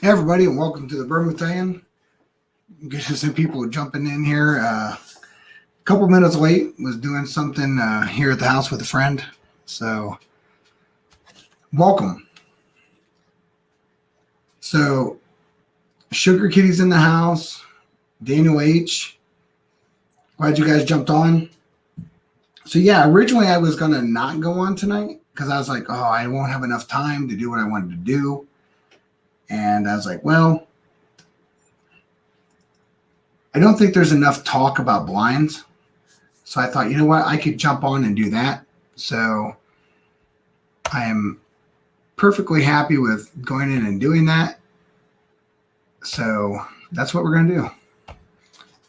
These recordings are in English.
Hey everybody, and welcome to the Bourbon Battalion. Good to see people jumping in here. A couple minutes late. Was doing something here at the house with a friend. So, welcome. So, Sugar Kitty's in the house. Daniel H. Glad you guys jumped on. So yeah, originally I was gonna not go on tonight because I was like, oh, I won't have enough time to do what I wanted to do. And I was like, well, I don't think there's enough talk about blinds. So I thought, you know what, I could jump on and do that. So I am perfectly happy with going in and doing that. So that's what we're going to do.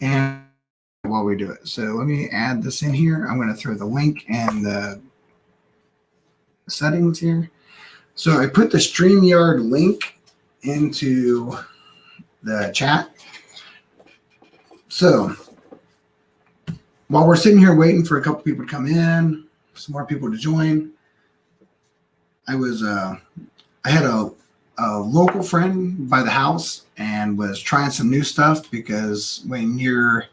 And while we do it, so let me add this in here. I'm going to throw the link and the settings here. So I put the StreamYard link into the chat. So while we're sitting here waiting for a couple people to come in, some more people to join, I had a local friend by the house and was trying some new stuff, because when you're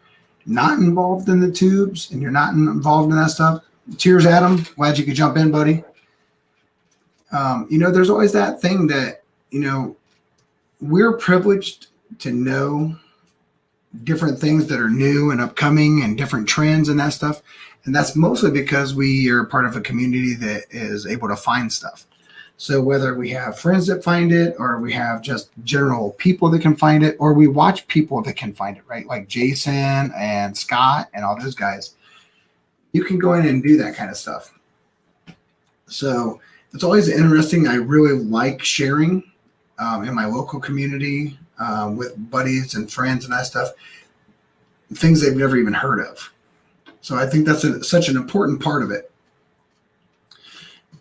not involved in the tubes and you're not involved in that stuff, cheers, Adam. Glad you could jump in, buddy. There's always that thing that, we're privileged to know different things that are new and upcoming and different trends and that stuff. And that's mostly because we are part of a community that is able to find stuff. So whether we have friends that find it, or we have just general people that can find it, or we watch people that can find it, right? Like Jason and Scott and all those guys, you can go in and do that kind of stuff. So it's always interesting. I really like sharing in my local community with buddies and friends and that stuff, things they've never even heard of. So I think that's such an important part of it.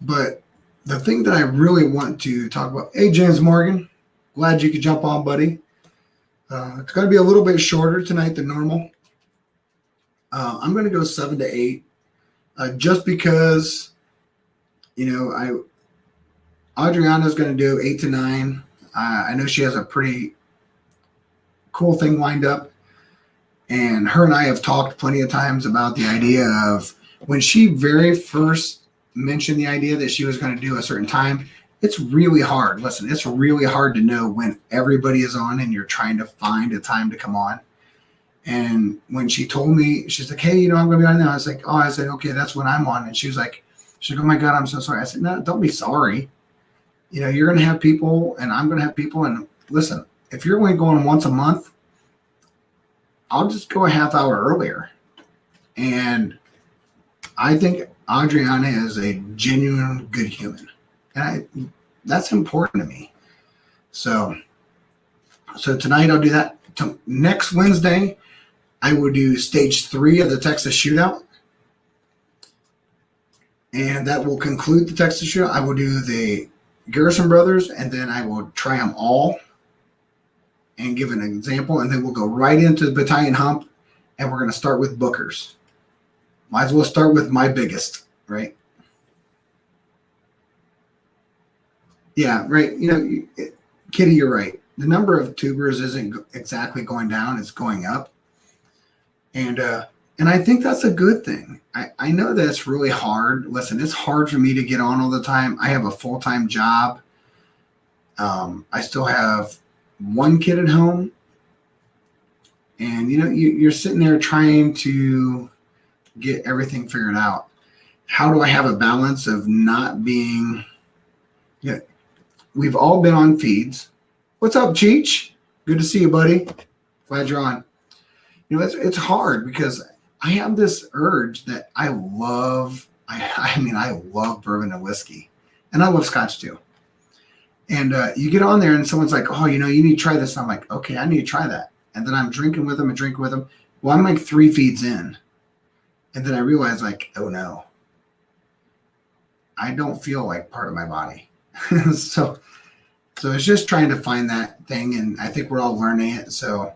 But the thing that I really want to talk about, hey, James Morgan, glad you could jump on, buddy. It's going to be a little bit shorter tonight than normal. I'm going to go 7 to 8, just because, Adriana's going to do 8 to 9. I know she has a pretty cool thing lined up. And her and I have talked plenty of times about the idea of when she very first mentioned the idea that she was going to do a certain time. It's really hard. Listen, it's really hard to know when everybody is on and you're trying to find a time to come on. And when she told me, she's like, hey, I'm going to be on now. I was like, I said, okay, that's when I'm on. And she was like, oh my God, I'm so sorry. I said, no, don't be sorry. You're going to have people and I'm going to have people. And listen, if you're only going once a month, I'll just go a half hour earlier. And I think Adriana is a genuine good human. And that's important to me. So tonight I'll do that. Next Wednesday, I will do stage 3 of the Texas Shootout. And that will conclude the Texas Shootout. I will do the Garrison Brothers, and then I will try them all and give an example. And then we'll go right into the Battalion Hump, and we're going to start with Booker's. Might as well start with my biggest, right? Yeah, right. Kitty, you're right. The number of tubers isn't exactly going down; it's going up, and I think that's a good thing. I know that it's really hard. Listen, it's hard for me to get on all the time. I have a full-time job. I still have one kid at home, and you're sitting there trying to get everything figured out. How do I have a balance of not being, we've all been on feeds. What's up, Cheech? Good to see you, buddy. Glad you're on. It's hard because I have this urge that I love. I love bourbon and whiskey, and I love scotch too. And you get on there and someone's like, oh, you need to try this. And I'm like, okay, I need to try that. And then I'm drinking with them. Well, I'm like 3 feeds in. And then I realize, like, oh no, I don't feel like part of my body. So it's just trying to find that thing. And I think we're all learning it. So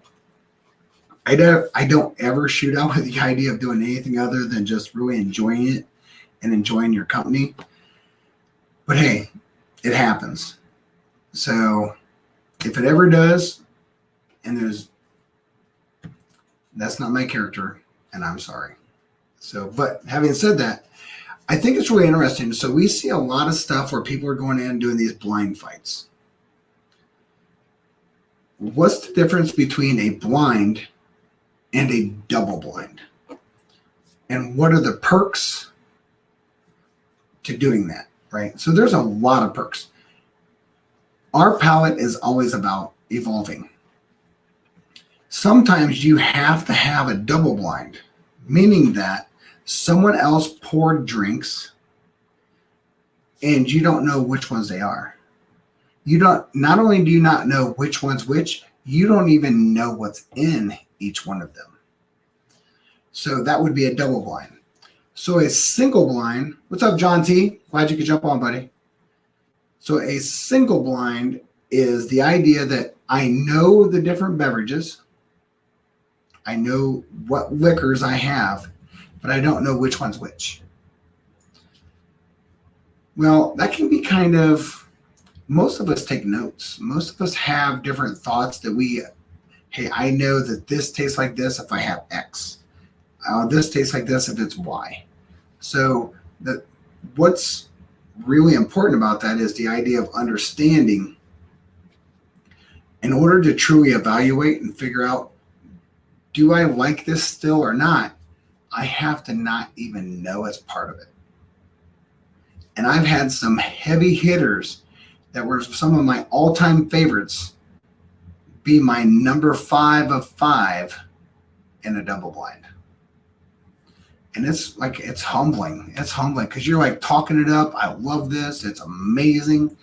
I don't ever shoot out with the idea of doing anything other than just really enjoying it and enjoying your company. But hey, it happens. So If it ever does, and that's not my character, and I'm sorry. So, but having said that, I think it's really interesting. So we see a lot of stuff where people are going in and doing these blind fights. What's the difference between a blind and a double blind? And what are the perks to doing that, right? So there's a lot of perks. Our palette is always about evolving. Sometimes you have to have a double blind, meaning that someone else poured drinks and you don't know which ones they are. Not only do you not know which one's which, you don't even know what's in each one of them. So that would be a double blind. So a single blind, what's up, John T? Glad you could jump on, buddy. So a single blind is the idea that I know the different beverages. I know what liquors I have, but I don't know which one's which. Well, that can be kind of, most of us take notes. Most of us have different thoughts that hey, I know that this tastes like this if I have X. This tastes like this if it's Y. So what's really important about that is the idea of understanding. In order to truly evaluate and figure out, do I like this still or not? I have to not even know as part of it. And I've had some heavy hitters that were some of my all-time favorites be my number 5 of 5 in a double blind. And it's humbling. It's humbling because you're like talking it up. I love this. It's amazing.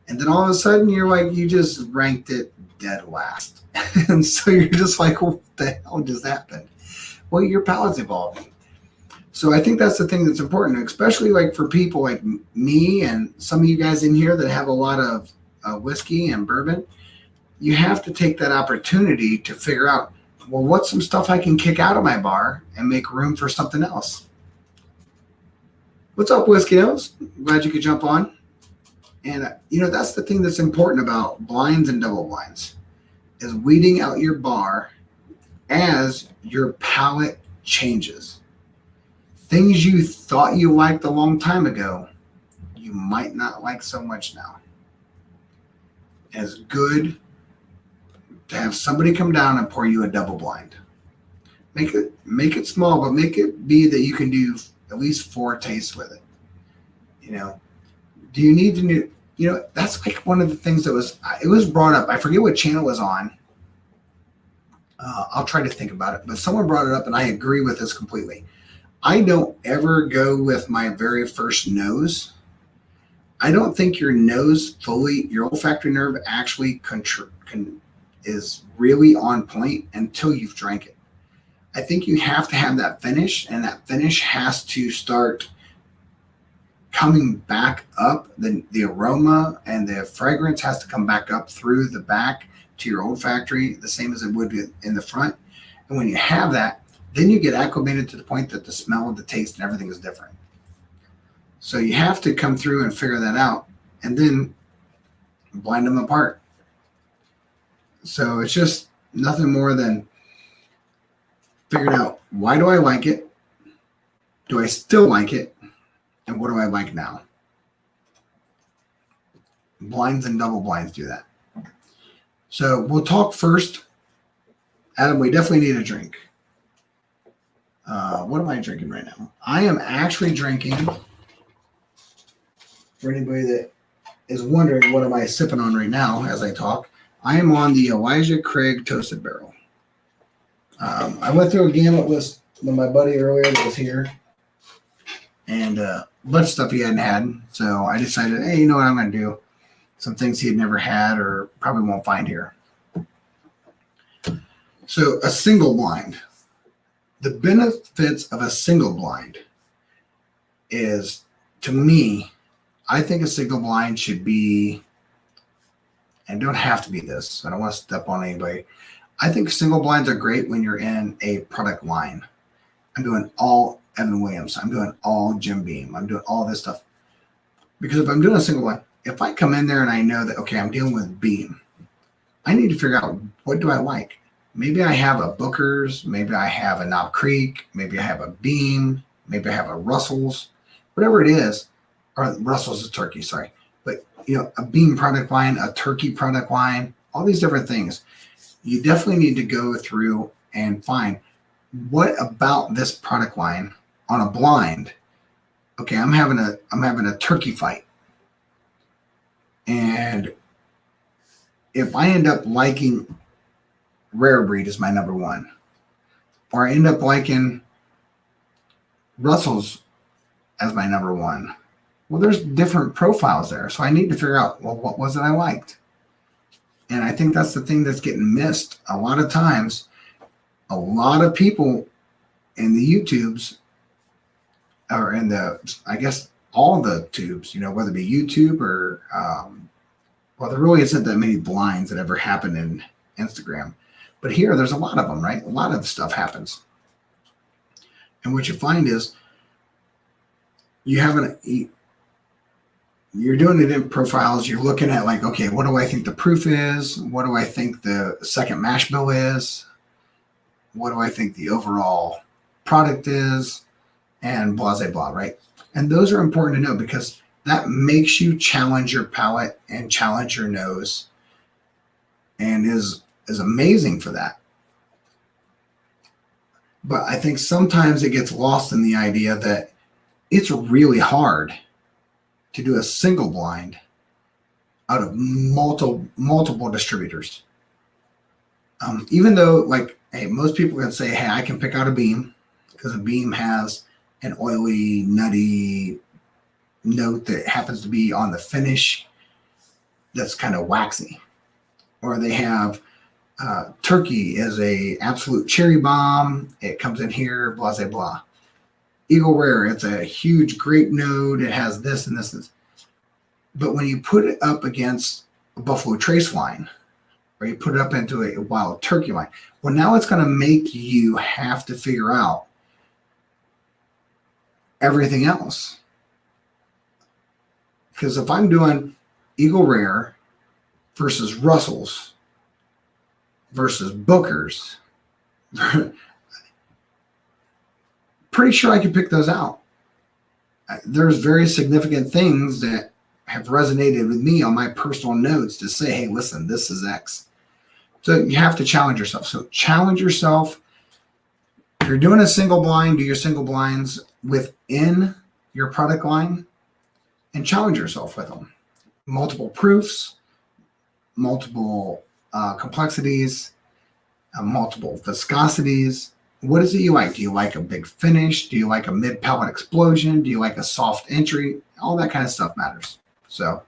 And then all of a sudden you're like, you just ranked it dead last. And so you're just like, what the hell just happened? Well, your palate's evolving. So I think that's the thing that's important, especially like for people like me and some of you guys in here that have a lot of whiskey and bourbon. You have to take that opportunity to figure out, well, what's some stuff I can kick out of my bar and make room for something else? What's up, Whiskey Nose? Glad you could jump on. And, that's the thing that's important about blinds and double blinds is weeding out your bar as your palate changes. Things you thought you liked a long time ago, you might not like so much now. It's good to have somebody come down and pour you a double blind. Make it small, but make it be that you can do at least 4 tastes with it. Do you need to know? That's like one of the things that was brought up. I forget what channel it was on. I'll try to think about it, but someone brought it up, and I agree with this completely. I don't ever go with my very first nose. I don't think your nose your olfactory nerve actually is really on point until you've drank it. I think you have to have that finish, and that finish has to start coming back up. The aroma and the fragrance has to come back up through the back to your olfactory, the same as it would be in the front. And when you have that, then you get acclimated to the point that the smell, the taste, and everything is different. So you have to come through and figure that out and then blind them apart. So it's just nothing more than figuring out, why do I like it? Do I still like it? And what do I like now? Blinds and double blinds do that. So we'll talk first. Adam, we definitely need a drink. What am I drinking right now? I am actually drinking, for anybody that is wondering what am I sipping on right now as I talk, I am on the Elijah Craig Toasted Barrel. I went through a gamut with my buddy earlier that was here, and a bunch of stuff he hadn't had. So I decided, hey, you know what I'm going to do? Some things he had never had or probably won't find here. So a single blind. The benefits of a single blind is, to me, I think a single blind should be, and don't have to be this, I don't want to step on anybody. I think single blinds are great when you're in a product line. I'm doing all Evan Williams. I'm doing all Jim Beam. I'm doing all this stuff. Because if I'm doing a single blind, if I come in there and I know that, okay, I'm dealing with Beam, I need to figure out, what do I like? Maybe I have a Booker's, maybe I have a Knob Creek, maybe I have a Beam, maybe I have a Russell's, whatever it is, or Russell's is turkey, sorry. But, a Beam product line, a turkey product line, all these different things. You definitely need to go through and find, what about this product line on a blind? Okay, I'm having a turkey fight. And if I end up liking Rare Breed as my number one, or I end up liking Russell's as my number one, well, there's different profiles there. So I need to figure out, well, what was it I liked? And I think that's the thing that's getting missed a lot of times. A lot of people in the YouTubes, or in the, I guess, all the tubes, whether it be YouTube or, well, there really isn't that many blinds that ever happen in Instagram. But here, there's a lot of them, right? A lot of stuff happens. And what you find is, you're doing it in profiles. You're looking at, like, okay, what do I think the proof is? What do I think the second mash bill is? What do I think the overall product is? And blah, blah, blah, right? And those are important to know, because that makes you challenge your palate and challenge your nose, and is amazing for that. But I think sometimes it gets lost in the idea that it's really hard to do a single blind out of multiple distributors. Even though, like, hey, most people can say, hey, I can pick out a Beam, because a Beam has an oily, nutty note that happens to be on the finish that's kind of waxy. Or they have turkey as a absolute cherry bomb. It comes in here, blah, blah, blah. Eagle Rare, it's a huge grape note. It has this and this. But when you put it up against a Buffalo Trace line, or you put it up into a Wild Turkey line, well, now it's going to make you have to figure out everything else. Because if I'm doing Eagle Rare versus Russell's versus Booker's, pretty sure I could pick those out. There's very significant things that have resonated with me on my personal notes to say, hey, listen, this is X. So you have to challenge yourself. So challenge yourself. If you're doing a single blind, do your single blinds within your product line and challenge yourself with them. Multiple proofs, multiple complexities, multiple viscosities. What is it you like? Do you like a big finish? Do you like a mid-palate explosion? Do you like a soft entry? All that kind of stuff matters. So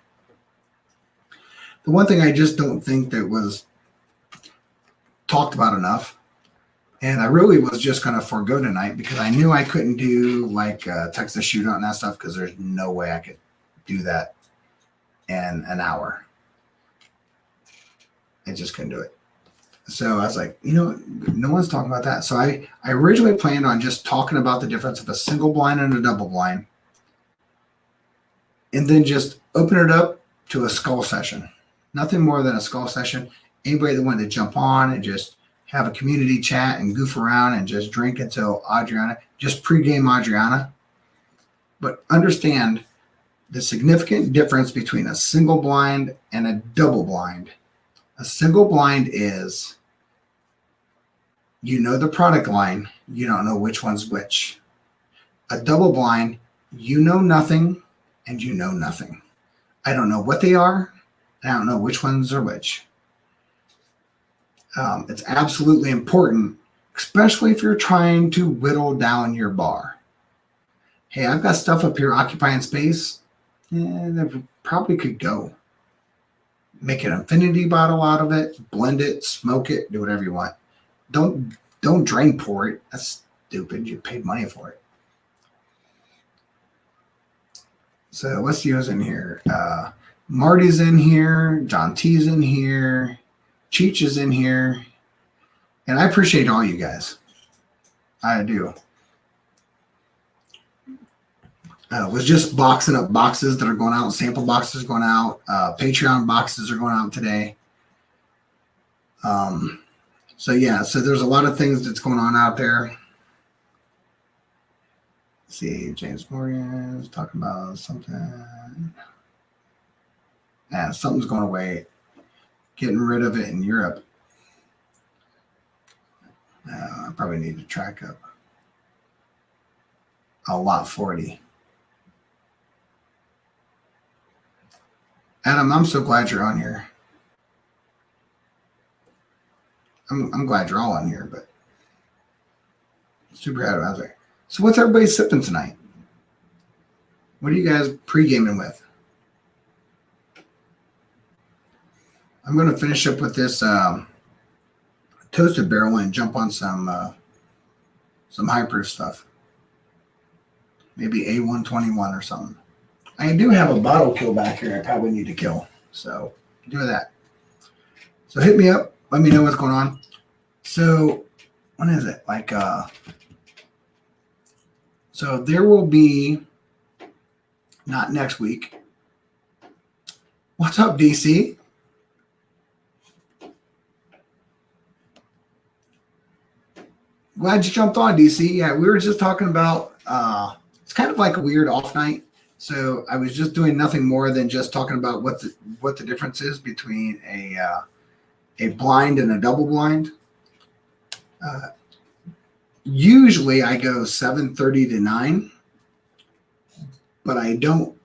the one thing I just don't think that was talked about enough, and I really was just going to forego tonight, because I knew I couldn't do like Texas Shootout and that stuff, because there's no way I could do that in an hour. I just couldn't do it. So I was like, no one's talking about that. So I originally planned on just talking about the difference of a single blind and a double blind, and then just open it up to a skull session. Nothing more than a skull session. Anybody that wanted to jump on and just have a community chat and goof around and just drink until Adriana, just pregame Adriana. But understand the significant difference between a single blind and a double blind. A single blind is, the product line, you don't know which one's which. A double blind, you know nothing and you know nothing. I don't know what they are, and I don't know which ones are which. It's absolutely important, especially if you're trying to whittle down your bar. Hey, I've got stuff up here occupying space, that probably could go. Make an infinity bottle out of it, blend it, smoke it, do whatever you want. Don't drain pour it. That's stupid. You paid money for it. So what's yours in here? Marty's in here. John T's in here. Cheech is in here. And I appreciate all you guys. I do. Was just boxing up boxes that are going out. Sample boxes going out. Patreon boxes are going out today. So yeah, so there's a lot of things that's going on out there. Let's see, James Morgan is talking about something. Yeah, something's going away. Getting rid of it in Europe. I probably need to track up a lot 40. Adam, I'm so glad you're on here. I'm glad you're all on here, but super glad about it. So what's everybody sipping tonight? What are you guys pre-gaming with? I'm going to finish up with this toasted barrel and jump on some high proof stuff. Maybe A121 or something. I do have a bottle kill back here I probably need to kill. So do that. So hit me up. Let me know what's going on. So when is it? Like so there will be, not next week. What's up, DC? Glad you jumped on, DC. Yeah, we were just talking about it's kind of like a weird off night. So I was just doing nothing more than just talking about what the difference is between a blind and a double blind. Usually I go 7:30 to 9, but I don't.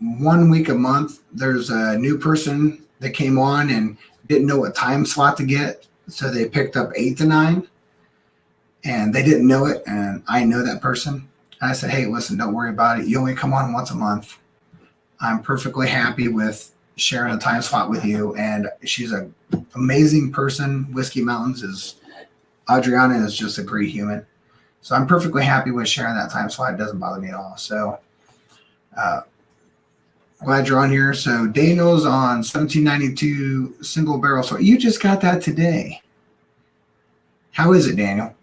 1 week a month, there's a new person that came on and didn't know what time slot to get, so they picked up 8 to 9, and they didn't know it, and I know that person. And I said, hey, listen, don't worry about it. You only come on once a month. I'm perfectly happy with sharing a time slot with you, and she's an amazing person. Whiskey Mountains Adriana is just a great human. So I'm perfectly happy with sharing that time slot. It doesn't bother me at all. So glad you're on here. So Daniel's on 1792 single barrel. So you just got that today. How is it, Daniel?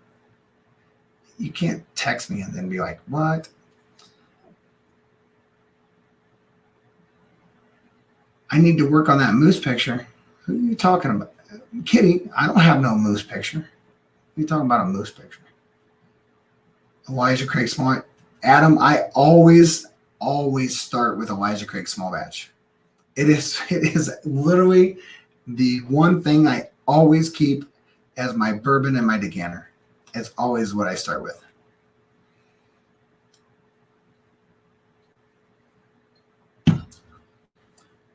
You can't text me and then be like, what? I need to work on that moose picture. Who are you talking about? Kitty, I don't have no moose picture. You're talking about a moose picture. Elijah Craig Small. Adam, I always start with Elijah Craig Small Batch. It is literally the one thing I always keep as my bourbon and my decanter. It's always what I start with.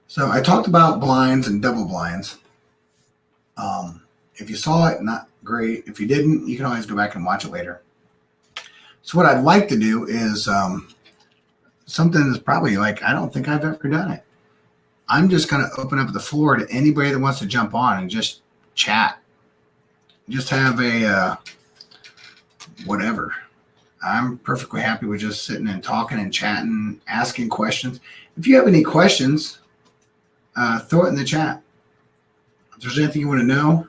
So I talked about blinds and double blinds. If you saw it, not great. If you didn't, you can always go back and watch it later. So what I'd like to do is something that's probably like, I don't think I've ever done it. I'm just going to open up the floor to anybody that wants to jump on and just chat. Just have a whatever. I'm perfectly happy with just sitting and talking and chatting, asking questions. If you have any questions, throw it in the chat. If there's anything you want to know,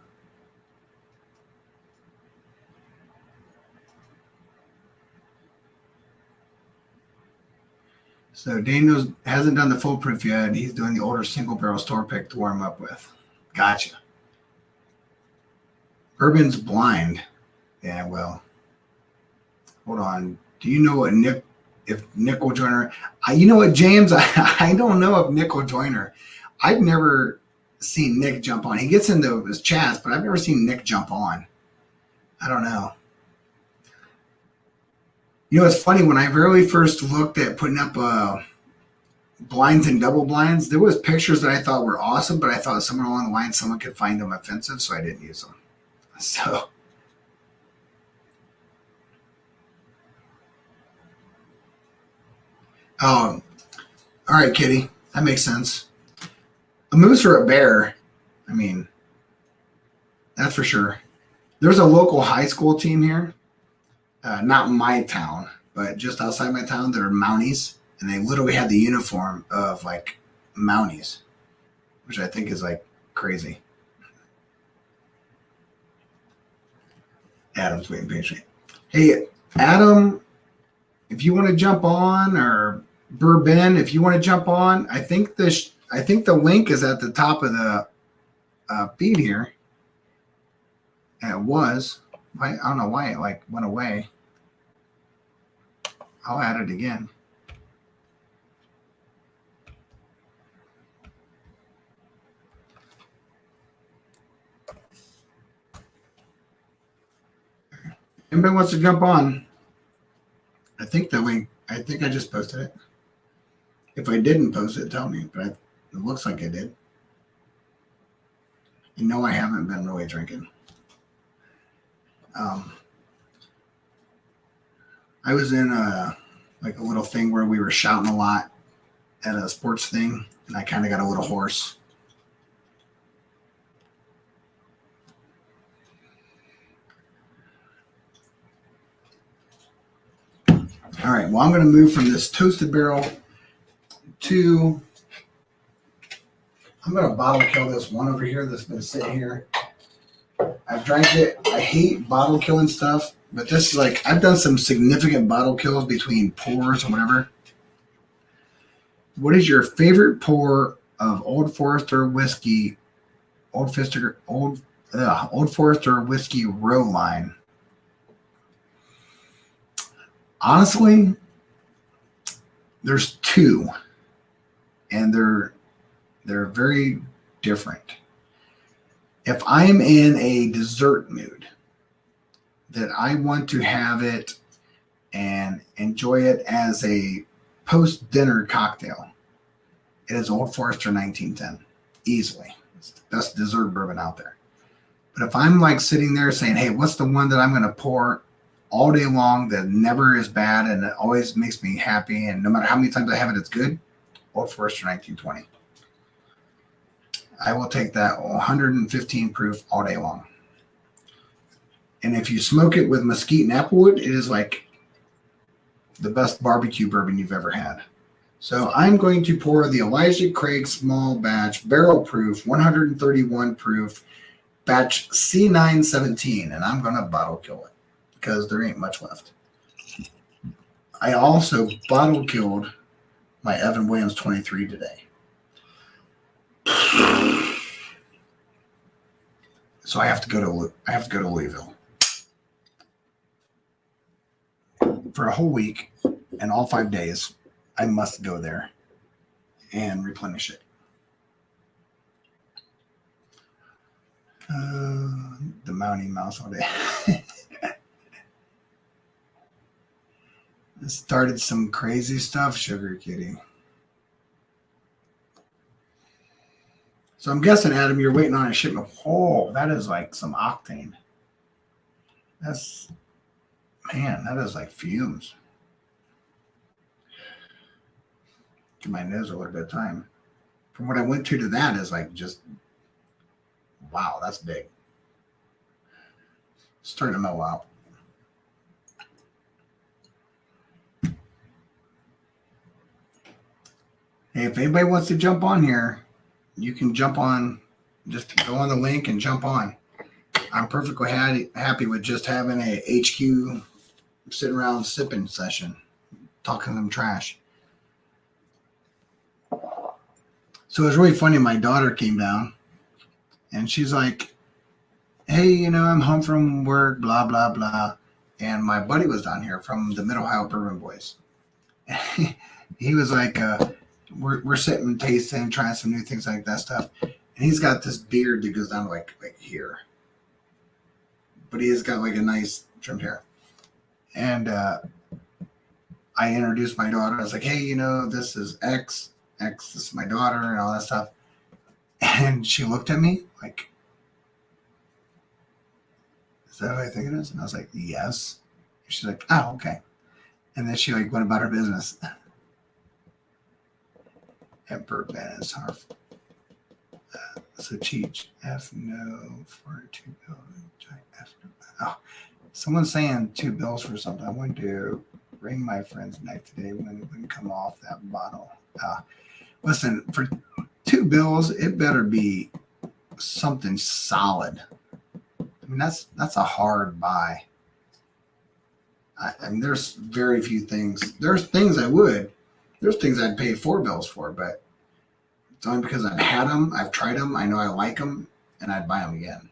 so Daniel hasn't done the foolproof yet, and he's doing the older single barrel store pick to warm up with. Gotcha. Bourbon's blind. Yeah, well, hold on. Do you know what if Nick will join her? You know what, James? I don't know if Nick will join her. I've never seen Nick jump on. He gets into his chats, but I've never seen Nick jump on. I don't know. You know, it's funny. When I very first looked at putting up blinds and double blinds, there was pictures that I thought were awesome, but I thought somewhere along the line someone could find them offensive, so I didn't use them. So, all right, Kitty, that makes sense. A moose or a bear? I mean, that's for sure. There's a local high school team here, not my town, but just outside my town. That are Mounties, and they literally had the uniform of like Mounties, which I think is like crazy. Adam's waiting patiently. Hey, Adam, if you want to jump on, or Bourbon, if you want to jump on, I think the link is at the top of feed here. And it was. I don't know why it like went away. I'll add it again. Anybody wants to jump on? I think I just posted it. If I didn't post it, tell me. But it looks like I did. You know I haven't been really drinking. I was in a little thing where we were shouting a lot at a sports thing, and I kind of got a little hoarse. All right, well, I'm going to move from this toasted barrel to, I'm going to bottle kill this one over here that's been sitting here. I've drank it. I hate bottle killing stuff, but this is like, I've done some significant bottle kills between pours and whatever. What is your favorite pour of Old Forester whiskey, Old Forester whiskey row line? Honestly, there's two, and they're very different. If I'm in a dessert mood that I want to have it and enjoy it as a post-dinner cocktail, it is Old Forester 1910, easily. It's the best dessert bourbon out there. But if I'm like sitting there saying, hey, what's the one that I'm going to pour all day long that never is bad and it always makes me happy, and no matter how many times I have it, it's good? Old Forester 1920. I will take that 115 proof all day long. And if you smoke it with mesquite and applewood, it is like the best barbecue bourbon you've ever had. So I'm going to pour the Elijah Craig small batch, barrel proof, 131 proof, batch C917, and I'm going to bottle kill it because there ain't much left. I also bottle killed my Evan Williams 23 today. So I have to go to Louisville for a whole week, and all 5 days I must go there and replenish it. The Mountie Mouse all day. Started some crazy stuff, Sugar Kitty. So I'm guessing, Adam, you're waiting on a shipment. Oh, that is like some octane. That is like fumes. Give my nose a little bit of time. From what I went to that is like just, wow, that's big. Starting to mellow out. Hey, if anybody wants to jump on here, you can jump on. Just go on the link and jump on. I'm perfectly happy with just having a HQ sitting around sipping session, talking them trash. So it was really funny. My daughter came down and she's like, hey, I'm home from work, blah, blah, blah. And my buddy was down here from the Mid Ohio Bourbon Boys. He was like, we're sitting, tasting, trying some new things like that stuff. And he's got this beard that goes down like here. But he has got like a nice trimmed hair. And I introduced my daughter. I was like, hey, this is X. This is my daughter and all that stuff. And she looked at me like, is that what I think it is? And I was like, yes. She's like, oh, okay. And then she like went about her business. At Bourbon is harf. So Cheech, F no for $2 bills. Oh, someone's saying $2 bills for something. I want to wring my friend's neck today when it wouldn't come off that bottle. Listen, for $2 bills, it better be something solid. I mean, that's a hard buy. I mean, there's very few things. There's things I would. There's things I'd pay $4 bills for, but it's only because I've had them, I've tried them, I know I like them, and I'd buy them again.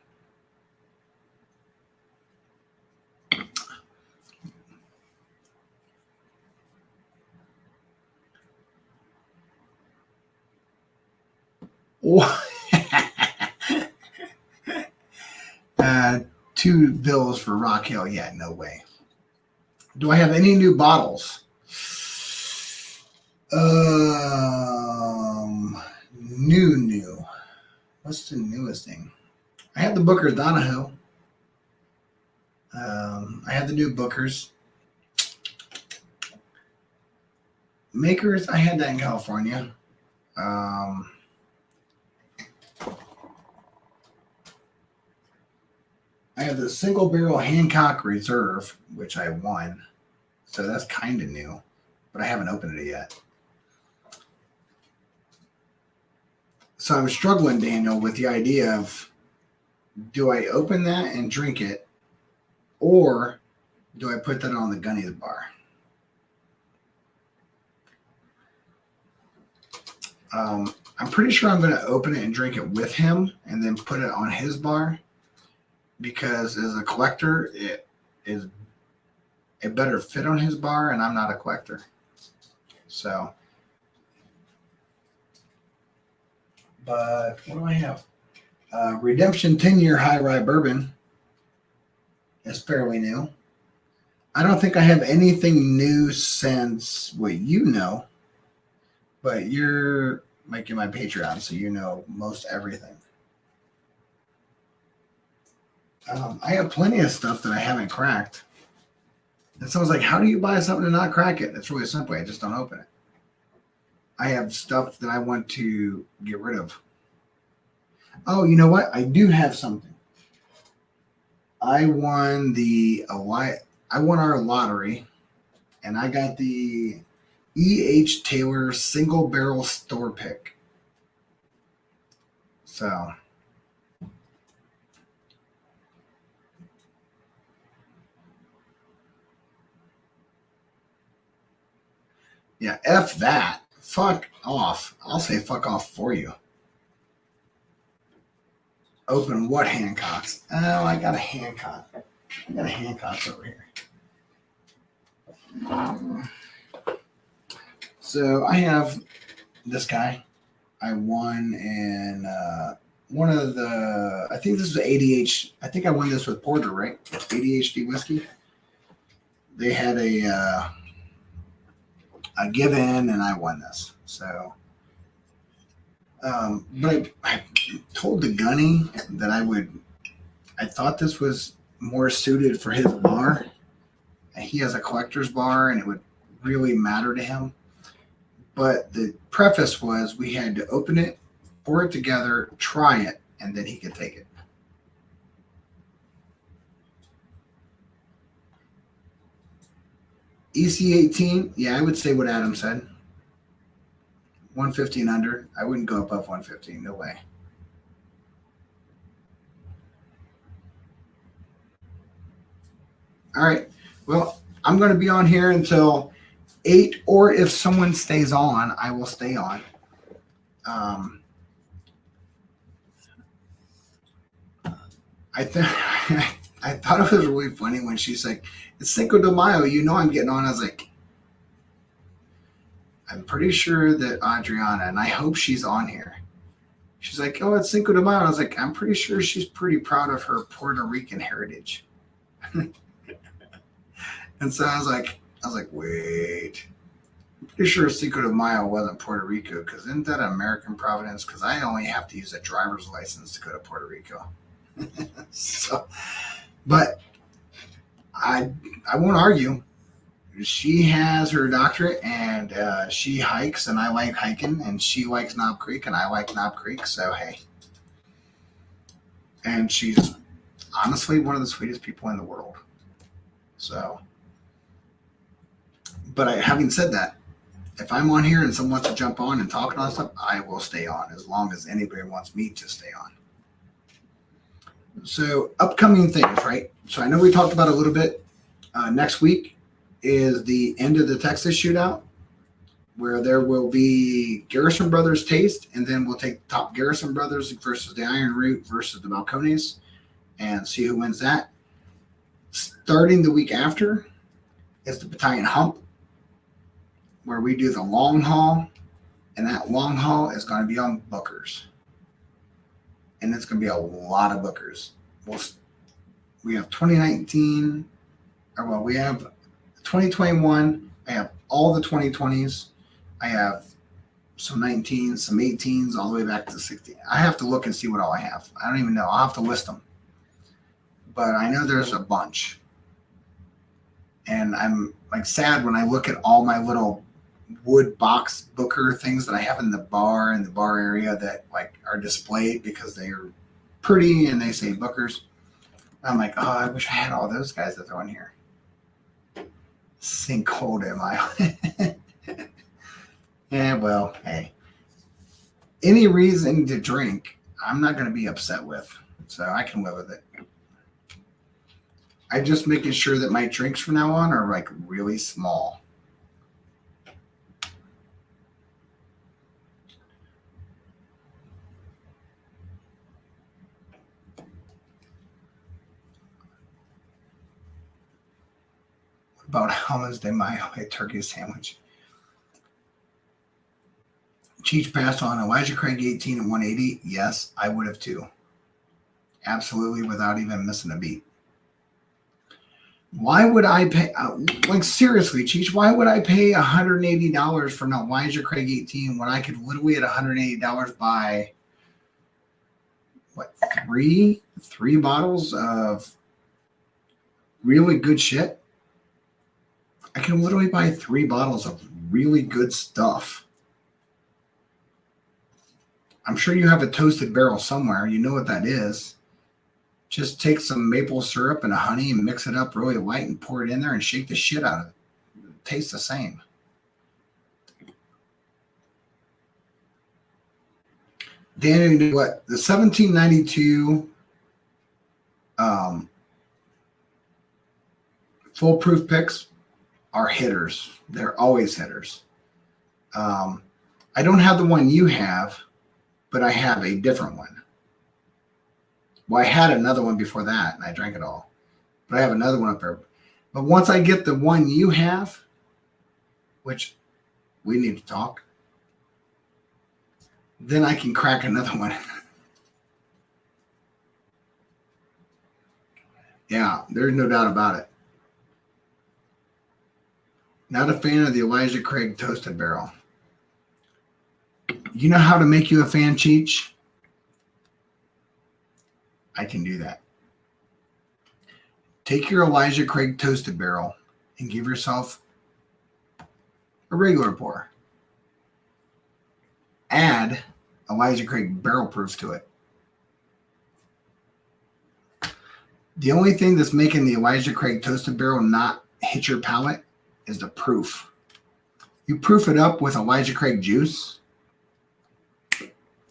$2 bills for Rock Hill. Yeah, no way. Do I have any new bottles? New. What's the newest thing? I had the Booker's Donahoe. I had the new Booker's. Makers, I had that in California. I have the single barrel Hancock Reserve, which I won. So that's kind of new, but I haven't opened it yet. So I'm struggling, Daniel, with the idea of, do I open that and drink it, or do I put that on the Gunny's bar? I'm pretty sure I'm going to open it and drink it with him and then put it on his bar, because as a collector, it better fit on his bar, and I'm not a collector. So, but what do I have? Redemption 10-year high rye bourbon is fairly new. I don't think I have anything new since what you know, but you're making my Patreon, so you know most everything. I have plenty of stuff that I haven't cracked. And someone's like, how do you buy something and not crack it? It's really simple. I just don't open it. I have stuff that I want to get rid of. Oh, you know what? I do have something. I won our lottery, and I got the E.H. Taylor single barrel store pick. So yeah, F that. Fuck off. I'll say fuck off for you. Open what Hancocks? Oh, I got a Hancock. I got a Hancock over here. So I have this guy. I won in one of the, I think this is ADHD. I think I won this with Porter, right? ADHD whiskey. They had a give in, and I won this. So, but I told the Gunny that I thought this was more suited for his bar. He has a collector's bar, and it would really matter to him. But the preface was we had to open it, pour it together, try it, and then he could take it. EC18, yeah, I would say what Adam said. 150 and under. I wouldn't go above 150. No way. All right. Well, I'm going to be on here until 8, or if someone stays on, I will stay on. I thought it was really funny when she's like, it's Cinco de Mayo, you know I'm getting on. I was like, I'm pretty sure that Adriana, and I hope she's on here. She's like, oh, it's Cinco de Mayo. I was like, I'm pretty sure she's pretty proud of her Puerto Rican heritage. And so I was like, wait. I'm pretty sure Cinco de Mayo wasn't Puerto Rico, because isn't that American Providence? Because I only have to use a driver's license to go to Puerto Rico. So, but I won't argue. She has her doctorate, and she hikes, and I like hiking, and she likes Knob Creek, and I like Knob Creek. So hey, and she's honestly one of the sweetest people in the world. So, but having said that, if I'm on here and someone wants to jump on and talk and all that stuff, I will stay on as long as anybody wants me to stay on. So upcoming things, right? So I know we talked about it a little bit. Next week is the end of the Texas shootout. where there will be Garrison Brothers taste, and then we'll take top Garrison Brothers versus the Iron Root versus the Balcones and see who wins that. Starting the week after is the Battalion Hump, where we do the long haul, and that long haul is going to be on Bookers. And it's going to be a lot of Bookers. We have 2019, we have 2021. I have all the 2020s. I have some 19s, some 18s, all the way back to 16. I have to look and see what all I have. I don't even know. I'll have to list them. But I know there's a bunch. And I'm like sad when I look at all my little wood box Booker things that I have in the bar area that like are displayed because they are pretty and they say Bookers. I'm like, oh, I wish I had all those guys that throw in here. Sinkhole, am I? Yeah, well, hey. Any reason to drink, I'm not going to be upset with. So I can live with it. I'm just making sure that my drinks from now on are like really small. What about Hummus de Mayo, a turkey sandwich? Cheech passed on Elijah Craig 18 and 180. Yes, I would have too. Absolutely, without even missing a beat. Why would I pay, like seriously, Cheech, why would I pay $180 for an Elijah Craig 18 when I could literally at $180 buy, what, three bottles of really good shit? I can literally buy 3 bottles of really good stuff. I'm sure you have a toasted barrel somewhere. You know what that is. Just take some maple syrup and a honey and mix it up really light and pour it in there and shake the shit out of it. It tastes the same. Dan, what? The 1792 foolproof picks are hitters. They're always hitters. I don't have the one you have, but I have a different one. Well, I had another one before that, and I drank it all. But I have another one up there. But once I get the one you have, which we need to talk, then I can crack another one. Yeah, there's no doubt about it. Not a fan of the Elijah Craig Toasted Barrel. You know how to make you a fan, Cheech? I can do that. Take your Elijah Craig Toasted Barrel and give yourself a regular pour. Add Elijah Craig Barrel Proof to it. The only thing that's making the Elijah Craig Toasted Barrel not hit your palate is the proof. You proof it up with Elijah Craig juice.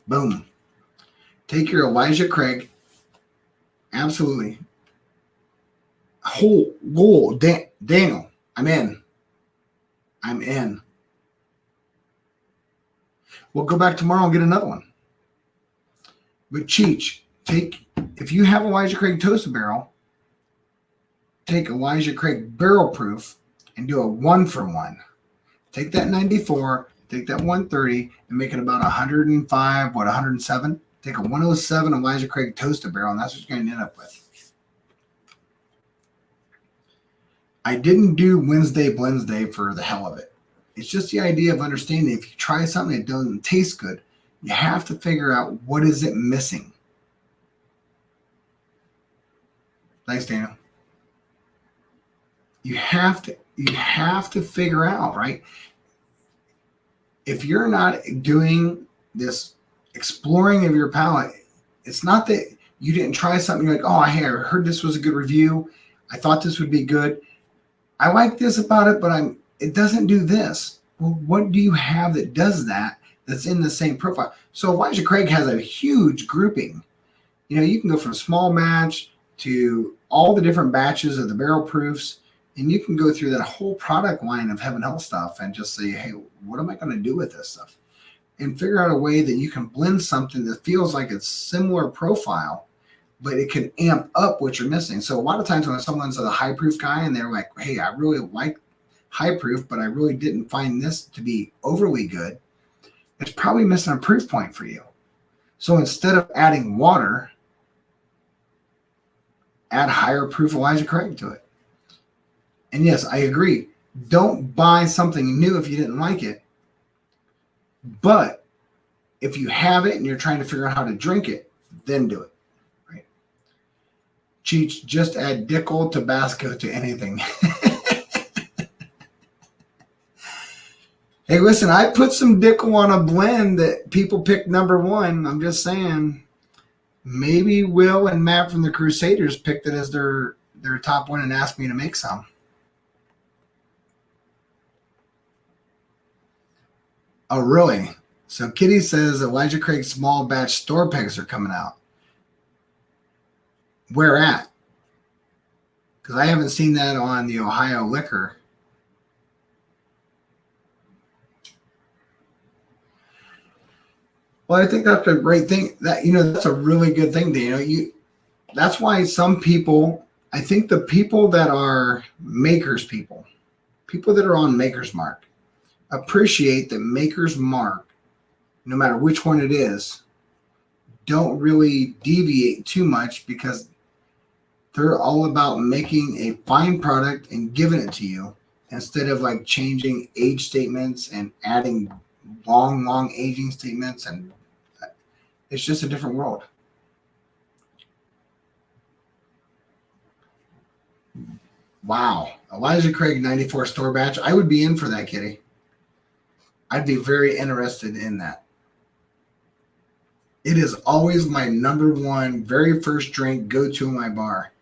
Boom. Take your Elijah Craig. Absolutely. Whole Daniel, I'm in. We'll go back tomorrow and get another one. But Cheech, if you have Elijah Craig Toasted Barrel, take Elijah Craig Barrel Proof and do a 1-for-1. Take that 94, take that 130, and make it about 105, 107. Take a 107 Elijah Craig Toasted Barrel, and that's what you're going to end up with. I didn't do Wednesday Blends Day for the hell of it. It's just the idea of understanding if you try something that doesn't taste good, you have to figure out what is it missing. Thanks, Daniel. You have to figure out, right? If you're not doing this exploring of your palate, it's not that you didn't try something. You're like, oh, I heard this was a good review. I thought this would be good. I like this about it, but it doesn't do this. Well, what do you have that does that that's in the same profile? So Elijah Craig has a huge grouping. You know, you can go from small batch to all the different batches of the barrel proofs And you can go through that whole product line of Heaven Health stuff and just say, hey, what am I going to do with this stuff? And figure out a way that you can blend something that feels like it's similar profile, but it can amp up what you're missing. So a lot of times when someone's a high proof guy and they're like, hey, I really like high proof, but I really didn't find this to be overly good, it's probably missing a proof point for you. So instead of adding water, add higher proof Elijah Craig to it. And yes, I agree. Don't buy something new if you didn't like it. But if you have it and you're trying to figure out how to drink it, then do it. Right? Cheech, just add Dickel Tabasco to anything. Hey, listen, I put some Dickel on a blend that people picked number one. I'm just saying, maybe Will and Matt from the Crusaders picked it as their top one and asked me to make some. Oh, really? So Kitty says Elijah Craig's small batch store pegs are coming out. Where at? Because I haven't seen that on the Ohio Liquor. Well, I think that's a great thing. That that's a really good thing. That's why some people, I think the people that are makers people that are on Maker's Mark, appreciate that Maker's Mark, no matter which one it is, don't really deviate too much because they're all about making a fine product and giving it to you instead of like changing age statements and adding long aging statements, and it's just a different world. Wow. Elijah Craig 94 store batch. I would be in for that, Kitty. I'd be very interested in that. It is always my number one, very first drink go-to in my bar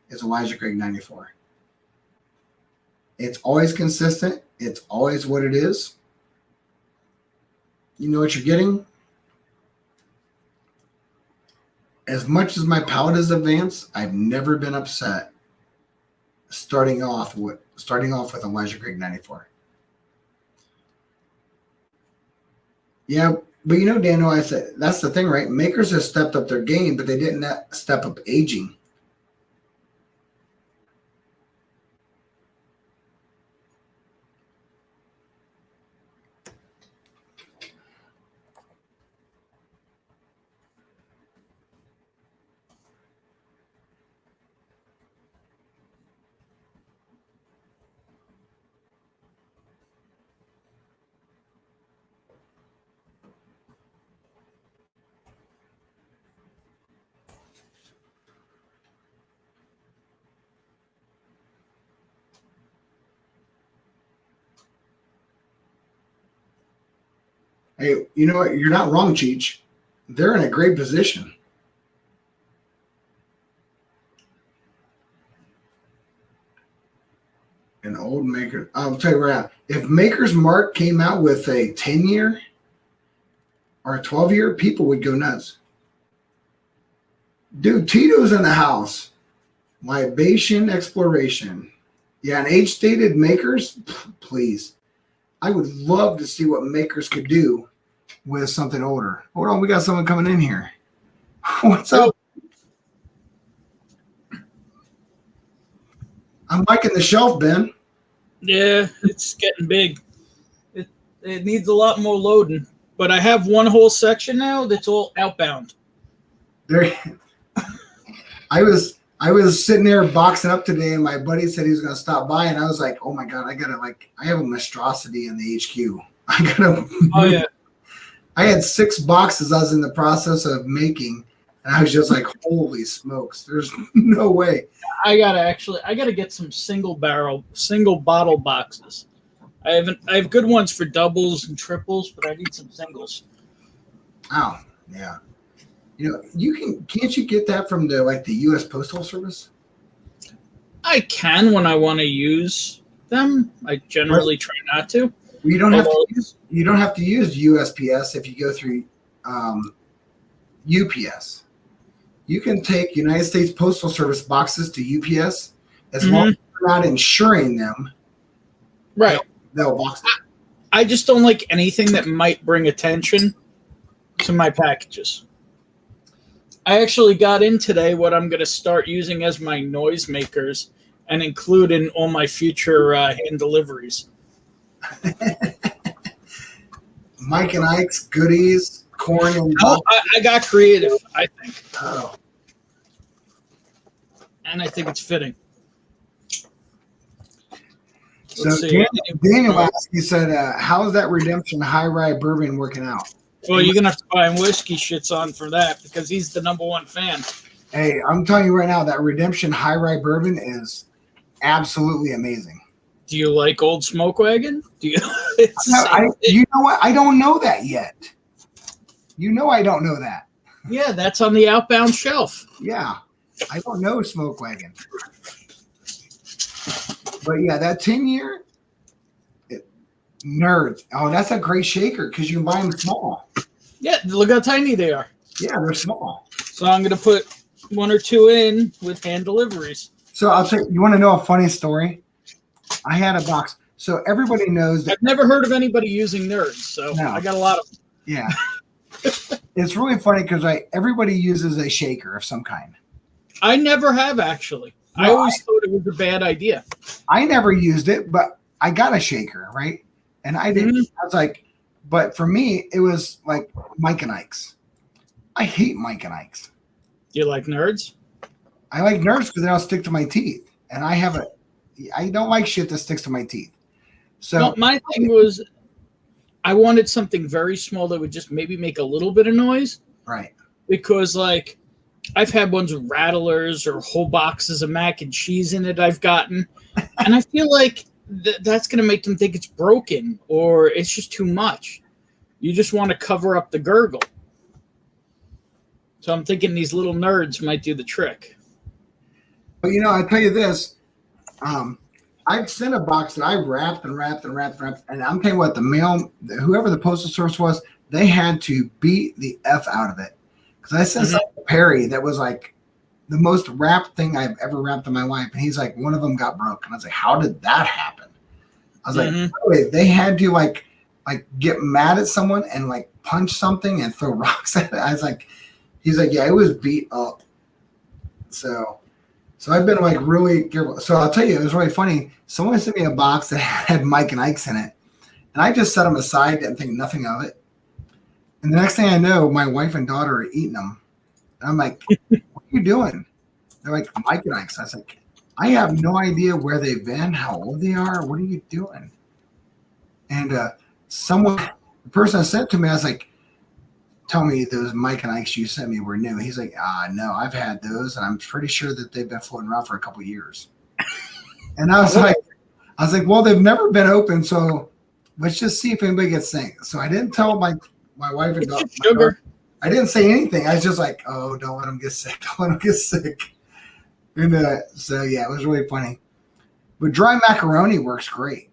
is Elijah Craig 94. It's always consistent. It's always what it is. You know what you're getting? As much as my palate is advanced, I've never been upset starting off with Elijah Craig 94. Yeah, but Daniel, I said that's the thing, right? Makers have stepped up their game, but they didn't step up aging. Hey, you know what? You're not wrong, Cheech. They're in a great position. An old maker. I'll tell you right now. If Maker's Mark came out with a 10-year or a 12-year, people would go nuts. Dude, Tito's in the house. Libation Exploration. Yeah, an age-stated Makers, please. I would love to see what Makers could do with something older. Hold on, we got someone coming in here. What's up? I'm liking the shelf, Ben. Yeah, it's getting big. It needs a lot more loading. But I have one whole section now that's all outbound. There, I was sitting there boxing up today, and my buddy said he was going to stop by, and I was like, "Oh my god, I have a monstrosity in the HQ. I gotta." Oh yeah. I had 6 boxes I was in the process of making, and I was just like, "Holy smokes! There's no way." I gotta get some single bottle boxes. I have good ones for doubles and triples, but I need some singles. Oh yeah. Can't you get that from the U.S. Postal Service? I can when I want to use them. I generally try not to. Well, you don't have to use USPS if you go through UPS. You can take United States Postal Service boxes to UPS as long as you're not insuring them, Right. they'll box it. I just don't like anything that might bring attention to my packages. I actually got in today what I'm going to start using as my noise makers and include in all my future hand deliveries. Mike and Ike's goodies, corn and Oh, I got creative, I think, oh. and I think it's fitting. So Let's see. Daniel asked, he said, how's that Redemption High Rye Bourbon working out? Well, you're going to have to buy him whiskey shits on for that because he's the #1 fan. Hey, I'm telling you right now, that Redemption High Rye Bourbon is absolutely amazing. Do you like Old Smoke Wagon? Do you? It's the same thing. You know what? I don't know that yet. You know I don't know that. Yeah, that's on the outbound shelf. Yeah, I don't know Smoke Wagon. But yeah, that 10-year Nerds. Oh, that's a great shaker because you can buy them small. Yeah, look how tiny they are. Yeah, they're small. So I'm going to put 1 or 2 in with hand deliveries. So I'll tell you, you want to know a funny story? I had a box. So everybody knows that. I've never heard of anybody using Nerds, so No. I got a lot of them. Yeah. It's really funny because everybody uses a shaker of some kind. I never have, actually. I No, always thought it was a bad idea. I never used it, but I got a shaker, right? And I didn't. I was like, but for me, it was like Mike and Ike's. I hate Mike and Ike's. Do you like Nerds? I like Nerds because they don't stick to my teeth. And I don't like shit that sticks to my teeth. So No, my thing was I wanted something very small that would just maybe make a little bit of noise. right. Because, like, I've had ones with rattlers or whole boxes of mac and cheese in it I've gotten. And I feel like that's going to make them think it's broken or it's just too much. You just want to cover up the gurgle. So I'm thinking these little Nerds might do the trick. But I tell you this, I've sent a box that I wrapped and wrapped and wrapped and wrapped, and I'm telling you what, whoever the postal service was, they had to beat the F out of it. Because I sent something to Perry that was like the most wrapped thing I've ever wrapped in my life, and he's like, one of them got broke, and I was like, how did that happen? I was like, by the way, they had to like get mad at someone and like punch something and throw rocks at it. I was like, he's like, yeah, it was beat up. So I've been like really careful. So I'll tell you, it was really funny. Someone sent me a box that had Mike and Ike's in it, and I just set them aside and think nothing of it. And the next thing I know, my wife and daughter are eating them. And I'm like, what are you doing? They're like, Mike and Ike's. I was like, I have no idea where they've been, how old they are. What are you doing? And the person that sent it to me, I was like, tell me those Mike and Ike's you sent me were new. He's like, no, I've had those, and I'm pretty sure that they've been floating around for a couple of years. And I was like, well, they've never been open, so let's just see if anybody gets sick. So I didn't tell my wife and daughter. Sugar. I didn't say anything. I was just like, oh, don't let them get sick. Don't let them get sick. And so yeah, it was really funny. But dry macaroni works great.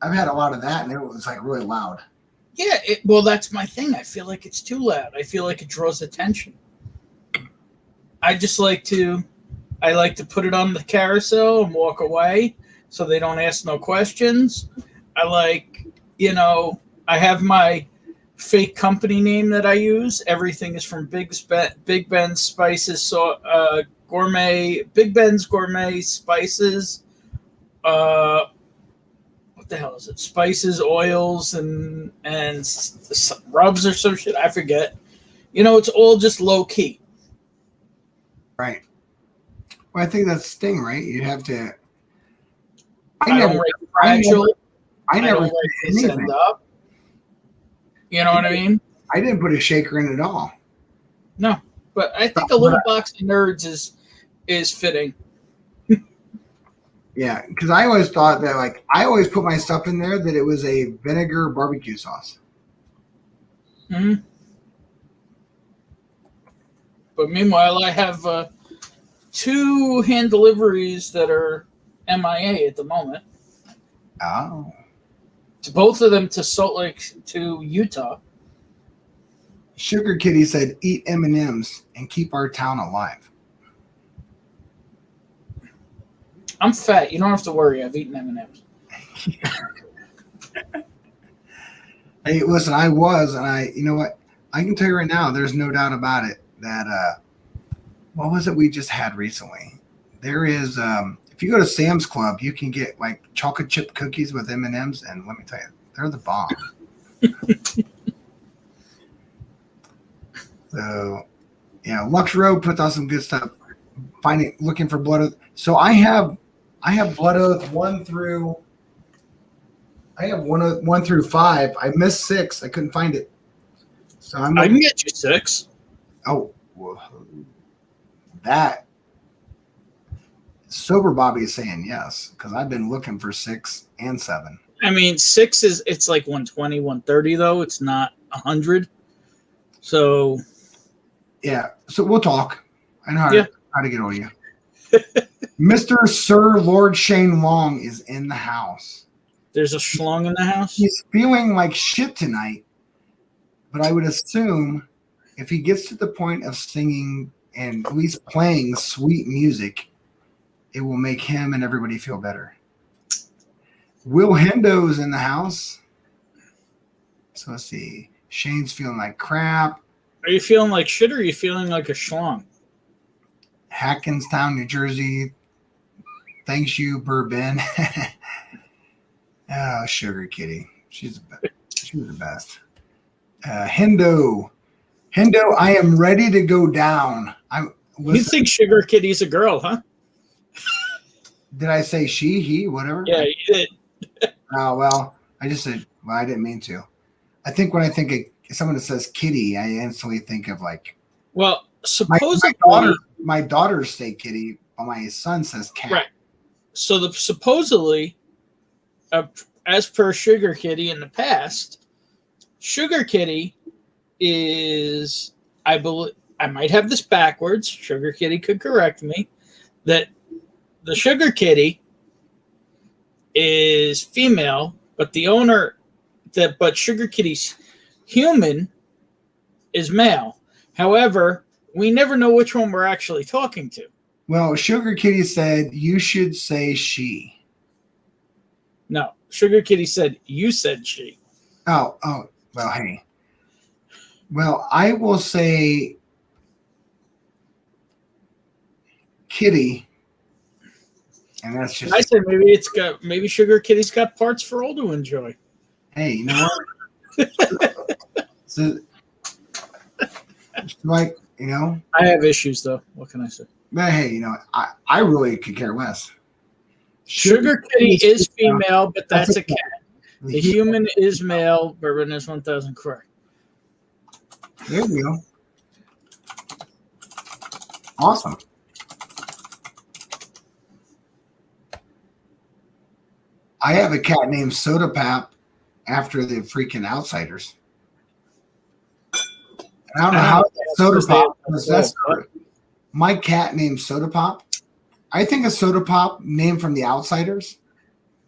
I've had a lot of that, and it was like really loud. Yeah, well, that's my thing. I feel like it's too loud. I feel like it draws attention. I like to put it on the carousel and walk away so they don't ask no questions. I have my fake company name that I use. Everything is from Big Ben's Spices, Gourmet, Big Ben's Gourmet Spices. What the hell is it? Spices, oils, and rubs or some shit. I forget. It's all just low key. Right. Well, I think that's the thing, right? You have to. I don't write fragile. I never write send up. You know what I mean? I didn't put a shaker in at all. No, but I think a little box of Nerds is fitting. Yeah, because I always thought that, like, I always put my stuff in there that it was a vinegar barbecue sauce. Mm-hmm. But meanwhile, I have 2 hand deliveries that are MIA at the moment. Oh. Both of them to Salt Lake, to Utah. Sugar Kitty said, eat M&Ms and keep our town alive. I'm fat. You don't have to worry. I've eaten M&Ms. Hey, listen, I was, and you know what? I can tell you right now, there's no doubt about it that, what was it we just had recently? There is, if you go to Sam's Club, you can get like chocolate chip cookies with M&Ms, and let me tell you, they're the bomb. So, yeah, Lux Road puts out some good stuff. Looking for Blood Oath. So I have Blood Oath 1 through. I have 1 through 5. I missed 6. I couldn't find it. So I can get you 6. Oh, well, that sober Bobby is saying yes because I've been looking for 6 and 7. I mean, 6 is it's like 120, 130 though. It's not 100. So yeah, so we'll talk. I know how to get hold of you. Mr. Sir Lord Shane Long is in the house. There's a schlong in the house. He's feeling like shit tonight, but I would assume if he gets to the point of singing and at least playing sweet music, it will make him and everybody feel better. Will Hendo's in the house. So let's see. Shane's feeling like crap. Are you feeling like shit or are you feeling like a schlong? Hackenstown, New Jersey. Thanks you, Bourbon. Oh, Sugar Kitty. She was the best. Hendo, I am ready to go down. You think Sugar Kitty's a girl, huh? Did I say she, he, whatever? Yeah, you did. Oh, well, I just said, well, I didn't mean to. I think when I think of someone that says kitty, I instantly think of like. Well, supposedly. My daughters say kitty, but my son says cat. Right. So supposedly, as per Sugar Kitty in the past, Sugar Kitty is, I believe, I might have this backwards. Sugar Kitty could correct me. That the Sugar Kitty is female, but the owner, but Sugar Kitty's human is male. However, we never know which one we're actually talking to. Well, Sugar Kitty said you should say she. No, Sugar Kitty said you said she. Oh, well, hey. Well, I will say kitty, and that's just. I said maybe Sugar Kitty's got parts for all to enjoy. Hey, you know what? So, like, you know, I have issues though. What can I say? But hey, you know, I really could care less. Sugar Kitty is female, but that's a cat. The human is male. Bourbon is 1,000 correct. There we go. Awesome. I have a cat named Soda Pop after the freaking Outsiders. I don't know how Soda Pop was. My cat named Soda Pop. I think a Soda Pop named from the Outsiders.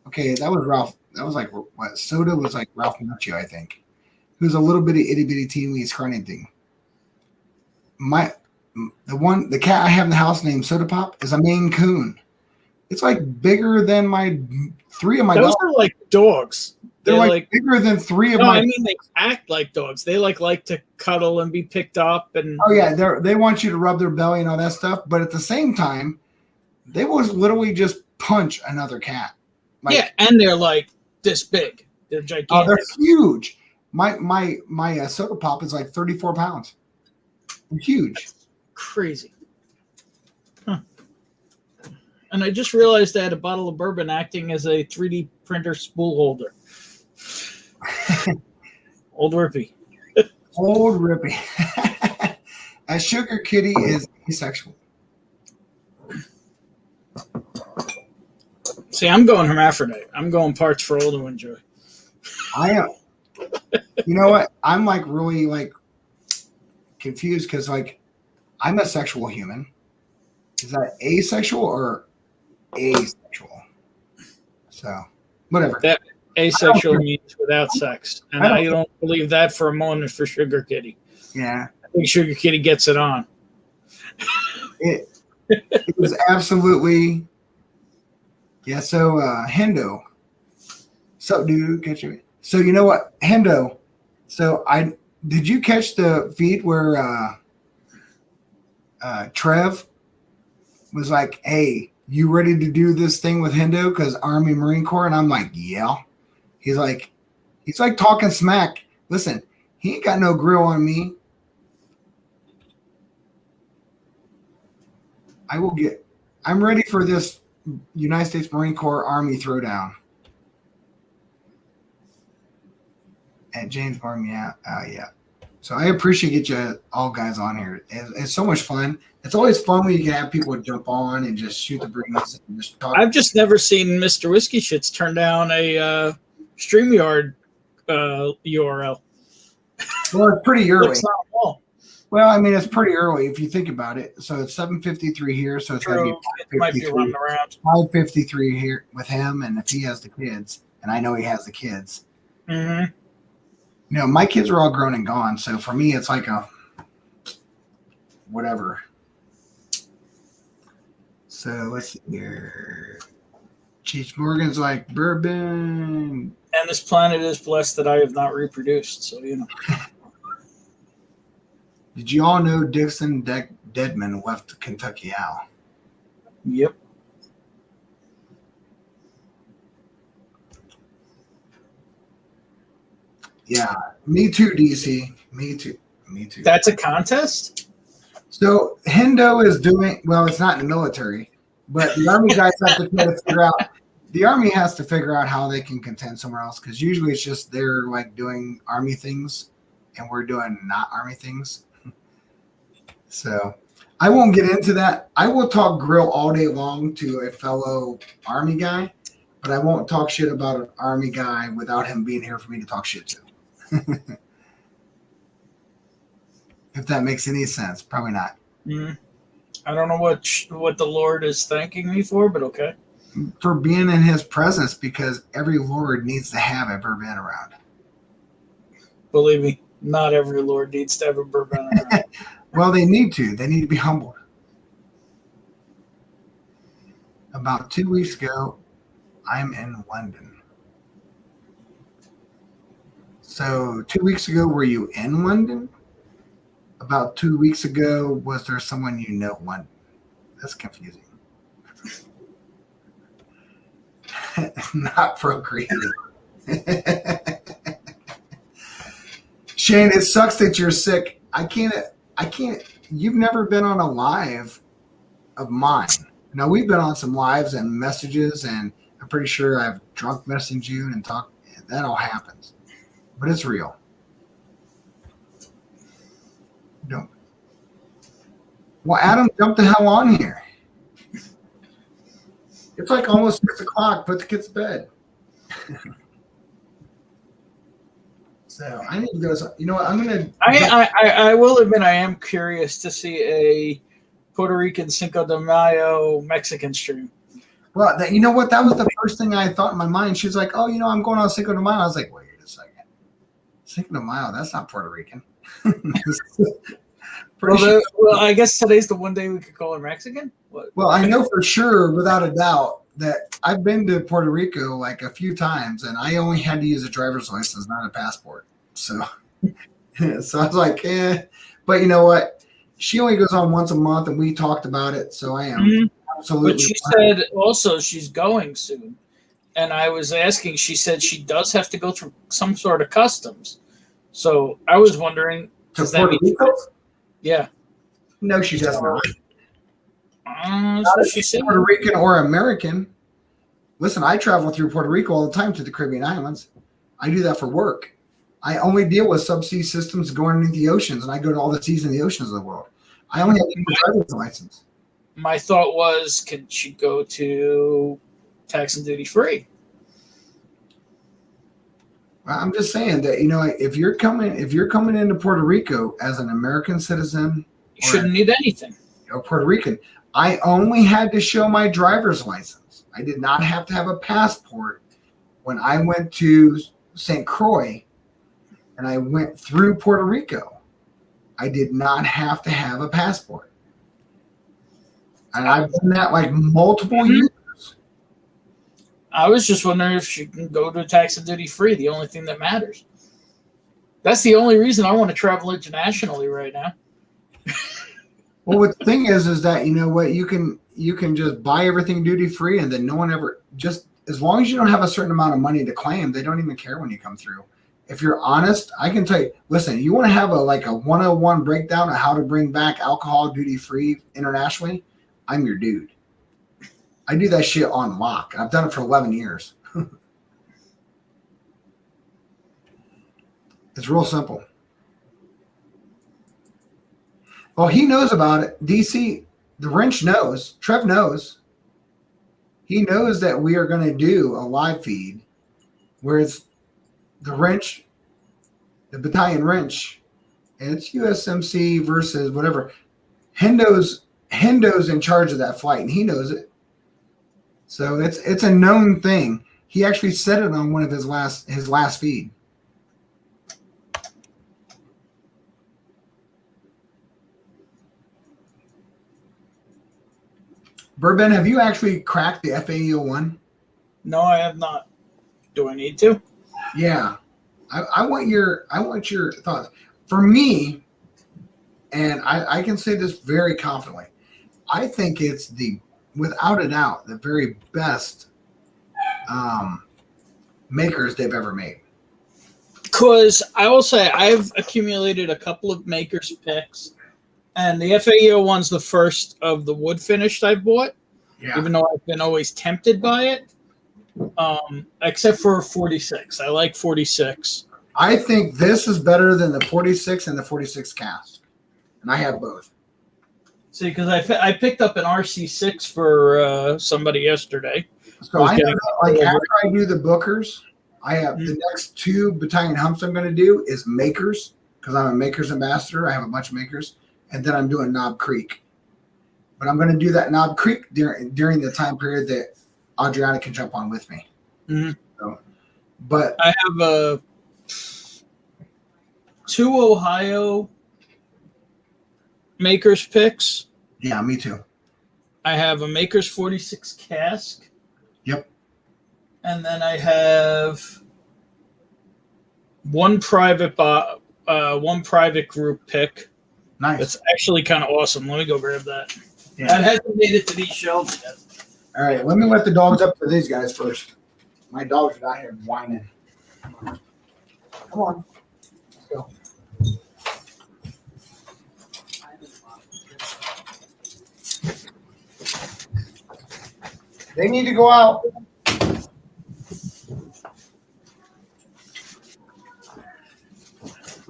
Okay, that was Ralph. That was like what? Soda was like Ralph Macchio, I think. He was a little bitty itty bitty teeny scrawny thing. The cat I have in the house named Soda Pop is a Maine Coon. It's like bigger than 3 of my dogs. Those are like dogs. They're like bigger than 3 of my. I mean, they act like dogs. They like to cuddle and be picked up and. Oh yeah, they want you to rub their belly and all that stuff. But at the same time, they will literally just punch another cat. Like, yeah, and they're like this big. They're gigantic. Oh, they're huge. My Soda Pop is like 34 pounds. They're huge. That's crazy. Huh. And I just realized I had a bottle of bourbon acting as a 3D printer spool holder. Old Rippy. Old Rippy. A Sugar Kitty is asexual. See, I'm going hermaphrodite. I'm going parts for all to enjoy. I am. You know what? I'm like really like confused because like I'm a sexual human. Is that asexual or asexual? So whatever. That asexual means without sex, and I don't believe that for a moment for Sugar Kitty. Yeah, I think Sugar Kitty gets it on. It was absolutely Yeah, so Hendo. So dude, catch me. So you know what, Hendo. So I did you catch the feed where Trev was like, "Hey, you ready to do this thing with Hendo? Because Army Marine Corps." And I'm like, "Yeah." He's like talking smack. Listen, he ain't got no grill on me. I'm ready for this United States Marine Corps Army throwdown. At James Barton, yeah. Yeah. So I appreciate you all guys on here. It's so much fun. It's always fun when you can have people jump on and just shoot the breeze and just talk. I've just never seen Mr. Whiskey Shits turn down a StreamYard URL. Well, it's pretty early. Looks not well. Well, I mean, it's pretty early if you think about it. So it's 7:53 here, so it's got to be It might be running around. 5:53 here with him, and if he has the kids, and I know he has the kids. Mm-hmm. You know, my kids are all grown and gone, so for me, it's like a whatever. So let's see here. Cheech Morgan's like bourbon. And this planet is blessed that I have not reproduced, so you know. Did you all know Dixon Deadman left Kentucky Owl? Yep. Yeah, me too, DC. Me too. That's a contest? So Hendo is doing well. It's not in the military, but the Army guys have to try to figure out. The Army has to figure out how they can contend somewhere else because usually it's just they're like doing Army things, and we're doing not Army things. So I won't get into that. I will talk grill all day long to a fellow Army guy, but I won't talk shit about an Army guy without him being here for me to talk shit to. If that makes any sense, probably not. I don't know what the Lord is thanking me for, but okay. For being in His presence, because every Lord needs to have a bourbon around. Believe me, not every Lord needs to have a bourbon around. Well, they need to. They need to be humbled. About 2 weeks ago, I'm in London. So 2 weeks ago, were you in London? About 2 weeks ago, was there someone you know London? That's confusing. Not procreating. Shane, it sucks that you're sick. I can't. You've never been on a live of mine. Now, we've been on some lives and messages, and I'm pretty sure I've drunk messaged you and talked. That all happens. But it's real. Don't. Well, Adam, jump the hell on here. It's like almost 6 o'clock. Put the kids to bed. So I need to go. You know what? I'm gonna. I will admit I am curious to see a Puerto Rican Cinco de Mayo Mexican stream. Well, you know what? That was the first thing I thought in my mind. She was like, "Oh, you know, I'm going on Cinco de Mayo." I was like, "Wait a second, Cinco de Mayo? That's not Puerto Rican." Well, I guess today's the one day we could call her Mexican. What? Well, I know for sure, without a doubt, that I've been to Puerto Rico like a few times, and I only had to use a driver's license, not a passport. So, so I was like, But you know what? She only goes on once a month, and we talked about it. So I am absolutely. But she said also she's going soon, and I was asking. She said she does have to go through some sort of customs. So I was wondering, to Puerto Rico? Yeah. No, she does not. So she said Puerto Rican or American. Listen, I travel through Puerto Rico all the time to the Caribbean islands. I do that for work. I only deal with subsea systems going underneath the oceans, and I go to all the seas in the oceans of the world. I only have a driver's license. My thought was, could she go to tax and duty free? I'm just saying that, you know, if you're coming into Puerto Rico as an American citizen, you shouldn't need anything. Or Puerto Rican, I only had to show my driver's license. I did not have to have a passport when I went to St. Croix and I went through Puerto Rico. I did not have to have a passport. And I've done that like multiple years. I was just wondering if she can go to tax and duty free. The only thing that matters. That's the only reason I want to travel internationally right now. Well, what the thing is that you know what, you can just buy everything duty free, and then no one ever, just as long as you don't have a certain amount of money to claim, they don't even care when you come through. If you're honest, I can tell you. Listen, you want to have a 101 breakdown of how to bring back alcohol duty free internationally? I'm your dude. I do that shit on lock. I've done it for 11 years. It's real simple. Well, he knows about it. DC, the wrench knows. Trev knows. He knows that we are going to do a live feed where it's the wrench, the battalion wrench, and it's USMC versus whatever. Hendo's in charge of that flight, and he knows it. So it's a known thing. He actually said it on one of his last feed. Bourbon, have you actually cracked the FAE-01? No, I have not. Do I need to? Yeah. I want your thoughts. For me, and I can say this very confidently, I think it's without a doubt, the very best makers they've ever made. Because I will say I've accumulated a couple of makers picks, and the FAE-01's the first of the wood finished I've bought, even though I've been always tempted by it, except for 46. I like 46. I think this is better than the 46 and the 46 cast, and I have both. See, because I picked up an RC6 for somebody yesterday. So I know that, after I do the Bookers, I have the next 2 battalion humps I'm going to do is makers, because I'm a makers ambassador. I have a bunch of makers. And then I'm doing Knob Creek. But I'm going to do that Knob Creek during the time period that Adriana can jump on with me. Mm-hmm. So, but I have 2 Ohio makers picks. Yeah, me too. I have a makers 46 cask. Yep. And then I have one private group pick. Nice. That's actually kind of awesome. Let me go grab that. Yeah. That hasn't made it to these shelves yet. All right, let me let the dogs up to these guys first. My dogs are out here whining. Come on. Let's go. They need to go out.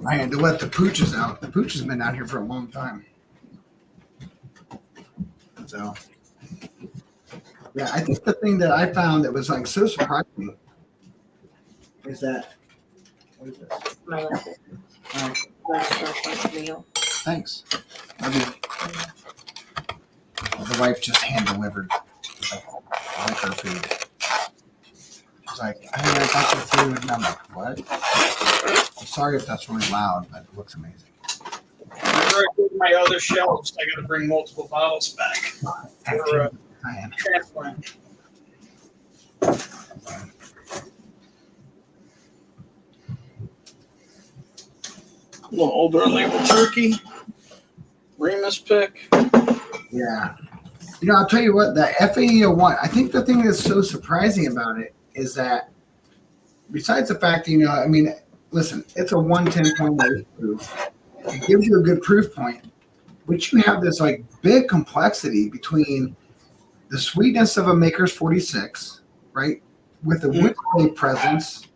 I had to let the pooches out. The pooch has been out here for a long time. So, yeah, I think the thing that I found that was so surprising is that, what is this? My last meal. Thanks. Love you. The wife just hand delivered liquor food. She's like, I got your food. And I'm like, what? I'm sorry if that's really loud, but it looks amazing. Whenever I go to my other shelves, I got to bring multiple bottles back for transplant. A little older label turkey. Remus pick. Yeah. I'll tell you what, the FAE-01, I think the thing that's so surprising about it is that besides the fact that, listen, it's a 110.8 proof. It gives you a good proof point, but you have this big complexity between the sweetness of a Maker's 46, right, with the wood clay presence,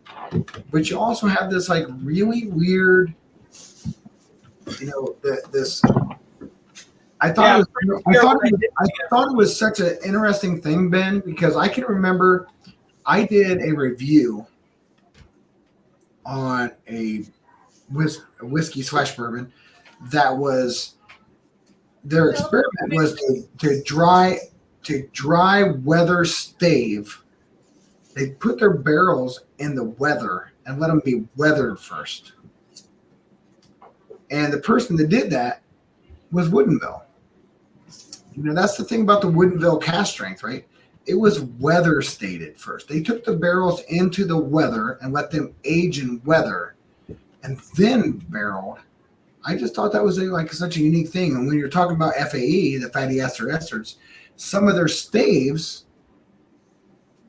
but you also have this really weird, this. I thought it was such an interesting thing, Ben, because I can remember I did a review on a whiskey / bourbon that was their experiment was to dry weather stave. They put their barrels in the weather and let them be weathered first. And the person that did that was Woodinville. That's the thing about the Woodinville cast strength, right? it was weather stated first. They took the barrels into the weather and let them age in weather and then barreled. I just thought that was like such a unique thing. And when you're talking about FAE, the fatty ester esters, some of their staves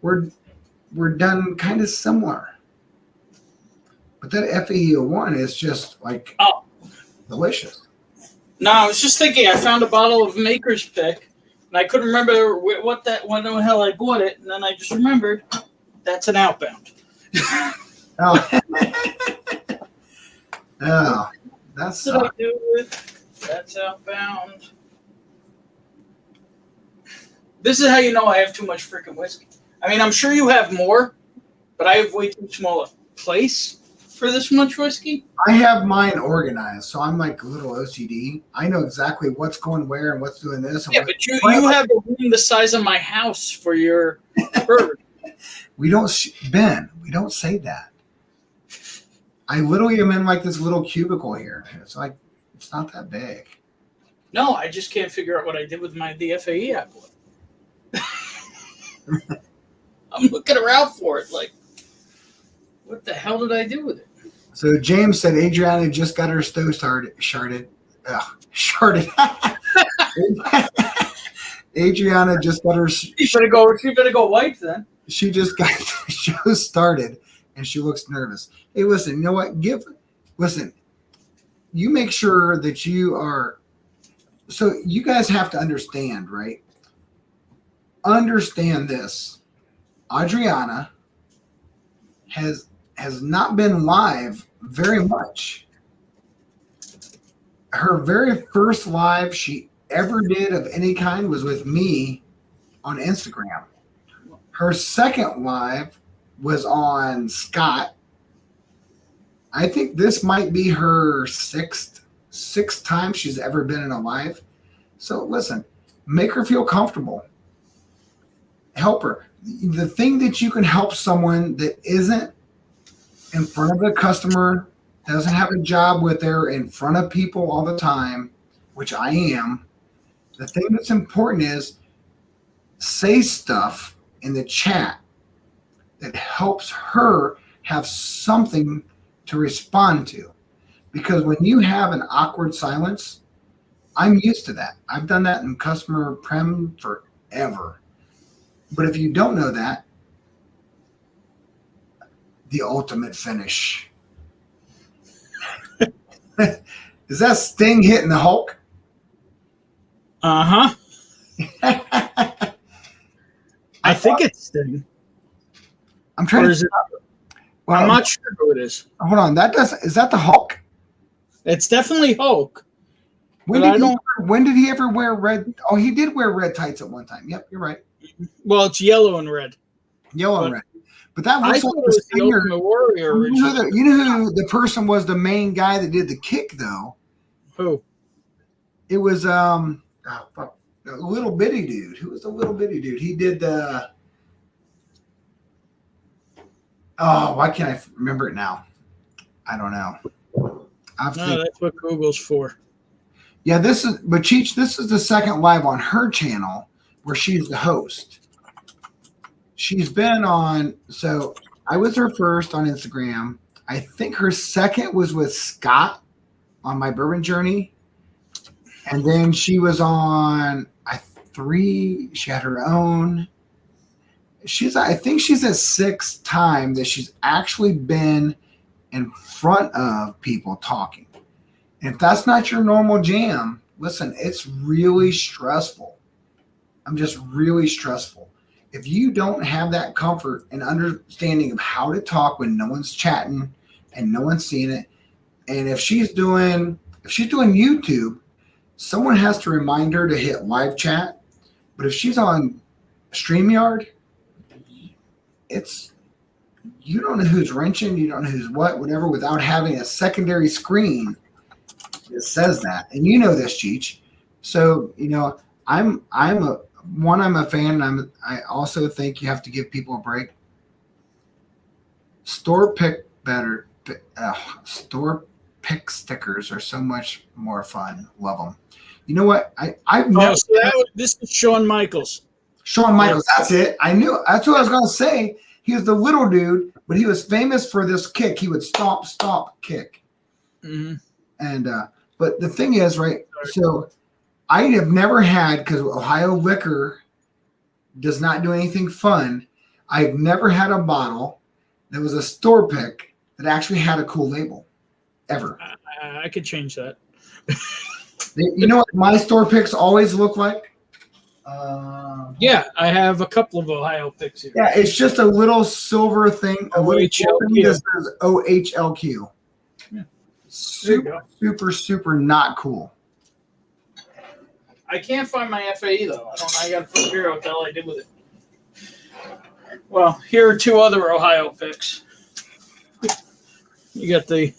were done kind of similar. But that FAE01 is just like delicious. No, I was just thinking. I found a bottle of Maker's Pick, and I couldn't remember when the hell I bought it, and then I just remembered that's an Outbound. Oh, oh, that's What did I do with that's Outbound? This is how you know I have too much freaking whiskey. I mean, I'm sure you have more, but I have way too small a place for this much whiskey. I have mine organized, so I'm like a little OCD. I know exactly what's going where and what's doing this. And Yeah, but you have a room the size of my house for your bourbon. We don't, Ben, we don't say that. I literally am in like this little cubicle here. It's like, it's not that big. No, I just can't figure out what I did with the FAE I bought. I'm looking around for it like, what the hell did I do with it? So James said Adriana just got her stove sharded. Adriana just got her. She better go white then. She just got the show started, and she looks nervous. Hey, listen, you know what? Listen. You make sure that you are. So you guys have to understand, right? Understand this. Adriana has not been live very much. Her very first live she ever did of any kind was with me on Instagram. Her second live was on Scott. I think this might be her sixth time she's ever been in a live. So listen, make her feel comfortable. Help her. The thing that you can help someone that isn't in front of a customer, doesn't have a job with her, in front of people all the time, which I am, the thing that's important is say stuff in the chat that helps her have something to respond to. Because when you have an awkward silence, I'm used to that. I've done that in customer prem forever. But if you don't know that, the ultimate finish. Is that Sting hitting the Hulk? Uh-huh. I think it's Sting. I'm trying to. Well, I'm not sure who it is. Hold on. Is that the Hulk? It's definitely Hulk. When did he ever wear red? Oh, he did wear red tights at one time. Yep, you're right. Well, it's yellow and red. Yellow and red. But that looks like the Ultimate Warrior. You know who the person was, the main guy that did the kick, though? Who? It was a little bitty dude. Who was the little bitty dude? He did the. Oh, why can't I remember it now? I don't know. That's what Google's for. Yeah, this is the second live on her channel where she's the host. She's been on, so I was her first on Instagram. I think her second was with Scott on My Bourbon Journey. And then she was on she had her own. I think she's the sixth time that she's actually been in front of people talking. And if that's not your normal jam, listen, it's really stressful. I'm just really stressful. If you don't have that comfort and understanding of how to talk when no one's chatting and no one's seeing it, and if she's doing YouTube, someone has to remind her to hit live chat. But if she's on StreamYard, you don't know who's wrenching, you don't know who's whatever, without having a secondary screen that says that. And you know this, Cheech. So, I'm a fan, and I also think you have to give people a break. Store pick stickers are so much more fun. Love them. You know what? I've never. This is Shawn Michaels. Shawn Michaels, that's it. I knew. That's what I was going to say. He was the little dude, but he was famous for this kick. He would stomp, kick. Mm-hmm. And but the thing is, right? So I have never had, because Ohio Liquor does not do anything fun. I've never had a bottle that was a store pick that actually had a cool label, ever. I could change that. You know what my store picks always look like? Yeah, I have a couple of Ohio picks here. Yeah, it's just a little silver thing, a little thing that says OHLQ. Yeah. Super not cool. I can't find my FAE though. I got to figure out what the hell I did with it. Well, here are two other Ohio picks. You got the.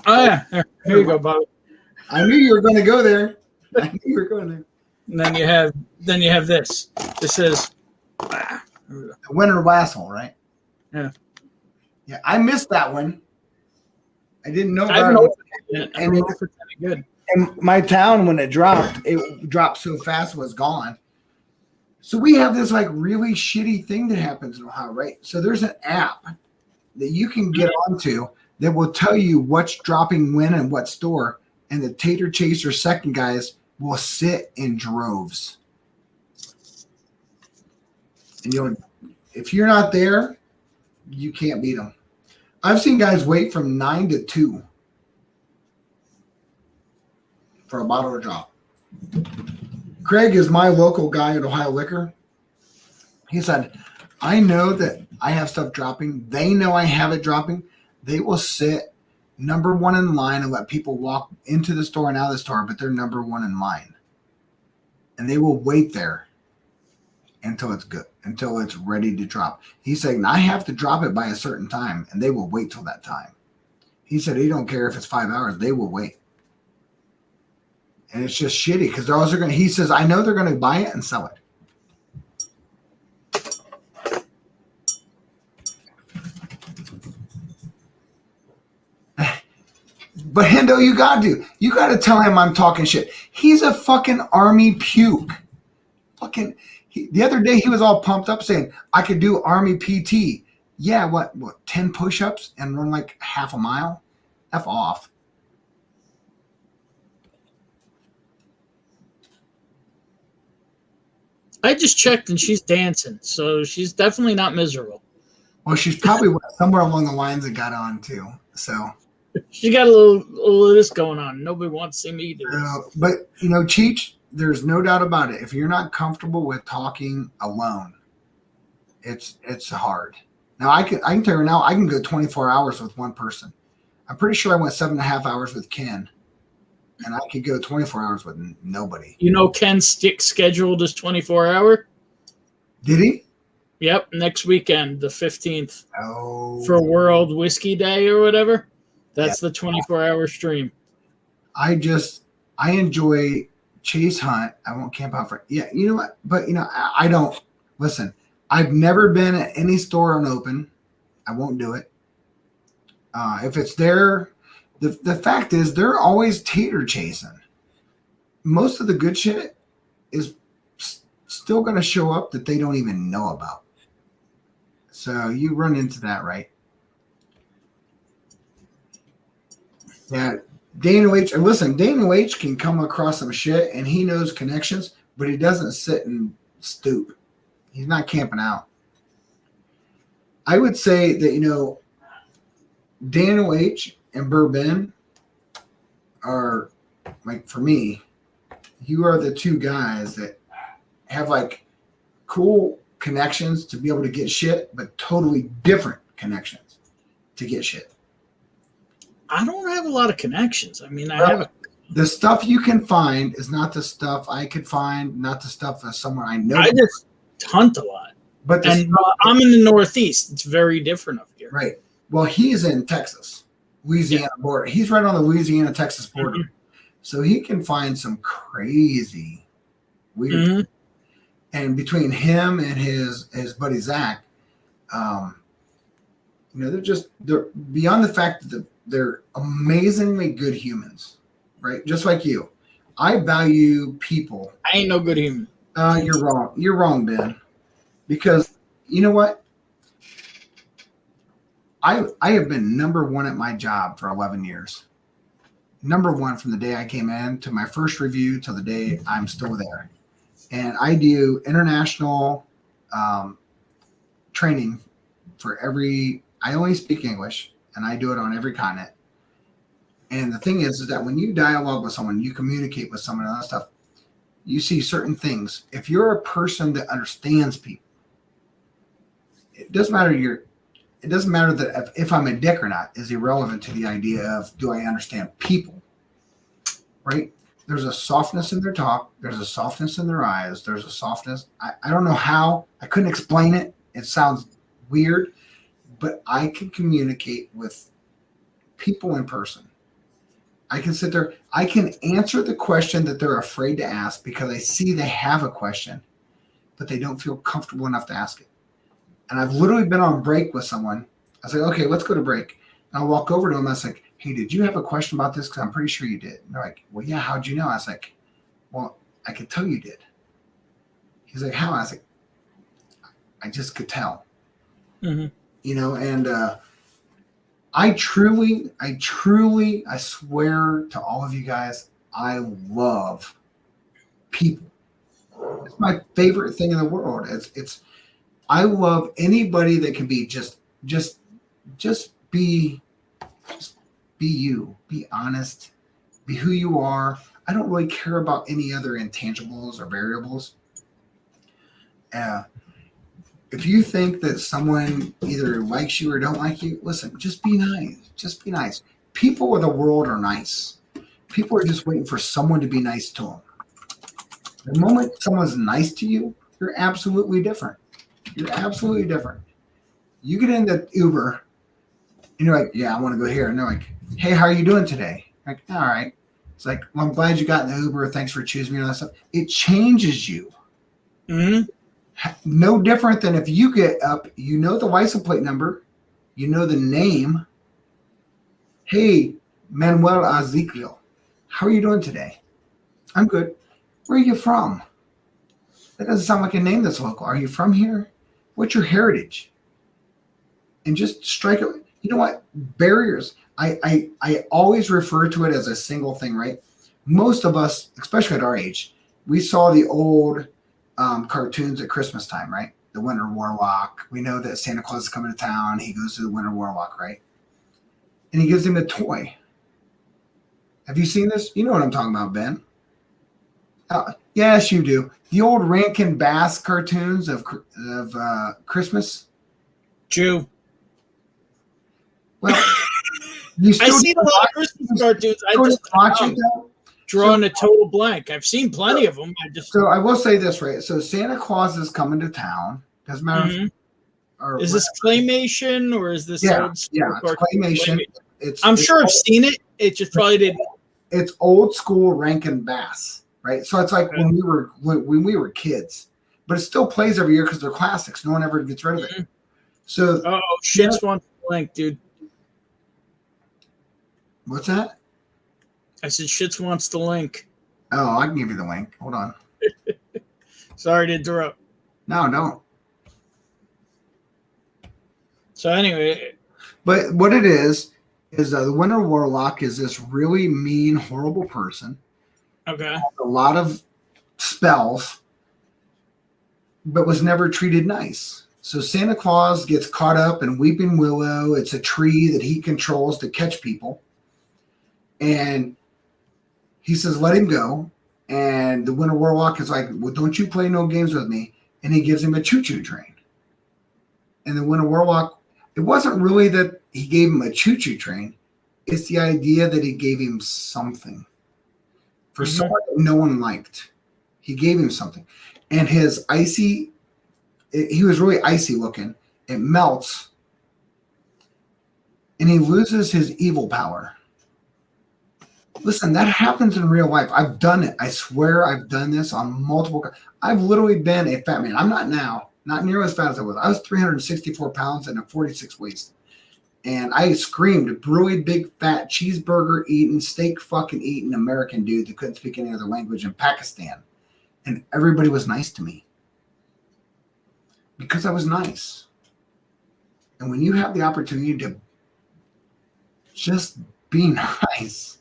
Oh yeah, here you go, Bobby. I knew you were going to go there. I knew you were going there. And then you have this. This says Winter Wassail, right? Yeah. Yeah, I missed that one. I didn't know I haven't about opened it yet. I don't know if it's any good. And my town, when it dropped so fast, was gone. So we have this like really shitty thing that happens in Ohio, right? So there's an app that you can get onto that will tell you what's dropping when and what store, and the Tater Chaser second guys will sit in droves. And if you're not there, you can't beat them. I've seen guys wait from 9 to 2 for a bottle to drop. Craig is my local guy at Ohio Liquor. He said, I know that I have stuff dropping. They know I have it dropping. They will sit number one in line and let people walk into the store and out of the store, but they're number one in line. And they will wait there until it's good, until it's ready to drop. He's saying, I have to drop it by a certain time, and they will wait till that time. He said he don't care if it's 5 hours. They will wait. And it's just shitty because he says, I know they're going to buy it and sell it. But Hendo, you got to tell him I'm talking shit. He's a fucking Army puke. The other day he was all pumped up saying I could do Army PT. Yeah, what 10 push-ups and run like half a mile? F off. I just checked and she's dancing, so she's definitely not miserable. Well, she's probably somewhere along the lines that got on too. So she got a little of this going on. Nobody wants to see me do this. But Cheech, there's no doubt about it. If you're not comfortable with talking alone, it's hard. Now I can tell you now I can go 24 hours with one person. I'm pretty sure I went 7.5 hours with Ken, and I could go 24 hours with nobody. Ken's scheduled is 24-hour. Did he? Yep, next weekend, the 15th. Oh. For World Whiskey Day or whatever. That's the 24-hour stream. I enjoy Chase Hunt. I won't camp out for. Yeah, you know what? But I don't listen. I've never been at any store unopened. I won't do it. If it's there, the fact is they're always tater chasing. Most of the good shit is still going to show up that they don't even know about. So you run into that, right? Yeah, Dana H. And listen, Dana H. can come across some shit, and he knows connections, but he doesn't sit and stoop. He's not camping out. I would say that Dana H. and Bourbon are, like, for me, you are the two guys that have like cool connections to be able to get shit, but totally different connections to get shit. I don't have a lot of connections. I mean, I have the stuff you can find is not the stuff I could find, not the stuff of someone I know. I just hunt a lot. But I'm in the Northeast. It's very different up here. Right. Well, he's in Texas, Louisiana border. He's right on the Louisiana-Texas border. Mm-hmm. So he can find some crazy weird. Mm-hmm. And between him and his buddy Zach, they're beyond the fact that they're amazingly good humans, right? Just like you. I value people. I ain't no good human. You're wrong. You're wrong, Ben. Because you know what? I have been number one at my job for 11 years. Number one from the day I came in to my first review to the day I'm still there. And I do international training for I only speak English and I do it on every continent. And the thing is that when you dialogue with someone, you communicate with someone and all that stuff, you see certain things. If you're a person that understands people, it doesn't matter that if I'm a dick or not is irrelevant to the idea of do I understand people, right? There's a softness in their talk. There's a softness in their eyes. There's a softness. I don't know how. I couldn't explain it. It sounds weird, but I can communicate with people in person. I can sit there. I can answer the question that they're afraid to ask because I see they have a question, but they don't feel comfortable enough to ask it. And I've literally been on break with someone. I was like, okay, let's go to break. And I'll walk over to them. I was like, hey, did you have a question about this? Because I'm pretty sure you did. And they're like, well, yeah, how'd you know? I was like, well, I could tell you did. He's like, how? I was like, I just could tell. Mm-hmm. You know, and I truly, I swear to all of you guys, I love people. It's my favorite thing in the world. I love anybody that can be just be you, be honest, be who you are. I don't really care about any other intangibles or variables. If you think that someone either likes you or don't like you, listen, just be nice. Just be nice. People of the world are nice. People are just waiting for someone to be nice to them. The moment someone's nice to you, you're absolutely different. You're absolutely different. You get into Uber and you're like, yeah, I want to go here. And they're like, hey, how are you doing today? I'm like, all right. It's like, well, I'm glad you got in the Uber. Thanks for choosing me and all that stuff. It changes you. Mm-hmm. No different than if you get up, you know the license plate number, you know the name. Hey, Manuel Ezekiel, how are you doing today? I'm good. Where are you from? That doesn't sound like a name that's local. Are you from here? What's your heritage? And just strike it. You know what? Barriers. I always refer to it as a single thing, right? Most of us, especially at our age, we saw the old cartoons at Christmas time, right? The Winter Warlock. We know that Santa Claus is coming to town. He goes to the Winter Warlock, right? And he gives him a toy. Have you seen this? You know what I'm talking about, Ben. Yes, you do. The old Rankin Bass cartoons of Christmas. Jew. Well, you I see a lot of Christmas cartoons. I just watching them. Drawing a total blank. I've seen plenty of them. So I will say this, right? So Santa Claus is coming to town. Doesn't matter. Mm-hmm. Is this claymation or is this old school it's claymation. I'm sure I've seen it. It just probably didn't. It's old school Rankin Bass, right? So it's like when we were kids, but it still plays every year because they're classics. No one ever gets rid of it. So Shits wants the link, dude. What's that? I said Shits wants the link. Oh, I can give you the link. Hold on. Sorry to interrupt. No, don't. So anyway. But what it is the Winter Warlock is this really mean, horrible person. Okay. A lot of spells, but was never treated nice. So Santa Claus gets caught up in Weeping Willow. It's a tree that he controls to catch people. And he says, let him go. And the Winter Warlock is like, well, don't you play no games with me. And he gives him a choo-choo train. And the Winter Warlock, it wasn't really that he gave him a choo-choo train. It's the idea that he gave him something. For someone that no one liked. He gave him something. And his he was really icy looking. It melts. And he loses his evil power. Listen, that happens in real life. I've done it. I swear I've done this on multiple. I've literally been a fat man. I'm not now. Not near as fat as I was. I was 364 pounds and a 46 waist. And I screamed, really big, fat cheeseburger eating, steak fucking eating American dude that couldn't speak any other language in Pakistan. And everybody was nice to me because I was nice. And when you have the opportunity to just be nice,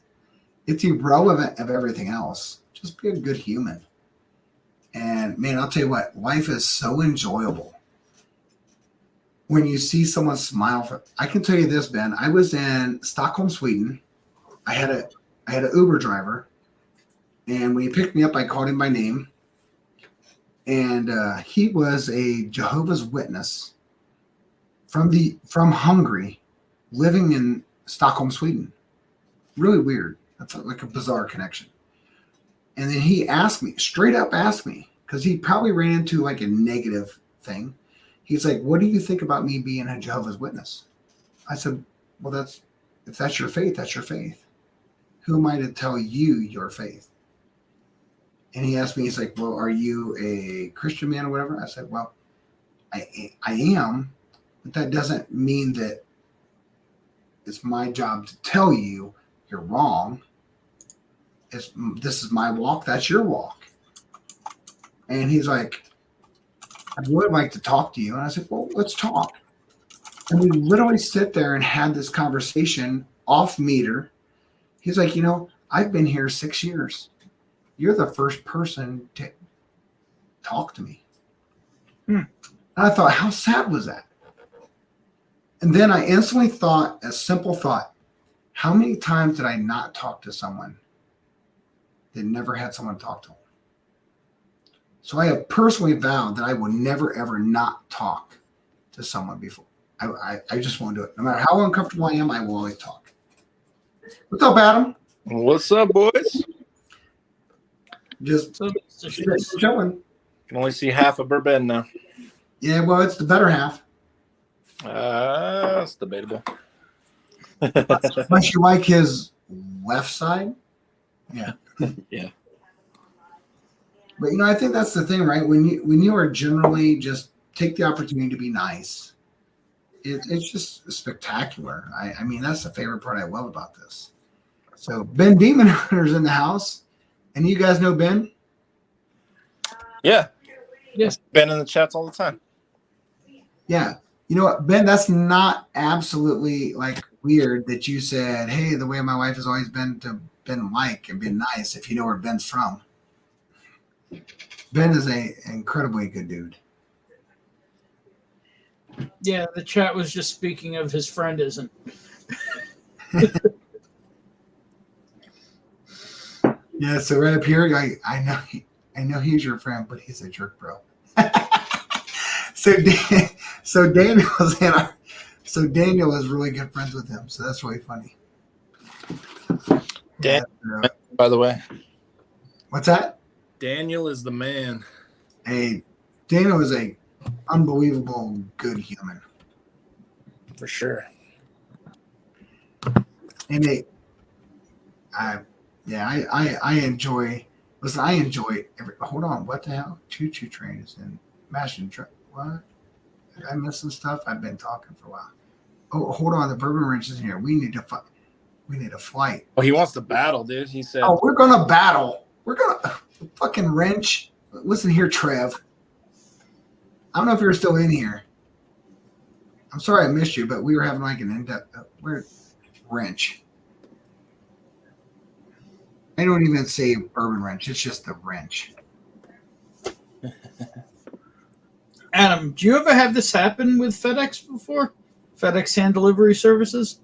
it's irrelevant of everything else. Just be a good human. And man, I'll tell you what, life is so enjoyable when you see someone smile. I can tell you this, Ben. I was in Stockholm, Sweden. I had an Uber driver, and when he picked me up, I called him by name. And he was a Jehovah's Witness from Hungary, living in Stockholm, Sweden. Really weird. That's like a bizarre connection. And then he straight up asked me, because he probably ran into like a negative thing. He's like, "What do you think about me being a Jehovah's Witness?" I said, "Well, if that's your faith, that's your faith. Who am I to tell you your faith?" And he asked me, he's like, "Well, are you a Christian man or whatever?" I said, "Well, I am, but that doesn't mean that it's my job to tell you you're wrong. This is my walk. That's your walk." And he's like, "I would like to talk to you." And I said, "Well, let's talk." And we literally sit there and had this conversation off meter. He's like, "I've been here 6 years. You're the first person to talk to me." And I thought, how sad was that? And then I instantly thought, a simple thought, how many times did I not talk to someone that never had someone talk to them? So I have personally vowed that I will never, ever not talk to someone before. I just won't do it. No matter how uncomfortable I am, I will always talk. What's up, Adam? What's up, boys? Just chilling. Can only see half of Bourbon now. Yeah, well, it's the better half. It's debatable. Unless you like his left side. Yeah. Yeah. But I think that's the thing, right? When you are generally just take the opportunity to be nice, it's just spectacular. I mean, that's the favorite part I love about this. So Ben Demon Hunter's in the house, and you guys know Ben? Yeah. Yes. Ben in the chats all the time. Yeah. You know what, Ben? That's not absolutely like weird that you said, "Hey, the way my wife has always been to Ben like and been nice." If you know where Ben's from, Ben is a incredibly good dude. Yeah, the chat was just speaking of his friend isn't. Yeah, so right up here, I know he's your friend, but he's a jerk, bro. So Daniel is really good friends with him, so that's really funny. By the way, what's that? Daniel is the man. Hey, Daniel is a unbelievable good human. For sure. And I enjoy. Listen, I enjoy hold on, what the hell? Choo Choo Train is in Mashing Truck. What? Did I miss some stuff? I've been talking for a while. Oh, hold on, the Bourbon Ranch is in here. We need a flight. Oh, he wants to battle, dude. He said, "Oh, we're gonna battle. We're gonna fucking wrench." Listen here, Trev. I don't know if you're still in here. I'm sorry I missed you, but we were having like an in-depth wrench. I don't even say Bourbon Wrench. It's just the wrench. Adam, do you ever have this happen with FedEx before? FedEx hand delivery services?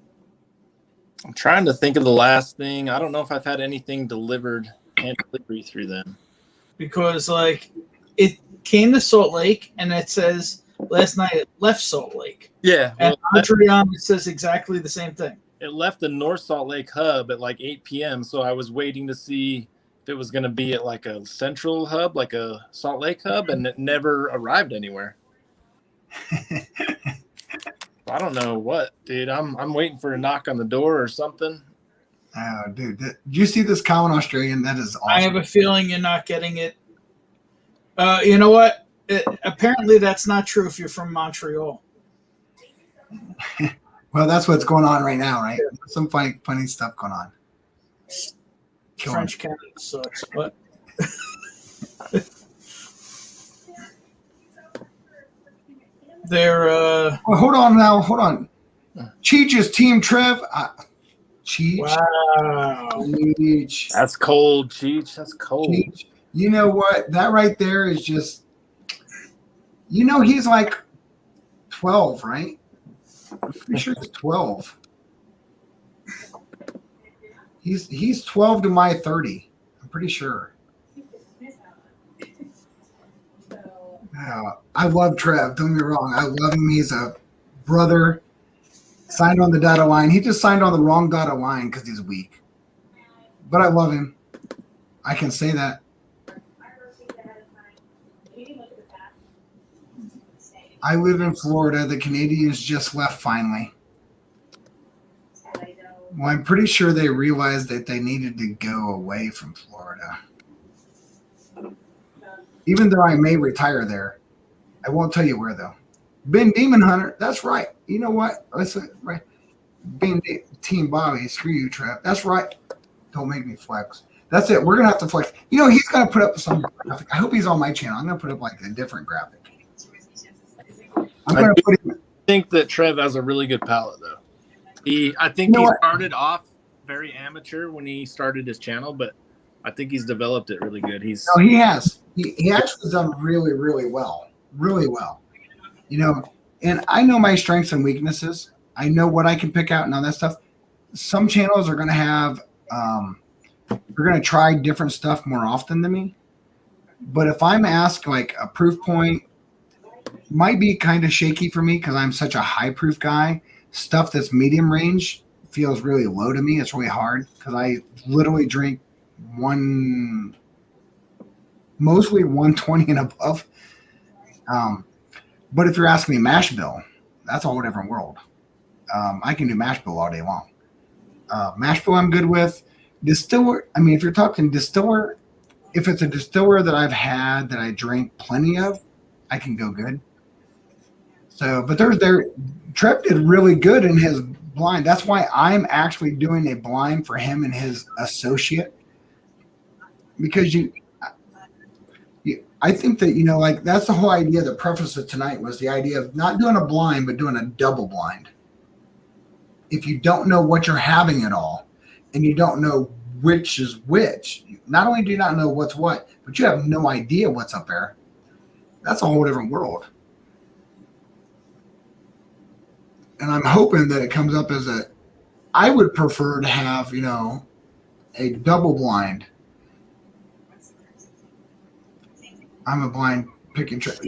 I'm trying to think of the last thing. I don't know if I've had anything delivered hand delivery through them. Because it came to Salt Lake and it says last night it left Salt Lake. Yeah. And Montreal, it says exactly the same thing. It left the North Salt Lake hub at like 8 p.m. So I was waiting to see if it was going to be at like a central hub, like a Salt Lake hub, and it never arrived anywhere. I don't know what, dude. I'm waiting for a knock on the door or something. Oh, dude. Did you see this common Australian? That is awesome. I have a feeling you're not getting it. You know what? Apparently that's not true if you're from Montreal. Well, that's what's going on right now, right? Some funny stuff going on. Killing French Canada sucks. What? They're Well, hold on. Cheech is Team Trev. Cheech. wow. Cheech. That's cold, Cheech. That's cold. Cheech. You know what? That right there is just. He's like 12, right? I'm pretty sure he's 12. He's 12 to my 30. I'm pretty sure. I love Trev. Don't get me wrong. I love him. He's a brother. Signed on the dotted line. He just signed on the wrong dotted line because he's weak. But I love him. I can say that. I live in Florida. The Canadians just left finally. Well, I'm pretty sure they realized that they needed to go away from Florida. Even though I may retire there. I won't tell you where, though. Ben Demon Hunter. That's right. You know what? Listen, right. Team Bobby. Screw you, Trev. That's right. Don't make me flex. That's it. We're going to have to flex. He's going to put up some graphic. I hope he's on my channel. I'm going to put up like a different graphic. I'm going to put him. I think that Trev has a really good palette, though. I think he started off very amateur when he started his channel, but I think he's developed it really good. He has. He actually done really, really well. Really well. And I know my strengths and weaknesses. I know what I can pick out and all that stuff. Some channels are going to have, they're going to try different stuff more often than me. But if I'm asked like a proof point, might be kind of shaky for me because I'm such a high proof guy. Stuff that's medium range feels really low to me. It's really hard because I literally drink mostly 120 and above. But if you're asking me mash bill, that's a whole different world. I can do mash bill all day long. Mash bill I'm good with. Distiller, if you're talking distiller, if it's a distiller that I've had that I drink plenty of, I can go good. So, but Trev did really good in his blind. That's why I'm actually doing a blind for him and his associate. Because I think that, that's the whole idea. The preface of tonight was the idea of not doing a blind, but doing a double blind. If you don't know what you're having at all, and you don't know which is which, not only do you not know what's what, but you have no idea what's up there. That's a whole different world. And I'm hoping that it comes up as I would prefer to have, a double blind. I'm a blind picking Trev.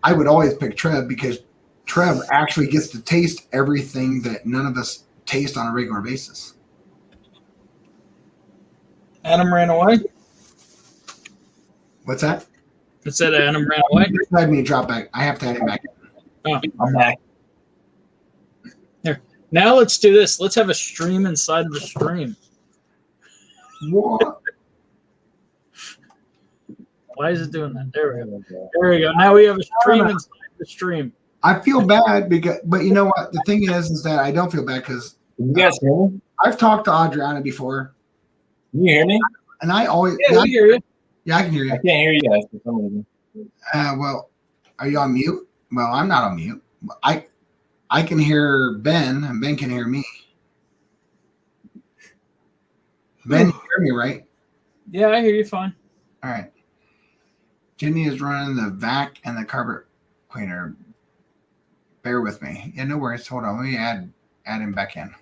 I would always pick Trev because Trev actually gets to taste everything that none of us taste on a regular basis. Adam ran away. What's that? It said Adam ran away. I need to drop back. I have to add him back. Oh, I'm back. Here. Now let's do this. Let's have a stream inside of the stream. What? Why is it doing that? There we go. There we go. Now we have a stream inside the stream. I feel bad but you know what? The thing is that I don't feel bad because you guys hear me? I've talked to Adriana before. Can you hear me? And I always we hear you. Yeah, I can hear you. I can't hear you guys for some reason. Well, are you on mute? Well, I'm not on mute. I can hear Ben, and Ben can hear me. Ben, you hear me, right? Yeah, I hear you fine. All right. Jenny is running the vac and the carpet cleaner. Bear with me. Yeah, no worries. Hold on. Let me add him back in.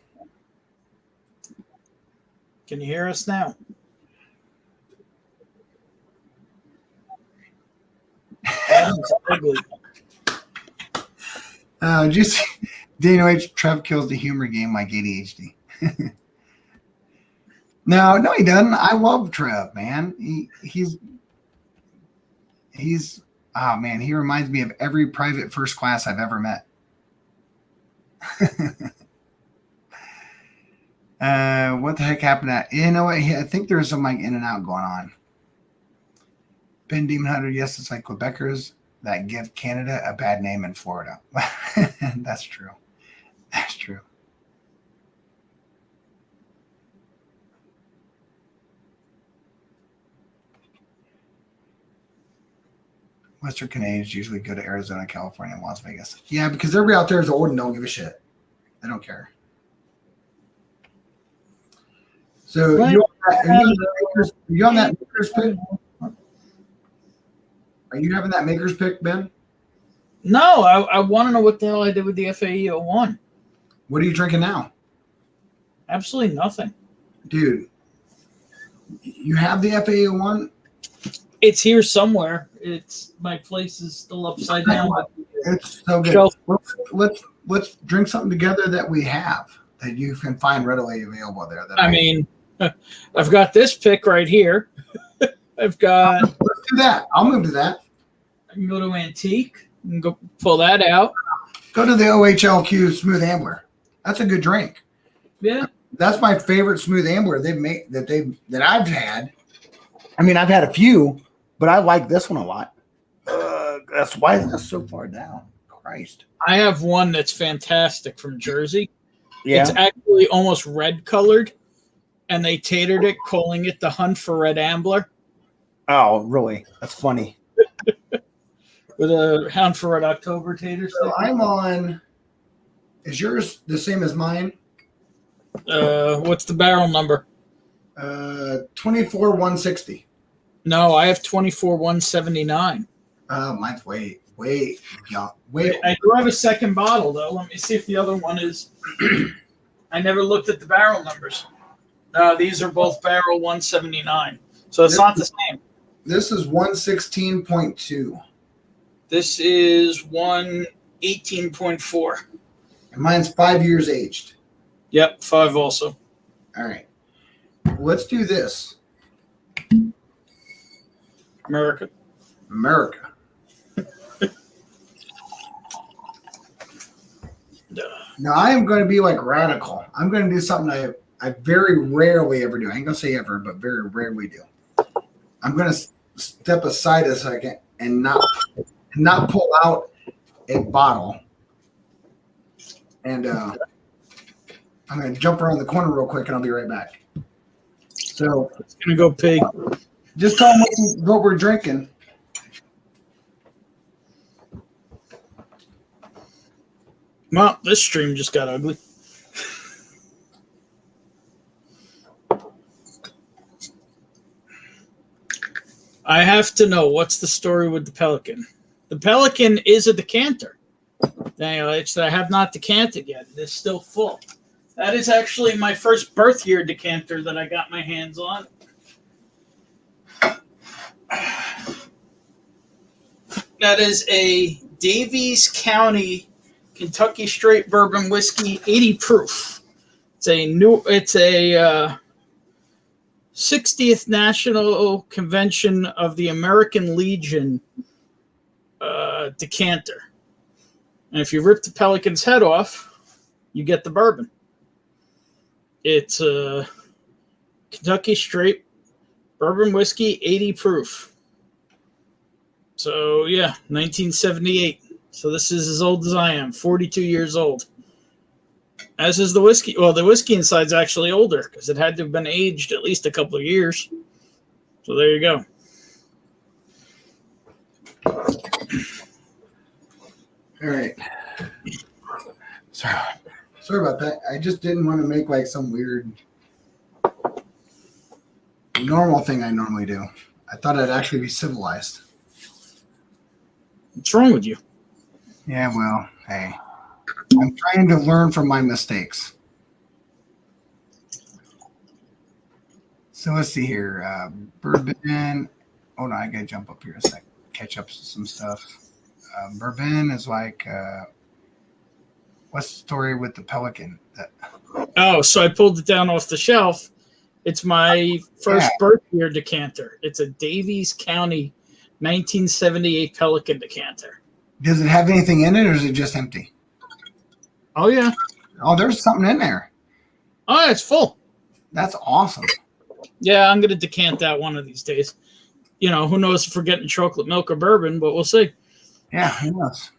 Can you hear us now? Adam's ugly. Just Daniel H. Trev kills the humor game like ADHD. No, he doesn't. I love Trev, man. He's oh man, he reminds me of every private first class I've ever met. What the heck happened at? You know what? I think there's some like in and out going on. Ben Demon Hunter, yes, it's like Quebecers that give Canada a bad name in Florida. That's true. That's true. Western Canadians usually go to Arizona, California, and Las Vegas. Yeah, because everybody out there is old and don't give a shit. They don't care. So Right. you on that Maker's pick? Are you having that Maker's pick, Ben? No, I want to know what the hell I did with the FAE 01. What are you drinking now? Absolutely nothing. Dude, you have the FAE 01? It's here somewhere. It's my place is still upside down. It's so good. Shelf. Let's drink something together that we have that you can find readily available there. I mean, I've got this pick right here. I've got. Let's do that. I'll move to that. I can go to Antique and go pull that out. Go to the OHLQ Smooth Ambler. That's a good drink. Yeah. That's my favorite Smooth Ambler they've made that I've had. I mean, I've had a few, but I like this one a lot. That's why that's so far down. Christ. I have one that's fantastic from Jersey. Yeah. It's actually almost red colored, and they tatered it, calling it the Hunt for Red Ambler Oh, really? That's funny. with a Hunt for Red October tater. So I'm on. Is yours the same as mine? What's the barrel number? 24,160. No, I have 24,179. Mine's way young. Wait. I do have a second bottle though. Let me see if the other one is. I never looked at the barrel numbers. These are both barrel 179, so it's not the same. This is 116.2. This is 118.4. And mine's 5 years aged. Yep, 5 also. All right. Let's do this. America. Now I am going to be like radical. I'm going to do something I very rarely ever do. I ain't going to say ever, but very rarely do. I'm going to step aside a second and not pull out a bottle. And I'm going to jump around the corner real quick and I'll be right back. So It's gonna go pig. just tell them what we're drinking. Well, this stream just got ugly. I have to know what's the story with the Pelican. The Pelican is a decanter. It's that I have not decanted yet. It's still full. That is actually my first birth year decanter that I got my hands on. That is a Davies County Kentucky Straight Bourbon Whiskey, 80 proof. It's a 60th National Convention of the American Legion decanter. And if you rip the Pelican's head off, you get the bourbon. It's a Kentucky Straight Bourbon Whiskey, 80 proof. So, yeah, 1978. So this is as old as I am, 42 years old. As is the whiskey. Well, the whiskey inside's actually older because it had to have been aged at least a couple of years. So there you go. All right. Sorry about that. I just didn't want to make like some weird normal thing I normally do. I thought I'd actually be civilized. What's wrong with you? Yeah, well, hey. I'm trying to learn from my mistakes. So let's see here. Bourbon. Hold on, I gotta jump up here a second. Catch up some stuff. Bourbon is like what's the story with the Pelican? Oh, so I pulled it down off the shelf. It's my first birth year decanter. It's a Davies County 1978 Pelican decanter. Does it have anything in it or is it just empty? Oh, yeah. Oh, there's something in there. Oh, it's full. That's awesome. Yeah, I'm going to decant that one of these days. You know, who knows if we're getting chocolate milk or bourbon, but we'll see. Yeah, who knows?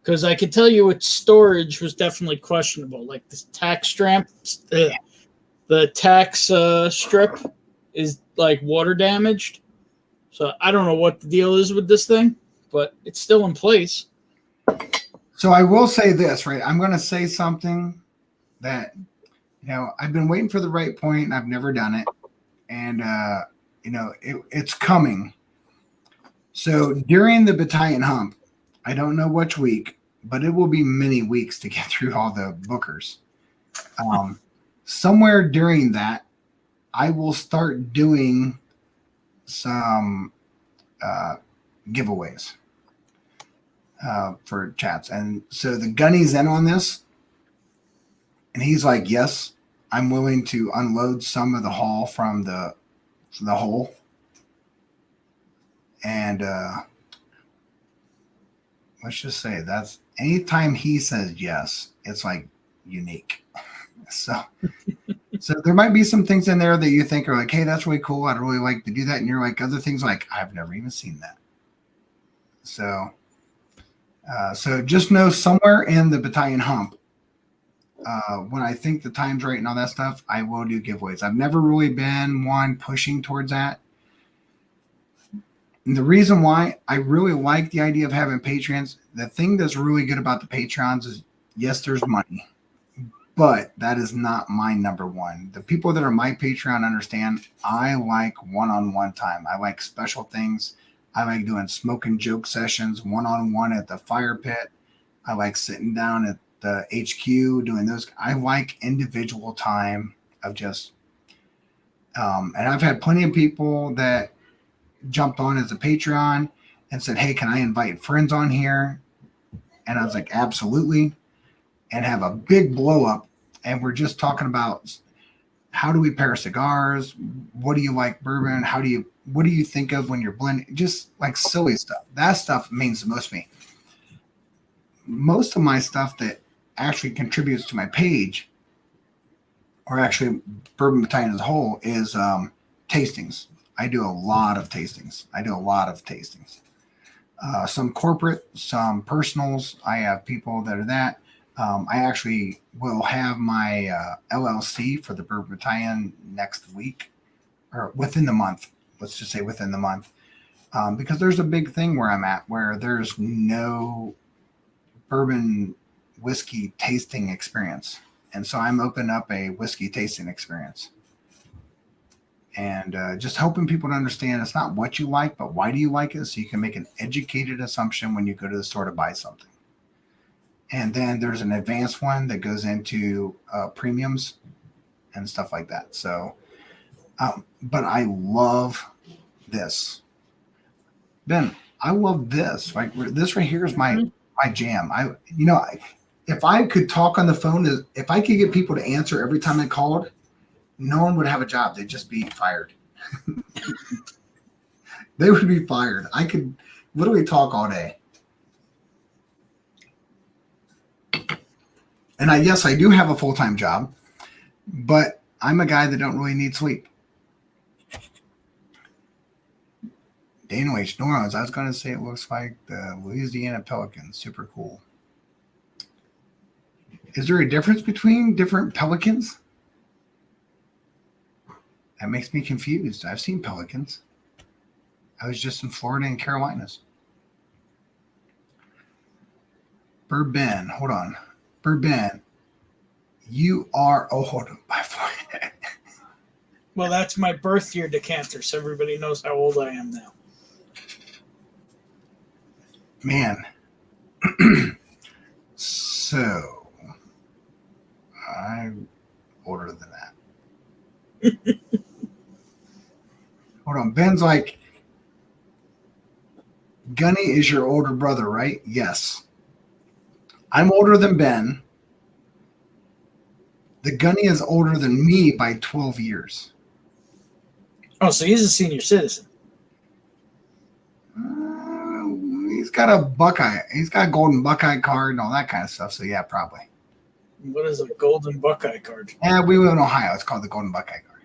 Because I can tell you its storage was definitely questionable. Like the tax strip, the tax strip is like water damaged. So I don't know what the deal is with this thing, but it's still in place. So I will say this, right? I'm going to say something that, I've been waiting for the right point and I've never done it. And, it's coming. So during the battalion hump, I don't know which week, but it will be many weeks to get through all the bookers. Somewhere during that, I will start doing some giveaways for chats. And so the Gunny's in on this. And he's like, yes, I'm willing to unload some of the haul from the hole. And let's just say that's anytime he says yes, it's like unique. So there might be some things in there that you think are like, hey, that's really cool. I'd really like to do that. And you're like, other things like, I've never even seen that. So just know somewhere in the battalion hump, when I think the time's right and all that stuff, I will do giveaways. I've never really been one pushing towards that. And the reason why I really like the idea of having Patreons, the thing that's really good about the Patreons is, yes, there's money, but that is not my number one. The people that are my Patreon understand I like one-on-one time. I like special things. I like doing smoke and joke sessions one-on-one at the fire pit. I like sitting down at the HQ doing those. I like individual time of just, and I've had plenty of people that jumped on as a Patreon and said, hey, can I invite friends on here? And I was like, absolutely. And have a big blow up. And we're just talking about how do we pair cigars? What do you like bourbon? What do you think of when you're blending? Just like silly stuff. That stuff means the most to me. Most of my stuff that actually contributes to my page, or actually Bourbon Battalion as a whole, is tastings. I do a lot of tastings. Some corporate, some personals. I have people that are that. I actually will have my LLC for the Bourbon Battalion next week, or within the month. Let's just say within the month. Because there's a big thing where I'm at where there's no bourbon whiskey tasting experience. And so I'm opening up a whiskey tasting experience. And just helping people to understand it's not what you like, but why do you like it, so you can make an educated assumption when you go to the store to buy something. And then there's an advanced one that goes into premiums and stuff like that. So, but I love this. Ben, I love this. Like this right here is my jam. If I could talk on the phone, if I could get people to answer every time I called, no one would have a job. They'd just be fired. They would be fired. I could literally talk all day. And I do have a full-time job, but I'm a guy that don't really need sleep. Dana H. New Orleans. I was going to say it looks like the Louisiana Pelicans. Super cool. Is there a difference between different pelicans? That makes me confused. I've seen pelicans. I was just in Florida and Carolinas. Bourbon. Hold on. Bourbon. You are old by far. Well, that's my birth year decanter, so everybody knows how old I am now. Man. So, I'm older than that. Hold on. Ben's like, Gunny is your older brother, right? Yes. I'm older than Ben. The Gunny is older than me by 12 years. Oh, so he's a senior citizen. He's got a Buckeye. He's got a golden Buckeye card and all that kind of stuff. So, yeah, probably. What is a golden Buckeye card? Yeah, we live in Ohio. It's called the golden Buckeye card.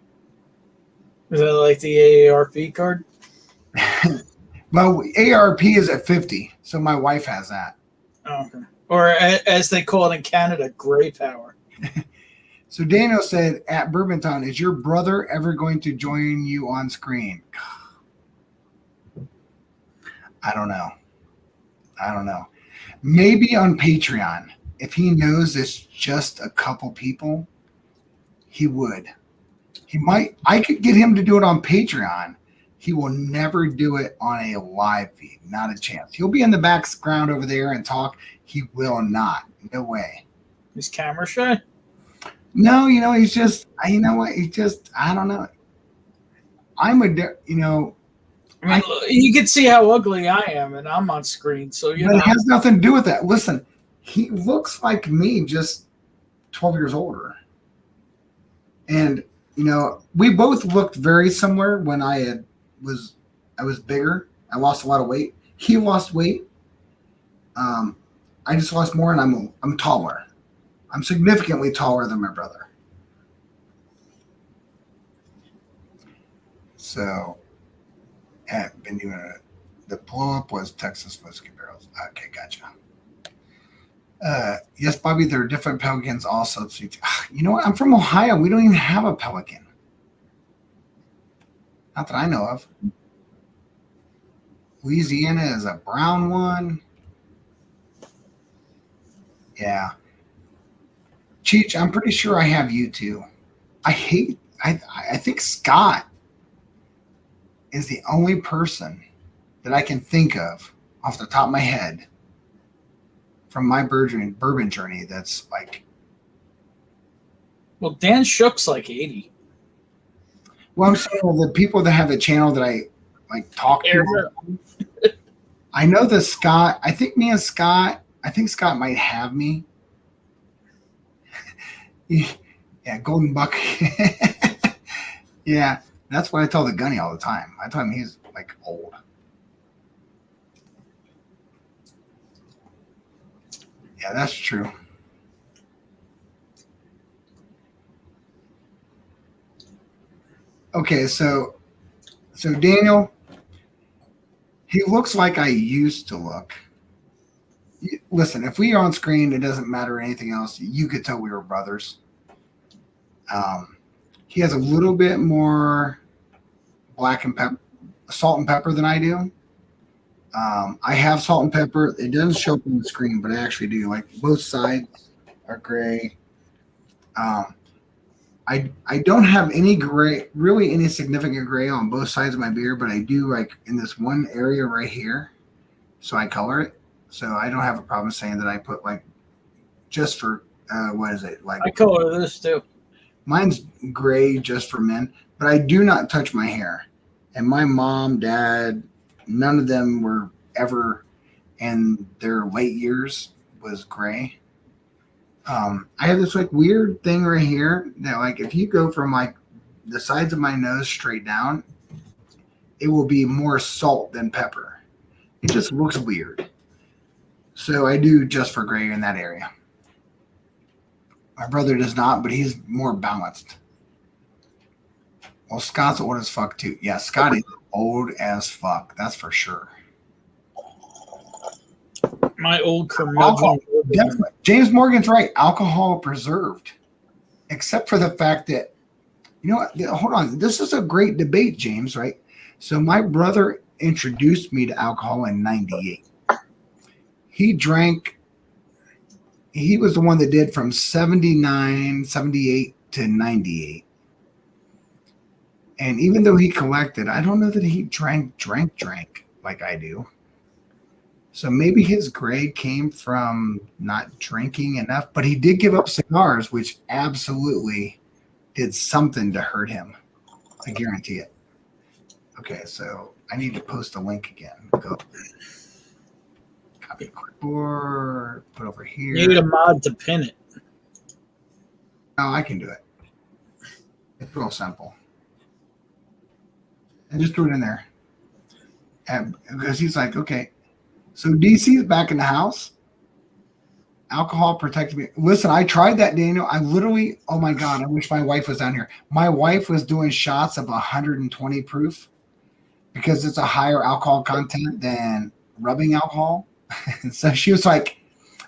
Is that like the AARP card? Well, ARP is at 50. So, my wife has that. Oh, okay. Or as they call it in Canada, gray power. So Daniel said at Bourbontown, is your brother ever going to join you on screen? I don't know. Maybe on Patreon, if he knows it's just a couple people, he would. He might. I could get him to do it on Patreon. He will never do it on a live feed. Not a chance. He'll be in the background over there and talk. He will not. No way. He's camera shy. No, he's just. You know what? He just. I don't know. I'm a. I mean, you can see how ugly I am, and I'm on screen. So But it has nothing to do with that. Listen, he looks like me, just 12 years older. And we both looked very similar when I was bigger. I lost a lot of weight. He lost weight. I just lost more, and I'm taller. I'm significantly taller than my brother. So, and been doing the blow up was Texas whiskey barrels. Okay, gotcha. Yes, Bobby, there are different pelicans also. You know what? I'm from Ohio. We don't even have a pelican. Not that I know of. Louisiana is a brown one. Yeah. Cheech, I'm pretty sure I have you too. I think Scott is the only person that I can think of off the top of my head from my bourbon journey that's like. Well, Dan Shook's like 80. Well, I'm saying the people that have a channel that I like talk to. I know the Scott. I think Scott might have me. Yeah, Golden Buck. Yeah, that's what I tell the Gunny all the time. I tell him he's like old. Yeah, that's true. Okay, so Daniel, he looks like I used to look. Listen, if we are on screen, it doesn't matter anything else. You could tell we were brothers. He has a little bit more salt and pepper than I do. I have salt and pepper. It doesn't show up on the screen, but I actually do. Like both sides are gray. I don't have any gray, really any significant gray on both sides of my beard, but I do like in this one area right here. So I color it. So I don't have a problem saying that I put like just for what is it like? I color this too. Mine's gray just for men, but I do not touch my hair. And my mom, dad, none of them were ever in their late years was gray. I have this like weird thing right here that like if you go from like the sides of my nose straight down, it will be more salt than pepper. It just looks weird. So I do just for gray in that area. My brother does not, but he's more balanced. Well, Scott's old as fuck too. Yeah, Scott is old as fuck. That's for sure. My old curmudgeon. Definitely. James Morgan's right. Alcohol preserved. Except for the fact that, you know what? Hold on. This is a great debate, James, right? So my brother introduced me to alcohol in 98. He was the one that did from 78 to 98. And even though he collected, I don't know that he drank like I do. So maybe his grade came from not drinking enough, but he did give up cigars, which absolutely did something to hurt him. I guarantee it. Okay, so I need to post a link again. Go. Copy clipboard, put over here. You need a mod to pin it. Oh, I can do it. It's real simple. And just threw it in there. And because he's like, okay. So DC is back in the house. Alcohol protected me. Listen, I tried that, Daniel. I literally, oh my God, I wish my wife was down here. My wife was doing shots of 120 proof because it's a higher alcohol content than rubbing alcohol. So she was like,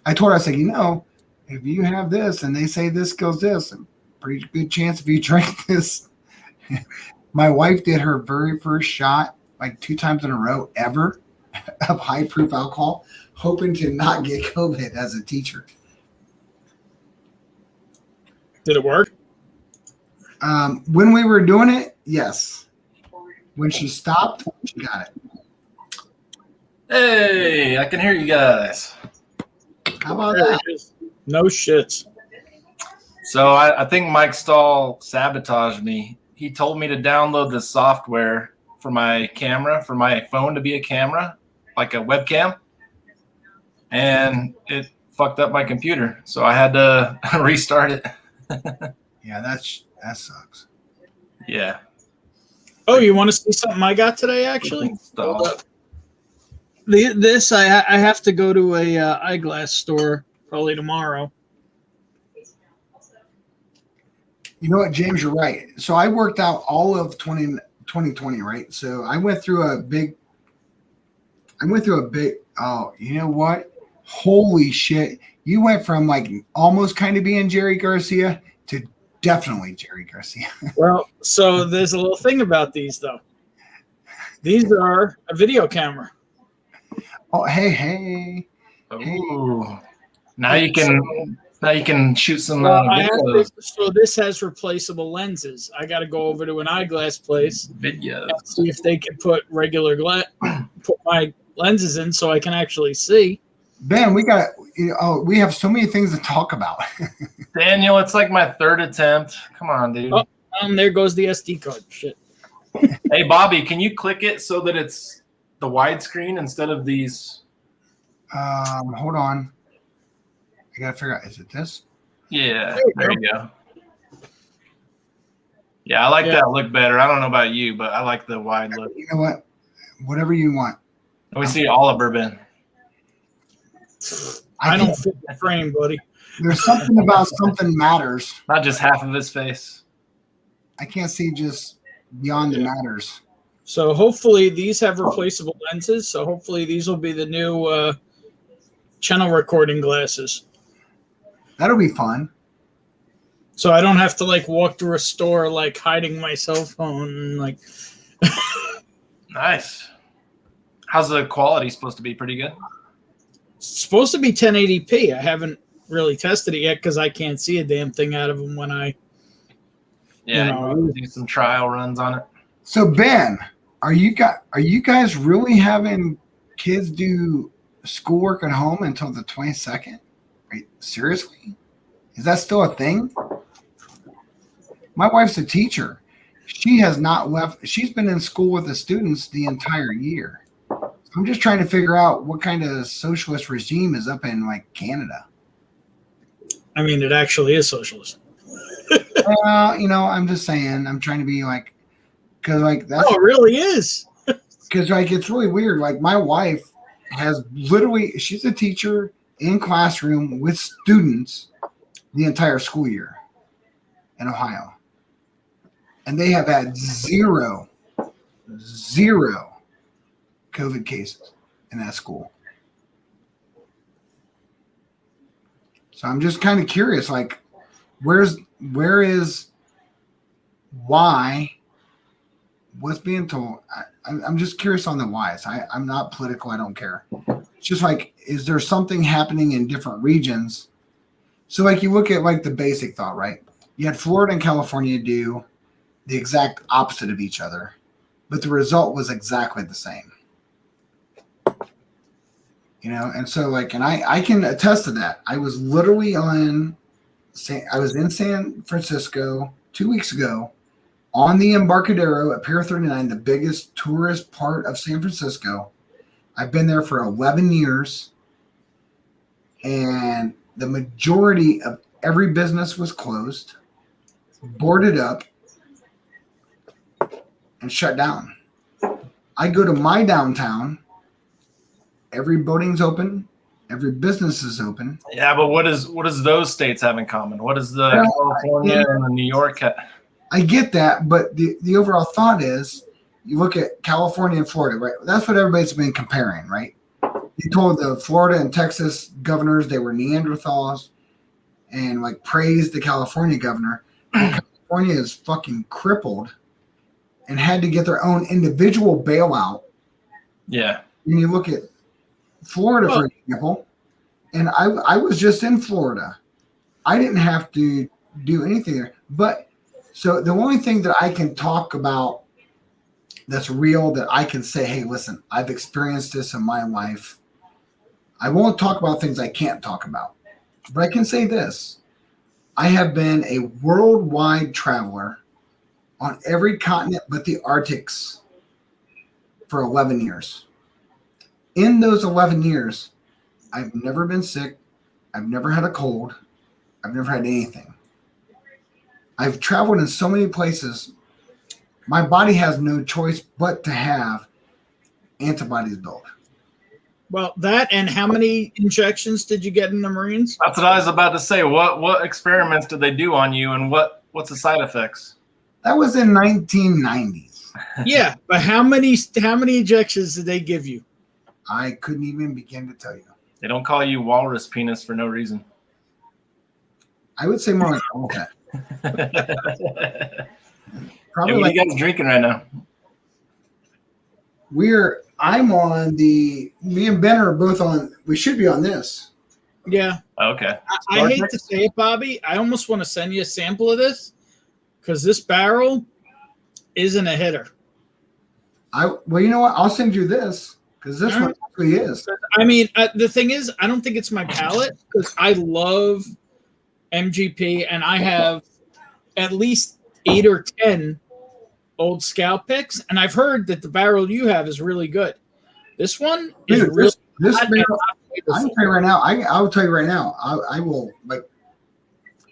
I told her, I said, if you have this and they say this goes this, a pretty good chance if you drink this. My wife did her very first shot like 2 times in a row ever. of high proof alcohol, hoping to not get COVID as a teacher. Did it work? When we were doing it, yes. When she stopped, she got it. Hey, I can hear you guys. How about There that? it is. No shits. So I think Mike Stahl sabotaged me. He told me to download the software for my camera, for my phone to be a camera, like a webcam. And it fucked up my computer. So I had to restart it. Yeah, that sucks. Yeah. Oh, you want to see something I got today? Actually, Stahl. hold up. This I have to go to a eyeglass store probably tomorrow. You know what, James, you're right. So I worked out all of 2020, right? So I went through a big, oh, you know what? Holy shit. You went from like almost kind of being Jerry Garcia to definitely Jerry Garcia. Well, so there's a little thing about these though. These are a video camera. Oh, hey. Ooh. Now you can shoot some I have videos. so this has replaceable lenses. I got to go over to an eyeglass place Videos. and see if they can put put my lenses in so I can actually see. Ben, we have so many things to talk about. Daniel, it's like my third attempt. Come on, dude. Oh. There goes the SD card. Shit. Hey, Bobby, can you click it so that it's the widescreen instead of these? Hold on. I gotta figure out, is it this? Yeah, there you go. Yeah, I like that look better. I don't know about you, but I like the wide look. You know what? Whatever you want. Let me see Oliver, Ben. I don't fit the frame, buddy. There's something about something matters. Not just half of his face. I can't see just beyond the matters. So hopefully these have replaceable lenses. So hopefully these will be the new channel recording glasses. That'll be fun. So I don't have to like walk through a store like hiding my cell phone. Like, Nice. How's the quality supposed to be? Pretty good? it's supposed to be 1080p. I haven't really tested it yet because I can't see a damn thing out of them when I. Yeah, You know, you do some trial runs on it. So Ben, are you guys really having kids do schoolwork at home until the 22nd? Seriously? Is that still a thing? My wife's a teacher. She has not left. She's been in school with the students the entire year. I'm just trying to figure out what kind of socialist regime is up in like Canada. I mean, it actually is socialist. I'm just saying. I'm trying to be like, because like that's Oh, it really is. because like it's really weird. Like my wife has literally, she's a teacher in classroom with students the entire school year in Ohio, and they have had zero COVID cases in that school. So I'm just kind of curious, like, what's being told? I'm just curious on the whys. I'm not political. I don't care. It's just like, is there something happening in different regions? So like you look at like the basic thought, right? You had Florida and California do the exact opposite of each other, but the result was exactly the same. And so like, and I can attest to that. I was literally in San Francisco 2 weeks ago on the Embarcadero at Pier 39, the biggest tourist part of San Francisco. I've been there for 11 years, and the majority of every business was closed, boarded up, and shut down. I go to my downtown. Every building's open. Every business is open. Yeah, but what does those states have in common? What does the California and the New York have? I get that, but the overall thought is, you look at California and Florida, right? That's what everybody's been comparing, right? You told the Florida and Texas governors they were Neanderthals and like praised the California governor. Well, California is fucking crippled and had to get their own individual bailout. Yeah. when you look at Florida, Well- for example, and I was just in Florida. I didn't have to do anything there. But so the only thing that I can talk about that's real that I can say, hey, listen, I've experienced this in my life. I won't talk about things I can't talk about, but I can say this. I have been a worldwide traveler on every continent but the Arctics for 11 years. In those 11 years, I've never been sick. I've never had a cold. I've never had anything. I've traveled in so many places. My body has no choice but to have antibodies built. Well, that and how many injections did you get in the Marines? That's what I was about to say. What experiments did they do on you, and what's the side effects? That was in 1990s. Yeah, but how many injections did they give you? I couldn't even begin to tell you. They don't call you walrus penis for no reason. I would say more like okay. Hey, Probably what are like you guys drinking right now? I'm on me and Ben are both on, we should be on this. Yeah, Okay. I hate to say it, Bobby. I almost want to send you a sample of this because this barrel isn't a hitter. Well, you know what? I'll send you this because this one actually is. I mean, the thing is, I don't think it's my palate because I love MGP and I have at least 8 or 10 old Scout picks, and I've heard that the barrel you have is really good. This one is Dude, really this hot and barrel, not I can flavorful. tell you right now. I will tell you right now. I will like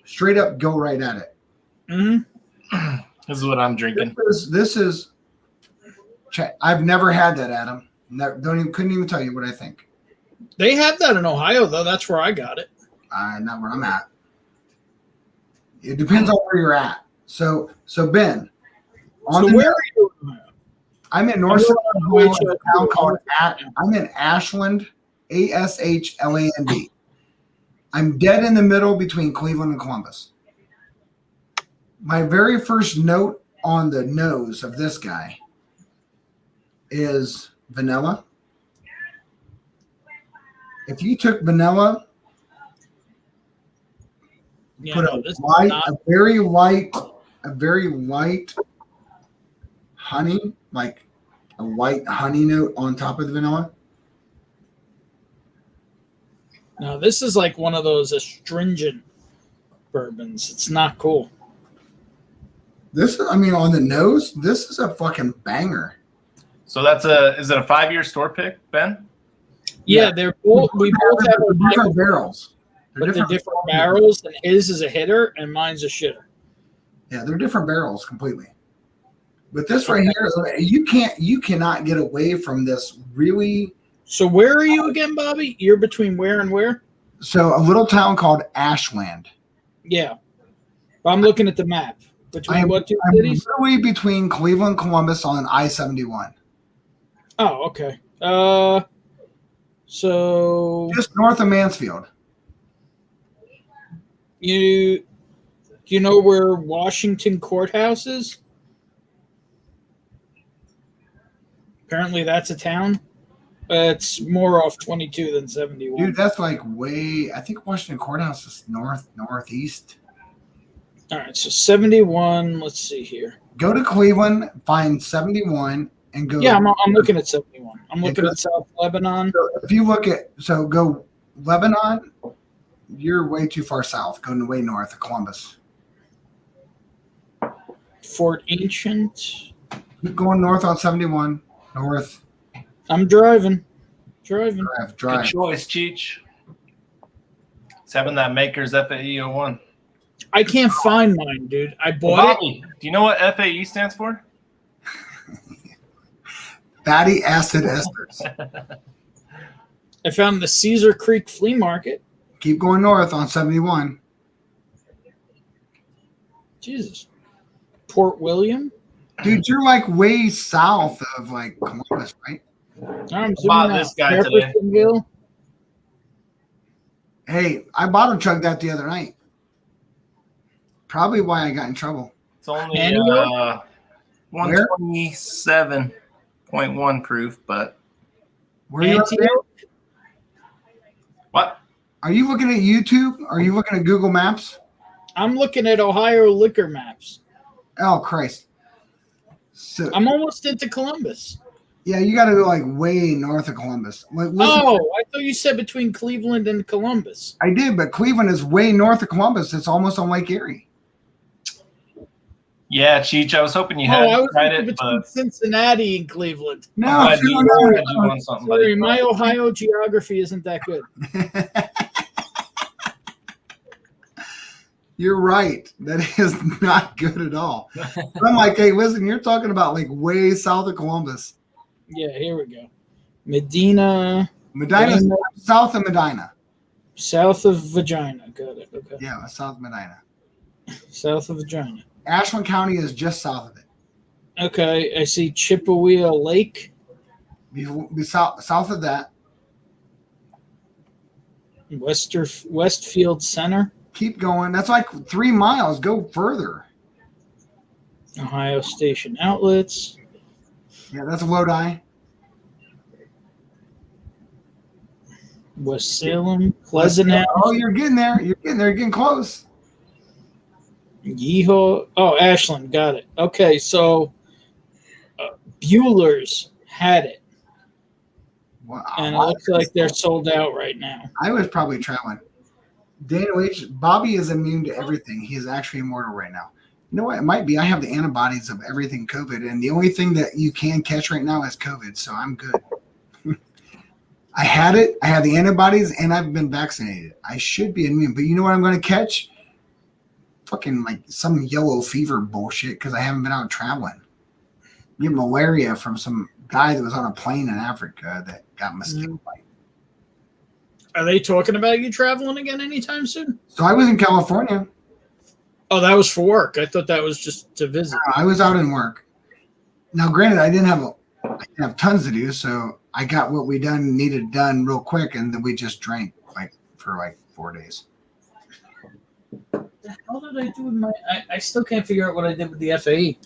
straight up go right at it. Mhm. This is what I'm drinking. This is. I've never had that, Adam. Couldn't even tell you what I think. They have that in Ohio, though. That's where I got it. Not where I'm at. It depends on where you're at. So Ben, So where are you? I'm in North I'm Central going Ohio, to a town called I'm in Ashland, Ashland. I'm dead in the middle between Cleveland and Columbus. My very first note on the nose of this guy is vanilla. If you took vanilla, Yeah, put no, this is a not- very light honey, like a light honey note on top of the vanilla. No, this is like one of those astringent bourbons. It's not cool. This, I mean, on the nose, this is a fucking banger. So is it a 5-year store pick, Ben? Yeah, they're both. We both have They're a different barrels. but they're different barrels, and his is a hitter, and mine's a shitter. Yeah, they're different barrels completely. But this right here, you cannot get away from this really. So where are you again, Bobby? You're between where and where? So a little town called Ashland. Yeah, I'm looking at the map. Between what two I'm cities? literally between Cleveland and Columbus on I-71. Oh, okay. So Just north of Mansfield. you know where Washington Courthouse is? Apparently, that's a town. It's more off 22 than 71. Dude, that's like way, I think Washington Courthouse is northeast. All right, so 71. Let's see here. Go to Cleveland, find 71, and go. Yeah, I'm looking at 71. I'm looking at South Lebanon. So if you look at, so go Lebanon, you're way too far south, going way north of Columbus. Fort Ancient. Keep going north on 71, north, I'm driving. drive. Good choice, Cheech. It's having that Maker's FAE 01. I can't find mine, dude. I bought it. Bobby, do you know what FAE stands for? Fatty acid esters. I found the Cedar Creek Flea Market. Keep going north on 71. Jesus. Port William. Dude, you're like way south of like Columbus, right? I'm Bought zooming this out. guy today. Jeffersonville. Hey, I bottle chugged that the other night. Probably why I got in trouble. It's only Manual? 127.1 proof, but Where are you at there? Antioch? What? Are you looking at YouTube? Are you looking at Google Maps? I'm looking at Ohio liquor maps. Oh Christ! So I'm almost into Columbus. yeah, you got to go like way north of Columbus. Like, listen, Oh, I thought you said between Cleveland and Columbus. I did, but Cleveland is way north of Columbus. It's almost on Lake Erie. Yeah, Cheech, I was hoping you Oh, had I was tried thinking it, between but Cincinnati and Cleveland. No, I'm glad you, no, glad you won something, buddy. Sorry, my Ohio geography isn't that good. You're right. That is not good at all. I'm like, hey, listen, you're talking about like way south of Columbus. Yeah, here we go. Medina, Medina, Medina. south of Medina. south of Vagina. Got it. Okay. Yeah, south of Medina. South of Vagina. Ashland County is just south of it. Okay, I see Chippewa Lake. Be south of that. Westfield Center. Keep going. That's like 3 miles. Go further. Ohio Station Outlets. Yeah, that's Lodi. West Salem. Pleasant House. Oh, you're getting there. You're getting there. You're getting close. Yeehaw. Oh, Ashland. Got it. Okay, so Bueller's had it. Wow. And it looks like they're sold out right now. I was probably traveling. Dana H. Bobby is immune to everything. He is actually immortal right now. You know what? It might be. I have the antibodies of everything COVID, and the only thing that you can catch right now is COVID, so I'm good. I had it. I had the antibodies, and I've been vaccinated. I should be immune, but you know what I'm going to catch? Fucking like some yellow fever bullshit because I haven't been out traveling. Get malaria from some guy that was on a plane in Africa that got mosquito bite. Are they talking about you traveling again anytime soon? So I was in California. Oh, that was for work. I thought that was just to visit. I was out in work. Now, granted, I didn't have tons to do, so I got what we needed done real quick, and then we just drank for 4 days. What the hell did I do with my? I still can't figure out what I did with the FAE.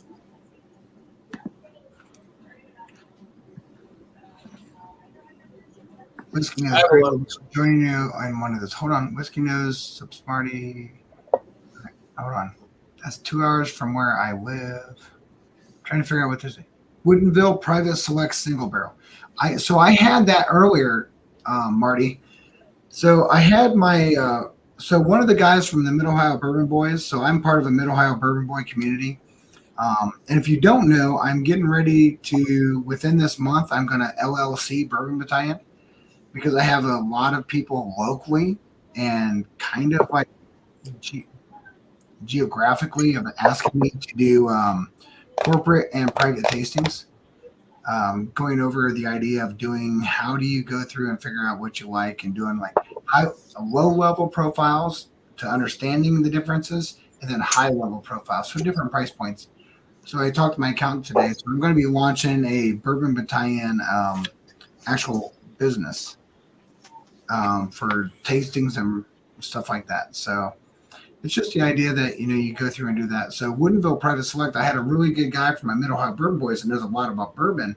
Whiskey I Nose have a lot of- joining you on one of those. Hold on, Whiskey Nose, Smarty. Hold on, that's 2 hours from where I live. Trying to figure out what this is. Woodinville Private Select Single Barrel. I had that earlier, Marty. So I had my so one of the guys from the Mid Ohio Bourbon Boys. So I'm part of a Mid Ohio Bourbon Boy community. And if you don't know, I'm getting ready to within this month. I'm going to LLC Bourbon Battalion because I have a lot of people locally and kind of like geographically have been asking me to do corporate and private tastings. Going over the idea of doing how do you go through and figure out what you like and doing like low level profiles to understanding the differences and then high level profiles for different price points. So I talked to my accountant today. So I'm going to be launching a Bourbon Battalion actual business for tastings and stuff like that. So it's just the idea that, you go through and do that. So Woodinville Private Select, I had a really good guy from my Mid Ohio Bourbon Boys that knows a lot about bourbon.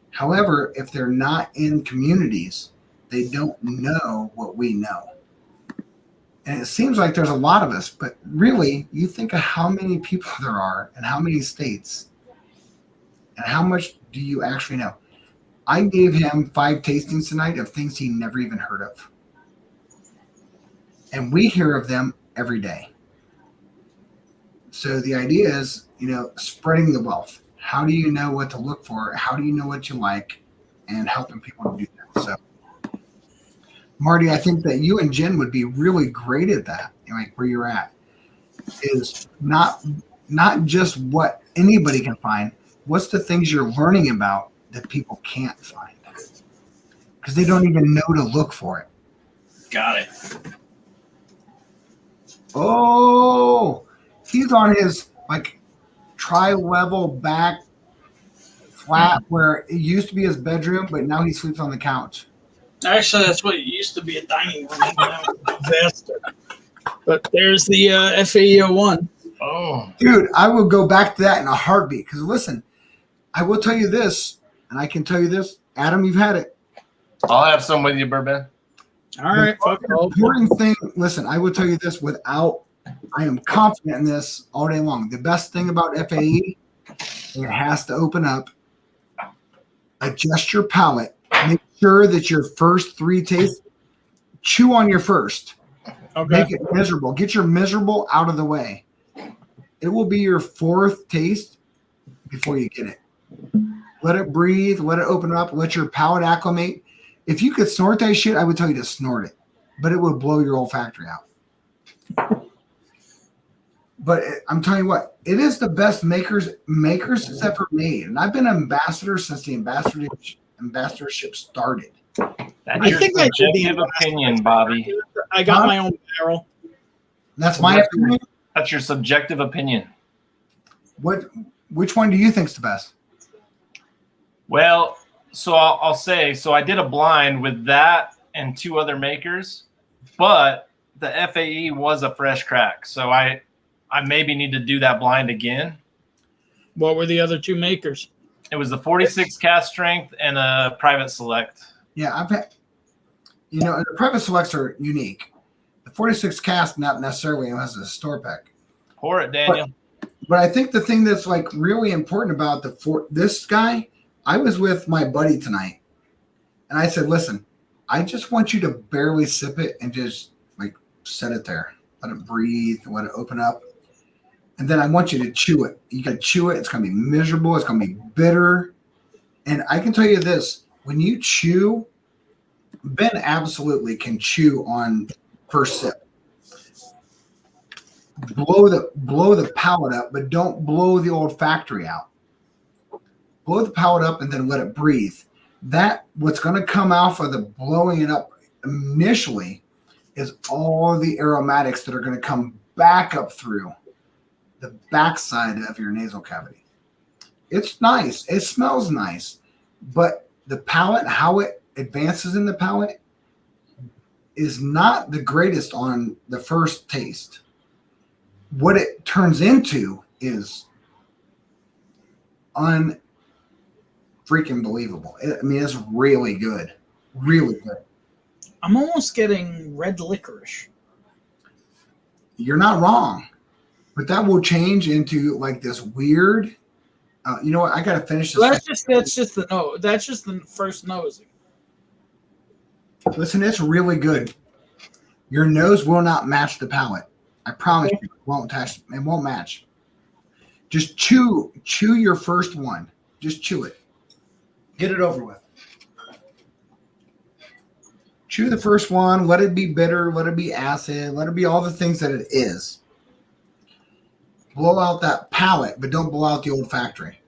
However, if they're not in communities, they don't know what we know. And it seems like there's a lot of us, but really, you think of how many people there are and how many states and how much do you actually know? I gave him 5 tastings tonight of things he never even heard of. And we hear of them every day. So the idea is, spreading the wealth. How do you know what to look for? How do you know what you like? And helping people to do that. So, Marty, I think that you and Jen would be really great at that. Like where you're at is not just what anybody can find. What's the things you're learning about that people can't find? Because they don't even know to look for it. Got it. Oh, he's on his tri-level back flat where it used to be his bedroom, but now he sleeps on the couch. Actually, that's what it used to be, a dining room. Now it's a disaster. But there's the FAE01. Oh, Dude, I will go back to that in a heartbeat. Because listen, I will tell you this, and I can tell you this. Adam, you've had it. I'll have some with you, Bourbon. All right, fuck it. The important thing, listen, I will tell you this I am confident in this all day long. The best thing about FAE, it has to open up, adjust your palate, make sure that your first 3 tastes, chew on your first. Okay. Make it miserable. Get your miserable out of the way. It will be your 4th taste before you get it. Let it breathe. Let it open up. Let your palate acclimate. If you could snort that shit, I would tell you to snort it, but it would blow your olfactory out. But I'm telling you what, it is the best makers has ever made, and I've been an ambassador since the ambassadorship started. That's I your think I did the subjective opinion, Bobby. I got my own barrel. That's my opinion. That's your subjective opinion. Which one do you think's the best? Well, so I'll say, so I did a blind with that and 2 other makers, but the FAE was a fresh crack. So I maybe need to do that blind again. What were the other 2 makers? It was the 46 cast strength and a private select. Yeah, I've had, the private selects are unique. The 46 cast not necessarily has a store pack. Pour it, Daniel. But I think the thing that's like really important about this guy, I was with my buddy tonight, and I said, "Listen, I just want you to barely sip it and just like set it there, let it breathe, let it open up, and then I want you to chew it. You got to chew it. It's gonna be miserable. It's gonna be bitter, and I can tell you this: when you chew, Ben absolutely can chew on first sip. Blow the palate up, but don't blow the olfactory out. Blow the palate up and then let it breathe. What's going to come out of the blowing it up initially is all the aromatics that are going to come back up through the backside of your nasal cavity. It's nice. It smells nice, but the palate, how it advances in the palate, is not the greatest on the first taste. What it turns into is freaking believable. It's really good. Really good. I'm almost getting red licorice. You're not wrong. But that will change into like this weird. You know what? I got to finish this. That's just the nose. That's just the first nosing. Listen, it's really good. Your nose will not match the palate. I promise you, it won't match. Just chew your first one. Just chew it. Get it over with. Chew the first one. Let it be bitter. Let it be acid. Let it be all the things that it is. Blow out that palate, but don't blow out the olfactory.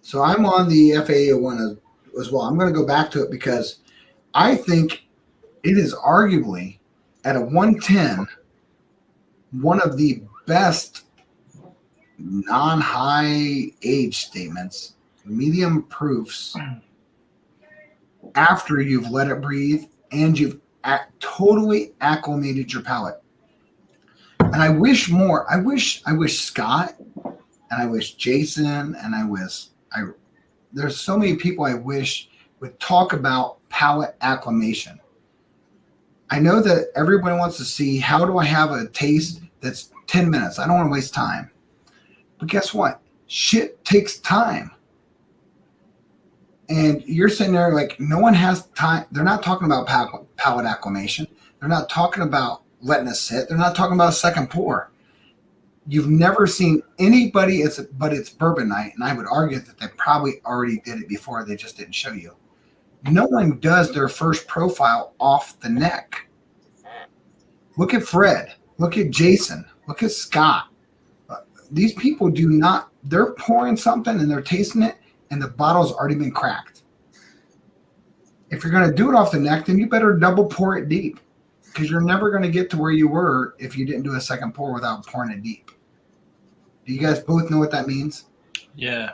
So I'm on the FAA one as well. I'm going to go back to it because I think it is arguably at a 110, one of the best non-high age statements, medium proofs, after you've let it breathe and you've totally acclimated your palate. And I wish more. I wish Scott and I wish Jason and there's so many people I wish would talk about palate acclimation. I know that everybody wants to see, how do I have a taste that's 10 minutes? I don't want to waste time. But guess what? Shit takes time. And you're sitting there like, no one has time. They're not talking about palate acclimation. They're not talking about letting it sit. They're not talking about a second pour. You've never seen anybody, but it's bourbon night, and I would argue that they probably already did it before. They just didn't show you. No one does their first profile off the neck. Look at Fred. Look at Jason. Look at Scott. These people do not, they're pouring something and they're tasting it, and the bottle's already been cracked. If you're going to do it off the neck, then you better double pour it deep, because you're never going to get to where you were if you didn't do a second pour without pouring it deep. Do you guys both know what that means? Yeah.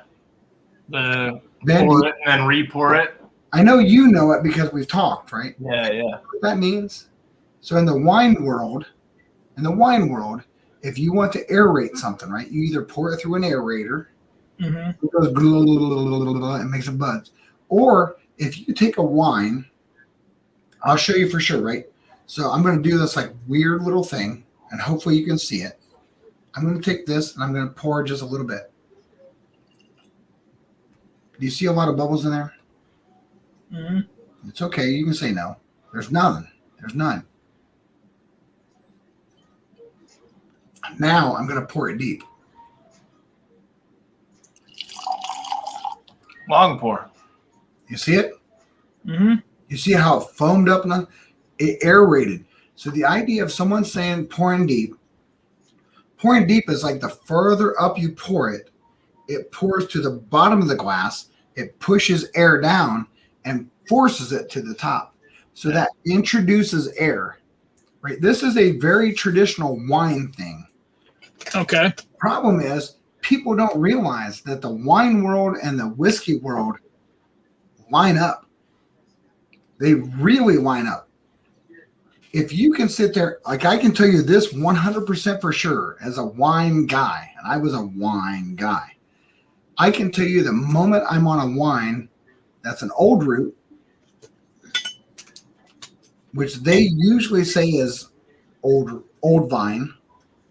Ben, Pour it and then re-pour it. I know you know it because we've talked, right? Yeah, yeah. What that means? So in the wine world, if you want to aerate something, right, you either pour it through an aerator, it goes and makes a buzz, or if you take a wine, I'll show you for sure, right? So I'm going to do this like weird little thing, and hopefully you can see it. I'm going to take this and I'm going to pour just a little bit. Do you see a lot of bubbles in there? Mm-hmm. It's okay. You can say no. There's none. There's none. Now I'm going to pour it deep. Long pour. You see it? Mm-hmm. You see how it foamed up and it aerated. So the idea of someone saying pouring deep is like the further up you pour it, it pours to the bottom of the glass, it pushes air down and forces it to the top. So that introduces air, right? This is a very traditional wine thing. Okay. Problem is, people don't realize that the wine world and the whiskey world line up. They really line up. If you can sit there, like I can tell you this 100% for sure as a wine guy, and I was a wine guy, I can tell you the moment I'm on a wine that's an old root, which they usually say is old vine,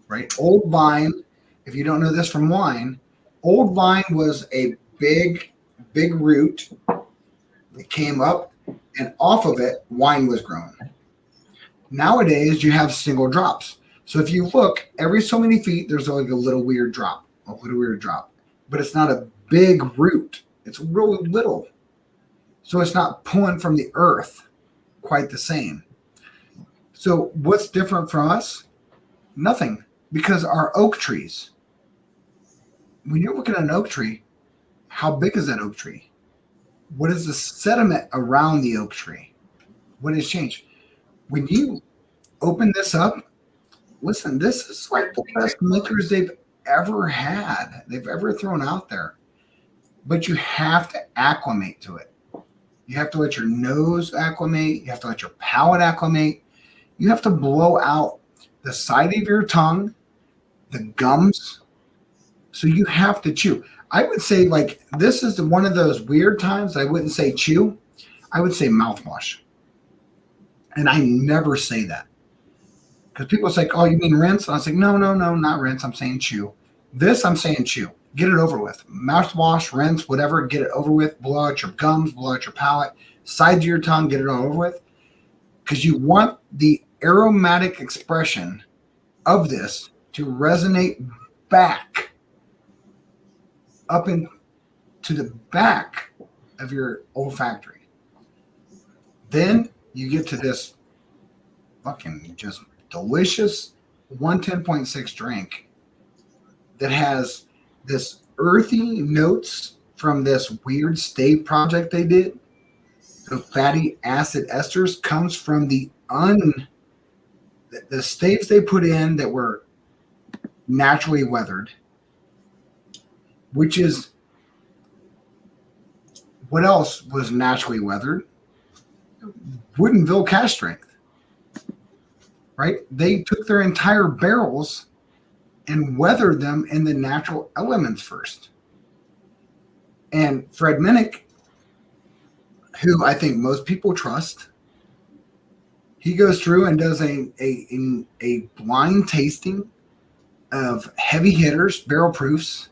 right? Old vine, if you don't know this from wine, old vine was a big root that came up, and off of it, wine was grown. Nowadays, you have single drops. So if you look, every so many feet, there's like a little weird drop. But it's not a big root. It's really little. So it's not pulling from the earth quite the same. So what's different from us? Nothing. Because our oak trees, when you're looking at an oak tree, how big is that oak tree? What is the sediment around the oak tree? What has changed? When you open this up, listen, this is like the best liquors they've ever had, they've ever thrown out there. But you have to acclimate to it. You have to let your nose acclimate. You have to let your palate acclimate. You have to blow out the side of your tongue, the gums. So you have to chew. I would say like this is one of those weird times. I wouldn't say chew. I would say mouthwash. And I never say that. Because people say, oh, you mean rinse? And I say, no, not rinse. I'm saying chew. This, I'm saying chew. Get it over with. Mouthwash, rinse, whatever. Get it over with. Blow out your gums. Blow out your palate. Sides of your tongue. Get it all over with. Because you want the aromatic expression of this to resonate back up into the back of your olfactory. Then you get to this fucking just delicious 110.6 drink that has this earthy notes from this weird stave project they did. The fatty acid esters comes from the staves they put in that were naturally weathered, which is what else was naturally weathered? Woodinville cask strength, right? They took their entire barrels and weathered them in the natural elements first. And Fred Minnick, who I think most people trust, he goes through and does a blind tasting of heavy hitters, barrel proofs.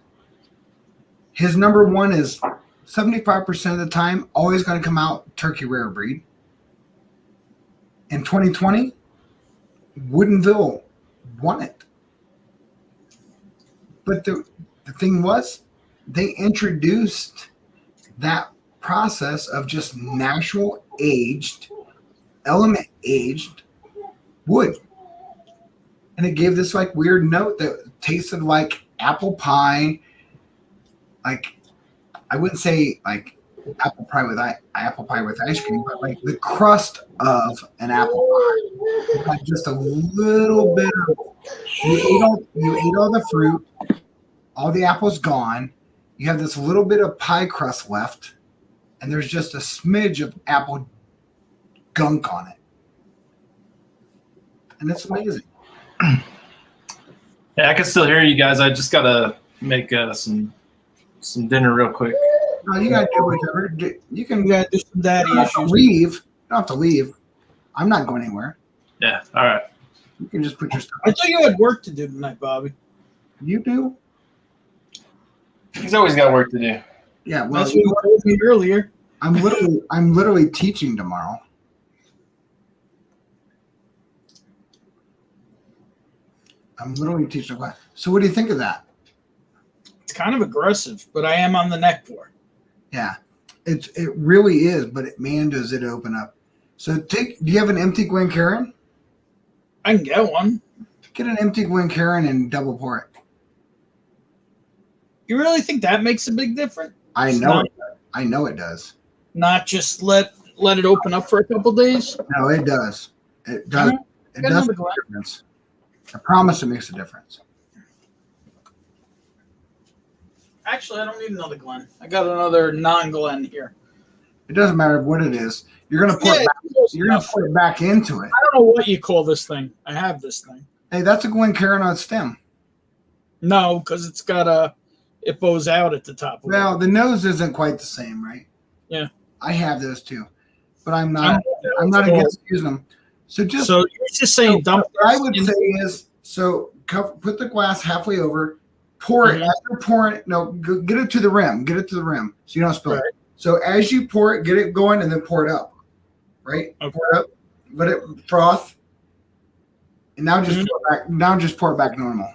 His number one is 75% of the time always going to come out Turkey Rare Breed. In 2020, Woodinville won it. But the thing was, they introduced that process of just natural aged, element aged wood. And it gave this like weird note that tasted like apple pie. Like, I wouldn't say like apple pie with ice cream, but like the crust of an apple pie. Like just a little bit of you ate all the fruit, all the apple's gone. You have this little bit of pie crust left, and there's just a smidge of apple gunk on it. And it's amazing. Yeah, I can still hear you guys. I just gotta make some dinner real quick. No, you gotta do whatever. You can We gotta do some daddy issues. leave. You don't have to leave. I'm not going anywhere. Yeah. All right. You can just put your stuff. I thought you had work to do tonight, Bobby. You do? He's always got work to do. Yeah. Well, That's what you told me earlier. I'm literally teaching tomorrow. I'm literally teaching a class. So what do you think of that? It's kind of aggressive, but I am on the neck board. Yeah. It really is, but man, does it open up. So do you have an empty Glencairn? I can get one. Get an empty Glencairn and double pour it. You really think that makes a big difference? I It's know not- it. I know it does. Not just let it open up for a couple days. No, it does. It does. It Get does another make glass. a difference. I promise it makes a difference. Actually, I don't need another Glen. I got another non-Glen here. It doesn't matter what it is. You're gonna pour Yeah, it back, it's close you're gonna enough. put it back into it. I don't know what you call this thing. I have this thing. Hey, that's a Glencairn on stem. No, because it's got it bows out at the top. of it. Well, the nose isn't quite the same, right? Yeah. I have those too, but I'm not against using them. So just So you're just saying dump. what I would say is put the glass halfway over, pour it. Mhm. As you're pouring it, no, get it to the rim. Get it to the rim so you don't spill Right. it. So as you pour it, get it going and then pour it up. Right? Okay. Pour it up. Let it froth. And now just Mhm. pour it back. Now just pour it back normal.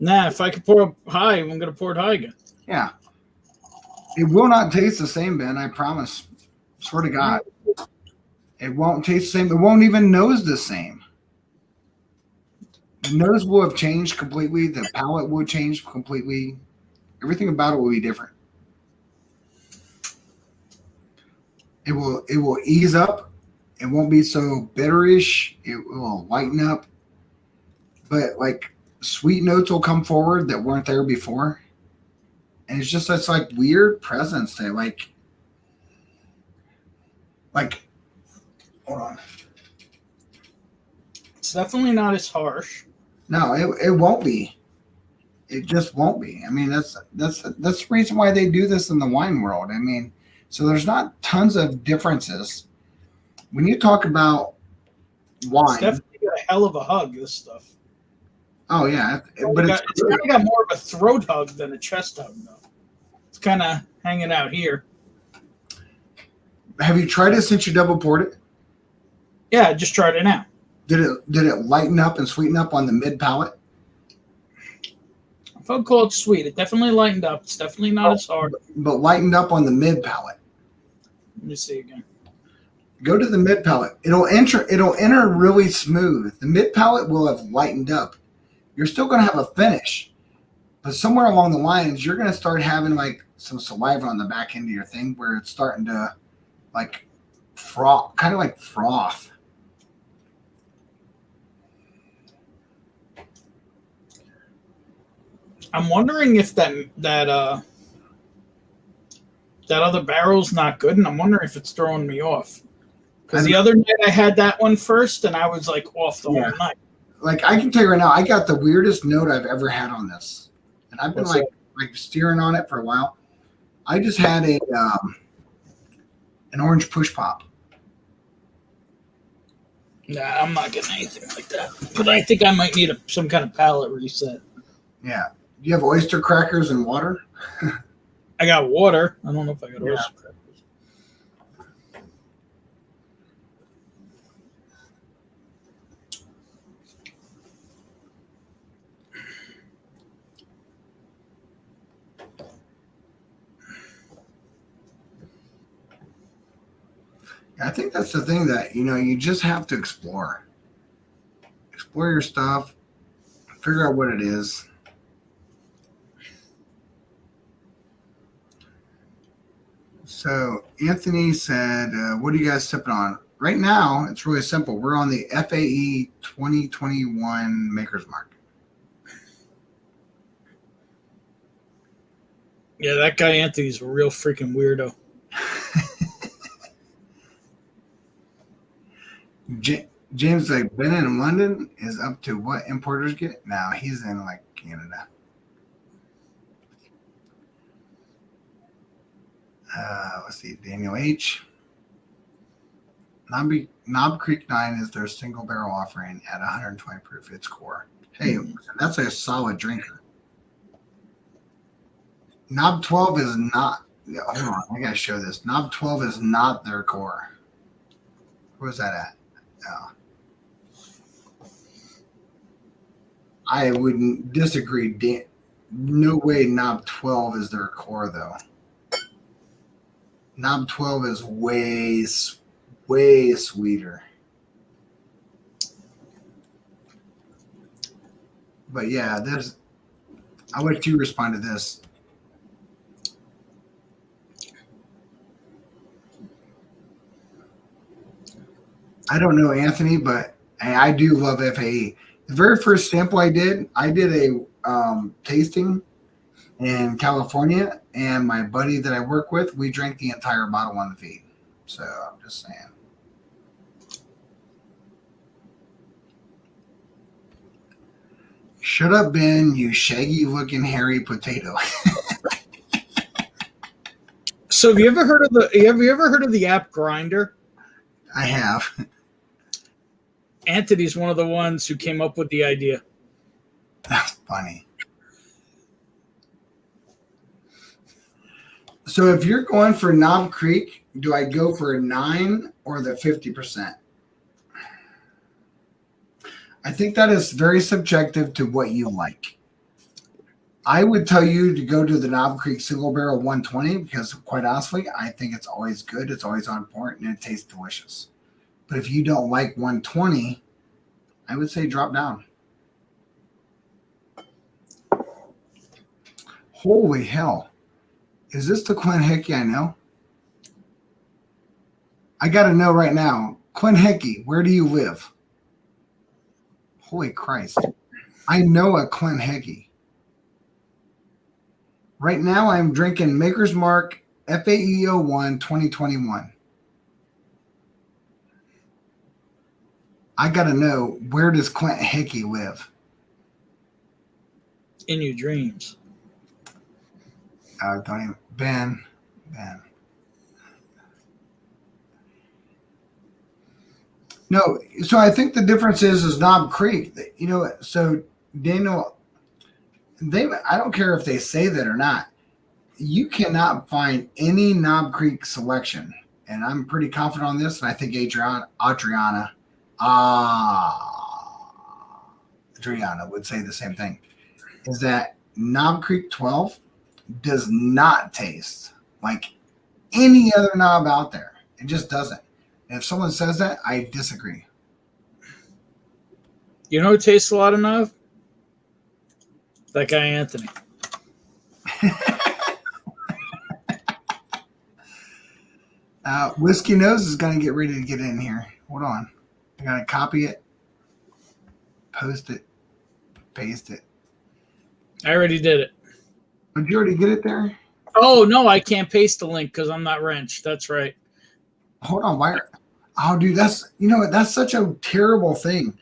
Nah, if I could pour it high, I'm gonna pour it high again. Yeah. It will not taste the same, Ben. I promise. Swear to God. It won't taste the same. It won't even nose the same. The nose will have changed completely. The palate will change completely. Everything about it will be different. It will ease up. It won't be so bitterish. It will lighten up. But like sweet notes will come forward that weren't there before. And it's like weird presence there. Like hold on. It's definitely not as harsh. No, it won't be. It just won't be. I mean, that's the reason why they do this in the wine world. I mean, so there's not tons of differences. When you talk about It's wine, definitely got a hell of a hug. This stuff. oh yeah, but It's kind of got more of a throat hug than a chest hug, though. It's kind of hanging out here. have you tried it since you double poured it? Yeah, I just tried it out. Did it lighten up and sweeten up on the mid palate? If I'd call it sweet, it definitely lightened up. It's definitely not as hard. But lightened up on the mid palate. Let me see again. Go to the mid palate. It'll enter really smooth. The mid palate will have lightened up. You're still going to have a finish, but somewhere along the lines, you're going to start having like some saliva on the back end of your thing where it's starting to like froth, kind of like froth. I'm wondering if that other barrel's not good, and I'm wondering if it's throwing me off. Because the other night I had that one first, and I was like off the Yeah. whole night. Like I can tell you right now, I got the weirdest note I've ever had on this, and I've been What's like steering on it for a while. I just had an orange push pop. Nah, I'm not getting anything like that. But I think I might need some kind of palate reset. Yeah. Do you have oyster crackers and water? I got water. I don't know if I got Yeah. oyster crackers. I think that's the thing that, you just have to explore. Explore your stuff, figure out what it is. So Anthony said, what are you guys sipping on? Right now, it's really simple. We're on the FAE 2021 Maker's Mark. Yeah, that guy Anthony's a real freaking weirdo. James like been in London is up to what importers get? Now he's in like Canada. Let's see, Daniel H. Knob Creek 9 is their single barrel offering at 120 proof. It's core. Hey, that's a solid drinker. Knob 12 is not. Yeah, hold on, I gotta show this. Knob 12 is not their core. Where's that at? Oh. I wouldn't disagree. No way Knob 12 is their core, though. Knob 12 is way sweeter. But yeah, I'll let you respond to this. I don't know, Anthony, but I do love FAE. The very first sample I did a tasting in California, and my buddy that I work with, we drank the entire bottle on the feed. So I'm just saying. Shut up, Ben, you shaggy looking hairy potato. So have you ever heard of the app Grinder? I have. Anthony's one of the ones who came up with the idea. That's funny. So if you're going for Knob Creek, do I go for a 9 or the 50%? I think that is very subjective to what you like. I would tell you to go to the Knob Creek Single Barrel 120 because, quite honestly, I think it's always good. It's always on point and it tastes delicious. But if you don't like 120, I would say drop down. Holy hell. Is this the Quinn Hickey I know? I got to know right now. Quinn Hickey, where do you live? Holy Christ. I know a Quinn Hickey. Right now I'm drinking Maker's Mark FAE01 2021. I got to know, where does Clint Hickey live? In your dreams. Don't even. Ben. No, so I think the difference is Knob Creek. You know, so Daniel, I don't care if they say that or not. You cannot find any Knob Creek selection, and I'm pretty confident on this, and I think Adriana would say the same thing, is that Knob Creek 12 does not taste like any other knob out there. It just doesn't. And if someone says that, I disagree. You know who tastes a lot of knob? That guy Anthony. Whiskey Nose is going to get ready to get in here. Hold on. I got to copy it, post it, paste it. I already did it. Did you already get it there? Oh, no, I can't paste the link because I'm not wrenched. That's right. Hold on. Why? Oh, dude, that's such a terrible thing.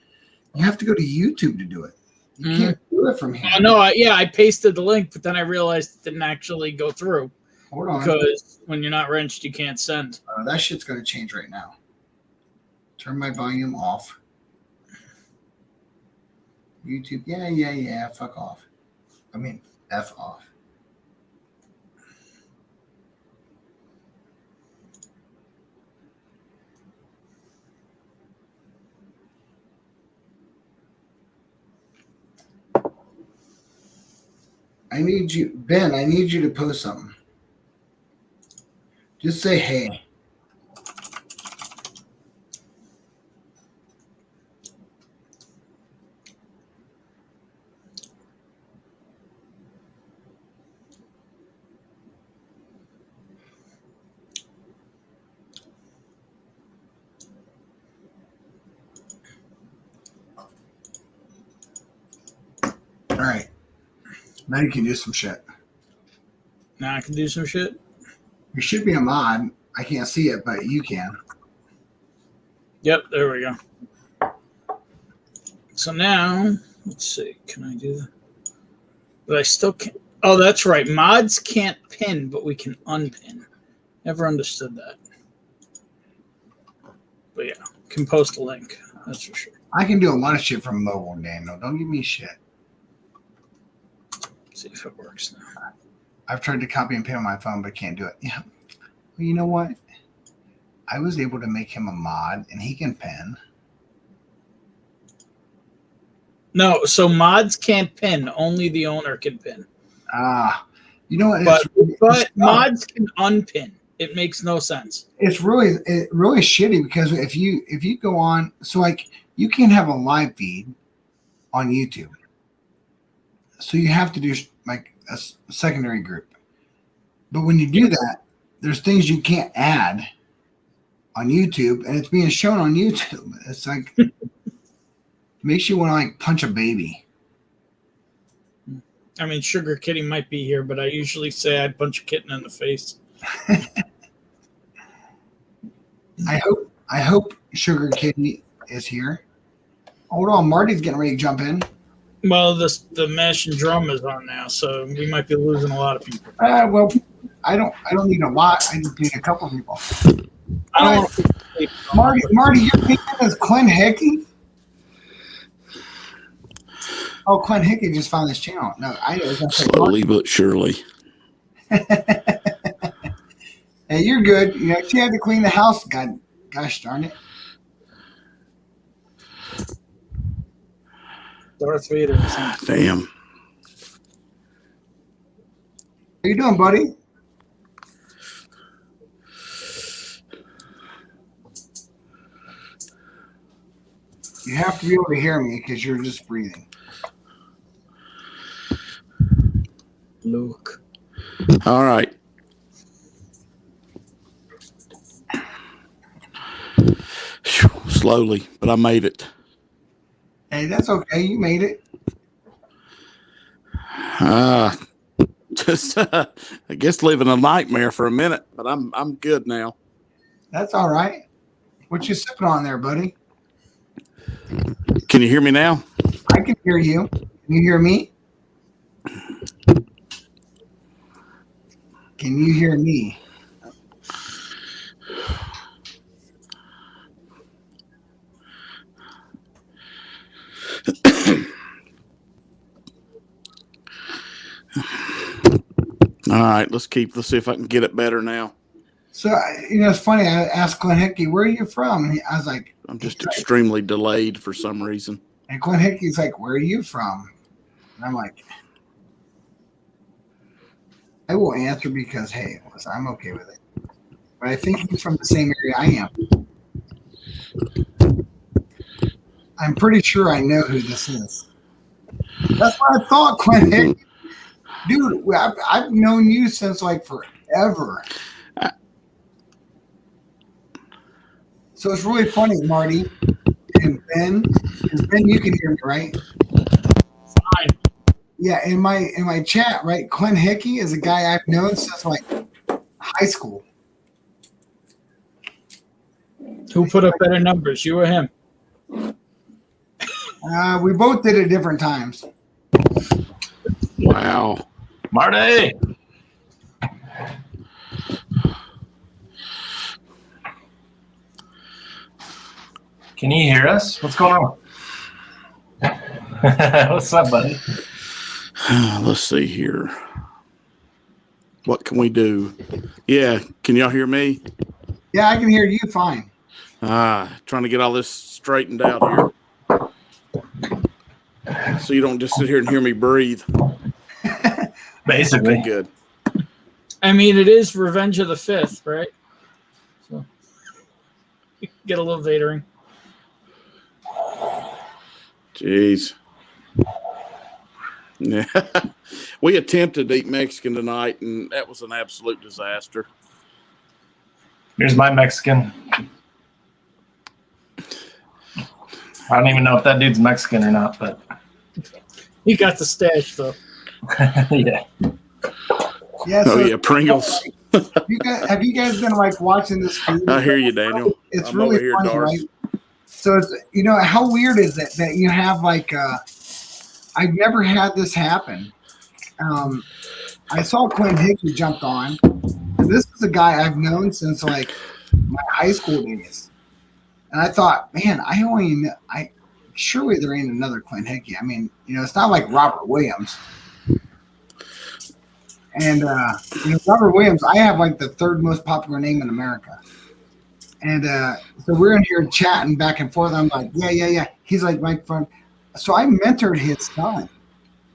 You have to go to YouTube to do it. You can't do it from here. Oh, no, I pasted the link, but then I realized it didn't actually go through. Hold on. Because when you're not wrenched, you can't send. That shit's going to change right now. Turn my volume off. YouTube. Yeah. Fuck off. I mean, F off. I need you, Ben, I need you to post something. Just say hey. All right. Now you can do some shit. Now I can do some shit. You should be a mod. I can't see it, but you can. Yep, there we go. So now, let's see. Can I do that? But I still can't. Oh, that's right. Mods can't pin, but we can unpin. Never understood that. But yeah, can post a link. That's for sure. I can do a lot of shit from mobile, Daniel. Don't give me shit. See if it works now. I've tried to copy and paste on my phone, but can't do it. Yeah. Well, you know what? I was able to make him a mod, and he can pin. No, so mods can't pin. Only the owner can pin. You know what? But mods can unpin. It makes no sense. It's really shitty because if you go on, so like you can't have a live feed on YouTube, so you have to do like a secondary group. But when you do that, there's things you can't add on YouTube, and it's being shown on YouTube. It's like makes you want to like punch a baby. I mean, Sugar Kitty might be here, but I usually say I'd punch a kitten in the face. I hope Sugar Kitty is here. Hold on, Marty's getting ready to jump in. Well, the mash and drum is on now, so we might be losing a lot of people. Well, I don't need a lot. I just need a couple people. I don't Marty, you're thinking as Clint Hickey? Oh, Clint Hickey just found this channel. No, I was gonna say Slowly but surely. Hey, you're good. You know, she had to clean the house. Gosh darn it. Darth Vader or something. Damn. How you doing, buddy? You have to be able to hear me because you're just breathing. Luke. All right. Phew, slowly, but I made it. Hey, that's okay. You made it. Just I guess living a nightmare for a minute, but I'm good now. That's all right. What you sipping on there, buddy? Can you hear me now? I can hear you. Can you hear me? Can you hear me? All right, let's see if I can get it better now. So, it's funny. I asked Clint Hickey, where are you from? And I was like, I'm just extremely delayed for some reason. and Clint Hickey's like, where are you from? And I'm like, I will answer because, hey, listen, I'm okay with it. But I think he's from the same area I am. I'm pretty sure I know who this is. That's what I thought, Clint Hickey. Dude, I've known you since like forever. So it's really funny, Marty and Ben. And Ben, you can hear me, right? Fine. Yeah, in my chat, right? Clint Hickey is a guy I've known since like high school. Who put up better numbers, you or him? We both did it at different times. Wow. Marty. Can you hear us? What's going on? What's up, buddy? Let's see here. What can we do? Yeah, can y'all hear me? Yeah, I can hear you fine. Trying to get all this straightened out here. So you don't just sit here and hear me breathe. Basically. Good. I mean, it is Revenge of the Fifth, right? So you can get a little Vadering. Jeez. Yeah. We attempted to eat Mexican tonight, and that was an absolute disaster. Here's my Mexican. I don't even know if that dude's Mexican or not, but You got the stash, though. yeah. Yeah. Oh, So yeah, Pringles. have you guys been like watching this feed? I hear you, Daniel. It's I'm really over here, funny, Darth. right? So it's how weird is it that you have like I've never had this happen. I saw Clint Hickey jumped on, this is a guy I've known since like my high school days. And I thought, man, surely there ain't another Clint Hickey. I mean, it's not like Robert Williams. And Robert Williams, I have like the third most popular name in America. And so we're in here chatting back and forth. I'm like, yeah. He's like my friend. So I mentored his son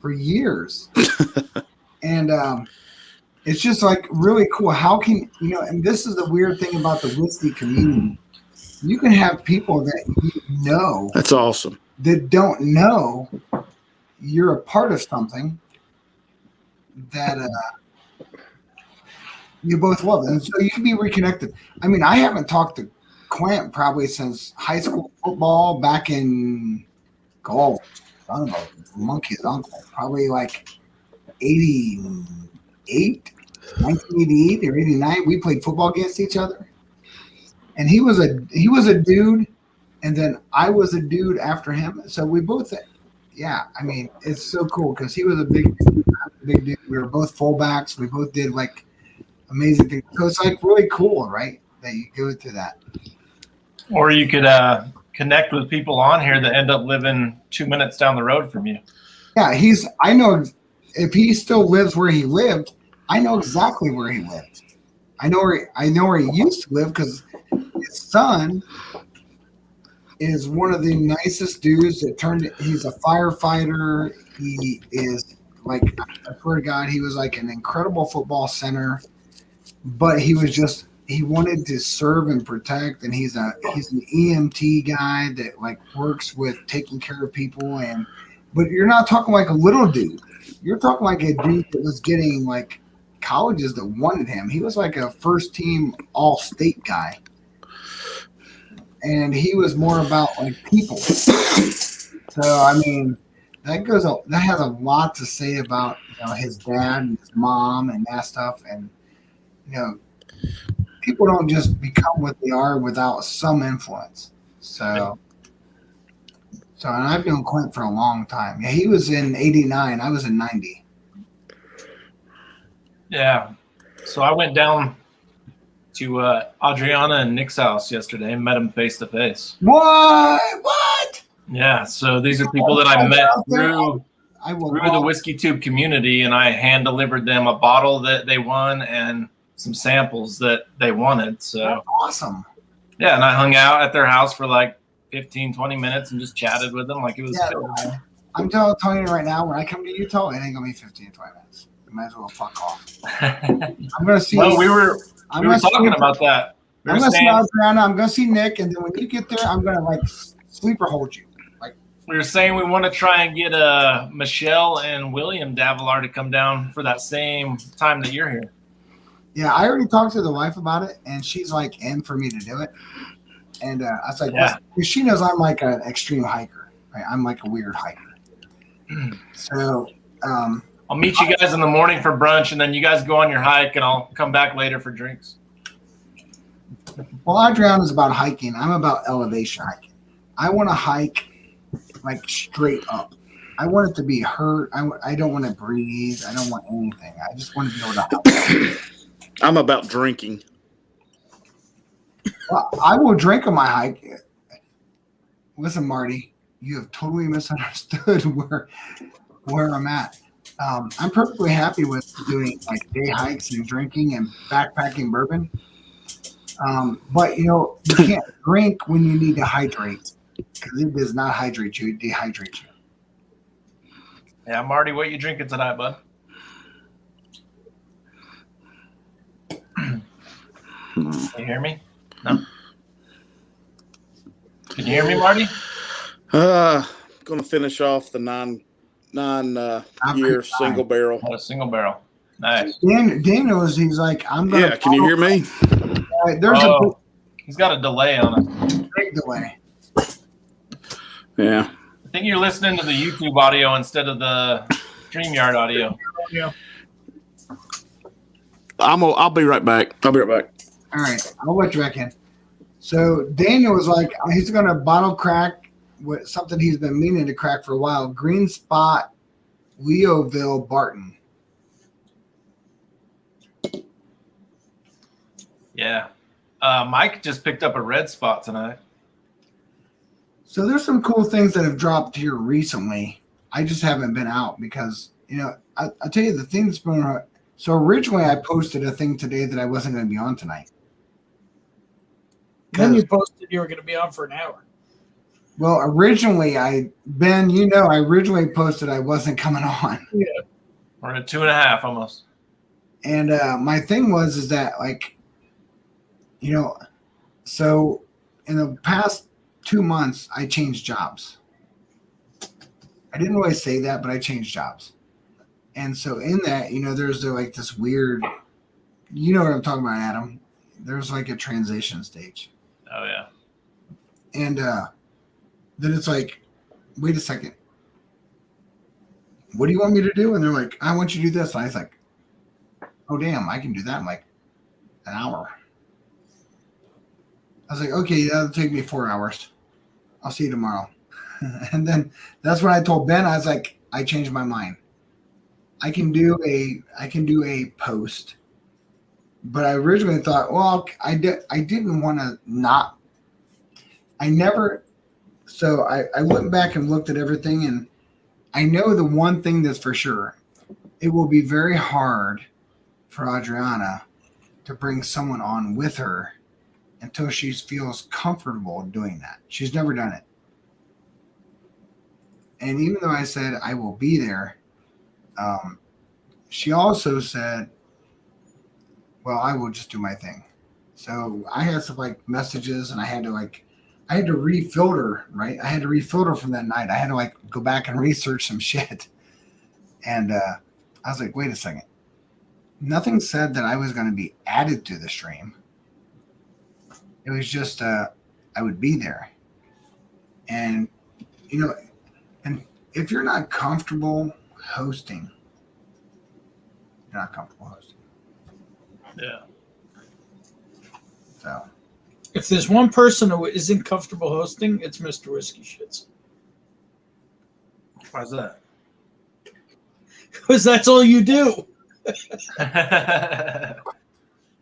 for years. And it's just like really cool. How can, and this is the weird thing about the whiskey community. You can have people that That's awesome. That don't know you're a part of something that you both love. And so you can be reconnected. I mean, I haven't talked to Clint probably since high school football back in I don't know, Monkey's uncle, probably like 1988 or 89. We played football against each other. And he was a dude, and then I was a dude after him. So we both, I mean, it's so cool because he was a big dude. We were both fullbacks. We both did like amazing things. So it's like really cool, right? That you go through that. Or you could connect with people on here that end up living 2 minutes down the road from you. Yeah, I know if he still lives where he lived, I know exactly where he lived. I know where he used to live because his son is one of the nicest dudes he's a firefighter. He is like, I swear to God, he was like an incredible football center, but he wanted to serve and protect. And he's an EMT guy that like works with taking care of people. But you're not talking like a little dude. You're talking like a dude that was getting like colleges that wanted him. He was like a first team all-state guy. And he was more about like people. So I mean, that has a lot to say about his dad and his mom and that stuff. And people don't just become what they are without some influence. So and I've known Clint for a long time. Yeah, he was in 89. I was in 90. Yeah. So I went down to Adriana and Nick's house yesterday and met them face to face. What? Yeah. So these are people that I met through the Whiskey Tube community, and I hand delivered them a bottle that they won and some samples that they wanted. So that's awesome. Yeah. And I hung out at their house for like 15, 20 minutes and just chatted with them like it was cool. I'm telling you right now, when I come to Utah, it ain't gonna be 15, 20 minutes. You might as well fuck off. I'm gonna see. Well, we were talking about that. I'm gonna see Adriana. I'm gonna see Nick, and then when you get there, I'm gonna like sleeper hold you. Like we were saying, we want to try and get Michelle and William Davilar to come down for that same time that you're here. Yeah, I already talked to the wife about it, and she's like in for me to do it. And I was like, because she knows I'm like an extreme hiker. Right? I'm like a weird hiker. So I'll meet you guys in the morning for brunch, and then you guys go on your hike, and I'll come back later for drinks. Well, Adriana's about hiking. I'm about elevation hiking. I want to hike like straight up. I want it to be hurt. I don't want to breathe. I don't want anything. I just want to be able to hike. I'm about drinking. Well, I will drink on my hike. Listen, Marty, you have totally misunderstood where I'm at. I'm perfectly happy with doing like day hikes and drinking and backpacking bourbon. But you can't drink when you need to hydrate because it does not hydrate you; it dehydrates you. Yeah, Marty, what you drinking tonight, bud? Can you hear me? No. Can you hear me, Marty? Going to finish off the nine year single barrel. A single barrel. Nice. Daniel he's like, I'm gonna. Yeah, can you hear me? He's got a delay on it. Big delay. Yeah. I think you're listening to the YouTube audio instead of the StreamYard audio. Yeah. I'll be right back. All right, I'll let you back in. So Daniel was like, he's gonna bottle crack with something he's been meaning to crack for a while. Green Spot, Leoville, Barton. Yeah. Mike just picked up a red spot tonight. So there's some cool things that have dropped here recently. I just haven't been out because, I'll tell you the thing that's been. So originally I posted a thing today that I wasn't going to be on tonight. Then you posted you were going to be on for an hour. Well, originally I originally posted I wasn't coming on. Yeah. We're at 2.5 almost. And my thing is that so in the past 2 months, I changed jobs. I didn't really say that, but I changed jobs. And so in that, there's like this weird, you know what I'm talking about, Adam. There's like a transition stage. Oh, yeah. And then it's like, wait a second. What do you want me to do? And they're like, I want you to do this. And I was like, oh, damn, I can do that in like an hour. I was like, okay, that'll take me 4 hours. I'll see you tomorrow. And then that's when I told Ben, I was like, I changed my mind. I can do a post, but I originally thought, well, I didn't want to not. I never. So I went back and looked at everything, and I know the one thing that's for sure, it will be very hard for Adriana to bring someone on with her until she feels comfortable doing that. She's never done it. And even though I said I will be there, she also said, well, I will just do my thing. So I had some like messages, and I had to refilter, right? I had to refilter from that night. I had to like go back and research some shit. And I was like, wait a second. Nothing said that I was going to be added to the stream. It was just I would be there. And, and if you're not comfortable hosting, you're not comfortable hosting. Yeah. So. If there's one person who isn't comfortable hosting, it's Mr. Whiskey Shits. Why's that? Because that's all you do.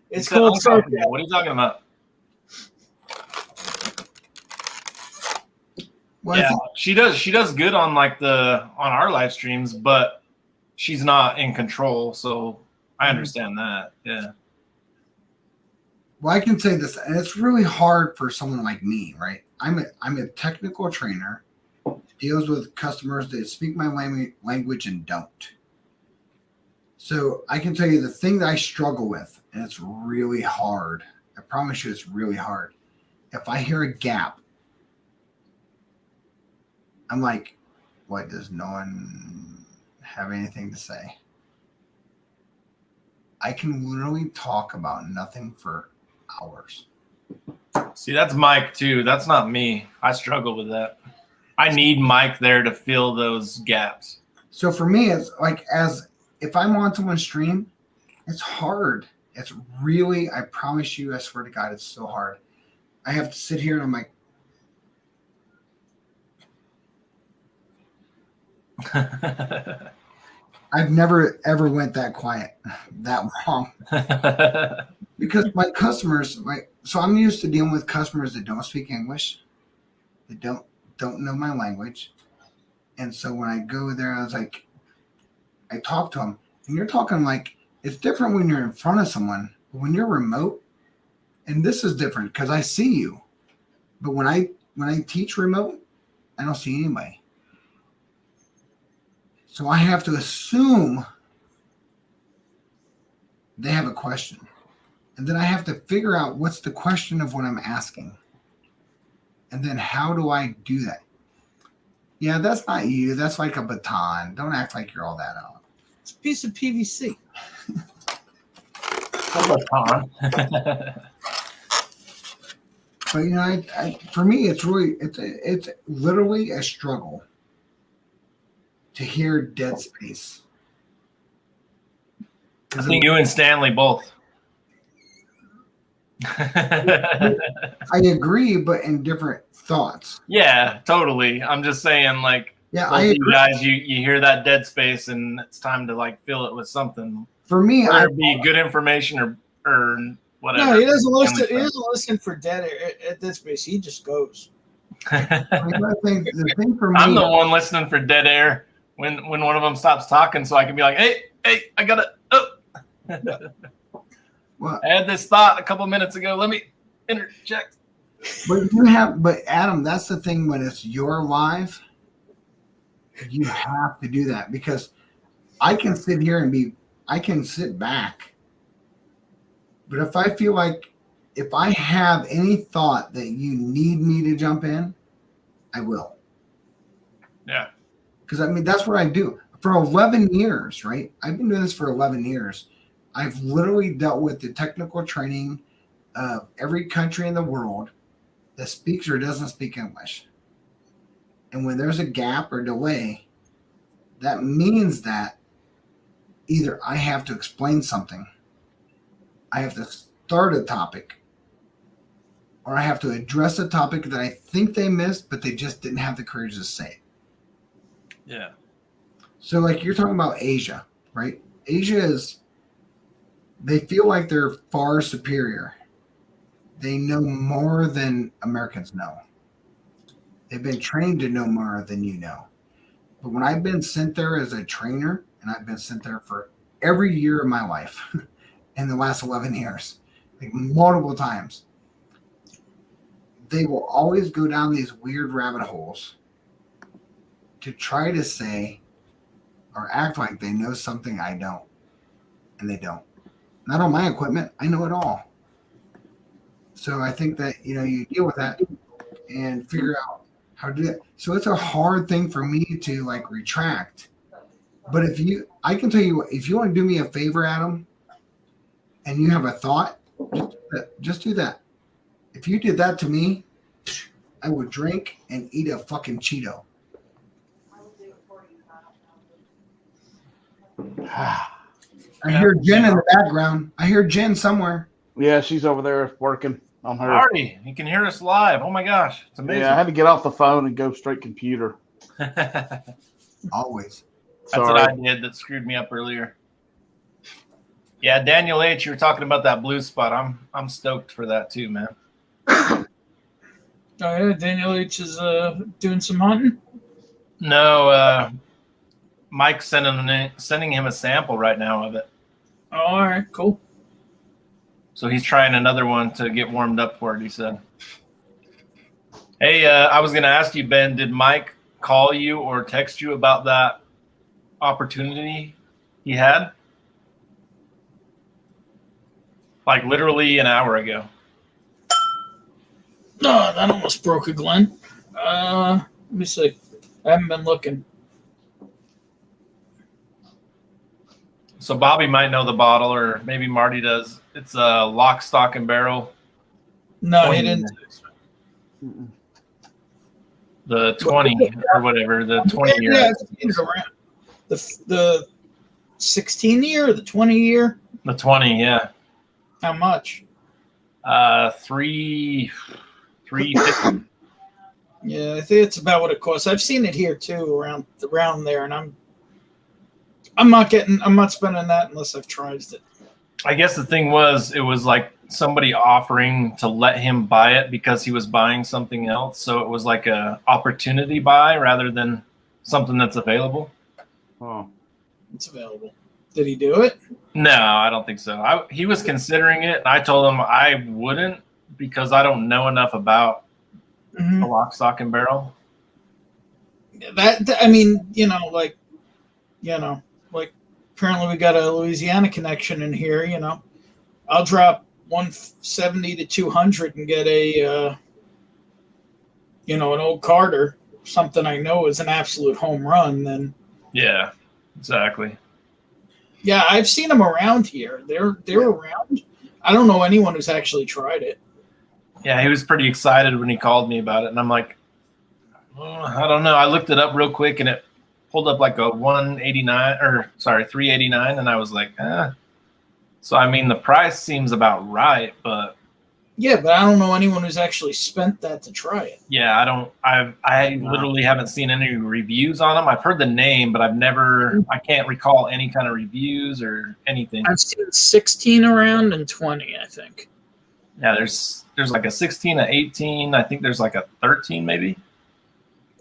It's called sarcasm. What are you talking about? Well, Yeah, she does good on on our live streams, but she's not in control, so I understand that. Yeah. Well, I can say this, and it's really hard for someone like me, right? I'm a technical trainer, deals with customers that speak my language and don't. So I can tell you the thing that I struggle with, and it's really hard. I promise you it's really hard. If I hear a gap, I'm like, what, does no one have anything to say? I can literally talk about nothing for hours. See, that's Mike too. That's not me. I struggle with that. I need Mike there to fill those gaps. So for me, it's like if I'm on someone's stream, it's hard. It's really, I promise you, I swear to God, it's so hard. I have to sit here and I'm like, I've never ever went that quiet that long because my customers, so I'm used to dealing with customers that don't speak English, that don't know my language, and so when I go there, I was like, I talk to them, and you're talking like it's different when you're in front of someone, but when you're remote, and this is different because I see you, but when I teach remote, I don't see anybody. So I have to assume they have a question. And then I have to figure out what's the question of what I'm asking. And then how do I do that? Yeah, that's not you. That's like a baton. Don't act like you're all that out. It's a piece of PVC. But for me, it's literally a struggle to hear dead space. I think you and Stanley both. I agree, but in different thoughts. Yeah, totally. I'm just saying, yeah, both you guys, you hear that dead space, and it's time to fill it with something. For me, whether it be good information or whatever. No, he doesn't listen. He doesn't listen for dead air at this base. He just goes. The thing for me, I'm the one listening for dead air when one of them stops talking, so I can be like, hey, I got it. Oh. well, I had this thought a couple minutes ago. Let me interject. but Adam, that's the thing. When it's your live, you have to do that, because I can sit here and I can sit back, but if I feel like, if I have any thought that you need me to jump in, I will. Yeah. Because I mean, that's what I do for 11 years, right? I've been doing this for 11 years. I've literally dealt with the technical training of every country in the world that speaks or doesn't speak English. And when there's a gap or delay, that means that either I have to explain something, I have to start a topic, or I have to address a topic that I think they missed, but they just didn't have the courage to say it. Yeah. So like you're talking about Asia, right? Asia they feel like they're far superior. They know more than Americans know. They've been trained to know more than you know. But when I've been sent there as a trainer, and I've been sent there for every year of my life in the last 11 years, like multiple times, they will always go down these weird rabbit holes to try to say or act like they know something I don't. And they don't. Not on my equipment. I know it all. So I think that, you deal with that and figure out how to do it. So it's a hard thing for me to like retract. But I can tell you, if you want to do me a favor, Adam, and you have a thought, just do that. If you did that to me, I would drink and eat a fucking Cheeto. I hear Jen in the background. I hear Jen somewhere. Yeah, she's over there working on her. Marty, you can hear us live. Oh my gosh, it's amazing. Yeah, I had to get off the phone and go straight computer. That's Always. what I did that screwed me up earlier. Yeah, Daniel H., you were talking about that blue spot. I'm stoked for that too, man. Oh yeah, Daniel H is doing some hunting. No, Mike's sending him a sample right now of it. Oh, all right, cool. So he's trying another one to get warmed up for it, he said. Hey, I was going to ask you, Ben, did Mike call you or text you about that opportunity he had? Like literally an hour ago. No, that almost broke a Glen. Let me see. I haven't been looking. So Bobby might know the bottle, or maybe Marty does. It's a Lock, Stock, and Barrel. No, he didn't. The 20 or whatever, the 20 year. Yeah, it's around. The 16 year, the 20 year. The 20, yeah. How much? 350. Yeah, I think it's about what it costs. I've seen it here too, around there, and I'm not spending that unless I've tried it. I guess the thing was, it was like somebody offering to let him buy it because he was buying something else. So it was like a opportunity buy rather than something that's available. Oh, It's available. Did he do it? No, I don't think so. He was considering it, and I told him I wouldn't because I don't know enough about the Lock, Stock, and Barrel. That I mean, apparently we got a Louisiana connection in here. I'll drop 170 to 200 and get an old Carter, something I know is an absolute home run. Then Yeah, exactly. yeah, I've seen them around here. They're around. I don't know anyone who's actually tried it. Yeah, he was pretty excited when he called me about it, and I'm like, I don't know. I looked it up real quick, and it pulled up like a 389, and I was like, So I mean, the price seems about right, but yeah, but I don't know anyone who's actually spent that to try it. yeah, I literally haven't seen any reviews on them. I've heard the name, but I can't recall any kind of reviews or anything. I've seen 16 around and 20, I think. Yeah, there's like a 16, a 18. I think there's like a 13 maybe.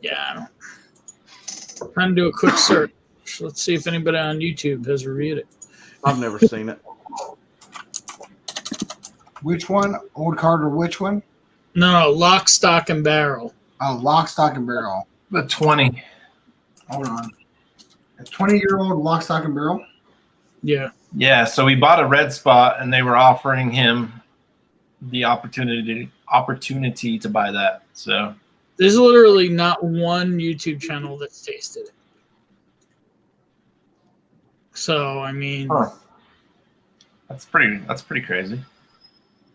Yeah, I don't. Trying to do a quick search. Let's see if anybody on YouTube has reviewed it. I've never seen it. Which one? Old Carter, which one? No, Lock, Stock, and Barrel. Oh, Lock, Stock, and Barrel. The 20. Hold on. A 20-year-old Lock, Stock, and Barrel? Yeah. Yeah, so we bought a red spot, and they were offering him the opportunity to buy that. So There's literally not one YouTube channel that's tasted it. So, I mean, that's pretty crazy.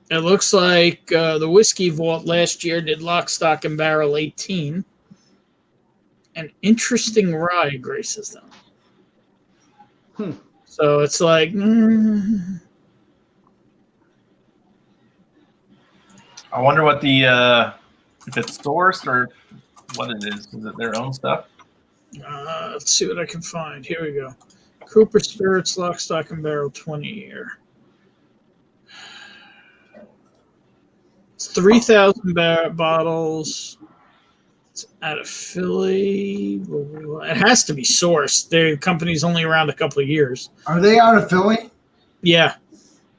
it looks like the Whiskey Vault last year did Lock, Stock, and Barrel 18. An interesting rye graces them. So it's like, I wonder what the if it's sourced or what it is. Is it their own stuff? let's see what I can find. Here we go. Cooper Spirits, Lock, Stock, and Barrel 20 year. It's 3,000 bottles. It's out of Philly. It has to be sourced. The company's only around a couple of years. Are they out of Philly? Yeah.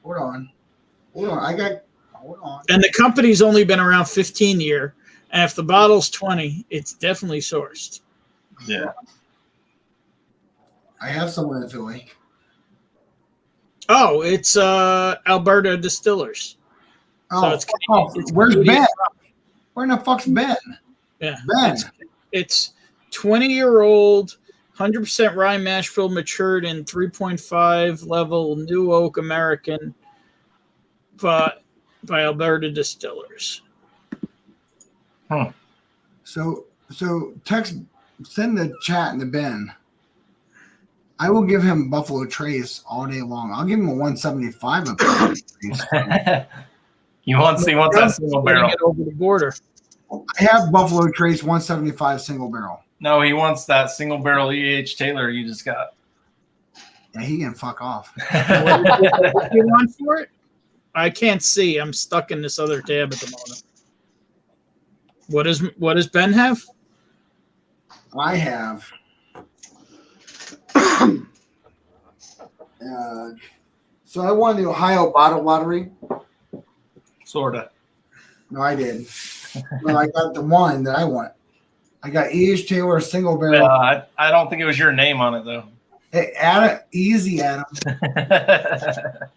Hold on. Hold on. And the company's only been around 15 year. And if the bottle's 20, it's definitely sourced. Yeah. I have someone in Philly. Oh, it's Alberta Distillers. Oh, So it's where's Canadian. Ben? Where in the fuck's Ben? Yeah. Ben. It's 20-year-old, 100% rye mash bill matured in 3.5 level New Oak American by Alberta Distillers. So send the chat into Ben. I will give him Buffalo Trace all day long. I'll give him a 175 of Buffalo Trace. He wants that single barrel. Getting it over the border. I have Buffalo Trace 175 single barrel. No, he wants that single barrel E.H. Taylor you just got. Yeah, he can fuck off. What do you want for it? I can't see. I'm stuck in this other tab at the moment. What does Ben have? I have. So I won the Ohio Bottle Lottery. Sorta. No, I did. No, I got the one that I want. I got E.H. Taylor single barrel. I don't think it was your name on it though. Hey, Adam, easy, Adam.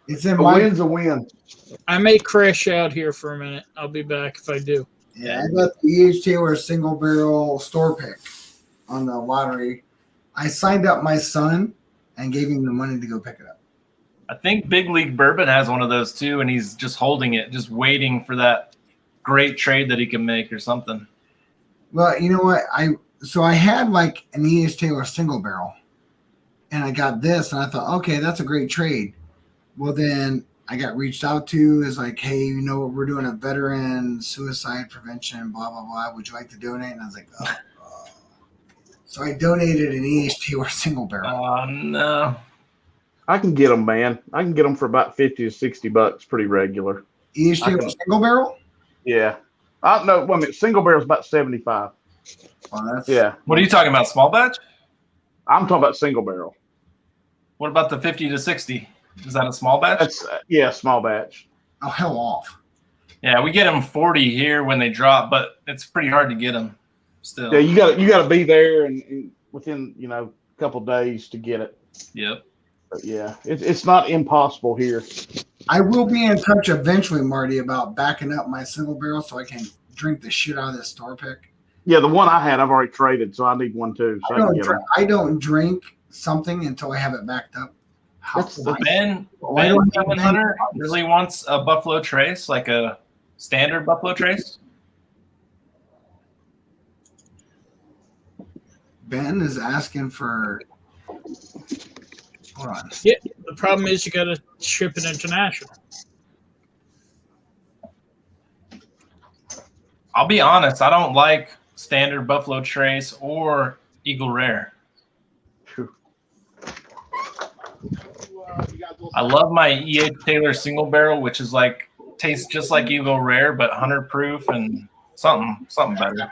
It's in A my. win's a win. I may crash out here for a minute. I'll be back if I do. Yeah, I got the E.H. Taylor single barrel store pick on the lottery. I signed up my son and gave him the money to go pick it up. I think Big League Bourbon has one of those too, and he's just holding it, just waiting for that great trade that he can make or something. Well, you know what? I had like an E.H. Taylor single barrel, and I got this, and I thought, okay, that's a great trade. Well, then I got reached out to is like, hey, you know what? We're doing a veteran suicide prevention, blah blah blah. Would you like to donate? And I was like, oh. So I donated an E.H. Taylor single barrel. Oh no. I can get them, man. I can get them for about $50 to $60, pretty regular. E.H. Taylor single barrel? Yeah. No, wait a minute. Single barrel's about 75. Oh, that's Yeah. What are you talking about? Small batch? I'm talking about single barrel. What about the 50 to 60? Is that a small batch? That's small batch. Oh, hell off. Yeah, we get them 40 here when they drop, but it's pretty hard to get them still. Yeah, you got to be there and within a couple days to get it. Yep. But yeah, it's not impossible here. I will be in touch eventually, Marty, about backing up my single barrel so I can drink the shit out of this store pick. Yeah, the one I had, I've already traded, so I need one too. So I don't drink something until I have it backed up. Ben Hunter really wants a Buffalo Trace, like a standard Buffalo Trace. Ben is asking for. Hold on. Yeah, the problem is you got to ship it international. I'll be honest, I don't like standard Buffalo Trace or Eagle Rare. I love my E.H. Taylor single barrel, which is like tastes just like Eagle Rare, but 100 proof and something better.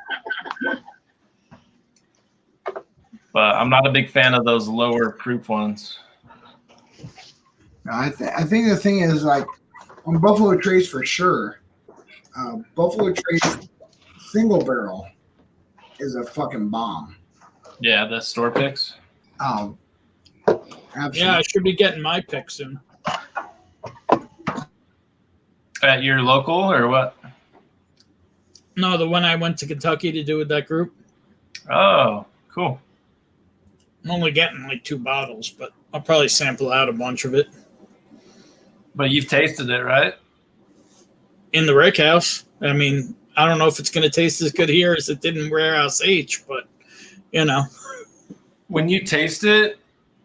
But I'm not a big fan of those lower proof ones. No, I think the thing is, like, on Buffalo Trace for sure, Buffalo Trace single barrel is a fucking bomb. Yeah, the store picks. Oh, absolutely. Yeah, I should be getting my pick soon. At your local or what? No, the one I went to Kentucky to do with that group. Oh, cool. I'm only getting like 2 bottles, but I'll probably sample out a bunch of it But you've tasted it, right? in the Rick House. I mean, I don't know if it's going to taste as good here as it did in Warehouse H, but you know, When you taste it,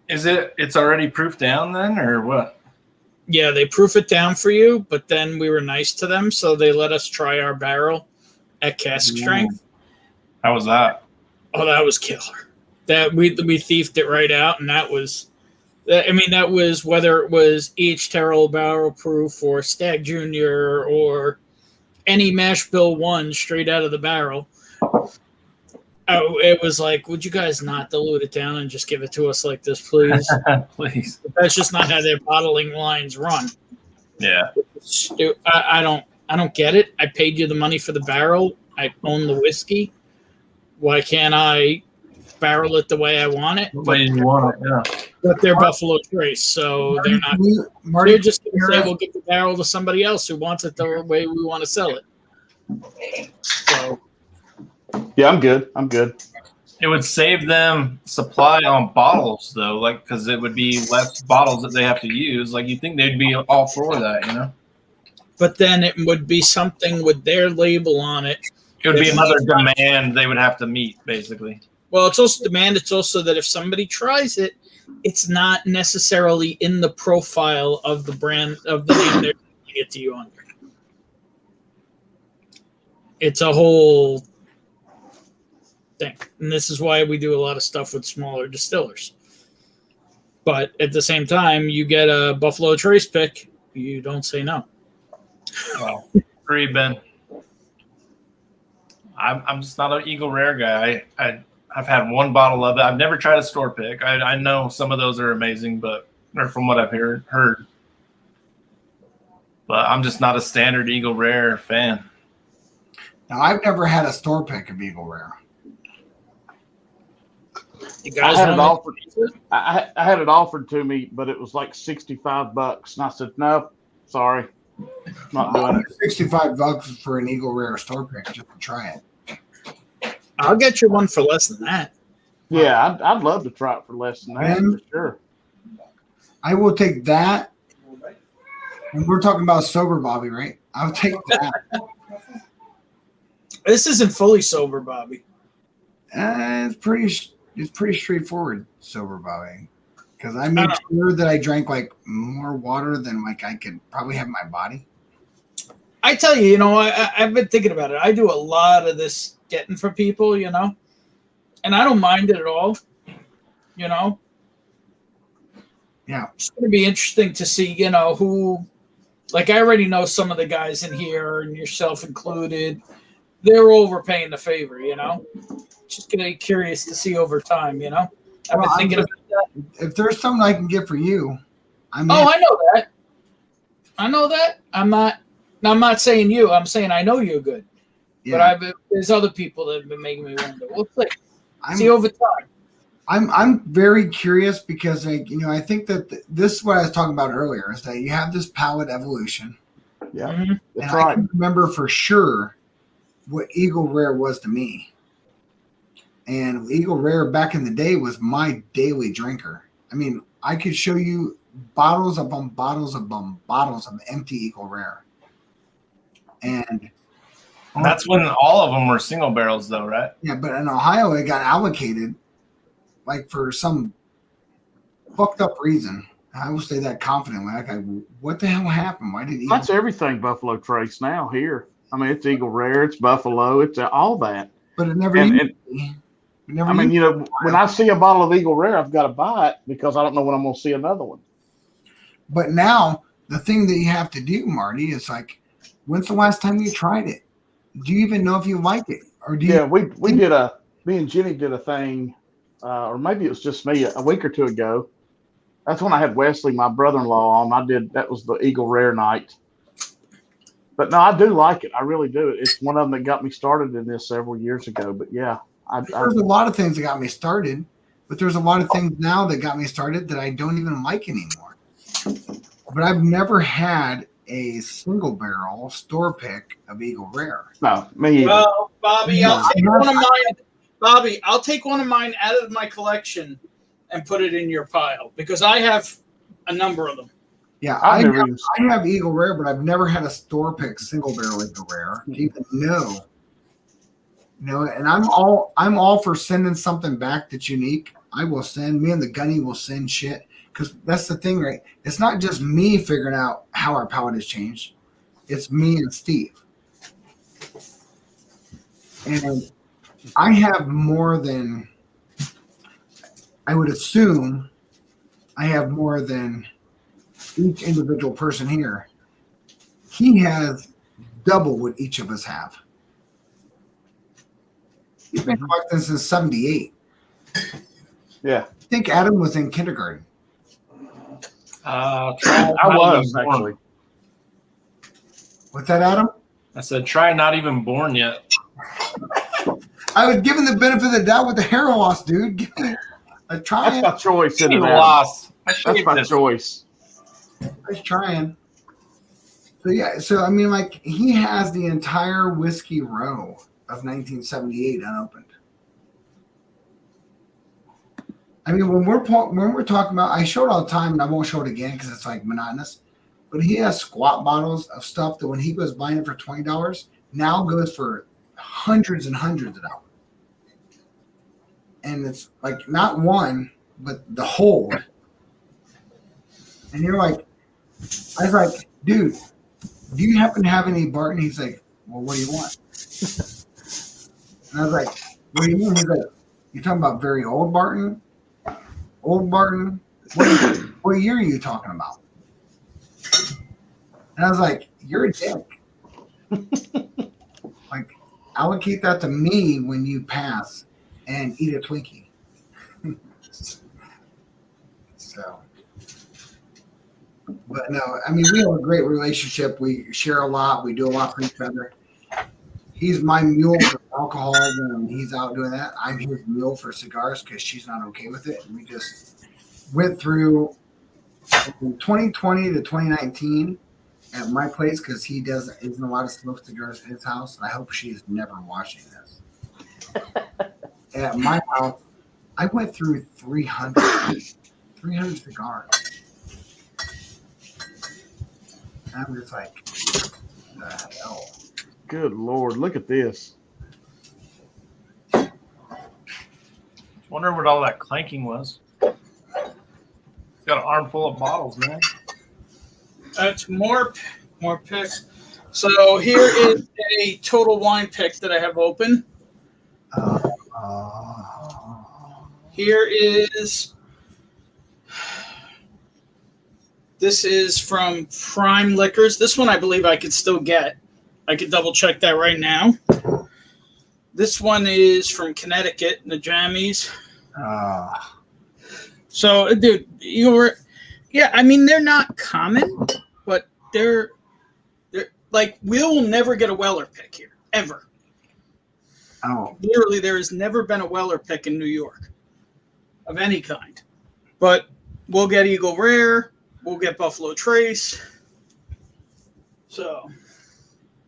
it's already proof down then, or what? yeah, they proof it down for you, but then we were nice to them, so they let us try our barrel at cask strength. How was that? Oh, that was killer. That we thiefed it right out, and that was, I mean, that was whether it was H. Terrell barrel proof or Stag Junior or any mash bill 1 straight out of the barrel. Oh, it was like, would you guys not dilute it down and just give it to us like this, please? Please. That's just not how their bottling lines run. Yeah. I don't get it. I paid you the money for the barrel. I own the whiskey. Why can't I barrel it the way I want it? But you want it, yeah. But they're Buffalo Trace, so they're not. Marty, They're just going to say we'll give the barrel to somebody else who wants it the way we want to sell it. So Yeah, I'm good. I'm good. It would save them supply on bottles though, like because it would be less bottles that they have to use. Like you'd think they'd be all for that, you know? but then it would be something with their label on it. It would be another demand they would have to meet, basically. Well, it's also demand. It's also that if somebody tries it, it's not necessarily in the profile of the brand of the name they're selling it to you under. It's a whole thing, and this is why we do a lot of stuff with smaller distillers. But at the same time, you get a Buffalo Trace pick, you don't say no. Wow. Agreed, Ben. I'm just not an Eagle Rare guy. I've had 1 bottle of it. I've never tried a store pick. I know some of those are amazing, but or from what I've heard. But I'm just not a standard Eagle Rare fan. now I've never had a store pick of Eagle Rare. You guys I had it want offered. I had it offered to me, but it was like $65, and I said no, sorry, not doing it. $65 for an Eagle Rare store pick just to try it. I'll get you one for less than that. Yeah, I'd love to try it for less than that for sure. I will take that. And we're talking about sober Bobby, right? I'll take that. This isn't fully sober, Bobby. It's pretty straightforward sober Bobby, because I made sure that I drank like more water than like I could probably have in my body. I tell you, I've been thinking about it. I do a lot of this getting for people, and I don't mind it at all. Yeah. It's going to be interesting to see, who, like I already know some of the guys in here and yourself included, they're overpaying the favor, Just going to be curious to see over time, I've been thinking about that. If there's something I can get for you, I know that. I know that. I'm not saying you. I'm saying I know you're good. yeah. But there's other people that have been making me wonder. We'll see over time. I'm very curious because I think that this is what I was talking about earlier is that you have this palate evolution. Yeah, Mm-hmm. that's And right. I can remember for sure what Eagle Rare was to me. And Eagle Rare back in the day was my daily drinker. I mean, I could show you bottles upon bottles upon bottles of empty Eagle Rare. And That's when all of them were single barrels, though, right? yeah, but in Ohio, it got allocated like for some fucked up reason. I will say that confidently. Like, what the hell happened? Why did That's everything Buffalo Trace now here. I mean, it's Eagle Rare, it's Buffalo, it's all that. But it never. And- used and- to be. It never I mean, used to when I see a bottle of Eagle Rare, I've got to buy it because I don't know when I'm going to see another one. But now the thing that you have to do, Marty, is like When's the last time you tried it? Do you even know if you like it, or do you? Yeah, me and Jenny did a thing, or maybe it was just me a week or two ago. That's when I had Wesley, my brother-in-law, on. That was the Eagle Rare night. But no, I do like it. I really do. It's one of them that got me started in this several years ago. But yeah, There's a lot of things that got me started, but there's a lot of things now that got me started that I don't even like anymore. But I've never had a single barrel store pick of Eagle Rare. no, me either. Well, Bobby, I'll take one of mine. Bobby, I'll take one of mine out of my collection and put it in your pile because I have a number of them. Yeah, I've I never even- have Eagle Rare, but I've never had a store pick single barrel Eagle Rare to even know. You know, and I'm all for sending something back that's unique. I will send. Me and the Gunny will send shit because that's the thing, right? It's not just me figuring out how our palate has changed. It's me and Steve. And I have more than, I would assume, I have more than each individual person here. He has double what each of us have. He's been collecting since '78. Yeah, I think Adam was in kindergarten. I was actually. What's that, Adam? I said, try not even born yet. I was given the benefit of the doubt with the hair loss, dude. Give me a try. That's my choice. Isn't it, Even Adam? lost. I That's shaved my it. choice. I was trying. So yeah, so I mean, like he has the entire whiskey row of 1978 unopened. I mean, when we're talking about, I show it all the time, and I won't show it again because it's like monotonous. But he has squat bottles of stuff that when he was buying it for $20, now goes for hundreds and hundreds of dollars. And it's like not one, but the whole. And you're like, I was like, dude, do you happen to have any Barton? He's like, well, what do you want? And I was like, what do you mean? He's like, you're talking about very old Barton? Old Barton? What year are you talking about? And I was like, you're a dick. Like, allocate that to me when you pass and eat a Twinkie. So, but no, I mean, we have a great relationship. We share a lot. We do a lot for each other. He's my mule for alcohol when he's out doing that. I'm his mule for cigars because she's not okay with it. And we just went through from 2020 to 2019 at my place because he isn't allowed to smoke cigars at his house. And I hope she is never watching this. At my house, I went through 300 cigars. And I'm just like, what the hell? Good Lord, look at this. Wondering what all that clanking was. Got an armful of bottles, man. That's more picks. So here is a total wine pick that I have open. Here is. This is from Prime Liquors. This one I believe I could still get. I could double check that right now. This one is from Connecticut, the Jammies. So, dude, yeah, I mean, they're not common, but they're like, we'll never get a Weller pick here, ever. Oh, Literally, there has never been a Weller pick in New York of any kind. But we'll get Eagle Rare, we'll get Buffalo Trace. So,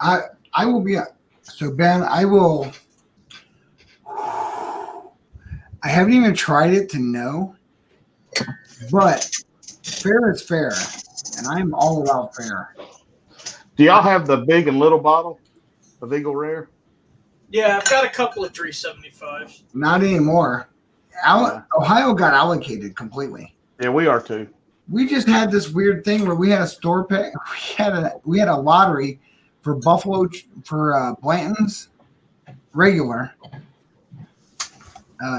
I will be. So Ben, I haven't even tried it to know, but fair is fair, and I'm all about fair. Do y'all have the big and little bottle of Eagle Rare? yeah, I've got a couple of 375s. Not anymore. Ohio got allocated completely. Yeah, we are too. We just had this weird thing where we had a store pick. We had a lottery for Blanton's regular,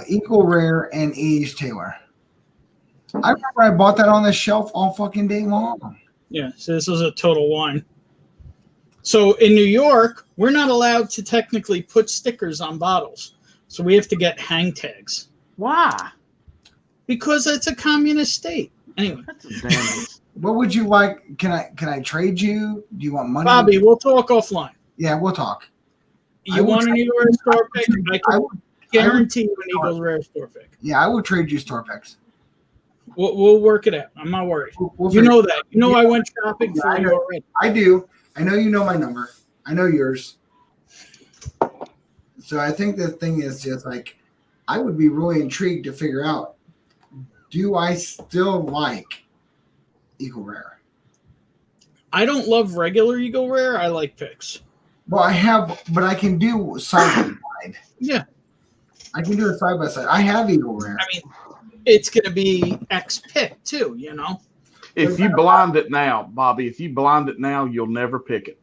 Eagle Rare, and Age Taylor. I remember I bought that on the shelf all fucking day long. Yeah, so this is a total wine. So in New York, we're not allowed to technically put stickers on bottles. So we have to get hang tags Why? because it's a communist state. Anyway, Damn. What would you like? Can I trade you? Do you want money? Bobby, we'll talk offline. Yeah, we'll talk. I You will want an trade Eagle Rare store pick? I I can would, guarantee you an Eagle Rare store pick. yeah, I will trade you store picks. We'll work it out. I'm not worried. We'll You figure- know that. You know I went shopping Yeah, for I you know. already. I do. I know you know my number. I know yours. So I think the thing is just like, I would be really intrigued to figure out, do I still like Eagle Rare? I don't love regular Eagle Rare. I like picks. Well, I have, but I can do side by side. Yeah. I can do it side by side. I have Eagle Rare. I mean, it's going to be X pick too, you know? If you blind it now, Bobby, if you blind it now, you'll never pick it.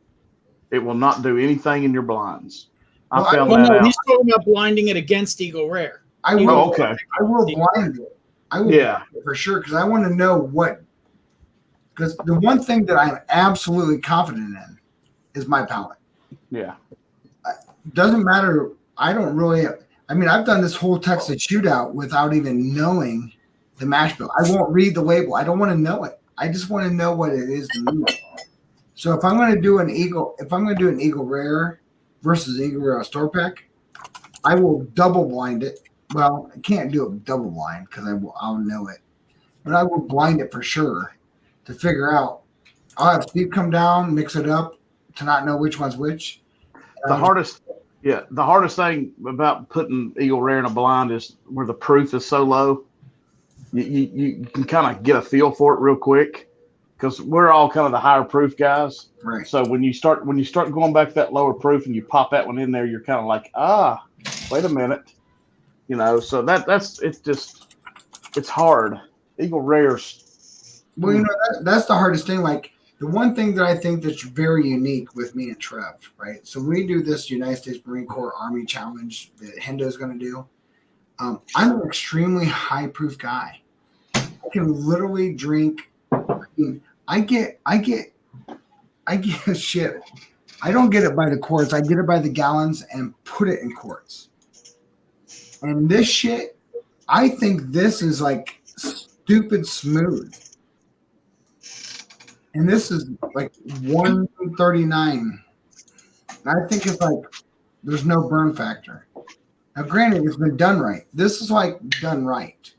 It will not do anything in your blinds. Well, I found Well, that no, out. he's talking about blinding it against Eagle Rare. I will. Oh, okay. I will blind it. I will Yeah. blind it for sure because I want to know what. Because the one thing that I'm absolutely confident in is my palate. Yeah. Doesn't matter. I don't really. I mean, I've done this whole Texas shootout without even knowing the mash bill. I won't read the label. I don't want to know it. I just want to know what it is to me. So if I'm going to do an Eagle Rare versus Eagle Rare store pack, I will double blind it. Well, I can't do it double blind because I'll know it, but I will blind it for sure to figure out. I'll have Steve come down, mix it up to not know which one's which. The hardest thing about putting Eagle Rare in a blind is where the proof is so low. You can kind of get a feel for it real quick because we're all kind of the higher proof guys. Right. So when you start going back to that lower proof and you pop that one in there, you're kind of like, wait a minute, So it's hard. Eagle Rares. Well, that's the hardest thing. Like the one thing that I think that's very unique with me and Trev, right? So we do this United States Marine Corps Army Challenge that Hendo's going to do. I'm an extremely high proof guy. I can literally drink. I get shit. I don't get it by the quarts. I get it by the gallons and put it in quarts. And this shit, I think this is like stupid smooth. And this is like 139. And I think it's like there's no burn factor. Now, granted, it's been done right. This is like done right.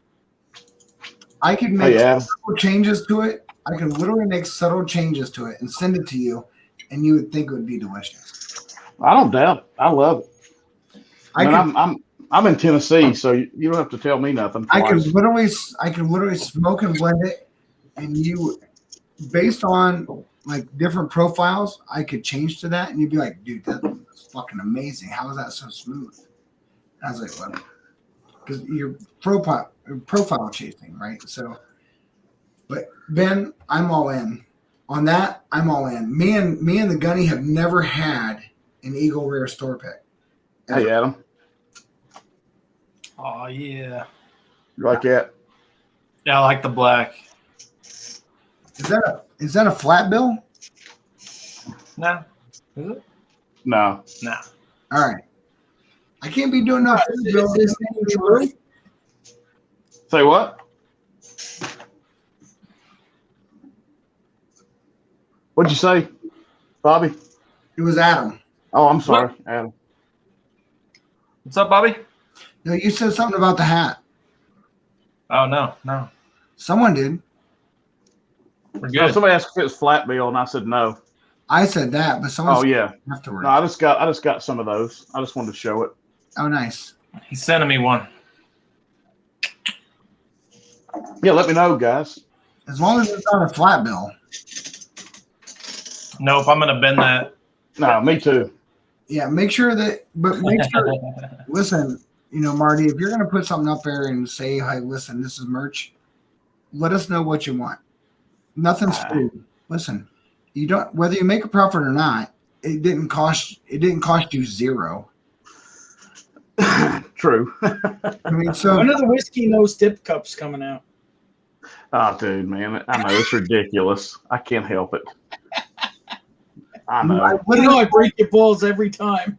I could make subtle changes to it. I can literally make subtle changes to it and send it to you, and you would think it would be delicious. I don't doubt it. I love it. I'm in Tennessee, so you don't have to tell me nothing. I can literally smoke and blend it, and you, based on like different profiles, I could change to that, and you'd be like, dude, that's fucking amazing. How is that so smooth? I was like, well, because you're profile chasing, right? So, but Ben, I'm all in on that. I'm all in. Me and the Gunny have never had an Eagle Rare store pick. Hey, Adam. Oh yeah. You like that? Yeah, I like the black. Is that a flat bill? No. Is it? No. No. All right. I can't be doing no Is this name true? Say what? What'd you say, Bobby? It was Adam. Oh, I'm sorry, Adam. What's up, Bobby? No, you said something about the hat. Oh no. Someone did. We're No, good. somebody asked if it was flat bill, and I said no. I said that, but someone Oh said yeah. afterwards. No, I just got some of those. I just wanted to show it. Oh, nice. He's sending me one. Yeah, let me know, guys. As long as it's not a flat bill. Nope, I'm gonna bend that. No, me too. Yeah, make sure. Listen, Marty, if you're going to put something up there and say, hey, listen, this is merch, let us know what you want. Nothing's free. Listen, you don't, whether you make a profit or not, it didn't cost you zero. True. I mean, so When are the whiskey nose dip cups coming out? Oh, dude, man, I know it's ridiculous. I can't help it. I know. I break your balls every time.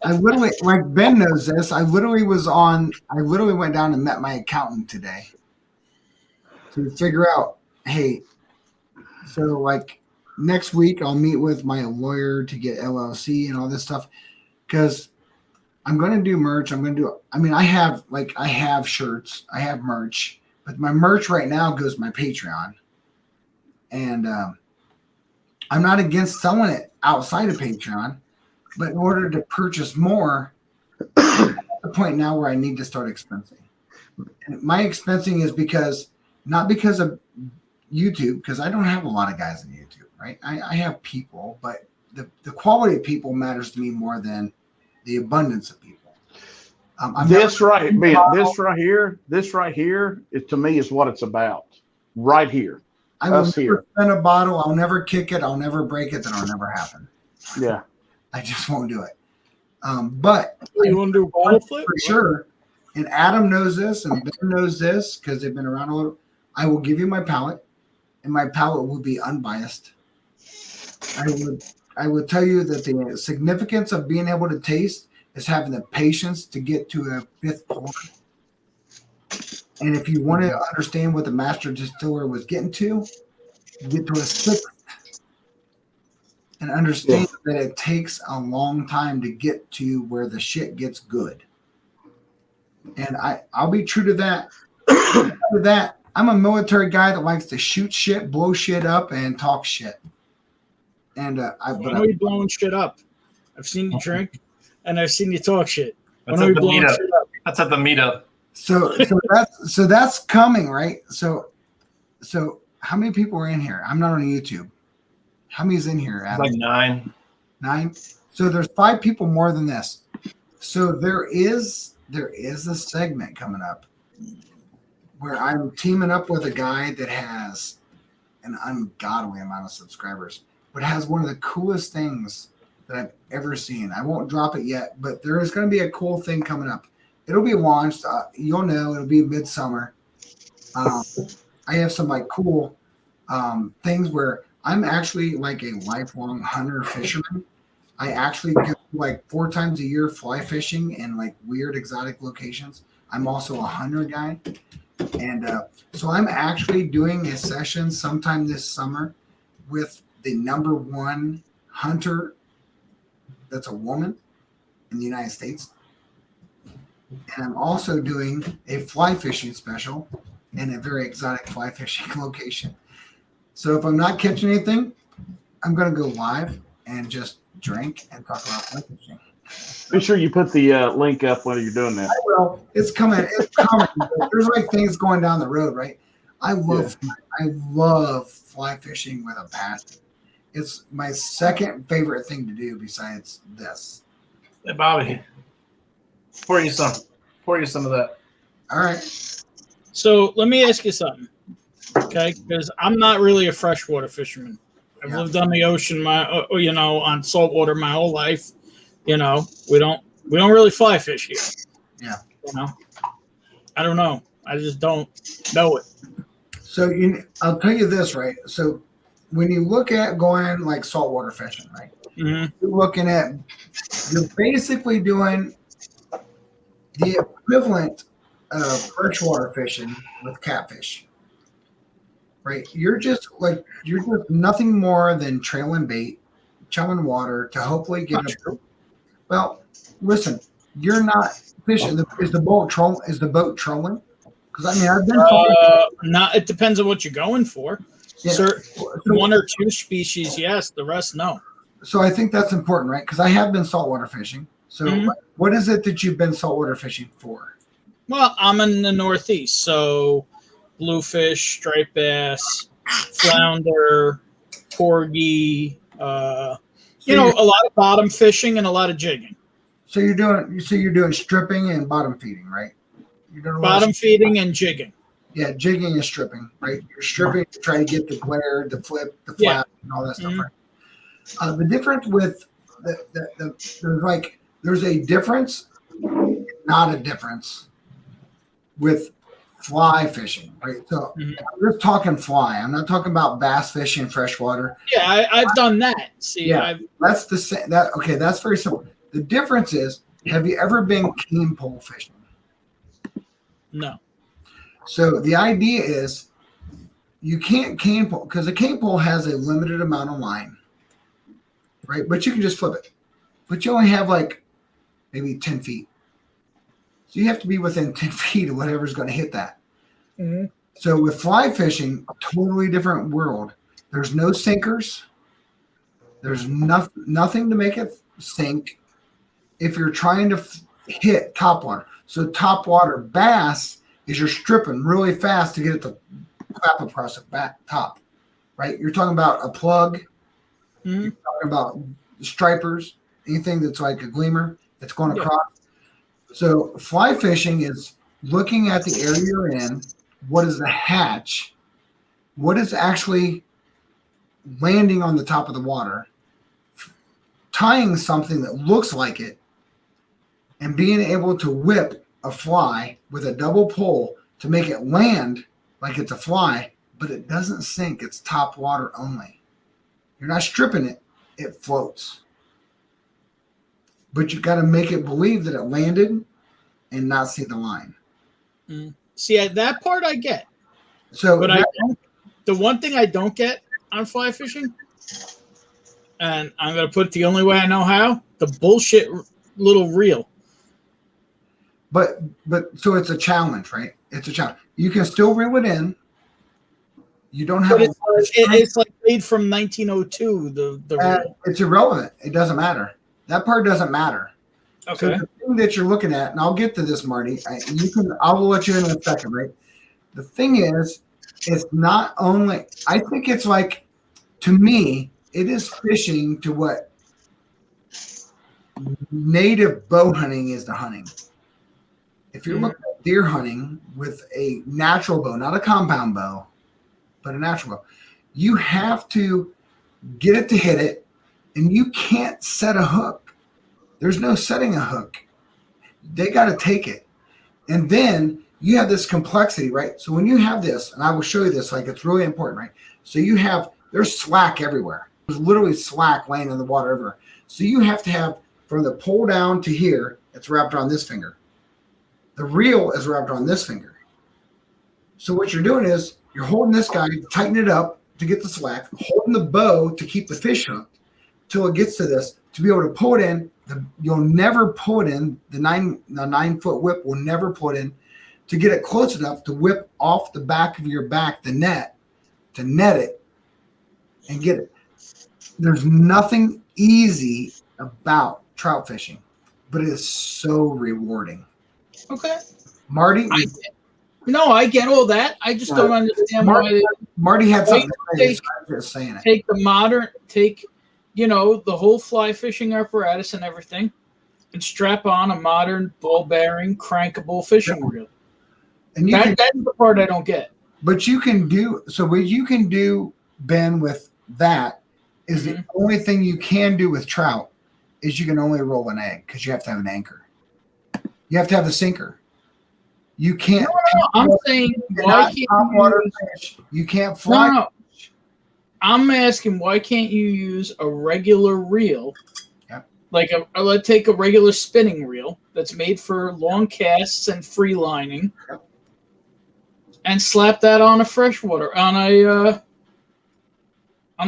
I literally, like Ben knows this. I literally went down and met my accountant today to figure out, hey, so like next week I'll meet with my lawyer to get LLC and all this stuff because I'm going to do merch. I have shirts, I have merch, but my merch right now goes to my Patreon. And I'm not against selling it outside of Patreon, but in order to purchase more, I'm at the point now where I need to start expensing. And my expensing is not because of YouTube, because I don't have a lot of guys on YouTube, right? I have people, but the quality of people matters to me more than the abundance of people. This right here, is to me is what it's about. Right here. I will Us never here. spin a bottle. I'll never kick it. I'll never break it. That'll never happen. Yeah. I just won't do it. But You want to do a bottle flip? for sure, and Adam knows this, and Ben knows this because they've been around a little. I will give you my palate, and my palate will be unbiased. I would tell you that the significance of being able to taste is having the patience to get to a fifth pour. And if you want to understand what the master distiller was getting to, get to a sixth and understand that it takes a long time to get to where the shit gets good. And I'll be true to that. I'm a military guy that likes to shoot shit, blow shit up, and talk shit. And I know you're blowing shit up. I've seen you drink, and I've seen you talk shit. That's at the meetup. That's at the meetup. So that's coming, right? So how many people are in here? I'm not on YouTube. How many's in here, Adam? Like 9. 9. So there's 5 people more than this. So there is a segment coming up where I'm teaming up with a guy that has an ungodly amount of subscribers, but has one of the coolest things that I've ever seen. I won't drop it yet, but there is going to be a cool thing coming up. It'll be launched. You'll know it'll be midsummer. I have some like cool things where I'm actually like a lifelong hunter fisherman. I actually go like 4 times a year fly fishing in like weird exotic locations. I'm also a hunter guy. And so I'm actually doing a session sometime this summer with the #1 hunter that's a woman in the United States. And I'm also doing a fly fishing special in a very exotic fly fishing location. So if I'm not catching anything, I'm going to go live and just drink and talk about fly fishing. Be sure you put the link up when you're doing that. I will. It's coming. It's coming. There's like things going down the road, right? I love fly fishing with a passion. It's my second favorite thing to do besides this. Hey, Bobby. Pour you some of that. All right. So let me ask you something, okay? Because I'm not really a freshwater fisherman. I've lived on the ocean, on saltwater my whole life. We don't really fly fish here. Yeah. I don't know. I just don't know it. So I'll tell you this, right? So when you look at going like saltwater fishing, right? Mm-hmm. You're basically doing the equivalent of freshwater fishing with catfish, right? You're just nothing more than trailing bait, chilling water to hopefully get a. Well, listen, you're not fishing. Is the boat trolling? Because I've been. Not. It depends on what you're going for. Yeah. One or two species, yes. The rest, no. So I think that's important, right? Because I have been saltwater fishing. So what is it that you've been saltwater fishing for? Well, I'm in the Northeast, so bluefish, striped bass, flounder, porgy. A lot of bottom fishing and a lot of jigging. So you're doing stripping and bottom feeding, right? You're doing bottom feeding and jigging. Yeah, jigging and stripping, right? You're stripping to try to get the glare, the flip, the flap, and all that stuff. Right? The difference with there's a difference, not a difference, with fly fishing, right? So Mhm. I'm just talking fly. I'm not talking about bass fishing, freshwater. Yeah, I've done that. See, Yeah. That's the same. That okay? That's very simple. The difference is, have you ever been cane pole fishing? no. So the idea is, you can't cane pole because a cane pole has a limited amount of line, right? But you can just flip it. But you only have like maybe 10 feet. So you have to be within 10 feet of whatever's going to hit that. Mhm. So with fly fishing, totally different world. There's no sinkers. There's nothing to make it sink. If you're trying to hit top water, so top water bass is you're stripping really fast to get it to clap across the back top, right? You're talking about a plug. Mhm. You're talking about stripers, anything that's like a gleamer that's going Yeah. across. So fly fishing is looking at the area you're in. What is the hatch? What is actually landing on the top of the water? Tying something that looks like it and being able to whip a fly with a double pole to make it land like it's a fly, but it doesn't sink. It's top water only. You're not stripping it. It floats. But you got to make it believe that it landed and not see the line. See, that part I get. So But the one thing I don't get on fly fishing, and I'm going to put it the only way I know how, the bullshit little reel. But so it's a challenge, right? It's a challenge. You can still reel it in. You don't have. But it's like made from 1902. The reel. It's irrelevant. It doesn't matter. That part doesn't matter. So Okay. the thing that you're looking at, and I'll get to this, Marty. I will let you in a second, right? The thing is, it's not only. I think it's like, to me, it is fishing to what native bow hunting is to hunting. If you're looking at deer hunting with a natural bow, not a compound bow, but a natural bow, you have to get it to hit it, and you can't set a hook. There's no setting a hook. They got to take it. And then you have this complexity, right? So when you have this, and I will show you this, like it's really important, right? So there's slack everywhere. There's literally slack laying in the water everywhere. So you have to have from the pole down to here, it's wrapped around this finger. The reel is wrapped on this finger. So what you're doing is you're holding this guy, tighten it up to get the slack, holding the bow to keep the fish hooked till it gets to this, to be able to pull it in. You'll never pull it in. The 9-foot whip will never pull it in to get it close enough to whip off the back of your back, the net, to net it and get it. There's nothing easy about trout fishing, but it is so rewarding. Okay. Marty, I get all that. I just don't understand why they Marty had something to say. Take- So I'm just saying it. take the whole fly fishing apparatus and everything and strap on a modern ball bearing crankable fishing reel. And That's the part I don't get. but you can do so. What you can do, Ben, with that is the only thing you can do with trout is you can only roll an egg because you have to have an anchor. You have to have the sinker. You can't. No, I'm saying why can't water fish. You can't fly. No. I'm asking why can't you use a regular reel? Yep. Like let's take a regular spinning reel that's made for long casts and free lining, and slap that on a freshwater on a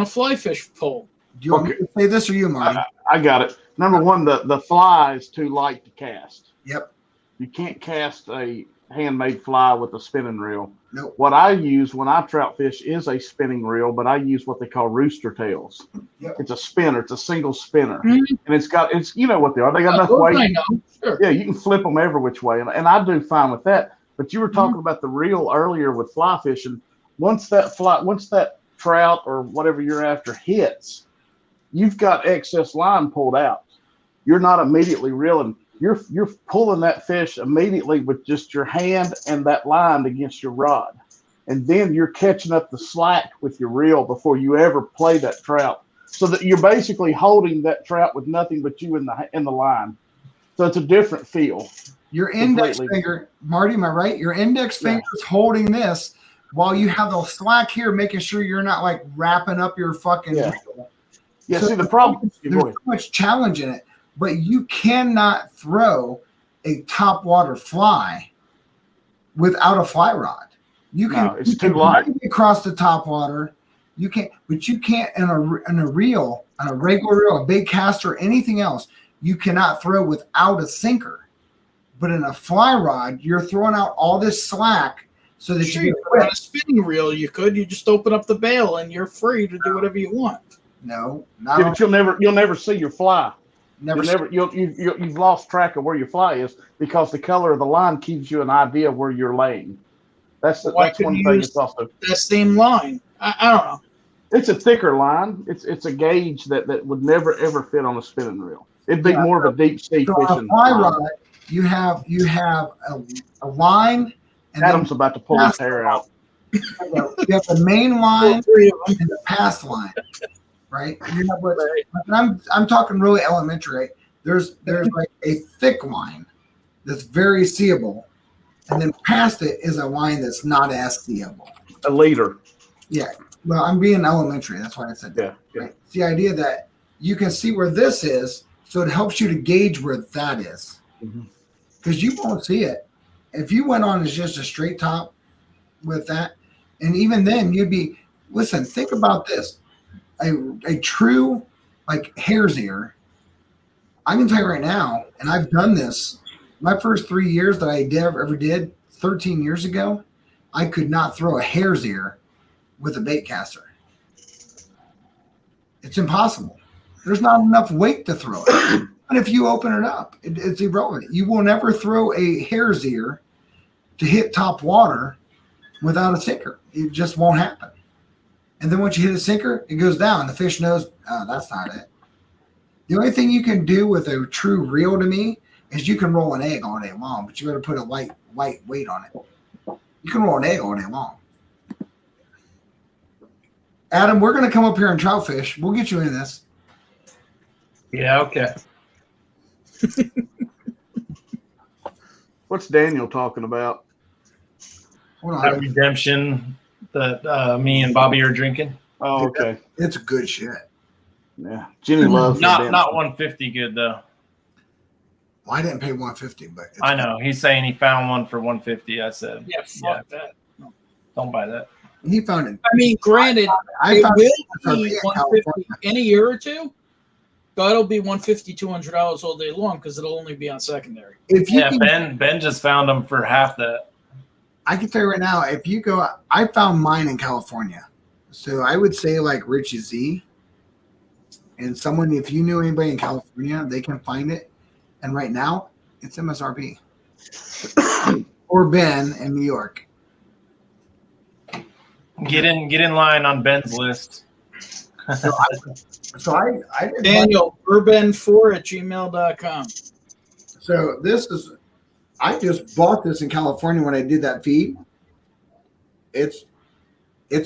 fly fish pole. Do you want me to say this or you, Marty? I got it. Number one, the fly is too light to cast. Yep. You can't cast a handmade fly with a spinning reel. Nope. What I use when I trout fish is a spinning reel, but I use what they call rooster tails. Yep. It's a spinner. It's a single spinner, Mhm. and it's you know what they are. They got enough Those weight. I know. Sure. Yeah, you can flip them every which way, and I do fine with that. But you were talking about the reel earlier with fly fishing. Once that trout or whatever you're after hits, you've got excess line pulled out. You're not immediately reeling. You're pulling that fish immediately with just your hand and that line against your rod, and then you're catching up the slack with your reel before you ever play that trout. So that you're basically holding that trout with nothing but you in the line. So it's a different feel. Your index Completely. finger, Marty, am I right? Your index finger is holding this while you have the slack here, making sure you're not like wrapping up your fucking. Yeah. reel. Yeah, So see, the problem. there's Go so ahead. much challenge in it, but you cannot throw a top water fly without a fly rod. You can, No, it's you can too light. ride across the top water. You can't, but you can't in a reel, on a regular reel, a big caster, anything else. You cannot throw without a sinker. But in a fly rod, you're throwing out all this slack so that Sure, you you get put on whip. a spinning reel. You could. You just open up the bail and you're free to do whatever you want. No, not Yeah, on, but you'll never see your fly. never. You've lost track of where your fly is because the color of the line gives you an idea of where you're laying. That's Why that's couldn't one you thing. use It's also that same line? I don't know. it's a thicker line. It's a gauge that would never ever fit on a spinning reel. It'd be Yeah. more of a deep sea So on a fishing. fly line. rod, you have a line, and Adam's about to pull his hair out. then you have the main line All three of them. and the pass line, right? You have what's, Right. and I'm talking really elementary. Right? There's like a thick line that's very seeable, and then past it is a line that's not as seeable. A leader. Yeah. Well, I'm being elementary. That's why I said that. Yeah. Yeah. Right? It's the idea that you can see where this is, so it helps you to gauge where that is. Mhm. Because you won't see it. If you went on as just a straight top with that, and even then you'd be, listen, think about this. A true like hare's ear, I can tell you right now, and I've done this, my first 3 years that I ever did 13 years ago, I could not throw a hare's ear with a bait caster. It's impossible. There's not enough weight to throw it. And if you open it up, it's irrelevant. You will never throw a hare's ear to hit top water without a sinker. It just won't happen. And then once you hit a sinker, it goes down. The fish knows, oh, that's not it. The only thing you can do with a true reel to me is you can roll an egg all day long, but you got to put a light weight on it. You can roll an egg all day long. Adam, we're going to come up here and trout fish. We'll get you in this. Yeah, okay. What's Daniel talking about? Hold That on. redemption that me and Bobby are drinking. Oh, okay. It's good shit. Yeah. Jenny loves Not redemption. 150 good though. Well, I didn't pay 150, but it's I know. He's saying he found one for 150. I said, Yeah, fuck that. don't buy that. he found it. I mean, granted, I it found will it be in 150 California. in a year or two. But it'll be $150, $200 all day long because it'll only be on secondary. If you Yeah, can, Ben just found them for half that. I can tell you right now, if you go, I found mine in California. So I would say like Richie Z and someone, if you knew anybody in California, they can find it. And right now it's MSRP or Ben in New York. Get in line on Ben's list. So I didn't Daniel, urban4@gmail.com. So this is, I just bought this in California when I did that feed. It's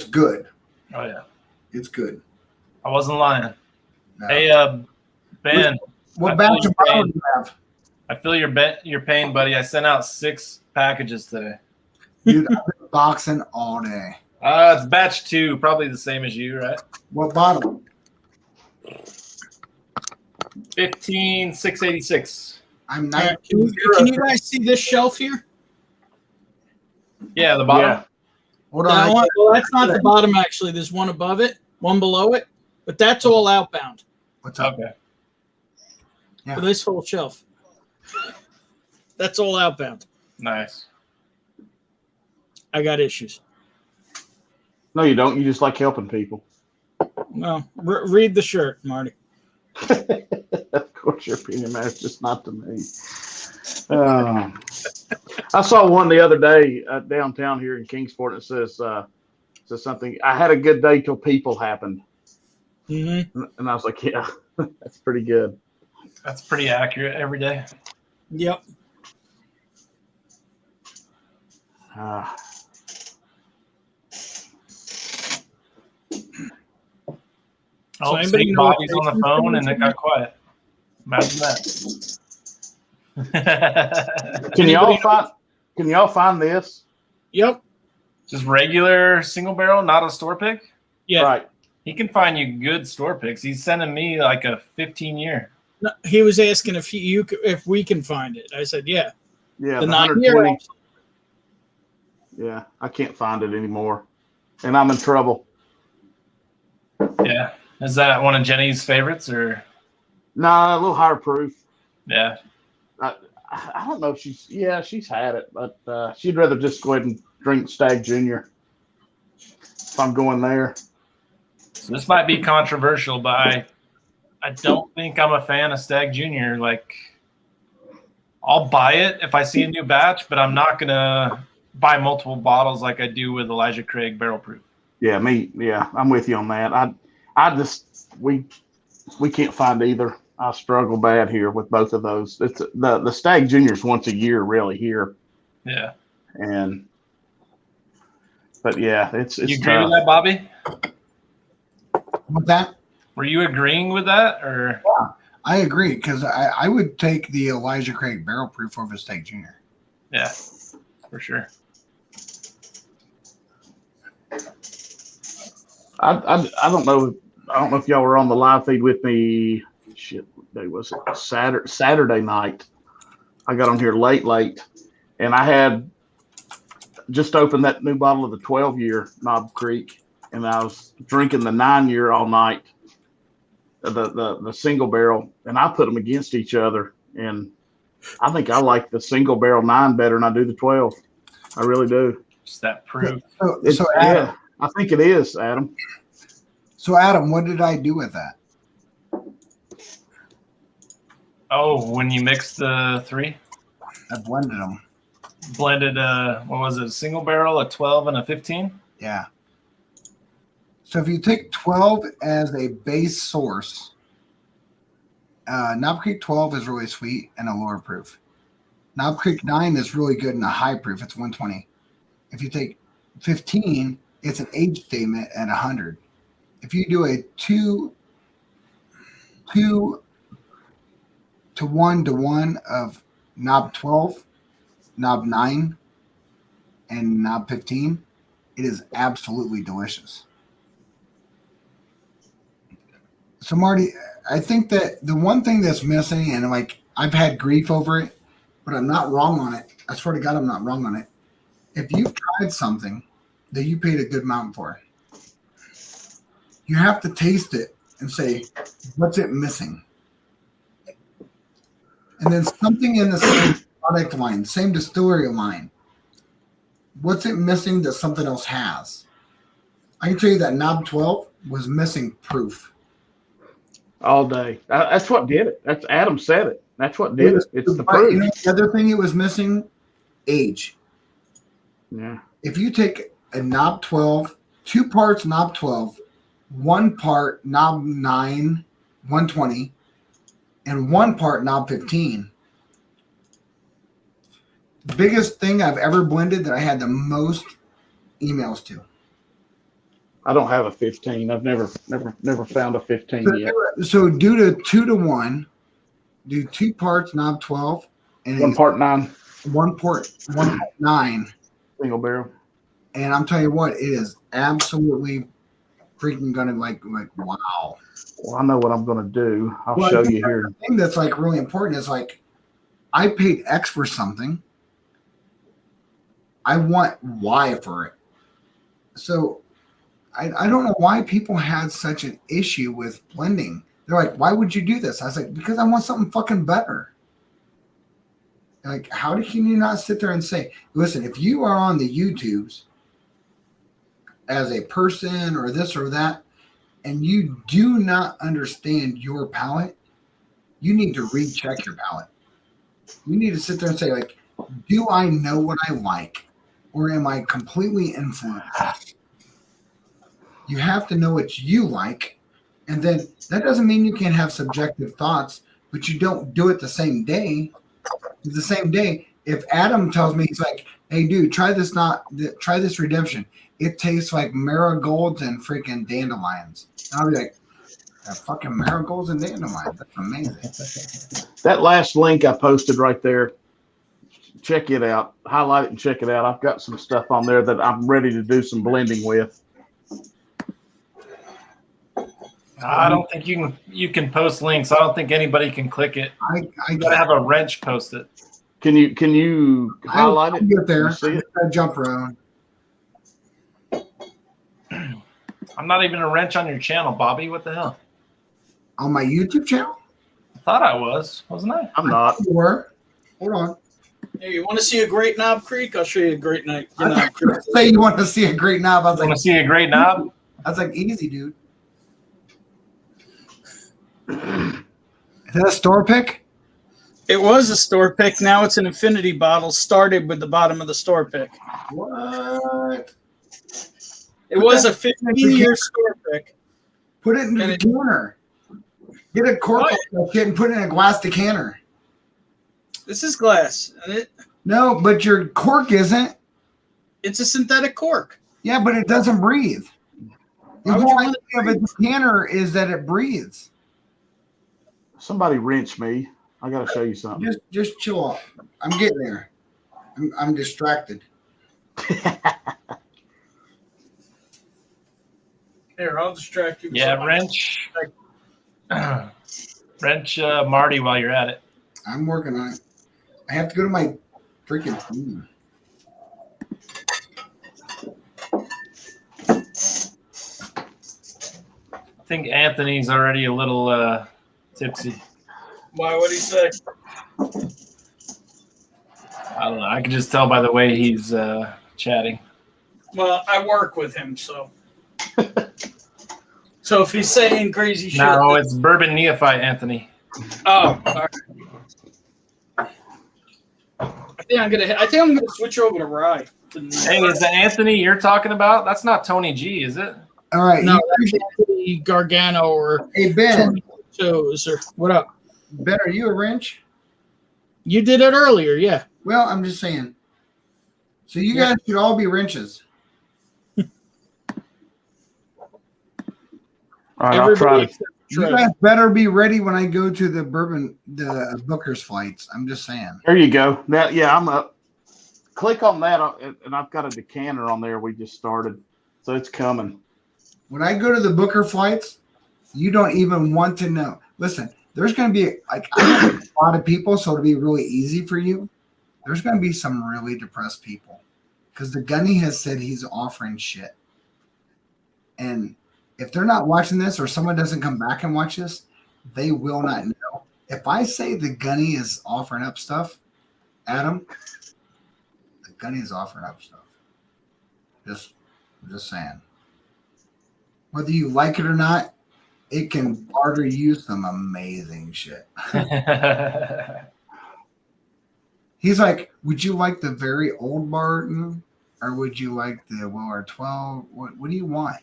good. Oh yeah, It's good. I wasn't lying. No. Hey, Ben, What I batch feel of your bottle pain. do you have? I feel your pain, buddy. I sent out 6 packages today. Dude, I've been boxing all day. It's batch 2, probably the same as you, right? What bottle? 15686. I'm All right, 19. can you guys see this shelf here? Yeah, the bottom. Yeah. Hold That on. one- well, that's not the bottom, actually. There's one above it, one below it, but that's all outbound What's up? Okay. Yeah. for this whole shelf. That's all outbound. Nice. I got issues. No, you don't. You just like helping people. No, read the shirt, Marty. Of course, your opinion matters, just not to me. I saw one the other day downtown here in Kingsport. It says something. I had a good day till people happened, Mm-hmm. and I was like, yeah, that's pretty good. That's pretty accurate every day. Yep. Ah. Oh, anybody see, know what Bobby's on the Facebook phone is and it got quiet. Imagine that. Can y'all find this? Yep. Just regular single barrel, not a store pick? Yeah. Right. He can find you good store picks. He's sending me like a 15-year. No, he was asking if if we can find it. I said, yeah. Yeah, The the 9-year. 120. Yeah, I can't find it anymore, and I'm in trouble. Yeah. Is that one of Jenny's favorites or? Nah, a little higher proof. Yeah. I don't know if she's had it, but she'd rather just go ahead and drink Stag Junior if I'm going there. So this might be controversial, but I don't think I'm a fan of Stag Junior. Like, I'll buy it if I see a new batch, but I'm not gonna buy multiple bottles like I do with Elijah Craig Barrel Proof. Yeah, I'm with you on that. We can't find either. I struggle bad here with both of those. It's the Stag Junior's once a year really here, Yeah. but yeah, it's You agree tough. with that, Bobby? With that, Were you agreeing with that, or? I agree because I would take the Elijah Craig Barrel Proof over Stag Junior. Yeah, for sure. I don't know. I don't know if y'all were on the live feed with me. Shit, what day was it? Saturday night. I got on here late, and I had just opened that new bottle of the 12-year Knob Creek, and I was drinking the 9-year all night, the single barrel, and I put them against each other, and I think I like the single barrel 9 better than I do the 12. I really do. Just that proof. So Adam, Yeah, I think it is, Adam. So Adam, what did I do with that? Oh, when you mixed the 3? I blended them. Blended, what was it, a single barrel, a 12, and a 15? Yeah. So if you take 12 as a base source, Knob Creek 12 is really sweet and a lower proof. Knob Creek 9 is really good and a high proof. It's 120. If you take 15, it's an age statement at 100. If you do a 2 to 1 of Knob 12, Knob 9, and Knob 15, it is absolutely delicious. So Marty, I think that the one thing that's missing, and like I've had grief over it, but I'm not wrong on it. I swear to God, I'm not wrong on it. If you've tried something that you paid a good amount for, you have to taste it and say, what's it missing? And then something in the same product line, same distillery line, what's it missing that something else has? I can tell you that Knob 12 was missing proof. All day. That's what did it. That's Adam said it. That's what did it. It's the But proof. you know, the other thing it was missing, age. Yeah. If you take a Knob 12, 2 parts Knob 12, 1 part Knob 9, 120, and 1 part Knob 15. The biggest thing I've ever blended that I had the most emails to. I don't have a 15. I've never found a 15 yet. So do to 2 to 1, do 2 parts Knob 12 and 1 part 9 1 part 9. single barrel. And I'm telling you what, it is absolutely freaking gonna like wow. Well, I know what I'm going to do. I'll Well, show I think you here. The thing that's like really important is like I paid X for something. I want Y for it. So I don't know why people had such an issue with blending. They're like, why would you do this? I was like, because I want something fucking better. Like, how can you not sit there and say, listen, if you are on the YouTubes as a person or this or that, and you do not understand your palate, you need to recheck your palate. You need to sit there and say, like, do I know what I like? Or am I completely influenced? You have to know what you like. And then that doesn't mean you can't have subjective thoughts, but you don't do it the same day. The same day, if Adam tells me, he's like, hey, dude, try this Redemption. It tastes like marigolds and freaking dandelions. And I'll be like, Got fucking marigolds and dynamite. That's amazing. That last link I posted right there, check it out. Highlight it and check it out. I've got some stuff on there that I'm ready to do some blending with. I don't think you can post links. I don't think anybody can click it. I You gotta have a wrench post it. Can you highlight I'll it? get there. You see it? I jump around. I'm not even a wrench on your channel, Bobby. What the hell? On my YouTube channel? I thought I was, wasn't I? I'm not. You were. Hold on. Hey, you want to see a great Knob Creek? I'll show you a great night. I thought you were gonna say you want to see a great knob. I was Want like, to see a great knob? easy, dude. Is that a store pick? It was a store pick. Now it's an infinity bottle. Started with the bottom of the store pick. What? It was a 15-year store pick. Put it in the decanter. Get a cork off that shit and put it in a glass decanter. This is glass. And No, but your cork isn't. it's a synthetic cork. Yeah, but it doesn't breathe. The Why would whole you want idea of a decanter is that it breathes. Somebody wrench me. I got to show you something. Just chill out. I'm getting there. I'm distracted. Here, I'll distract you. with Yeah, something. wrench Marty while you're at it. I'm working on it. I have to go to my freaking phone. I think Anthony's already a little tipsy. Why? What'd he say? I don't know. I can just tell by the way he's chatting. Well, I work with him, so. So if he's saying crazy shit. No, it's Bourbon Neophyte Anthony. Oh, all right. I think I'm gonna switch over to rye. Hey, is that Anthony you're talking about? That's not Tony G, is it? All right. No, that's Anthony Gargano or Hey, Ben. Tony Toes or what up? Ben, are you a wrench? You did it earlier, yeah. Well, I'm just saying. So you guys should all be wrenches. All right, I'll try to. except You Trev. guys better be ready when I go to the Booker's flights. I'm just saying. There you go. Now, yeah, I'm up. Click on that, and I've got a decanter on there. We just started, so it's coming. When I go to the Booker flights, you don't even want to know. Listen, there's going to be like a lot of people, so it'll be really easy for you. There's going to be some really depressed people because the Gunny has said he's offering shit. And if they're not watching this or someone doesn't come back and watch this, they will not know. If I say the Gunny is offering up stuff, Adam, the Gunny is offering up stuff. I'm just saying. Whether you like it or not, it can barter you some amazing shit. He's like, would you like the very old Barton or would you like the Willard 12? What do you want?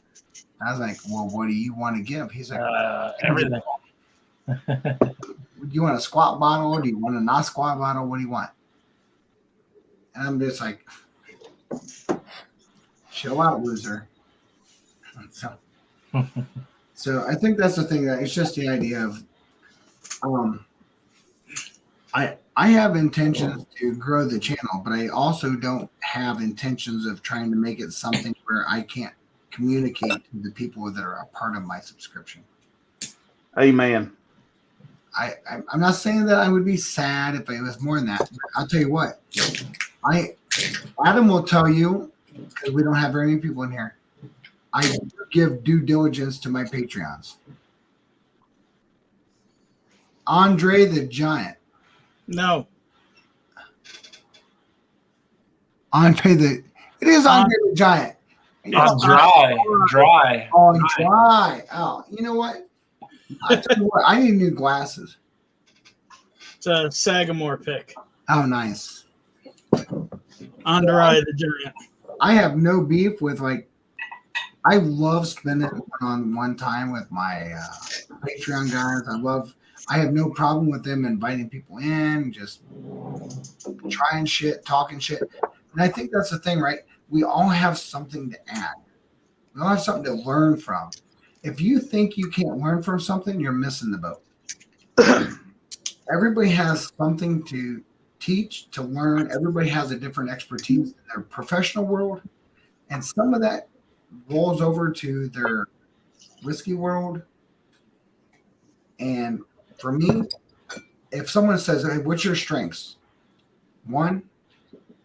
I was like, well, what do you want to give? He's like, Everything. do you want a squat bottle? Do you want a not squat bottle? What do you want? And I'm just like, chill out, loser. So I think that's the thing, that it's just the idea of I have intentions to grow the channel, but I also don't have intentions of trying to make it something where I can't communicate to the people that are a part of my subscription. Amen. I'm not saying that I would be sad if it was more than that. I'll tell you what, Adam will tell you, because we don't have very many people in here, I give due diligence to my Patreons. Andre the Giant. No. It is Andre the Giant. It's dry. Oh, dry. Oh, you know what? I tell you what, I need new glasses. It's a Sagamore pick. Oh, nice. Andre the Giant. I have no beef with I love spending one-on-one time with my Patreon guys. I have no problem with them inviting people in, just trying shit, talking shit. And I think that's the thing, right? We all have something to add. We all have something to learn from. if you think you can't learn from something, you're missing the boat. Everybody has something to teach, to learn. Everybody has a different expertise in their professional world. And some of that rolls over to their whiskey world. And for me, if someone says, hey, what's your strengths? One,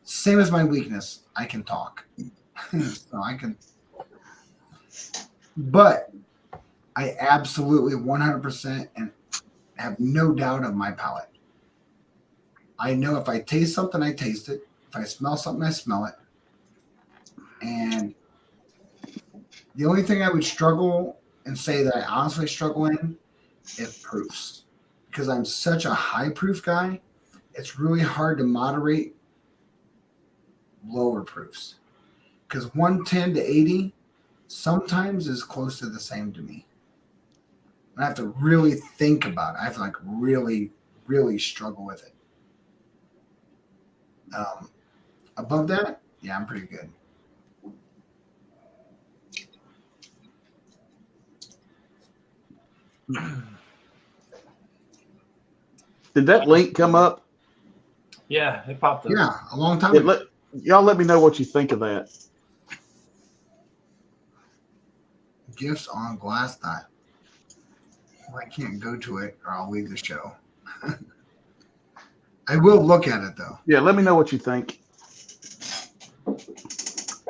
same as my weakness, I can talk. So I can. But I absolutely 100% and have no doubt of my palate. I know if I taste something, I taste it. If I smell something, I smell it. And the only thing I would struggle and say that I honestly struggle in is proofs. Because I'm such a high proof guy, it's really hard to moderate lower proofs. Because 110 to 80 sometimes is close to the same to me. I have to really think about it. I have to really, really struggle with it. Above that, yeah, I'm pretty good. Did that link come up? Yeah, it popped up. Yeah, a long time ago. Y'all let me know what you think of that. Gifts on Glassdot. Well, I can't go to it or I'll leave the show. I will look at it though. Yeah, let me know what you think.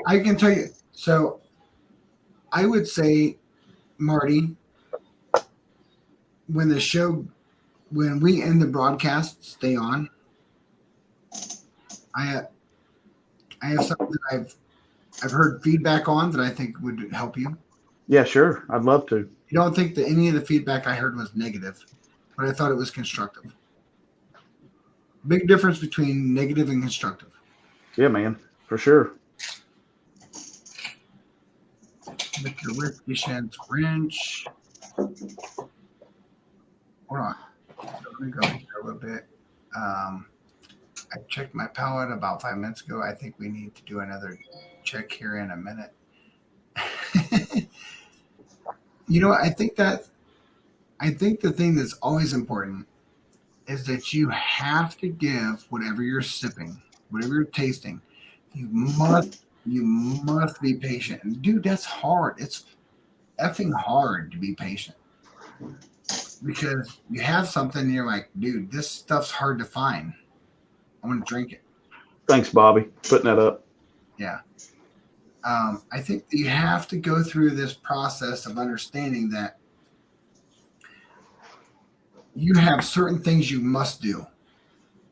I can tell you. So I would say, Marty, when we end the broadcast, stay on. I have something that I've heard feedback on that I think would help you. Yeah, sure. I'd love to. You don't think that any of the feedback I heard was negative, but I thought it was constructive. Big difference between negative and constructive. Yeah, man, for sure. Make your whiskey sheds wrench. Hold on. Let me go here a little bit. I checked my palate about 5 minutes ago. I think we need to do another check here in a minute. You know, I think the thing that's always important is that you have to give whatever you're sipping, whatever you're tasting. You must be patient. And dude, that's hard. It's effing hard to be patient. Because you have something and you're like, dude, this stuff's hard to find. I want to drink it. Thanks, Bobby, putting that up. Yeah. I think that you have to go through this process of understanding that you have certain things you must do.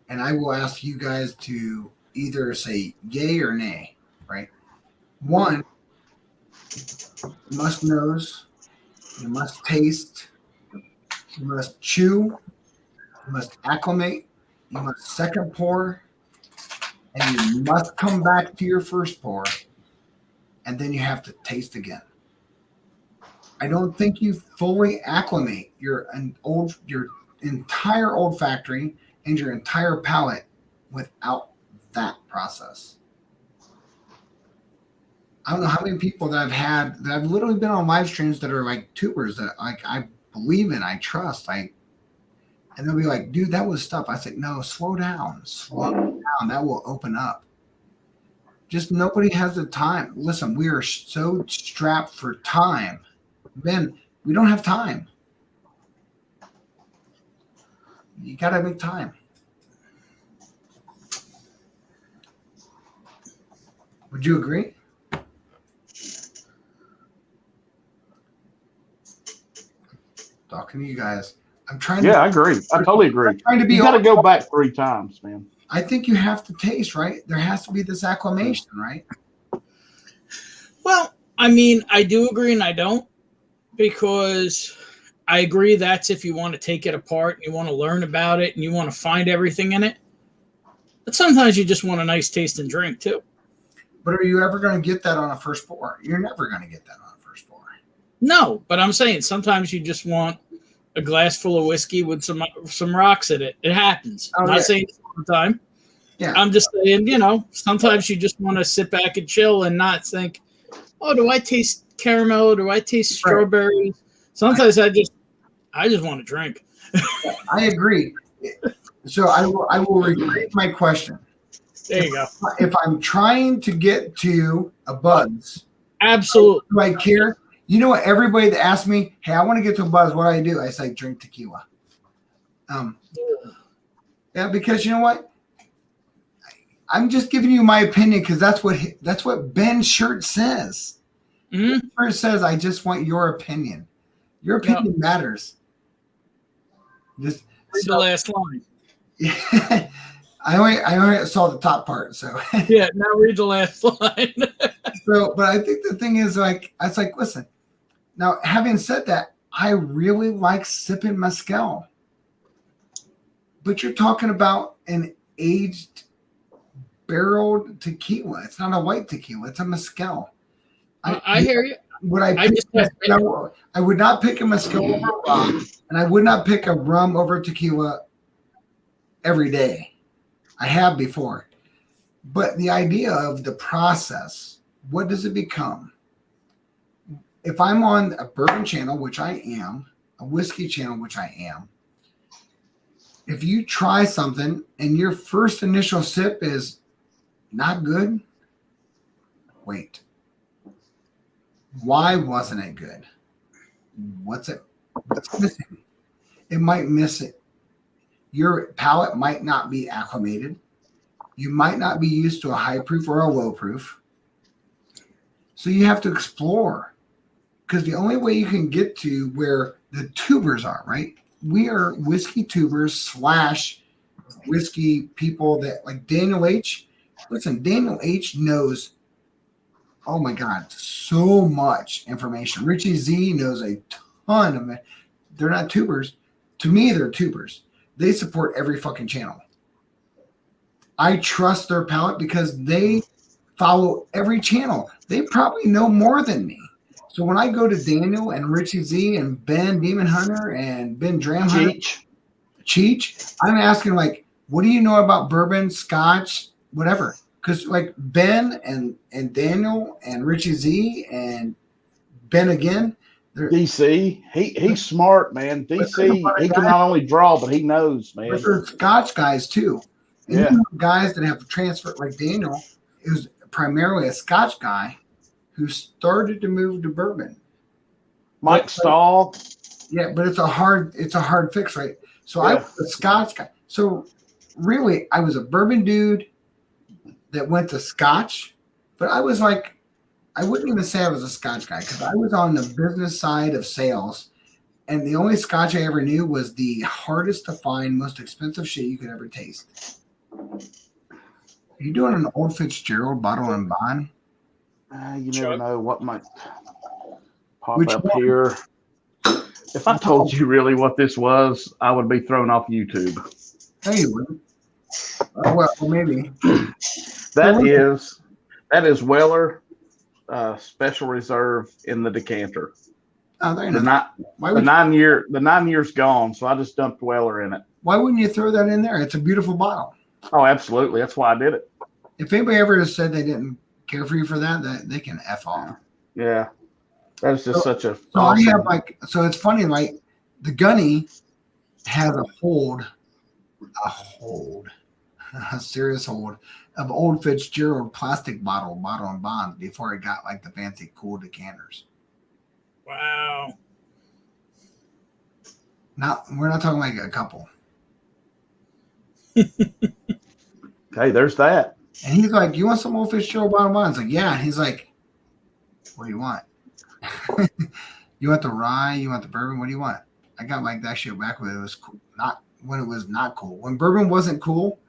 And I will ask you guys to either say yay or nay, right? One, you must nose, you must taste, you must chew, you must acclimate, you must second pour, and you must come back to your first pour, and then you have to taste again. I don't think you fully acclimate your entire olfactory and your entire palate without that process. I don't know how many people that I've literally been on live streams that are like tubers that like I believe in, I trust, and they'll be like, dude, that was stuff. I said, no, slow down. That will open up. Just nobody has the time. Listen, we are so strapped for time. Ben, we don't have time. You got to make time. Would you agree? Talking to you guys. I agree. I totally agree. You got to go back 3 times, man. I think you have to taste, right? There has to be this acclimation, right? Well, I mean, I do agree and I don't, because I agree that's if you want to take it apart and you want to learn about it and you want to find everything in it. But sometimes you just want a nice taste and drink too. But are you ever going to get that on a first pour? You're never going to get that on a first pour. No, but I'm saying sometimes you just want a glass full of whiskey with some rocks in it. It happens. I'm not saying it's all the time. Yeah. I'm just saying, sometimes you just want to sit back and chill and not think, oh, do I taste caramel? Do I taste strawberries? Sometimes I just want to drink. I agree. So I will repeat my question. There you go. If I'm trying to get to a buzz, Absolutely. do I care? You know what? Everybody that asks me, "Hey, I want to get to a buzz. What do I do?" I say, "Drink tequila." Yeah, because you know what? I'm just giving you my opinion because that's what Ben's shirt says. Mhm. It says, "I just want your opinion. Your opinion matters." Just Read the last line. I only saw the top part, so Yeah, now read the last line. but I think the thing is like I was like, listen. Now, having said that, I really like sipping mezcal, but you're talking about an aged barreled tequila. It's not a white tequila; it's a mezcal. I hear you. Would I? I would not pick a mezcal over rum, and I would not pick a rum over tequila every day. I have before, but the idea of the process, what does it become? If I'm on a bourbon channel, which I am, a whiskey channel, which I am, if you try something and your first initial sip is not good, wait. Why wasn't it good? What's missing? It might miss it. Your palate might not be acclimated. You might not be used to a high proof or a low proof. So you have to explore. Because the only way you can get to where the tubers are, right? We are whiskey tubers / whiskey people that like Daniel H. Listen, Daniel H. knows, oh my God, so much information. Richie Z knows a ton of it. They're not tubers. To me, they're tubers. They support every fucking channel. I trust their palate because they follow every channel. They probably know more than me. So when I go to Daniel and Richie Z and Ben Demon Hunter and Ben Dram Hunter, Cheech, I'm asking like, what do you know about bourbon, scotch, whatever? Because like Ben and Daniel and Richie Z and Ben again, DC, he's smart, man. DC, he can not only draw, but he knows, man. But they're scotch guys too. And Yeah. you know, guys that have transferred, like Daniel, is primarily a scotch guy who started to move to bourbon. Mike Stahl. Yeah, but it's a hard fix, right? So I was a scotch guy. So really, I was a bourbon dude that went to scotch, but I was like, I wouldn't even say I was a scotch guy because I was on the business side of sales, and the only scotch I ever knew was the hardest to find, most expensive shit you could ever taste. Are you doing an Old Fitzgerald bottle and bond? You never know what might pop Which up one? here. If I told you really what this was, I would be thrown off YouTube. No, you wouldn't. Well, maybe. That is Weller Special Reserve in the decanter. Oh, there you The go. the 9 years gone, so I just dumped Weller in it. Why wouldn't you throw that in there? It's a beautiful bottle. Oh, absolutely. That's why I did it. If anybody ever has said they didn't care for you for that they can F off. Yeah. That is just such a So awesome. I have so it's funny, like the Gunny has a serious hold of Old Fitzgerald plastic bottle and bonds before it got like the fancy cool decanters. Wow. We're not talking like a couple. Hey, there's that. And he's like, "You want some Old Fitzgerald bottle and bonds?" Like, yeah. And he's like, "What do you want? You want the rye? You want the bourbon? What do you want?" I got like that shit back when it was cool. Not when it was not cool. When bourbon wasn't cool,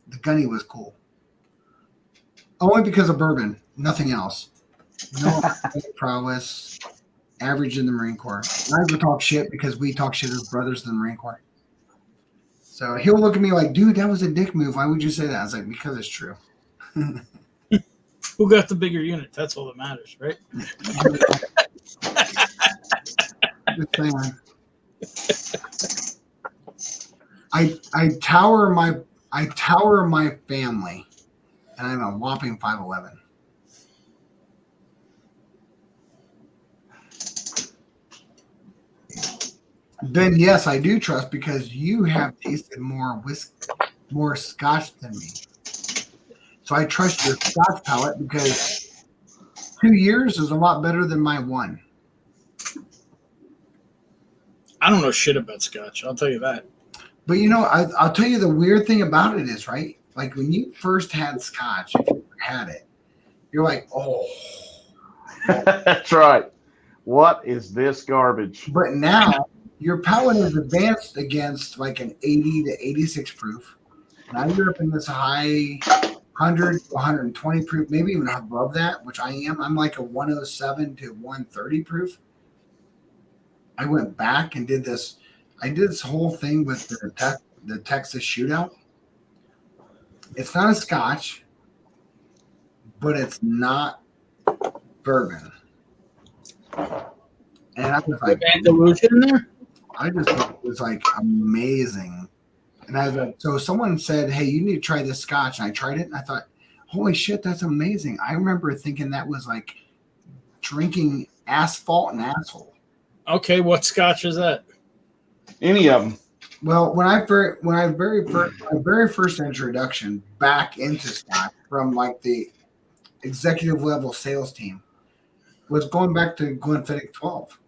the Gunny was cool. Only because of bourbon, nothing else. No prowess, average in the Marine Corps. I never talk shit because we talk shit as brothers in the Marine Corps. So he'll look at me like, "Dude, that was a dick move. Why would you say that?" I was like, "Because it's true." Who got the bigger unit? That's all that matters, right? Just saying. I tower my family, and I'm a whopping 5'11". Ben, yes, I do trust because you have tasted more scotch than me. So I trust your scotch palate because 2 years is a lot better than my one. I don't know shit about scotch. I'll tell you that. But I'll tell you the weird thing about it is, right? Like when you first had scotch, if you had it, you're like, oh. That's right. What is this garbage? But now your palate is advanced against like an 80 to 86 proof. Now you're up in this high 100 to 120 proof, maybe even above that, which I am. I'm like a 107 to 130 proof. I went back and did this. I did this whole thing with the Texas Shootout. It's not a scotch, but it's not bourbon. And I was like, Andalusia in there? I just thought it was like amazing. And I was like, so someone said, hey, you need to try this scotch. And I tried it and I thought, holy shit, that's amazing. I remember thinking that was like drinking asphalt and asshole. Okay, what scotch is that? Any of them. Well, my very first introduction back into scotch from like the executive level sales team was going back to Glenfiddich 12,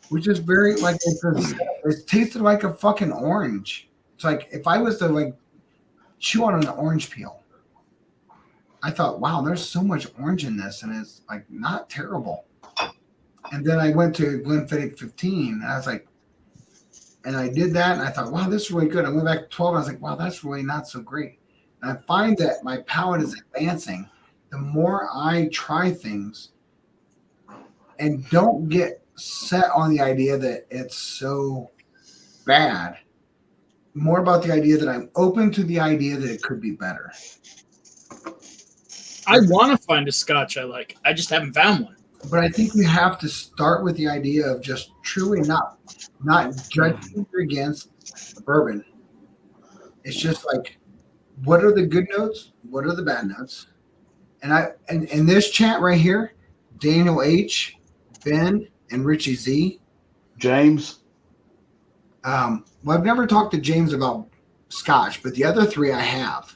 which is very like it tasted like a fucking orange. It's like if I was to like chew on an orange peel, I thought, wow, there's so much orange in this, and it's like not terrible. And then I went to Glenfiddich 15, and I was like, and I did that, and I thought, wow, this is really good. I went back to 12, and I was like, wow, that's really not so great. And I find that my palate is advancing the more I try things and don't get set on the idea that it's so bad. More about the idea that I'm open to the idea that it could be better. I want to find a scotch I like. I just haven't found one. But I think you have to start with the idea of just truly not judging against the bourbon. It's just like, what are the good notes? What are the bad notes? And in this chat right here, Daniel H, Ben, and Richie Z. James. Well, I've never talked to James about scotch, but the other three I have.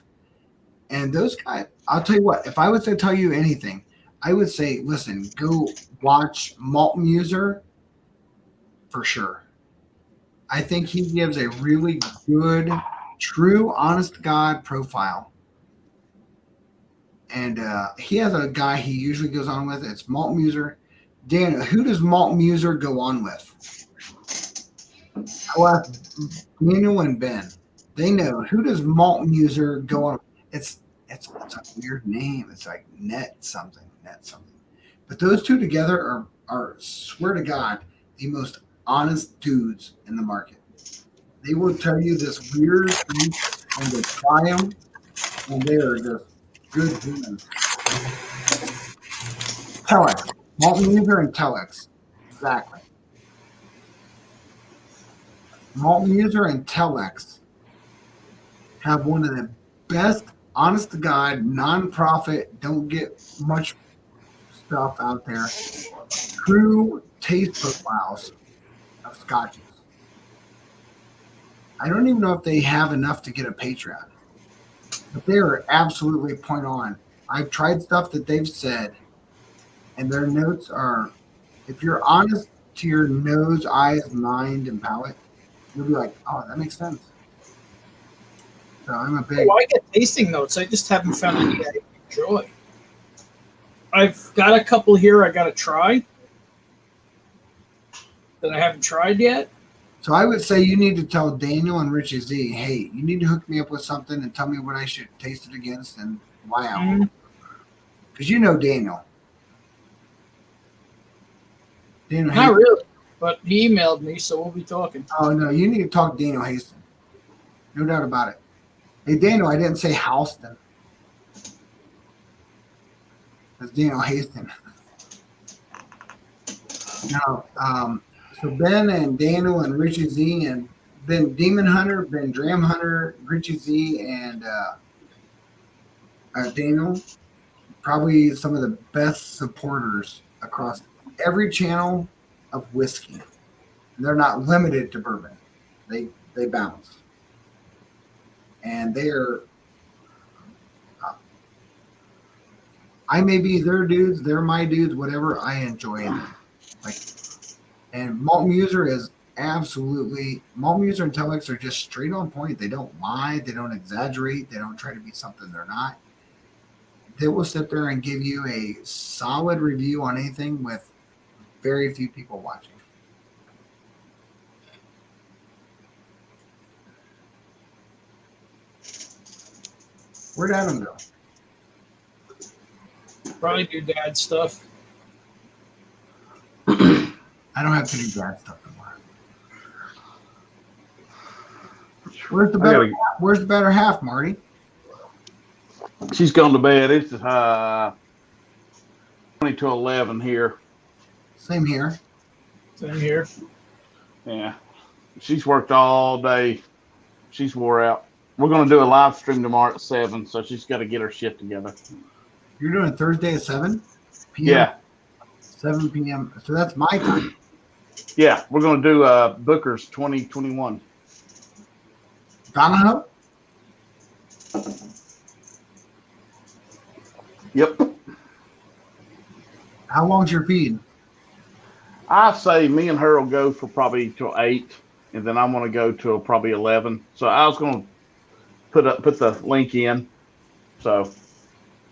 And those guys, I'll tell you what, if I was to tell you anything, I would say, listen, go watch Malt Muser for sure. I think he gives a really good, true, honest to God profile. And he has a guy he usually goes on with. It's Malt Muser. Dan, who does Malt Muser go on with? I'll ask Daniel and Ben. They know. Who does Malt Muser go on? It's a weird name. It's like net something. But those two together are swear to God, the most honest dudes in the market. They will tell you this weird thing and they try them, and they are just good humans. Telex. Malt Muser and Telex. Exactly. Malt Muser and Telex have one of the best, honest to God, non-profit, don't get much stuff out there, true taste profiles of scotches. I don't even know if they have enough to get a Patreon, but they are absolutely point on. I've tried stuff that they've said, and their notes are, if you're honest to your nose, eyes, mind, and palate, you'll be like, oh, that makes sense. So I'm a big. Oh, I get tasting notes. I just haven't found any I enjoy. I've got a couple here I got to try that I haven't tried yet. So I would say you need to tell Daniel and Richie Z, hey, you need to hook me up with something and tell me what I should taste it against and why I won't. Because you know Daniel. Daniel Not really, but he emailed me, so we'll be talking. Oh, no, you need to talk to Daniel Haston. No doubt about it. Hey, Daniel, I didn't say Houston. That's Daniel Haston. No, so Ben and Daniel and Richie Z and Ben Demon Hunter, Ben Dram Hunter, Richie Z, and Daniel, probably some of the best supporters across every channel of whiskey. They're not limited to bourbon. They bounce, and they are. I may be their dudes, they're my dudes, whatever. I enjoy it. Like, and Malt Muser is absolutely Malt Muser and Telex are just straight on point. They don't lie, they don't exaggerate, they don't try to be something they're not. They will sit there and give you a solid review on anything with very few people watching. Where'd Adam go? Probably do dad stuff. I don't have to do dad stuff anymore. Where's the better? Where's the better half, Marty? She's gone to bed. It's 20 to 11 here. Same here. Same here. Yeah. She's worked all day. She's wore out. We're going to do a live stream tomorrow at 7, so she's got to get her shit together. You're doing Thursday at 7 p.m.? Yeah. 7 p.m. So that's my time. Yeah. We're going to do Booker's 2021. Donahoe? Yep. How long's your feed? I say me and her will go for probably till 8, and then I'm going to go till probably 11. So I was going to put the link in. So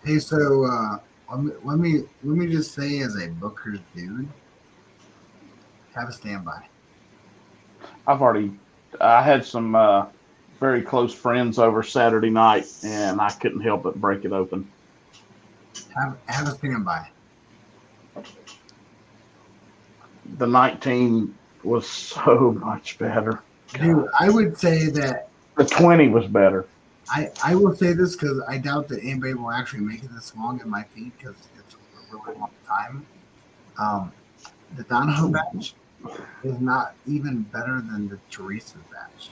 Hey, so let me just say, as a Booker's dude, have a standby. I had some very close friends over Saturday night, and I couldn't help but break it open. Have a standby. The 19 was so much better. Dude, I would say that The 20 was better. I will say this because I doubt that anybody will actually make it this long in my feed because it's a really long time. The Donahoe batch is not even better than the Teresa batch.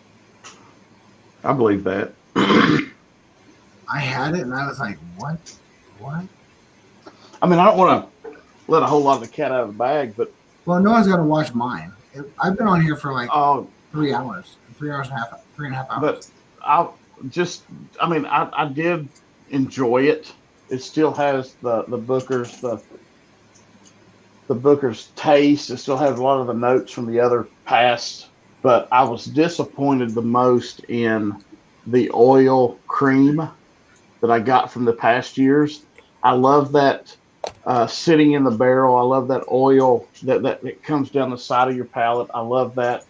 I believe that. I had it and I was like, what? What? I mean, I don't want to let a whole lot of the cat out of the bag, but Well, no one's gonna watch mine. I've been on here for like oh, 3 hours, 3.5 hours. but I did enjoy it. It still has the Booker's the Booker's taste. It still has a lot of the notes from the other past, but I was disappointed the most in the oil cream that I got from the past years. I love that sitting in the barrel. I love that oil that comes down the side of your palate. I love that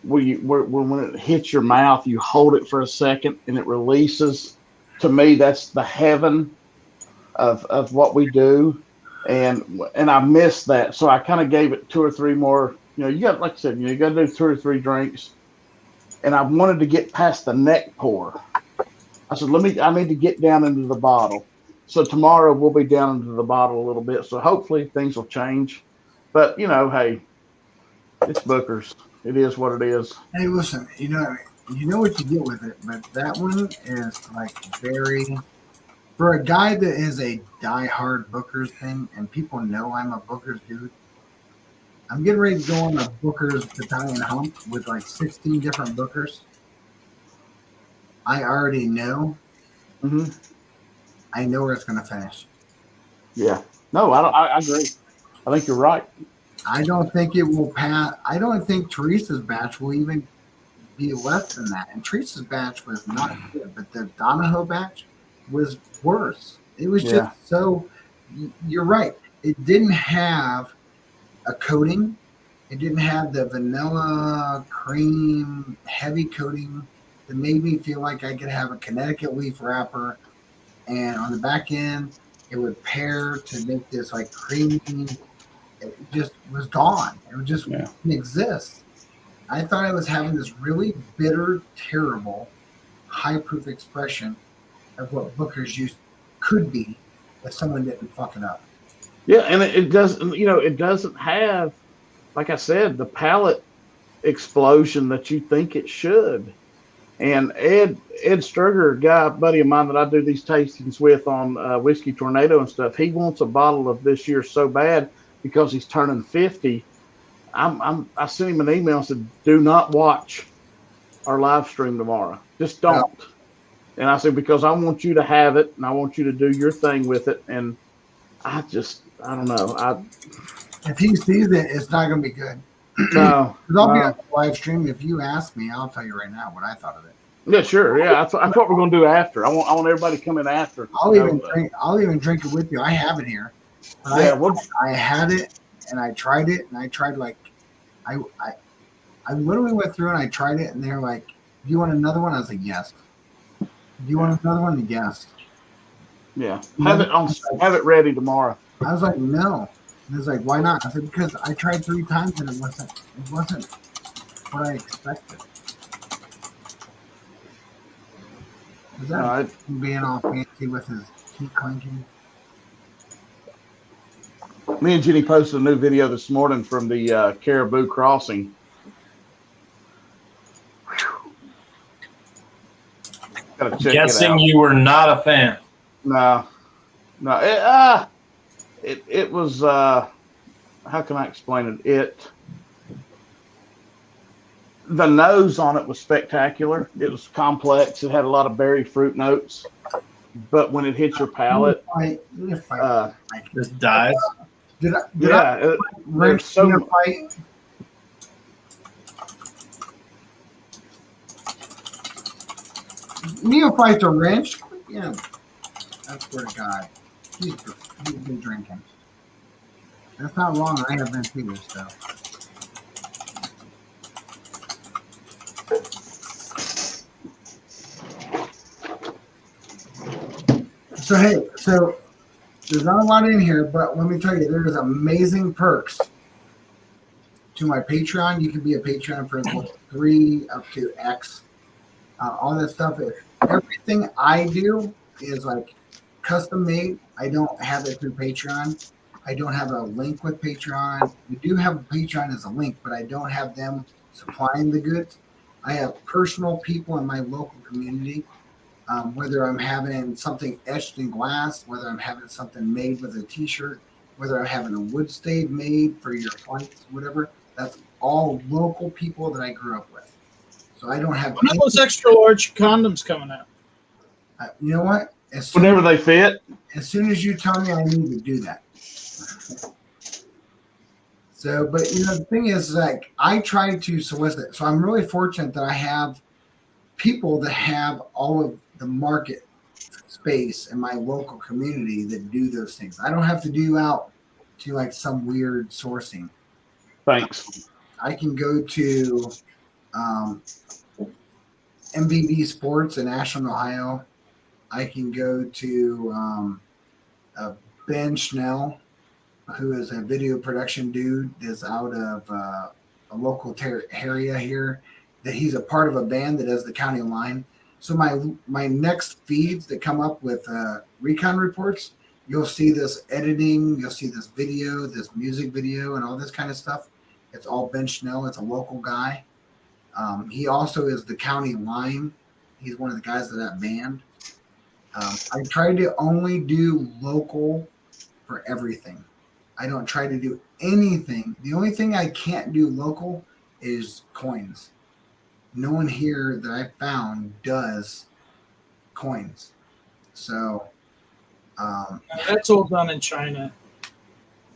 when it hits your mouth, you hold it for a second and it releases. To me, that's the heaven of what we do. And I missed that. So I kind of gave it 2 or 3 more. You got, like I said, you got to do 2 or 3 drinks. And I wanted to get past the neck pour. I said, I need to get down into the bottle. So tomorrow we'll be down into the bottle a little bit. So hopefully things will change. But, hey, it's Booker's. It is what it is. Hey, listen, you know what you get with it, but that one is like very, for a guy that is a diehard Booker's thing, and people know I'm a Booker's dude. I'm getting ready to go on a Booker's Italian hump with like 16 different Bookers. I already know. Mm-hmm. I know where it's going to finish. Yeah. No, I agree. I think you're right. I don't think it will pass. I don't think Teresa's batch will even be less than that. And Teresa's batch was not good, but the Donahoe batch was worse. It was just so. You're right. It didn't have a coating. It didn't have the vanilla cream heavy coating that made me feel like I could have a Connecticut leaf wrapper, and on the back end it would pair to make this like creamy. It just was gone. It just didn't exist. I thought I was having this really bitter, terrible, high proof expression of what Booker's use could be if someone didn't fuck it up. Yeah, and it doesn't. It doesn't have, like I said, the palate explosion that you think it should. And Ed Sturger, a buddy of mine that I do these tastings with on Whiskey Tornado and stuff, he wants a bottle of this year so bad because he's turning 50. I sent him an email and said, do not watch our live stream tomorrow. Just don't. And I said, because I want you to have it and I want you to do your thing with it. And I don't know. If he sees it, it's not going to be good. No. 'Cause I'll be on the live stream. If you ask me, I'll tell you right now what I thought of it. Yeah, sure. Yeah, that's what we're going to do after. I want everybody to come in after. I'll even drink it with you. I have it here. Yeah, I had it and I tried it and I tried I literally went through and I tried it and they're like, "Do you want another one?" I was like, "Yes." "Do you want another one?" Yes. yeah. Have it ready tomorrow. I was like, "No." And it's like, "Why not?" I said, "Because I tried 3 times and it wasn't what I expected." Is that All right. being all fancy with his teeth clenching? Me and Jenny posted a new video this morning from the Caribou Crossing. Gotta check Guessing it out. you were not a fan. No. It was how can I explain it? The nose on it was spectacular. It was complex. It had a lot of berry fruit notes, but when it hit your palate, Just dies. Did I yeah, wrench so- neophyte? Neophyte's a wrench? Yeah. I swear to God. He's been drinking. That's not wrong. I have been too, so. So, hey, there's not a lot in here, but let me tell you, there's amazing perks to my Patreon. You can be a Patreon for 3 up to X. All that stuff. Everything I do is like custom made. I don't have it through Patreon. I don't have a link with Patreon. We do have Patreon as a link, but I don't have them supplying the goods. I have personal people in my local community. Whether I'm having something etched in glass, whether I'm having something made with a t-shirt, whether I'm having a wood stave made for your flights, whatever, that's all local people that I grew up with. So I don't have When are those extra large condoms coming out? you know what? whenever they fit. As soon as you tell me I need to do that. So, but the thing is, like, I try to solicit. So I'm really fortunate that I have people that have all of the market space in my local community that do those things. I don't have to do out to like some weird sourcing. Thanks. I can go to MVD Sports in Ashland, Ohio. I can go to Ben Schnell, who is a video production dude that's out of a local area here. That he's a part of a band that does the county line. So my next feeds that come up with recon reports, you'll see this editing, you'll see this video, this music video, and all this kind of stuff. It's all Ben Schnell. It's a local guy. He also is the county line. He's one of the guys of that band. I try to only do local for everything. I don't try to do anything. The only thing I can't do local is coins. No one here that I found does coins. So That's all done in China.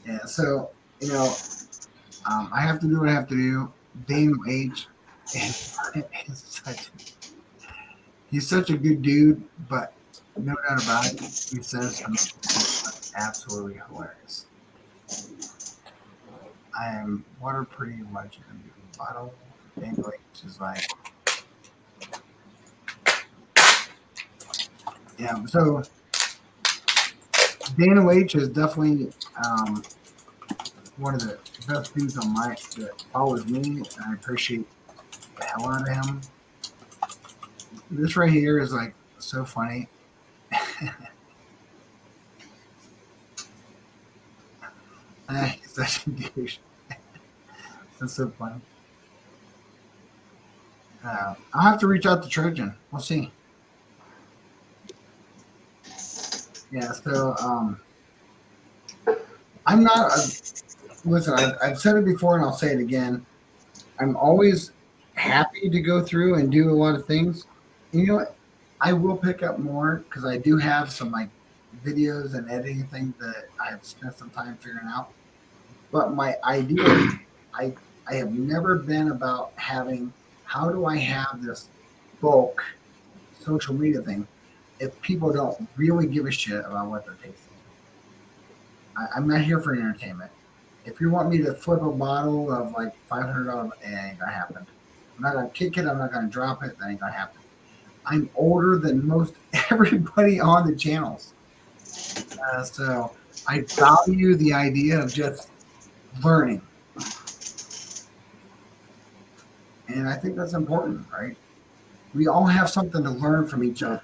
yeah, so I have to do what I have to do. Daniel H. He's such a good dude, but no doubt about it, he says something absolutely hilarious. I am water pretty legend. Bottle Daniel H is like, yeah. So Daniel H is definitely one of the best dudes on my that follows me, and I appreciate the hell out of him. This right here is like so funny. He's such a douche. That's so funny. I'll have to reach out to Trojan. We'll see. Yeah, so I'm not listen, I've said it before and I'll say it again. I'm always happy to go through and do a lot of things. You know what? I will pick up more because I do have some like videos and editing things that I've spent some time figuring out. But my idea, I have never been about having how do I have this bulk social media thing if people don't really give a shit about what they're tasting. I'm not here for entertainment. If you want me to flip a bottle of like $500, it ain't gonna happen. I'm not gonna kick it. I'm not gonna drop it. That ain't gonna happen. I'm older than most everybody on the channels, so I value the idea of just learning, and I think that's important, right? We all have something to learn from each other.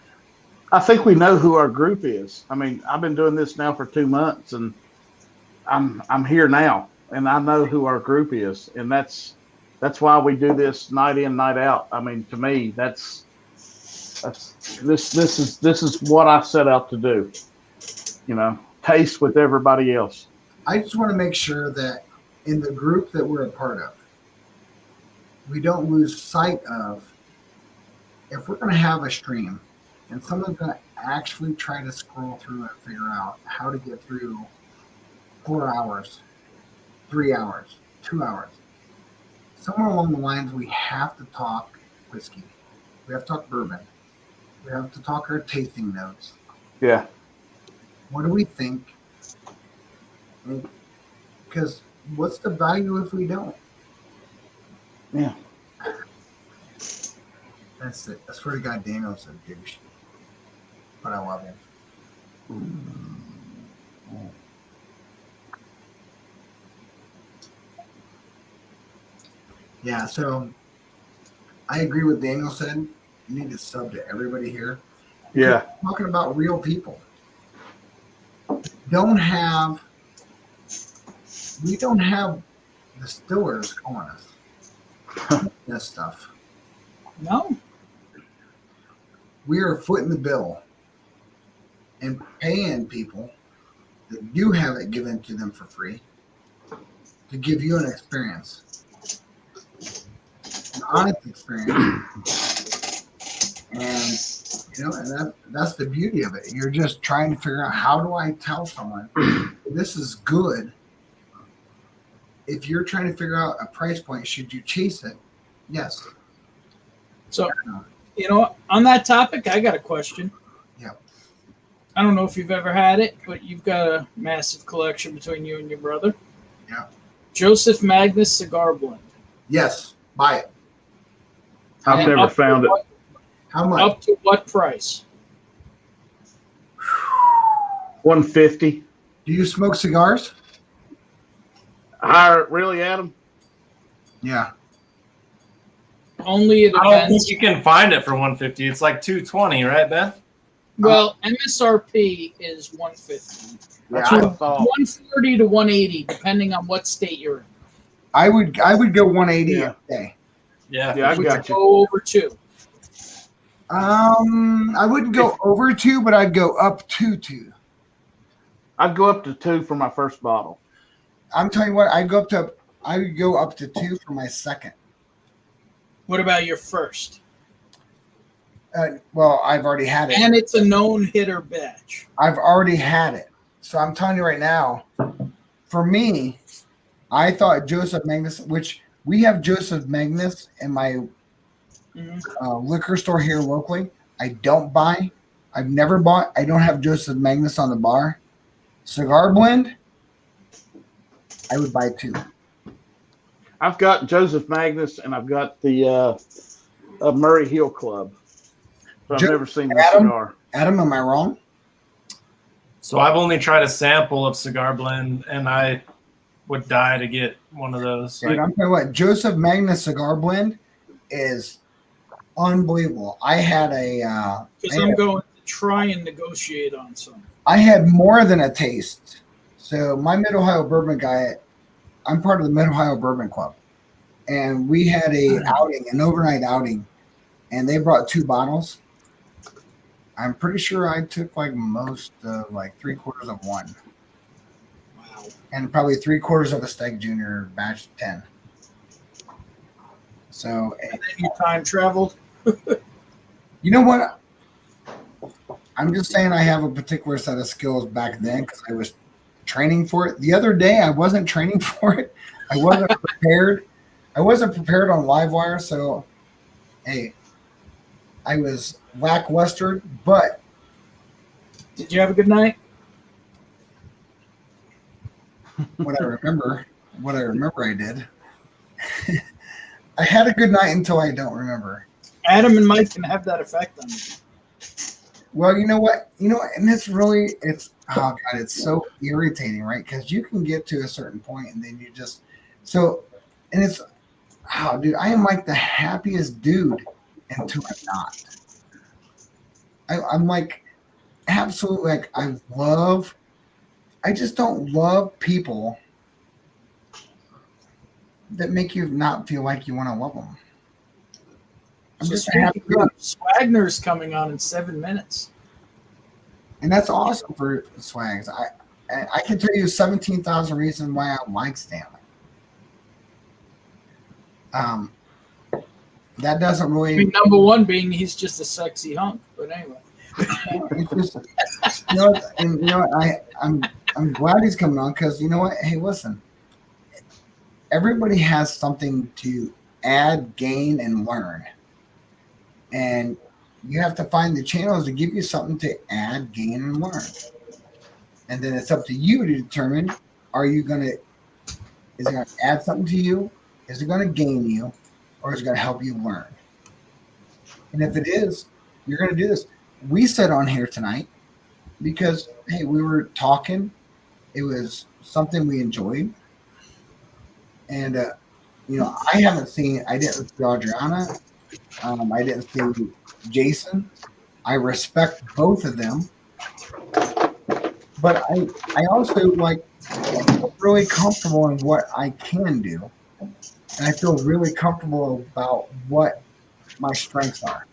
I think we know who our group is. I mean, I've been doing this now for 2 months, and I'm here now, and I know who our group is, and that's why we do this night in, night out. I mean, to me, this is what I set out to do. You know, taste with everybody else. I just want to make sure that in the group that we're a part of, we don't lose sight of if we're going to have a stream and someone's going to actually try to scroll through and figure out how to get through 4 hours, 3 hours, 2 hours. Somewhere along the lines, we have to talk whiskey. We have to talk bourbon. We have to talk our tasting notes. Yeah. What do we think? Because what's the value if we don't? Yeah. That's it. I swear to God, Daniel's a douche. But I love him. Yeah, so I agree with Daniel said. You need to sub to everybody here. Yeah. We're talking about real people. We don't have distillers calling us. This stuff. No. We are footing the bill and paying people that do have it given to them for free to give you an experience, an honest experience. And and that's the beauty of it. You're just trying to figure out, how do I tell someone this is good? If you're trying to figure out a price point, should you chase it? Yes. So, on that topic, I got a question. Yeah. I don't know if you've ever had it, but you've got a massive collection between you and your brother. Yeah. Joseph Magnus Cigar Blend. Yes. Buy it. I've And never up to found it. what- How much? Up to what price? 150. Do you smoke cigars? Really, Adam? Yeah. Only it I don't think depends. you can find it for 150. It's like 220, right, Ben? Well, MSRP is 150. That's Yeah, what I thought. 140 to 180, depending on what state you're in. I would go 180 Yeah. a day. Yeah. Yeah, I Would got you you. go over 2? I wouldn't go over 2, but I'd go up to 2. I'd go up to 2 for my first bottle. I'm telling you what, I would go up to 2 for my second. What about your first? Well, I've already had it. And it's a known hitter batch. I've already had it. So I'm telling you right now, for me, I thought Joseph Magnus, which we have Joseph Magnus in my liquor store here locally. I've never bought. I don't have Joseph Magnus on the bar. Cigar blend, I would buy 2. I've got Joseph Magnus, and I've got the Murray Hill Club. So I've never seen the Adam? cigar. Adam, am I wrong? So I've only tried a sample of Cigar Blend, and I would die to get one of those. Dude, I'm telling you what, Joseph Magnus cigar blend is unbelievable. I had Because I'm going to try and negotiate on some. I had more than a taste. So my Mid Ohio Bourbon guy, I'm part of the Mid Ohio Bourbon Club, and we had an overnight outing, and they brought 2 bottles. I'm pretty sure I took like most of like 3/4 of one. Wow. and probably 3/4 of a Steg Junior batch 10. So, And then you time traveled. you know what? I'm just saying I have a particular set of skills back then because I was training for it. The other day, I wasn't training for it. I wasn't prepared. I wasn't prepared on Livewire, so hey, I was lackluster. But Did you have a good night? what I remember, I did. I had a good night until I don't remember. Adam and Mike can have that effect on you. Well, you know what, and it's oh god, it's so irritating, right? Because you can get to a certain point and then you just and it's dude, I am like the happiest dude until I'm not. I'm like absolutely like I just don't love people that make you not feel like you want to love them. I'm So just happy, speaking of, Swagner's coming on in 7 minutes. and that's awesome for Swags. I can tell you 17,000 reasons why I like Stanley. That doesn't I really. mean, number one being he's just a sexy hunk. But anyway. It's just, I'm glad he's coming on because you know what? Hey, listen. Everybody has something to add, gain, and learn, and you have to find the channels to give you something to add, gain, and learn. And then it's up to you to determine: is it going to add something to you? Is it going to gain you, or is it going to help you learn? And if it is, you're going to do this. We sat on here tonight because, hey, we were talking. It was something we enjoyed. And, I didn't see Adriana. I didn't see Jason. I respect both of them. But I also feel really comfortable in what I can do. And I feel really comfortable about what my strengths are.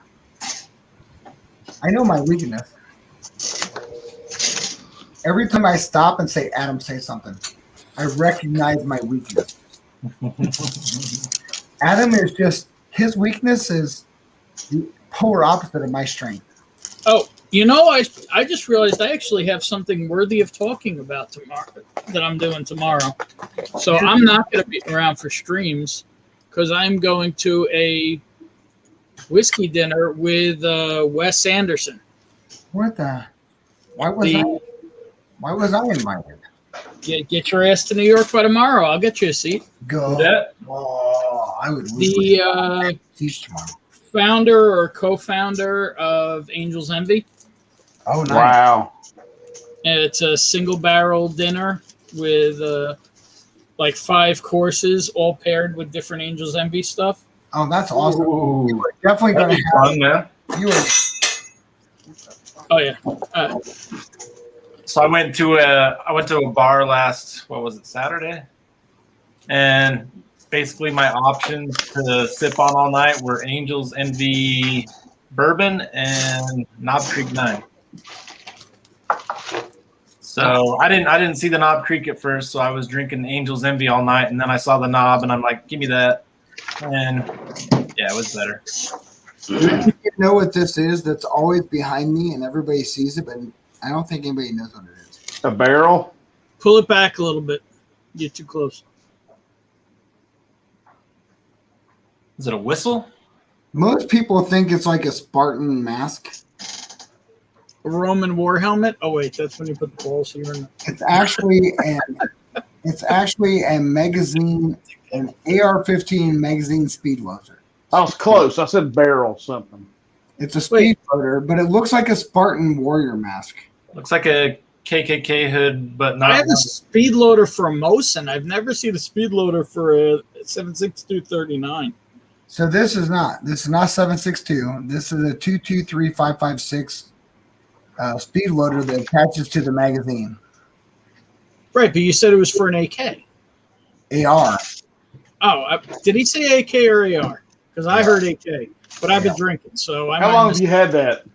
I know my weakness. Every time I stop and say, Adam, say something, I recognize my weakness. Adam is just, his weakness is the polar opposite of my strength. Oh, I just realized I actually have something worthy of talking about tomorrow that I'm doing tomorrow. So I'm not going to be around for streams because I'm going to a whiskey dinner with Wes Anderson. What the? Why was I invited? Get your ass to New York by tomorrow. I'll get you a seat. Go. That Oh, I would teach tomorrow. Founder or co-founder of Angel's Envy. Oh, nice. Wow. And it's a single barrel dinner with 5 courses, all paired with different Angel's Envy stuff. Oh, that's awesome. Ooh. You are definitely going to have. Fun, man. You are. Oh yeah. So I went to a bar Saturday, and basically my options to sip on all night were Angel's Envy bourbon and Knob Creek 9. So I didn't see the Knob Creek at first, so I was drinking Angel's Envy all night, and then I saw the Knob, and I'm like, give me that, and yeah, it was better. You know what this is? That's always behind me, and everybody sees it, but I don't think anybody knows what it is. A barrel? Pull it back a little bit. Get too close. Is it a whistle? Most people think it's like a Spartan mask. A Roman war helmet. Oh wait, that's when you put the balls here. It's actually a magazine, an AR-15 magazine speed loader. I was close. I said barrel something. It's a speed loader, but it looks like a Spartan warrior mask. Looks like a KKK hood, but not. I have a speed loader for a Mosin. I've never seen a speed loader for a 7.62-39. So this is not 7.62. This is a 223.556 speed loader that attaches to the magazine. Right, but you said it was for an AK. AR. Oh, did he say AK or AR? Because I heard AK, but I've been drinking, so I How might long miss- have you had that?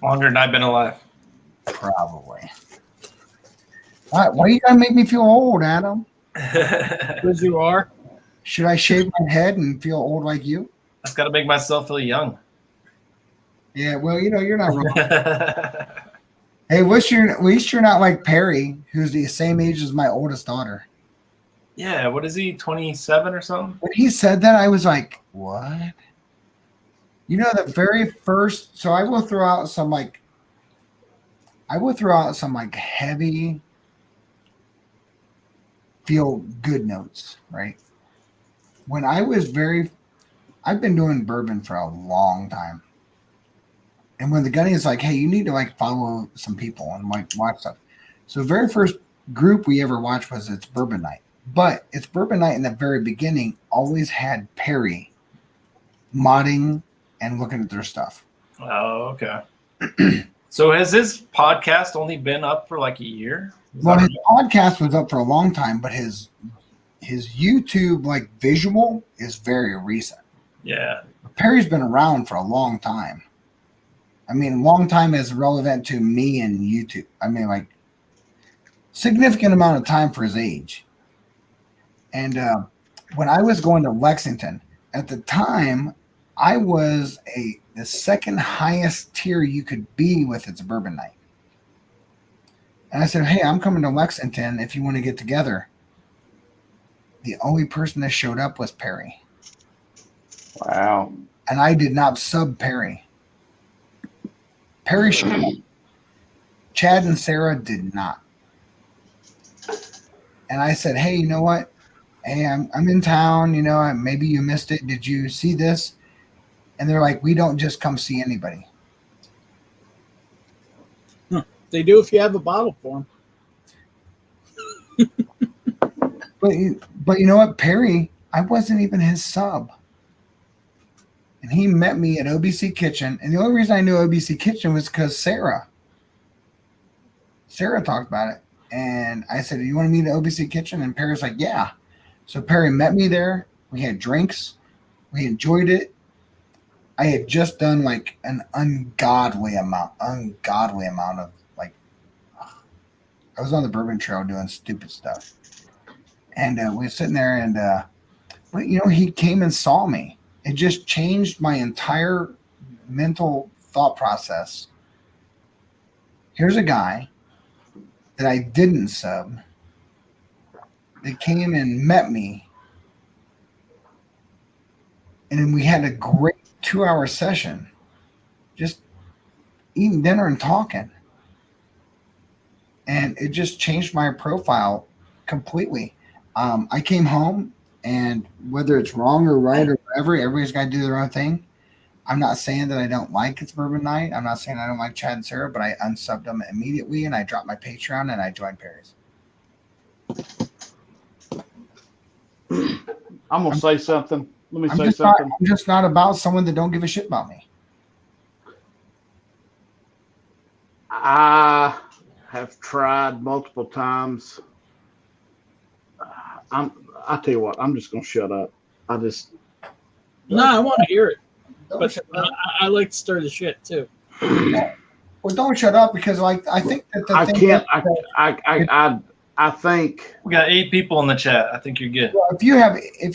Longer than I've been alive. Probably. Why you gotta make me feel old, Adam? Because you are. Should I shave my head and feel old like you? Just got to make myself feel young. Yeah, well, you're not wrong. Hey, at least you're not like Perry, who's the same age as my oldest daughter. Yeah, what is he, 27 or something? When he said that, I was like, what? You know, the very first, so I will throw out some heavy feel good notes, right? When I was I've been doing bourbon for a long time. And when the gunny is like, hey, you need to like follow some people and like watch stuff. So the very first group we ever watched was It's Bourbon Night. But It's Bourbon Night in the very beginning always had Perry modding and looking at their stuff. Oh, okay. So has this podcast only been up for like a year? Well, his podcast was up for a long time, but his YouTube like visual is very recent. Yeah. Perry's been around for a long time. I mean, long time is relevant to me and YouTube. I mean, like, significant amount of time for his age. And when I was going to Lexington, at the time, I was the second highest tier you could be with It's Bourbon Night. And I said, hey, I'm coming to Lexington if you want to get together. The only person that showed up was Perry. Wow. And I did not sub Perry. Perry showed up. Chad and Sarah did not. And I said, hey, you know what? Hey, I'm in town. You know, maybe you missed it. Did you see this? And they're like, we don't just come see anybody. They do if you have a bottle for them. But you know what? Perry, I wasn't even his sub. And he met me at OBC Kitchen. And the only reason I knew OBC Kitchen was because Sarah talked about it. And I said, you want to meet at OBC Kitchen? And Perry's like, yeah. So Perry met me there. We had drinks. We enjoyed it. I had just done like an ungodly amount of like, I was on the bourbon trail doing stupid stuff. And we were sitting there and, but you know, he came and saw me. It just changed my entire mental thought process. Here's a guy that I didn't sub that came and met me. And then we had a great 2-hour session, just eating dinner and talking. And it just changed my profile completely. I came home, and whether it's wrong or right or whatever, everybody's got to do their own thing. I'm not saying that I don't like It's Bourbon Night. I'm not saying I don't like Chad and Sarah, but I unsubbed them immediately, and I dropped my Patreon, and I joined Perry's. I'm going to say something. Let me I'm say just something. I'm just not about someone that don't give a shit about me. I have tried multiple times. I tell you what, I'm just going to shut up. No, I want to hear it. But I like to stir the shit too. Well, don't shut up because, like, I think that the I thing can't. that- I think We got 8 people in the chat. I think you're good. well, if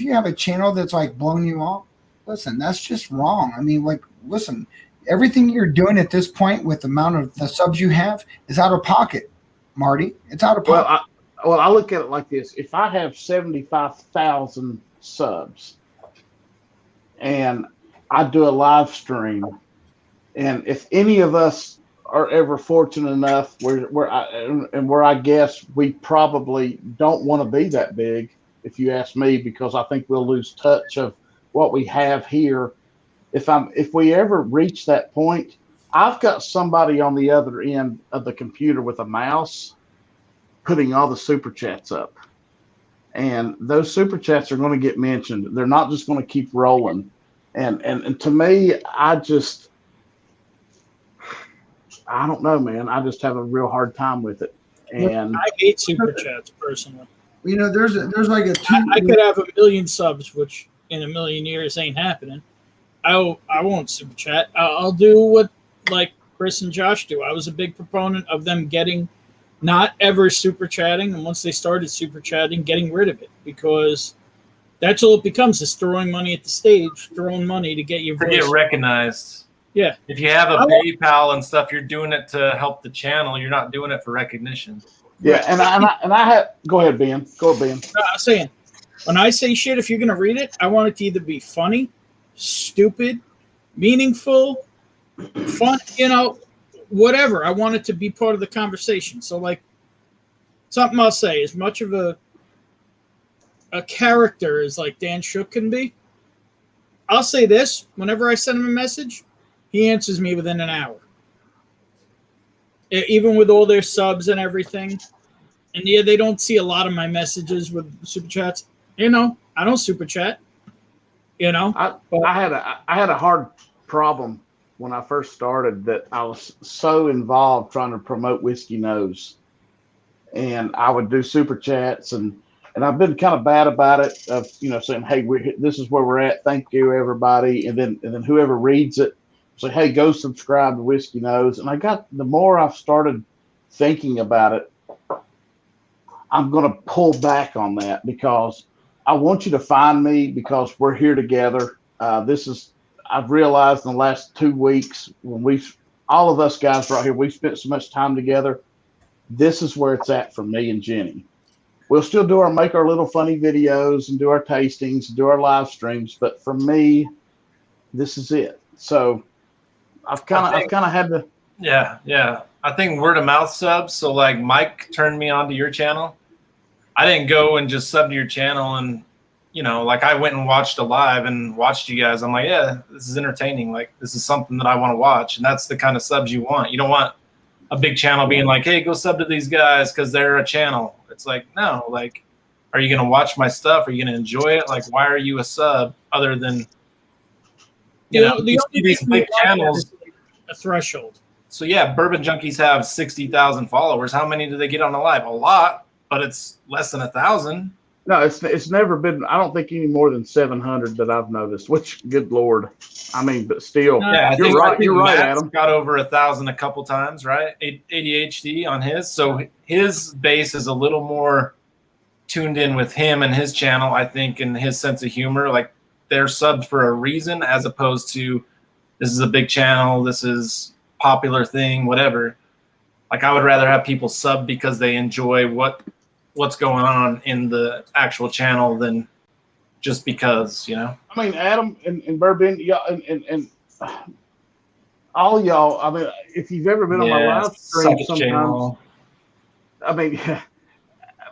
you have a channel that's like blowing you off, listen, that's just wrong. I mean, like, listen, everything you're doing at this point with the amount of the subs you have is out of pocket, Marty. It's out of pocket. I look at it like this: if I have 75,000 subs, and I do a live stream, and if any of us are ever fortunate enough where I guess we probably don't want to be that big, if you ask me, because I think we'll lose touch of what we have here. If we ever reach that point, I've got somebody on the other end of the computer with a mouse putting all the super chats up. And those super chats are going to get mentioned. They're not just going to keep rolling. And to me, I don't know, man. I just have a real hard time with it. And I hate super chats personally. You know, there's like a I could have 1 million subs, which in 1 million years ain't happening. I won't super chat. I'll do what like Chris and Josh do. I was a big proponent of them getting not ever super chatting, and once they started super chatting, getting rid of it, because that's all it becomes, is throwing money at the stage, throwing money to get your To get voice. recognized. Yeah. If you have a I want- PayPal and stuff, you're doing it to help the channel. You're not doing it for recognition. Yeah, and I had. Go ahead, Ben. Go ahead, Ben. No, I'm saying, when I say shit, if you're going to read it, I want it to either be funny, stupid, meaningful, fun, whatever. I want it to be part of the conversation. So, like, something I'll say, as much of a character as like Dan Shook can be, I'll say this: whenever I send him a message, he answers me within an hour. Even with all their subs and everything. And yeah, they don't see a lot of my messages with super chats. I don't super chat. I had a hard problem when I first started, that I was so involved trying to promote Whiskey Nose, and I would do super chats, and I've been kind of bad about it, of saying, hey, this is where we're at, thank you everybody, and then whoever reads it say, hey, go subscribe to Whiskey Nose. And the more I've started thinking about it, I'm going to pull back on that, because I want you to find me, because we're here together. I've realized in the last 2 weeks, when all of us guys right here, we've spent so much time together. This is where it's at for me and Jenny. We'll still make our little funny videos and do our tastings and do our live streams, but for me, this is it. So I've kind of had to. Yeah. I think word of mouth subs. So like Mike turned me onto your channel. I didn't go and just sub to your channel, and like I went and watched a live and watched you guys. I'm like, yeah, this is entertaining. Like, this is something that I want to watch, and that's the kind of subs you want. You don't want a big channel being like, hey, go sub to these guys because they're a channel. It's like, no, like, are you gonna watch my stuff? Are you gonna enjoy it? Like, why are you a sub other than the you see these big channels? A threshold. So yeah, Bourbon Junkies have 60,000 followers. How many do they get on the live? A lot, but it's less than 1,000. No, it's never been. I don't think any more than 700 that I've noticed. Which, good Lord, I mean, but still, Yeah, you're right. You're right, Matt's Adam. got over 1,000 a couple times, right? ADHD on his, so his base is a little more tuned in with him and his channel, I think, and his sense of humor. Like, they're subbed for a reason, as opposed to this is a big channel, this is popular thing, whatever. Like, I would rather have people sub because they enjoy what's going on in the actual channel than just because, I mean, Adam and Bourbon, y'all, and all y'all. I mean, if you've ever been on my live stream, sometimes, I mean,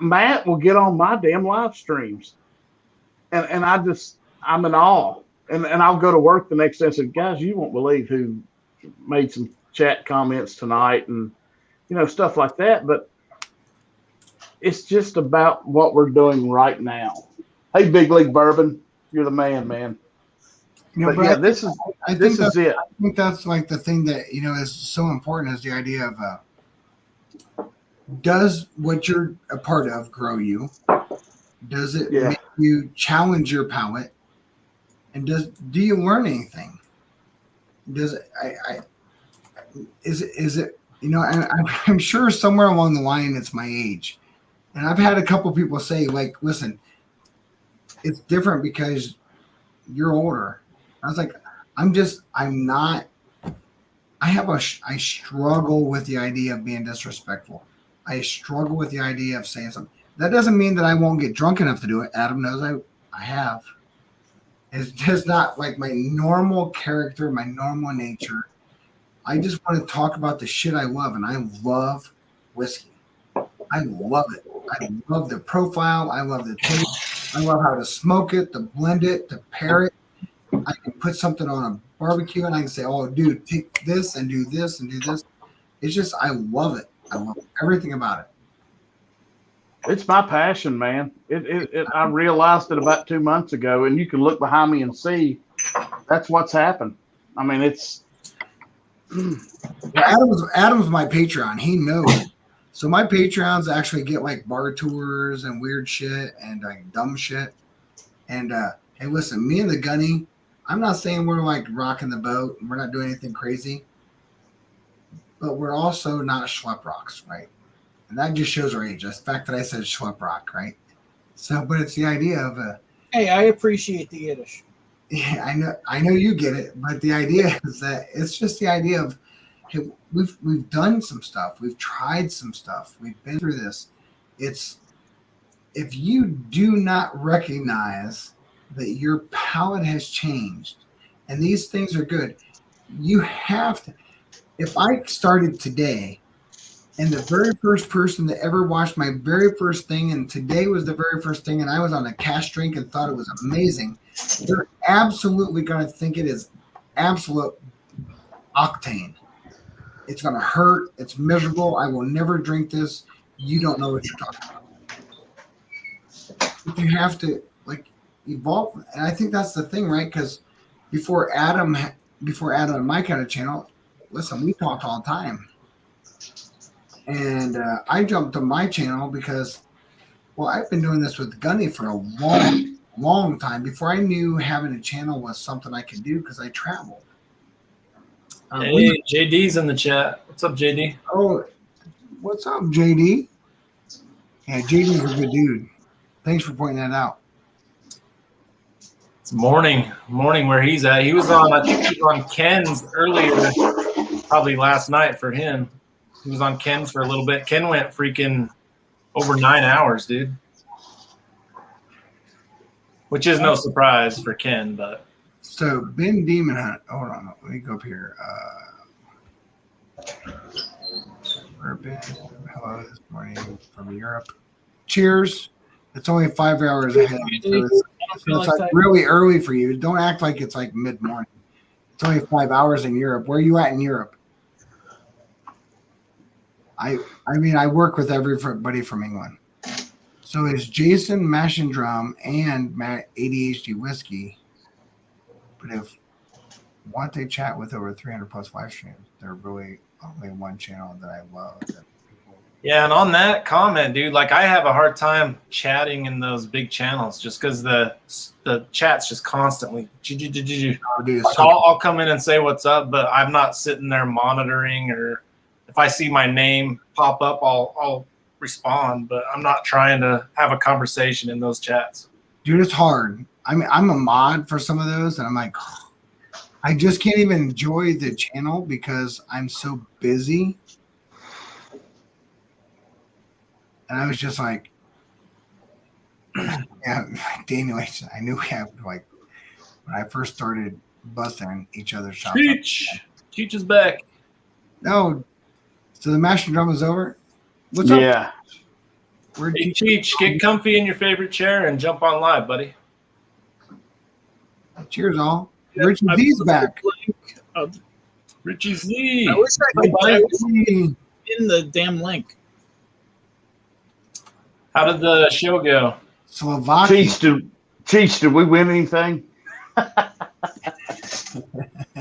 Matt will get on my damn live streams, and I'm in awe, and I'll go to work the next day and say, guys, you won't believe who made some chat comments tonight, and stuff like that, but it's just about what we're doing right now. Hey, Big League Bourbon, you're the man. But yeah, this is it. I think that's like the thing that is so important, is the idea of does what you're a part of grow you? Does it make you challenge your palate? And do you learn anything? Does it? Is it? And I'm sure somewhere along the line it's my age. And I've had a couple people say, like, listen, it's different because you're older. I was like, I struggle with the idea of being disrespectful. I struggle with the idea of saying something. That doesn't mean that I won't get drunk enough to do it. Adam knows I have. It's just not like my normal character, my normal nature. I just want to talk about the shit I love, and I love whiskey. I love it. I love the profile. I love the taste. I love how to smoke it, to blend it, to pair it. I can put something on a barbecue, and I can say, oh, dude, take this and do this and do this. It's just, I love it. I love everything about it. It's my passion, man. I realized it about 2 months ago, and you can look behind me and see that's what's happened. I mean, it's. Adam's my Patreon. He knows. So my Patreons actually get like bar tours and weird shit and like dumb shit. And hey, listen, me and the Gunny, I'm not saying we're like rocking the boat and we're not doing anything crazy. but we're also not schlep rocks, right? And that just shows our age. That's the fact that I said schlep rock, right? So, but it's the idea of Hey, I appreciate the Yiddish. yeah, I know you get it, but the idea is that it's just the idea of, hey, we've done some stuff, we've tried some stuff, we've been through this. It's if you do not recognize that your palate has changed and these things are good, you have to. If I started today and the very first person that ever watched my very first thing, and today was the very first thing, and I was on a cash drink and thought it was amazing, they're absolutely going to think it is absolute octane. It's going to hurt. It's miserable. I will never drink this. You don't know what you're talking about. But you have to like evolve, and I think that's the thing, right? Because before Adam and Mike had a channel, listen, we talked all the time. And I jumped to my channel because, well, I've been doing this with Gunny for a long time before I knew having a channel was something I could do because I traveled. Hey, JD's in the chat. What's up, JD? Oh, what's up, JD? Yeah, JD's a good dude. Thanks for pointing that out. It's morning where he's at. He was on, I think he was on Ken's earlier, probably last night for him. He was on Ken's for a little bit. Ken went freaking over 9 hours, dude. Which is no surprise for Ken, but. So Ben Demon Hunt. Hold on, let me go up here. Ben, hello this morning from Europe. Cheers. It's only 5 hours ahead. So it's like really early for you. Don't act like it's like mid morning. It's only 5 hours in Europe. Where are you at in Europe? I mean, I work with everybody from England. So is Jason Mash and Drum and Matt ADHD Whiskey. But if want they chat with over 300 plus live streams, they're really only one channel that I love. Yeah, and on that comment, dude, like I have a hard time chatting in those big channels just because the chat's just constantly. Like I'll come in and say what's up, but I'm not sitting there monitoring, or if I see my name pop up, I'll respond, but I'm not trying to have a conversation in those chats. Dude, it's hard. I mean, I'm a mod for some of those, and I'm like, I just can't even enjoy the channel because I'm so busy. And I was just like, yeah, Daniel, I knew we had, like, when I first started busting each other's shops. Cheech is back. No. So the Mash and Drum is over? What's up? Yeah. Hey, Cheech, get comfy in your favorite chair and jump on live, buddy. Cheers, all. Richie Z's back. Richie Z. I wish I could in the damn link. How did the show go? Slovakia. Cheech, did we win anything? I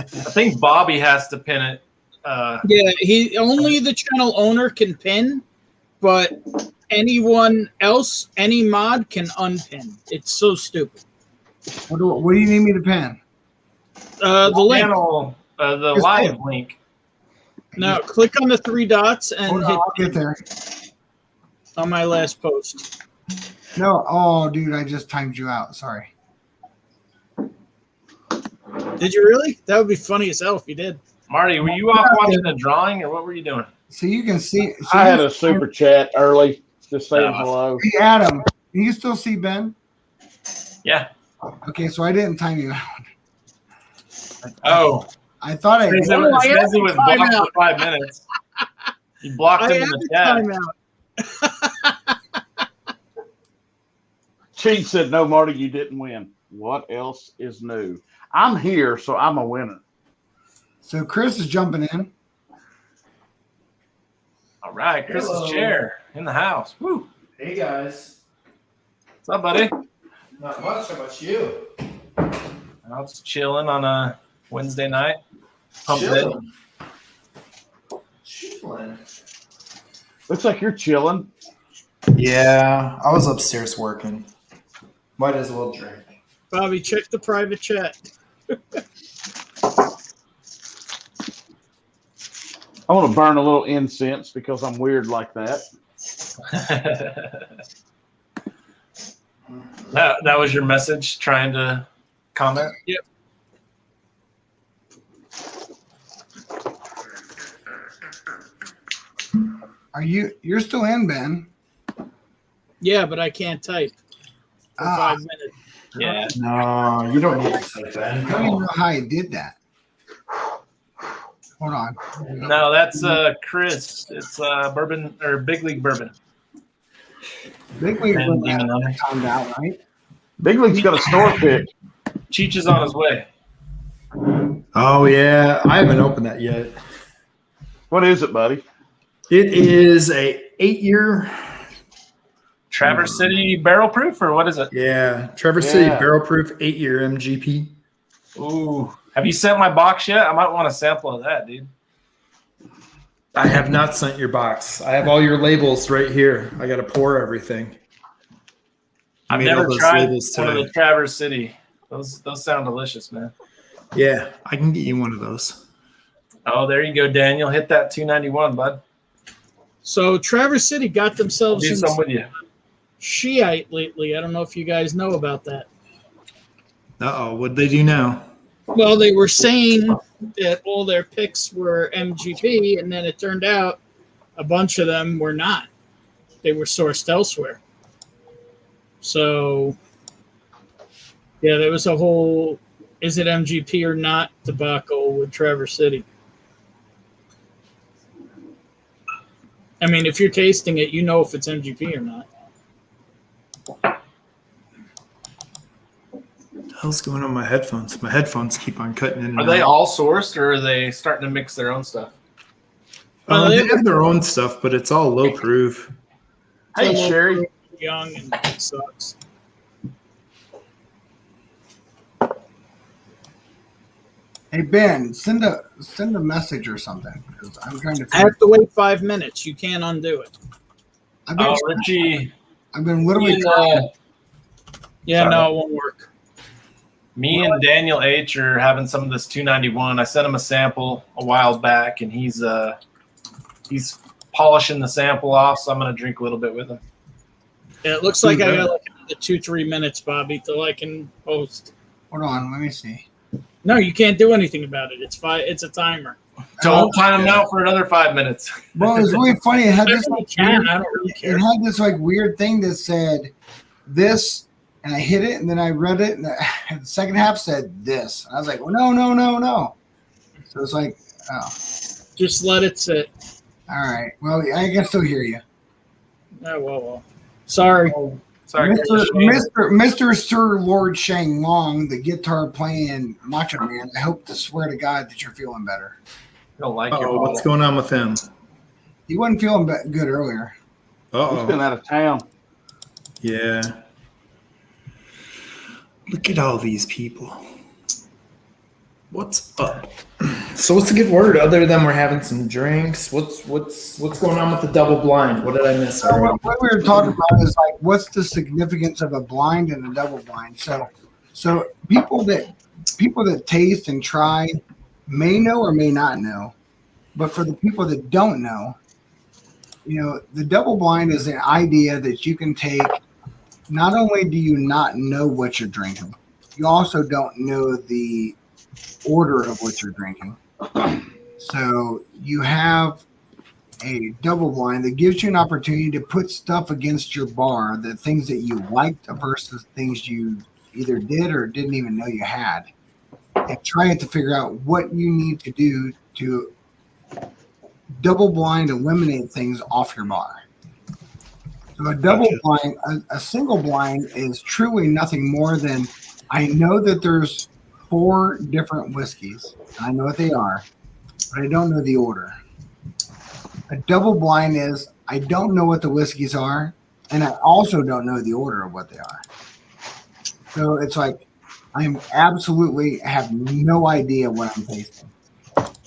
think Bobby has to pin it. Yeah, only the channel owner can pin, but anyone else, any mod can unpin. It's so stupid. What do you need me to pin? The link. Channel, the live link. No, click on the three dots and hit I'll get there. on my last post. No, oh, dude, I just timed you out. Sorry. Did you really? That would be funny as hell if you did. Marty, were you off watching the drawing, or what were you doing? So you can see. So I had a super chat early, just saying hello. Hey, Adam, can you still see Ben? Yeah. Okay, so I didn't time you out. Oh. I thought I. Smedley was blocked for 5 minutes. You blocked him in the chat. Cheech said, "No, Marty, you didn't win. What else is new? I'm here, so I'm a winner." So Chris is jumping in. All right, Chris's Hello. chair in the house. Woo. Hey guys. What's up, buddy? Not much. How about you? I was chilling on a Wednesday night. Hump day. Chilling. Looks like you're chilling. Yeah, I was upstairs working. Might as well drink. Bobby, check the private chat. I want to burn a little incense because I'm weird like that. That was your message, trying to comment? Yep. You're still in, Ben? Yeah, but I can't type for Ah. 5 minutes. Yeah. No, you don't need to type that. I don't even know how I did that. Hold on. No, that's Chris. It's bourbon or Big League Bourbon. Big League And Bourbon Demon Lemon. timed out, right? Big League's got a store pick. Cheech is on his way. Oh yeah, I haven't opened that yet. What is it, buddy? It is a 8-year. Traverse City Barrel Proof, or what is it? Yeah, Traverse City Yeah. Barrel Proof 8-year MGP. Ooh. Have you sent my box yet? I might want a sample of that, dude. I have not sent your box. I have all your labels right here. I got to pour everything. I I've made all never those tried labels one of today. the Traverse City. Those sound delicious, man. Yeah, I can get you one of those. Oh, there you go, Daniel. Hit that 291, bud. So Traverse City got I'll themselves do in some with you. Shiite lately. I don't know if you guys know about that. Uh-oh, what'd they do now? Well, they were saying that all their picks were MGP, and then it turned out a bunch of them were not. They were sourced elsewhere. So, yeah, there was a whole is it MGP or not debacle with Traverse City. I mean, if you're tasting it, you know if it's MGP or not. What the hell's going on with my headphones? My headphones keep on cutting in. Are and they out. all sourced, or are they starting to mix their own stuff? They have their own stuff, but it's all low proof. Hey, So Sherry. young and it sucks. Hey Ben, send a message or something because I'm trying to. I have to wait 5 minutes. You can't undo it. I've been, Oh, Richie. I've been literally. Me and, Yeah, Sorry. no, it won't work. me and Daniel H are having some of this 291. I sent him a sample a while back, and he's polishing the sample off. So I'm gonna drink a little bit with him. Yeah, it looks like I got like another 2-3 minutes, Bobby, till I can post. Hold on, let me see. No, you can't do anything about it. It's a timer. Don't time him out for another 5 minutes. Well, it was really funny. It had I this really like, can. weird, I don't really it care. had this like weird thing that said this, and I hit it, and then I read it, and the second half said this. I was like, well, no. So it's like, oh, Just let it sit. all right. Well, I can still hear you. Oh, well. Sorry. Sorry, Mr. Sir Lord Shang Long, the guitar playing Macho Man. I hope to swear to God that you're feeling better. I don't like your Oh, what's bottle. going on with him? He wasn't feeling good earlier. He's been Uh-oh. out of town. Yeah. Look at all these people. What's up? So what's the good word other than we're having some drinks? What's going on with the double blind? What did I miss So already? what we were talking about is like, what's the significance of a blind and a double blind? So people that taste and try may know or may not know, but for the people that don't know, the double blind is an idea that you can take. Not only do you not know what you're drinking, you also don't know the order of what you're drinking. So you have a double blind that gives you an opportunity to put stuff against your bar, the things that you liked versus things you either did or didn't even know you had, and trying to figure out what you need to do to double blind eliminate things off your bar. So a double blind, a single blind is truly nothing more than, I know that there's 4 different whiskeys. I know what they are, but I don't know the order. A double blind is, I don't know what the whiskeys are, and I also don't know the order of what they are. So it's like, I absolutely have no idea what I'm tasting.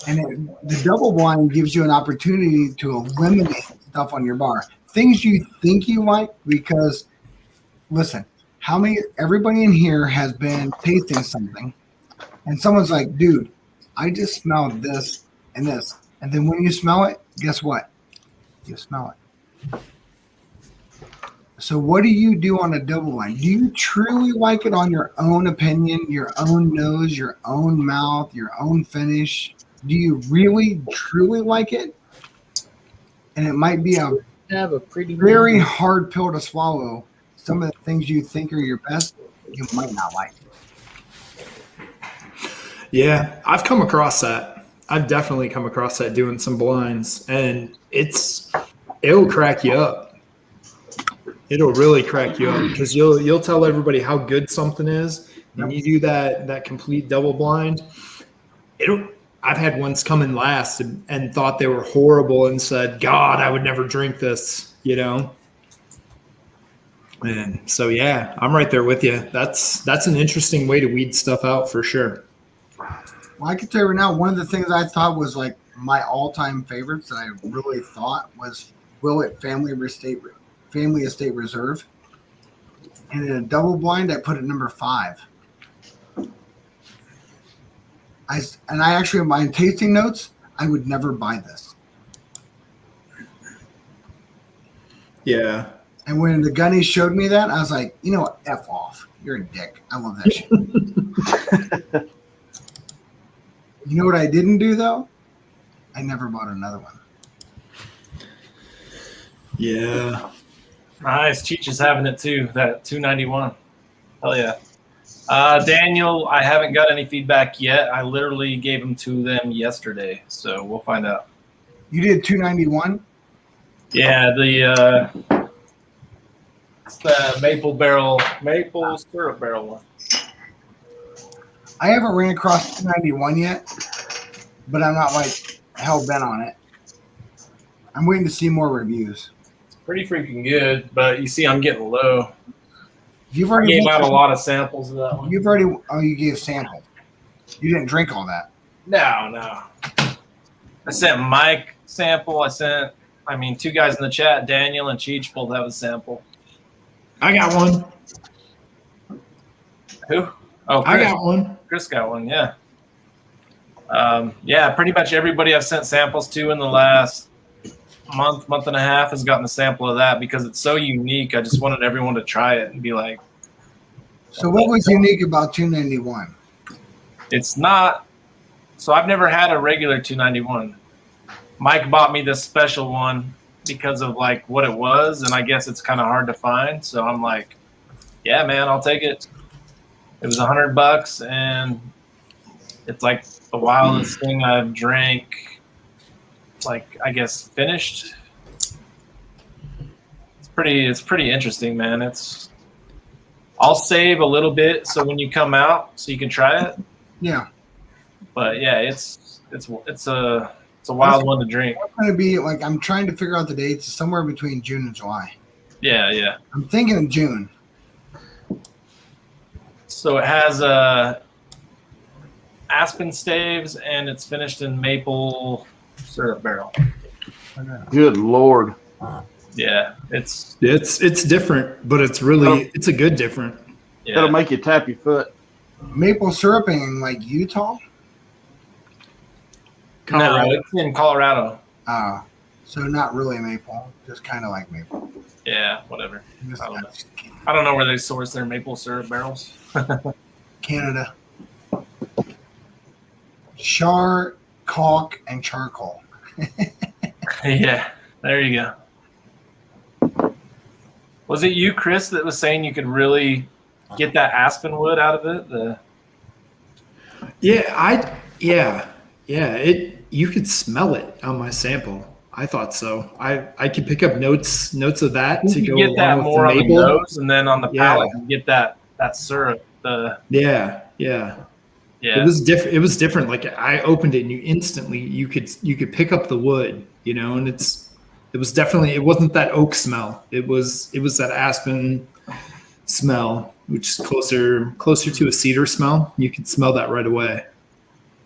And the double blind gives you an opportunity to eliminate stuff on your bar. Things you think you like, because listen, everybody in here has been tasting something, and someone's like, dude, I just smelled this, and And then when you smell it, guess what? You smell it. So what do you do on a double blind? Do you truly like it on your own opinion, your own nose, your own mouth, your own finish? Do you really, truly like it? And it might be a Have a pretty very hard pill to swallow. Some of the things you think are your best, you might not like. Yeah, I've come across that. I've definitely come across that doing some blinds, and it'll crack you up. It'll really crack you up because you'll tell everybody how good something is, and you do that complete double blind. I've had ones come in last and thought they were horrible and said, "God, I would never drink this," you know. And so yeah, I'm right there with you. That's an interesting way to weed stuff out for sure. Well, I can tell you right now, one of the things I thought was like my all-time favorites that I really thought was Willet Family Estate Reserve. And in a double blind, I put it number 5. I actually, in my tasting notes, I would never buy this. Yeah. And when the gunnies showed me that, I was like, you know what? F off. You're a dick. I love that shit. You know what I didn't do, though? I never bought another one. Yeah. Nice. Cheech is having it too. That 291. Hell yeah. Daniel, I haven't got any feedback yet. I literally gave them to them yesterday, so we'll find out. You did 291? Yeah, it's the maple syrup barrel one. I haven't ran across 291 yet, but I'm not like hell bent on it. I'm waiting to see more reviews. It's pretty freaking good, but you see, I'm getting low. You've I already gave out a lot of samples of that one. you gave samples. You didn't drink all that. No. I sent Mike sample. I sent 2 guys in the chat, Daniel and Cheech, both have a sample. I got one. Who? Oh, Chris. I got one. Chris got one, yeah. Yeah, pretty much everybody I've sent samples to in the last month and a half has gotten a sample of that because it's so unique. I just wanted everyone to try it and be like. So what was unique about 291? It's not. So I've never had a regular 291. Mike bought me this special one because of like what it was, and I guess it's kind of hard to find. So I'm like, yeah, man, I'll take it. It was $100, and it's like the wildest thing I've drank. Like, I guess finished. It's pretty interesting, man. I'll save a little bit so when you come out, so you can try it. Yeah. But yeah, it's a wild one to drink. It's going to be like, I'm trying to figure out the dates. It's somewhere between June and July. Yeah. I'm thinking of June. So it has aspen staves, and it's finished in maple syrup barrel. Good Lord. Yeah, it's different, but it's really it's a good different. yeah. That'll make you tap your foot. Maple syrup in like Utah? No, it's in Colorado. So not really maple, just kind of like maple. Yeah, whatever. Just- I don't know. I don't know where they source their maple syrup barrels. Canada. Char, caulk, and charcoal. Yeah, there you go. Was it you, Chris, that was saying you could really get that aspen wood out of it? Yeah. You could smell it on my sample. I thought so. I could pick up notes of that to go get that along with more the on the maple. nose, and then on the Yeah. palate, you get that syrup. Yeah. Yeah, It was different. It was different. Like I opened it and you could pick up the wood, and it was definitely, it wasn't that oak smell. It was that aspen smell, which is closer to a cedar smell. You could smell that right away.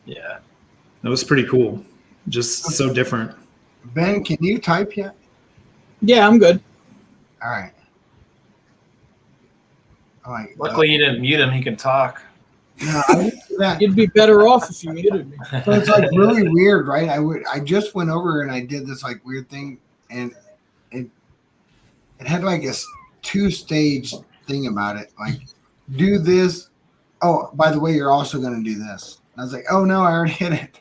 yeah. That was pretty cool. Just so different. Ben, can you type yet? Yeah, I'm good. All right. All right. Luckily, you didn't mute him. He can talk. No, I didn't do that. You'd be better off if you muted me. So it's like really weird, right? I just went over and I did this like weird thing, and it had like a 2-stage thing about it. Like, do this. Oh, by the way, you're also going to do this. And I was like, oh no, I already hit it.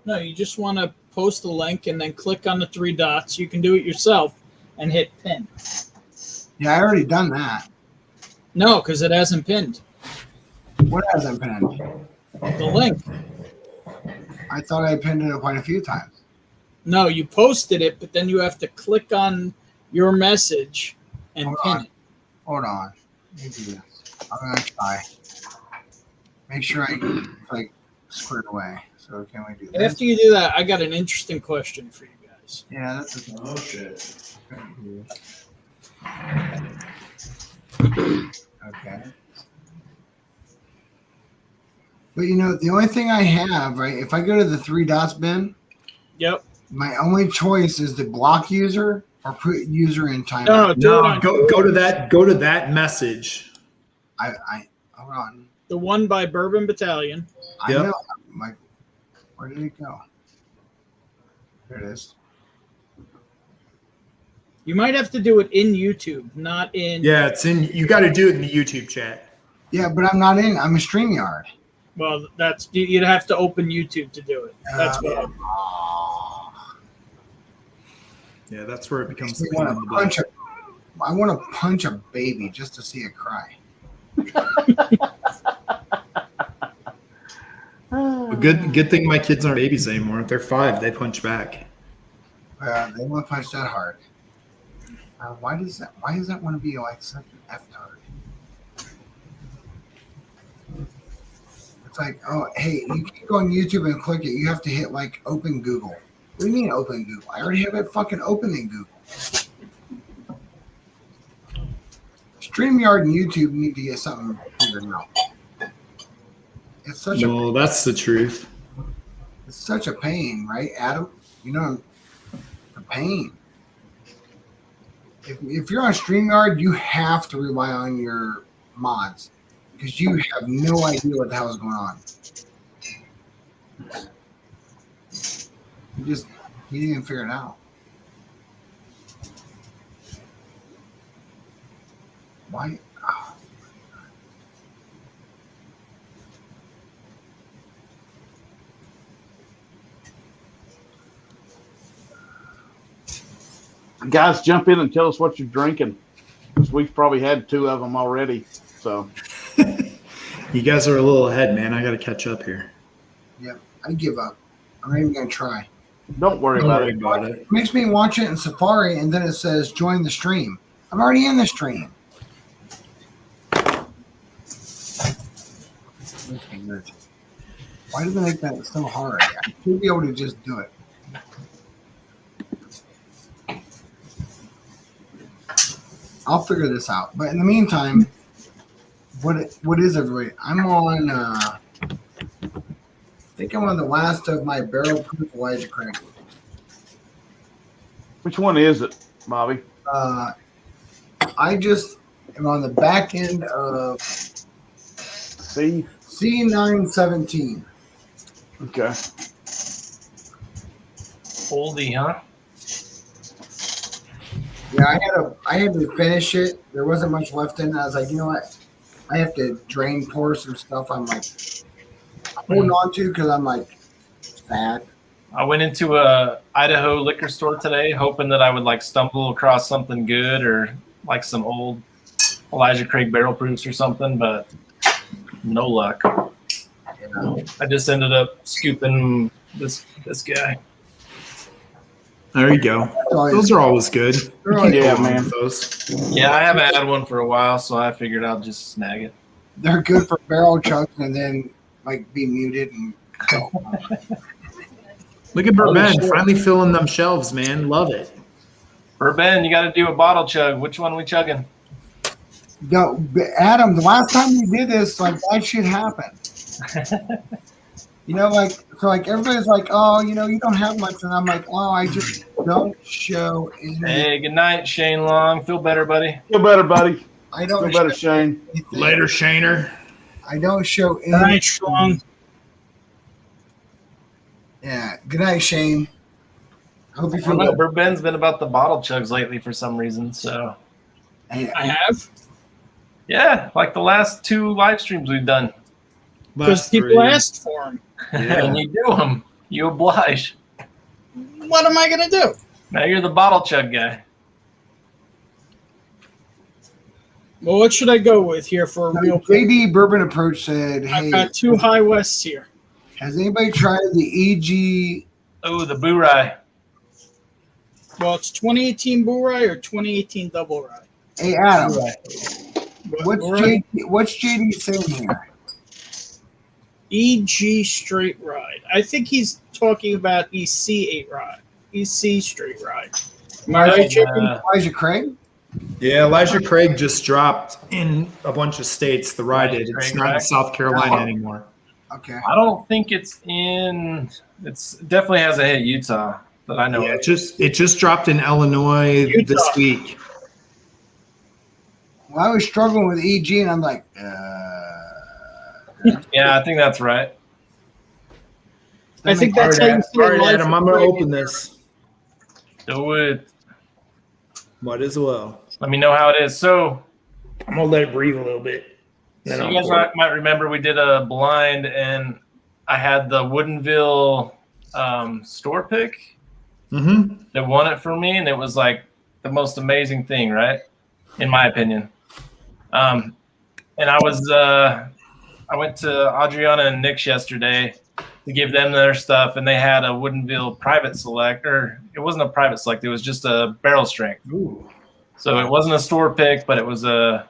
No, you just want to post the link and then click on the 3 dots. You can do it yourself and hit pin. Yeah, I already done that. No, because it hasn't pinned. What hasn't pinned? The link. I thought I pinned it quite a few times. No, you posted it, but then you have to click on your message and Hold pin on. it. Hold on. Let me do this. I'm gonna try. Make sure I like squared away. So can we do this? After you do that, I got an interesting question for you guys. Yeah, that's a oh shit. Okay. But you know, the only thing I have, right, if I go to the 3 dots bin, Yep. my only choice is to block user or put user in timeout. No, do it No, on go to that message. I hold on. the one by Bourbon Battalion. I Yep. know. Like, where did it go? There it is. You might have to do it in YouTube, not in. Yeah, it's in. You got to do it in the YouTube chat. Yeah, but I'm not in. I'm a StreamYard. Well, that's you'd have to open YouTube to do it. That's what. Yeah, that's where it becomes. I want to punch a. I want to punch a baby just to see it cry. A good thing my kids aren't babies anymore. If they're 5, they punch back. They want to punch that hard. Why does that? Why does that want to be like such an F-tard? It's like, oh, hey, you can't go on YouTube and click it. You have to hit like open Google. What do you mean open Google? I already have it fucking open in Google. StreamYard and YouTube need to get something figured out. It's such No, that's the truth. it's such a pain, right, Adam? You know, the pain. If you're on StreamYard, you have to rely on your mods because you have no idea what the hell is going on. You didn't even figure it out. Why? Oh. Guys, jump in and tell us what you're drinking, because we've probably had 2 of them already. So You guys are a little ahead, man. I got to catch up here. Yep, I give up. I'm not even gonna try. don't worry Don't about worry it. about it. It makes me watch it in Safari, and then it says join the stream. I'm already in the stream. Why do they make that so hard? I should be able to just do it. I'll figure this out. But in the meantime, what is everybody? I'm on. I think I'm on the last of my barrel-proof Elijah Craig. Which one is it, Bobby? I just am on the back end of C. C917. Okay. Oldie, huh? Yeah, I had to finish it. There wasn't much left in it. I was like, you know what? I have to pour some stuff. I'm like holding on to because I'm like sad. I went into a Idaho liquor store today, hoping that I would like stumble across something good or like some old Elijah Craig barrel proofs or something, but no luck. I just ended up scooping this guy. There you go. Those are always good. Yeah, man. Those. Yeah, I haven't had one for a while, so I figured I'll just snag it. They're good for barrel chugs and then like be muted and go. Look at Bourbon finally filling them shelves, man. Love it. Bourbon, you got to do a bottle chug. Which one are we chugging? No, Adam, the last time you did this, like that shit happened. You know, like so, like everybody's like, oh, you know, you don't have much, and I'm like, oh, I just don't show any. Hey, good night, Shane Long. Feel better, buddy. Feel better, buddy. I Feel don't better, show Shane. anything. Later, Shaner. I don't show All right, any. strong. Yeah. Good night, Shane. I hope you I feel don't know. better. Ben's been about the bottle chugs lately for some reason. So Hey, I have. yeah, like the last 2 live streams we've done. Because Last people three. asked for him. Yeah. And you do them. You oblige. What am I going to do? Now you're the bottle chug guy. Well, what should I go with here for a real pick? JD Bourbon Approach said, I've "Hey, got 2 High Wests here. has anybody tried the EG?" Oh, the boo rye. Well, it's 2018 Bull Rye or 2018 Double Rye. Hey, Adam, What, Bull Rye? what's JD saying here? EG Straight Ride. I think he's talking about EC8 Ride. EC Straight Ride. Am I right, Chicken? Elijah Craig? Yeah, Elijah Craig just dropped in a bunch of states. The ride did. It's Craig, not in right? South Carolina anymore. Okay. I don't think it's in. It's definitely hasn't hit Utah that I know Yeah, of. it just dropped in Illinois Utah. this week. Well, I was struggling with EG, and I'm like, Yeah, I think that's right. I think All that's right, how you say all right, Elijah Adam, I'm going Craig to open in there. this. Do it. Might as well. Let me know how it is. So, I'm going to let it breathe a little bit. Then so I'll you guys pour it. might remember we did a blind, and I had the Woodinville store pick Mhm. that won it for me, and it was like the most amazing thing, right? In my opinion. And I went to Adriana and Nick's yesterday to give them their stuff, and they had a Woodinville private select, or it wasn't a private select, it was just a barrel strength. Ooh. So it wasn't a store pick, but it was a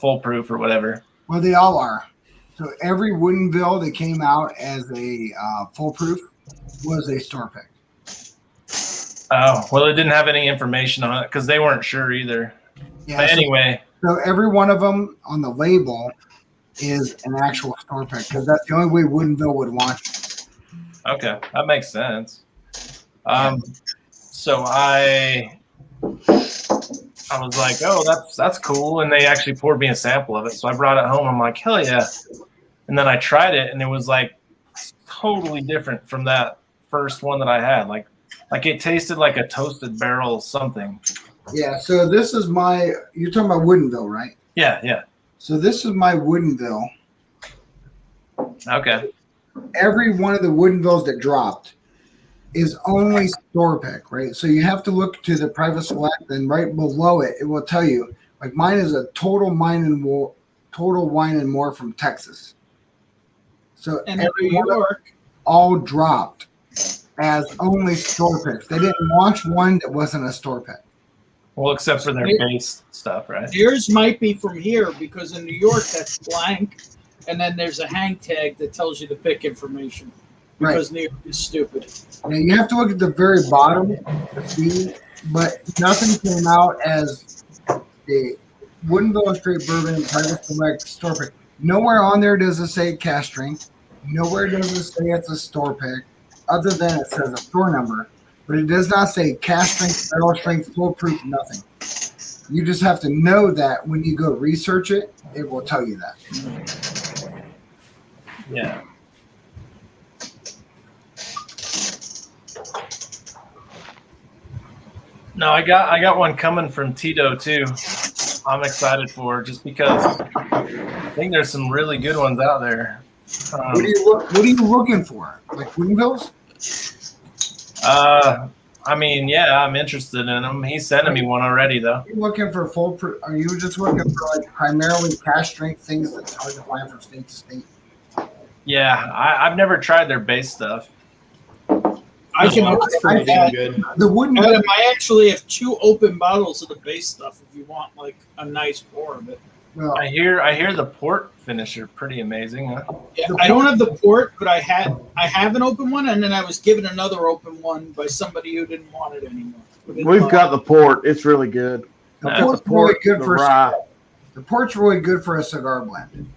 full proof or whatever. well, they all are. So every Woodinville that came out as a foolproof was a store pick. Oh, well, it didn't have any information on it because they weren't sure either. Yeah. But anyway, So every one of them on the label is an actual store pick because that's the only way Woodinville would want it. okay, that makes sense. So I was like, oh, that's cool, and they actually poured me a sample of it. So I brought it home. I'm like, hell yeah! And then I tried it, and it was like totally different from that first one that I had. Like it tasted like a toasted barrel something. Yeah. So this is you're talking about Woodinville, right? Yeah. So this is my Woodinville. Okay. Every one of the Woodinvilles that dropped is only store pick, right? So you have to look to the private select, and right below it, it will tell you. Like mine is a total wine and more from Texas. So And in every New one of them York, all dropped as only store picks. They didn't launch one that wasn't a store pick. Well, except for their base stuff, right? yours might be from here because in New York that's blank, and then there's a hang tag that tells you the pick information because New York is stupid. Now you have to look at the very bottom to see, but nothing came out as the Woodinville Straight Bourbon Private Select store pick. Nowhere on there does it say cask strength. Nowhere does it say it's a store pick, other than it says a store number. But it does not say cask strength, barrel strength, foolproof, nothing. You just have to know that when you go research it, it will tell you that. Yeah. No, I got one coming from Tito too. I'm excited for just because I think there's some really good ones out there. What are you looking for? Like Woodinvilles? I mean, yeah, I'm interested in them. He's sending me one already though. Are you looking for foolproof? Are you just looking for like primarily cask strength things that's hard to find from state to state? Yeah, I've never tried their base stuff. I can It's pretty damn good. The Woodinville. Adam, I actually have 2 open bottles of the base stuff if you want like a nice pour of it. Well, I hear the port finisher pretty amazing, huh? Yeah, I don't have the port, but I have an open one, and then I was given another open one by somebody who didn't want it anymore. We've got the port. It's really good. the That's port's the port, really good the for rye. the port's really good for a cigar blend.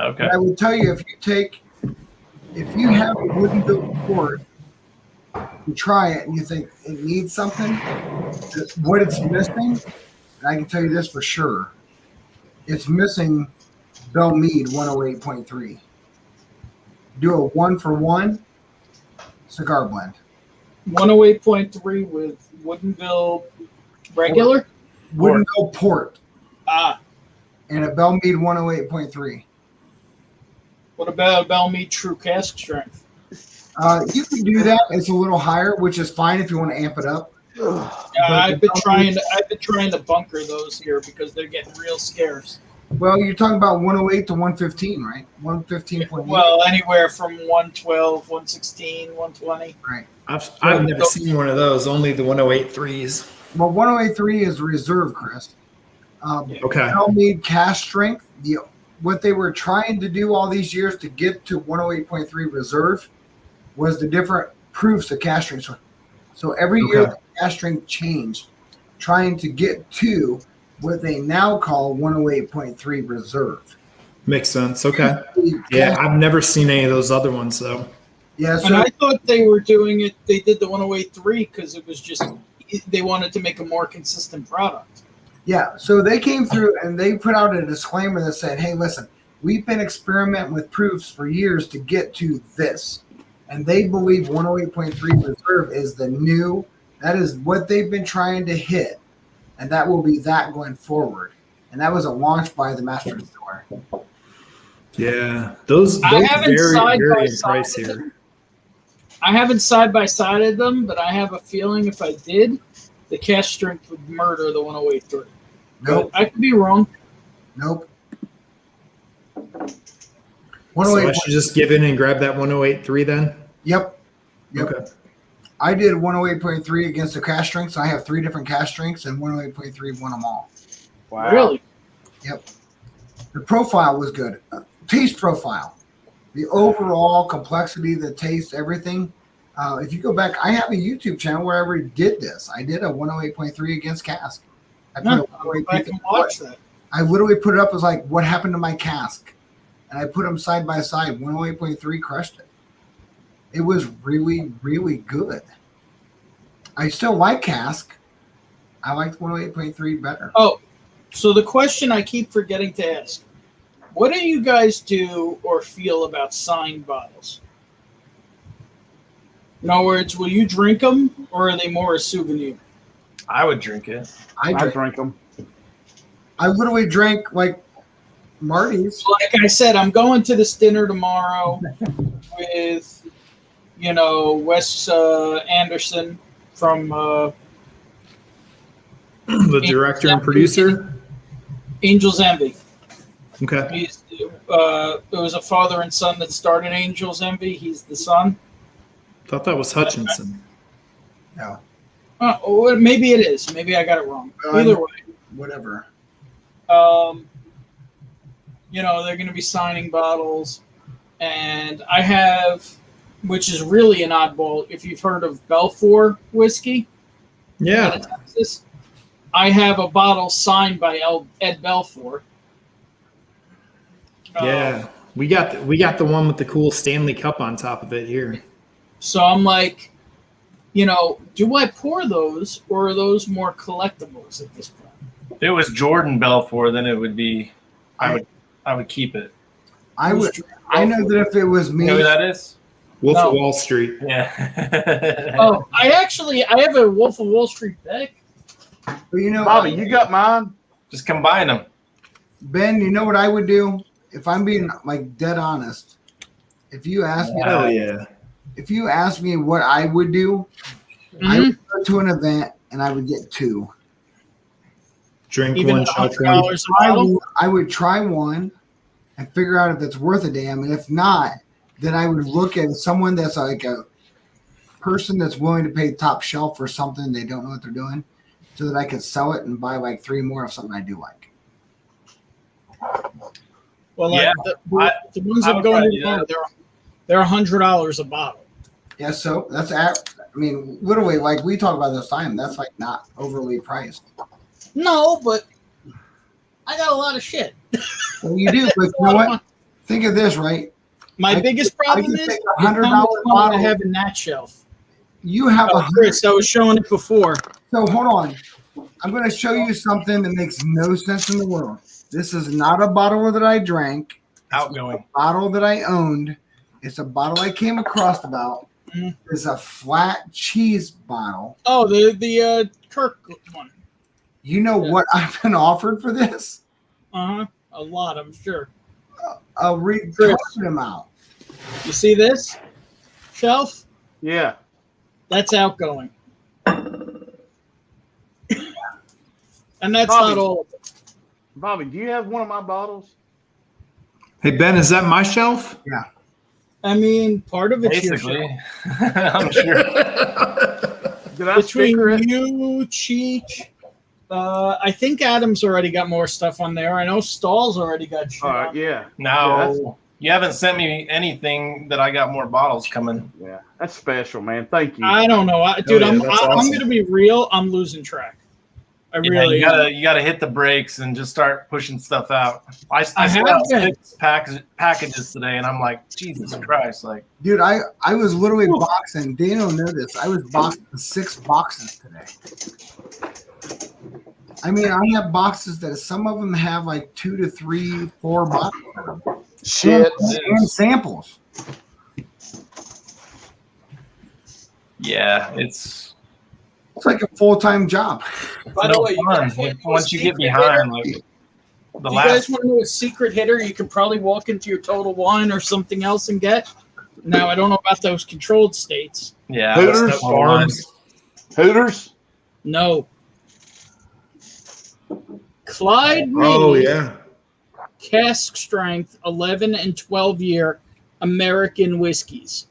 Okay. But I would tell you if you have a Woodinville port, you try it and you think it needs something, what it's missing, and I can tell you this for sure, it's missing Bell Mead 108.3. Do a 1-for-1 cigar blend. 108.3 with Woodinville regular. Woodinville Port Ah, and a Bell Mead 108.3. what about Bellmead True Cask Strength? You can do that. It's a little higher, which is fine if you want to amp it up. Yeah, But I've the been trying to bunker those here because they're getting real scarce. Well, you're talking about 108 to 115, right? 115.8. Well, anywhere from 112, 116, 120. I've never seen one of those. Only the 108.3s. Well, 108.3 is reserve, Chris. Okay. Bell Mead cask strength. What they were trying to do all these years to get to 108.3 reserve was the different proofs of cask strength. So every year Okay. the cask strength changed, trying to get to what they now call 108.3 reserve. Makes sense. Okay. Yeah, I've never seen any of those other ones though. Yeah. And So I thought they were doing it. They did the 108.3 because it was just they wanted to make a more consistent product. yeah. So they came through and they put out a disclaimer that said, "Hey, listen, we've been experimenting with proofs for years to get to this." And they believe 108.3 reserve is the new, that is what they've been trying to hit. And that will be that going forward. And that was a launch by the Master Distiller. Yeah, those I haven't very side by very side pricier. them. I haven't side by sided them, but I have a feeling if I did, the cask strength would murder the 108.3. Nope. But I could be wrong. Nope. So I 108. should just give in and grab that 108.3 then. Yep. Yep. Okay. I did 108.3 against the cask strengths. I have 3 different cask strengths, and 108.3 won them all. Wow. Really? The profile was good. Taste profile. The overall complexity, the taste, everything. If you go back, I have a YouTube channel where I already did this. I did a 108.3 against cask. I put No, a I'll go back and 108.3 watch that. I literally put it up as like, what happened to my cask? And I put them side by side. 108.3 crushed it. It was really, really good. I still like cask. I liked 108.3 better. Oh, so the question I keep forgetting to ask: what do you guys do or feel about signed bottles? In other words, will you drink them, or are they more a souvenir? I would drink it. I I drank. drink them. I literally drank like Marty's. Like I said, I'm going to this dinner tomorrow with, Wes Anderson from The director and producer. Angels Envy. Okay. It was a father and son that started Angels Envy. He's the son. Thought that was Hutchinson. No, Oh, maybe it is. Maybe I got it wrong. Either way. whatever. They're going to be signing bottles, and I have, which is really an oddball. If you've heard of Belfour whiskey, out Yeah. of Texas, I have a bottle signed by Ed Belfour. Yeah. We got the one with the cool Stanley Cup on top of it here. So I'm like, do I pour those, or are those more collectibles at this point? If it was Jordan Belfort, then it would be. I would keep it. I would. I know that if it was me, You know who that is? Wolf No. of Wall Street. Yeah. Oh, I have a Wolf of Wall Street deck. but you know, Bobby, you got mine? Just combine them. Ben, you know what I would do if I'm being like dead honest. If you ask me, Hell yeah. if you ask me what I would do, I would go to an event and I would get 2. Drink Even one, at shelf one. $100 a bottle. I would try one and figure out if it's worth a damn, and if not, then I would look at someone that's like a person that's willing to pay top shelf for something they don't know what they're doing, so that I could sell it and buy like 3 more of something I do like. Well, Yeah, the I ones I'm would going probably to do that. they're $100 a bottle. Yeah, so that's I mean, literally, like we talk about this time, that's like not overly priced. No, but I got a lot of shit. Well, you do, but you know what? Think of this, right? My biggest problem can is take how $100 much money I bottle. have in that shelf. You have Oh, a Chris, I was showing it before. So hold on. I'm going to show you something that makes no sense in the world. This is not a bottle that I drank. Outgoing. Bottle that I owned. It's a bottle I came across about. Mhm. It's a flat cheese bottle. Oh, the Kirk one. You know Yeah. what I've been offered for this? A lot, I'm sure. A retarded amount. You see this shelf? Yeah. That's outgoing. And that's Bobby. not all of it. Bobby, do you have one of my bottles? Hey Ben, is that my shelf? I mean, part of it's your Basically. shelf. I'm sure. Did I Between sticker it? you, Cheech, I think Adam's already got more stuff on there. I know Stahl's already got shit All right, on. yeah. No. You haven't sent me anything that I got more bottles coming. Yeah. That's special, man. Thank you. I don't know, dude. yeah, I'm that's I'm awesome. gonna be real. I'm losing track. I Yeah, really am. you gotta hit the brakes and just start pushing stuff out. I I still have have been. 6 packages today, and I'm like, Jesus Christ! Like, Dude, I was literally boxing. Daniel know this. I was boxing 6 boxes today. I mean, I have boxes that some of them have like 2 to 3, 4 boxes in them. Shit. And samples. yeah, it's It's like a full-time job. By the no way, you fun. guys want Once you get secret behind, hitter? like the Do you guys last. want to know a secret hitter you can probably walk into your Total Wine or something else and get? Now, I don't know about those controlled states. Yeah, Hooters that's the one. Farms. Hooters? No. Clyde Oh Made yeah. cask strength 11 and 12 year American whiskeys.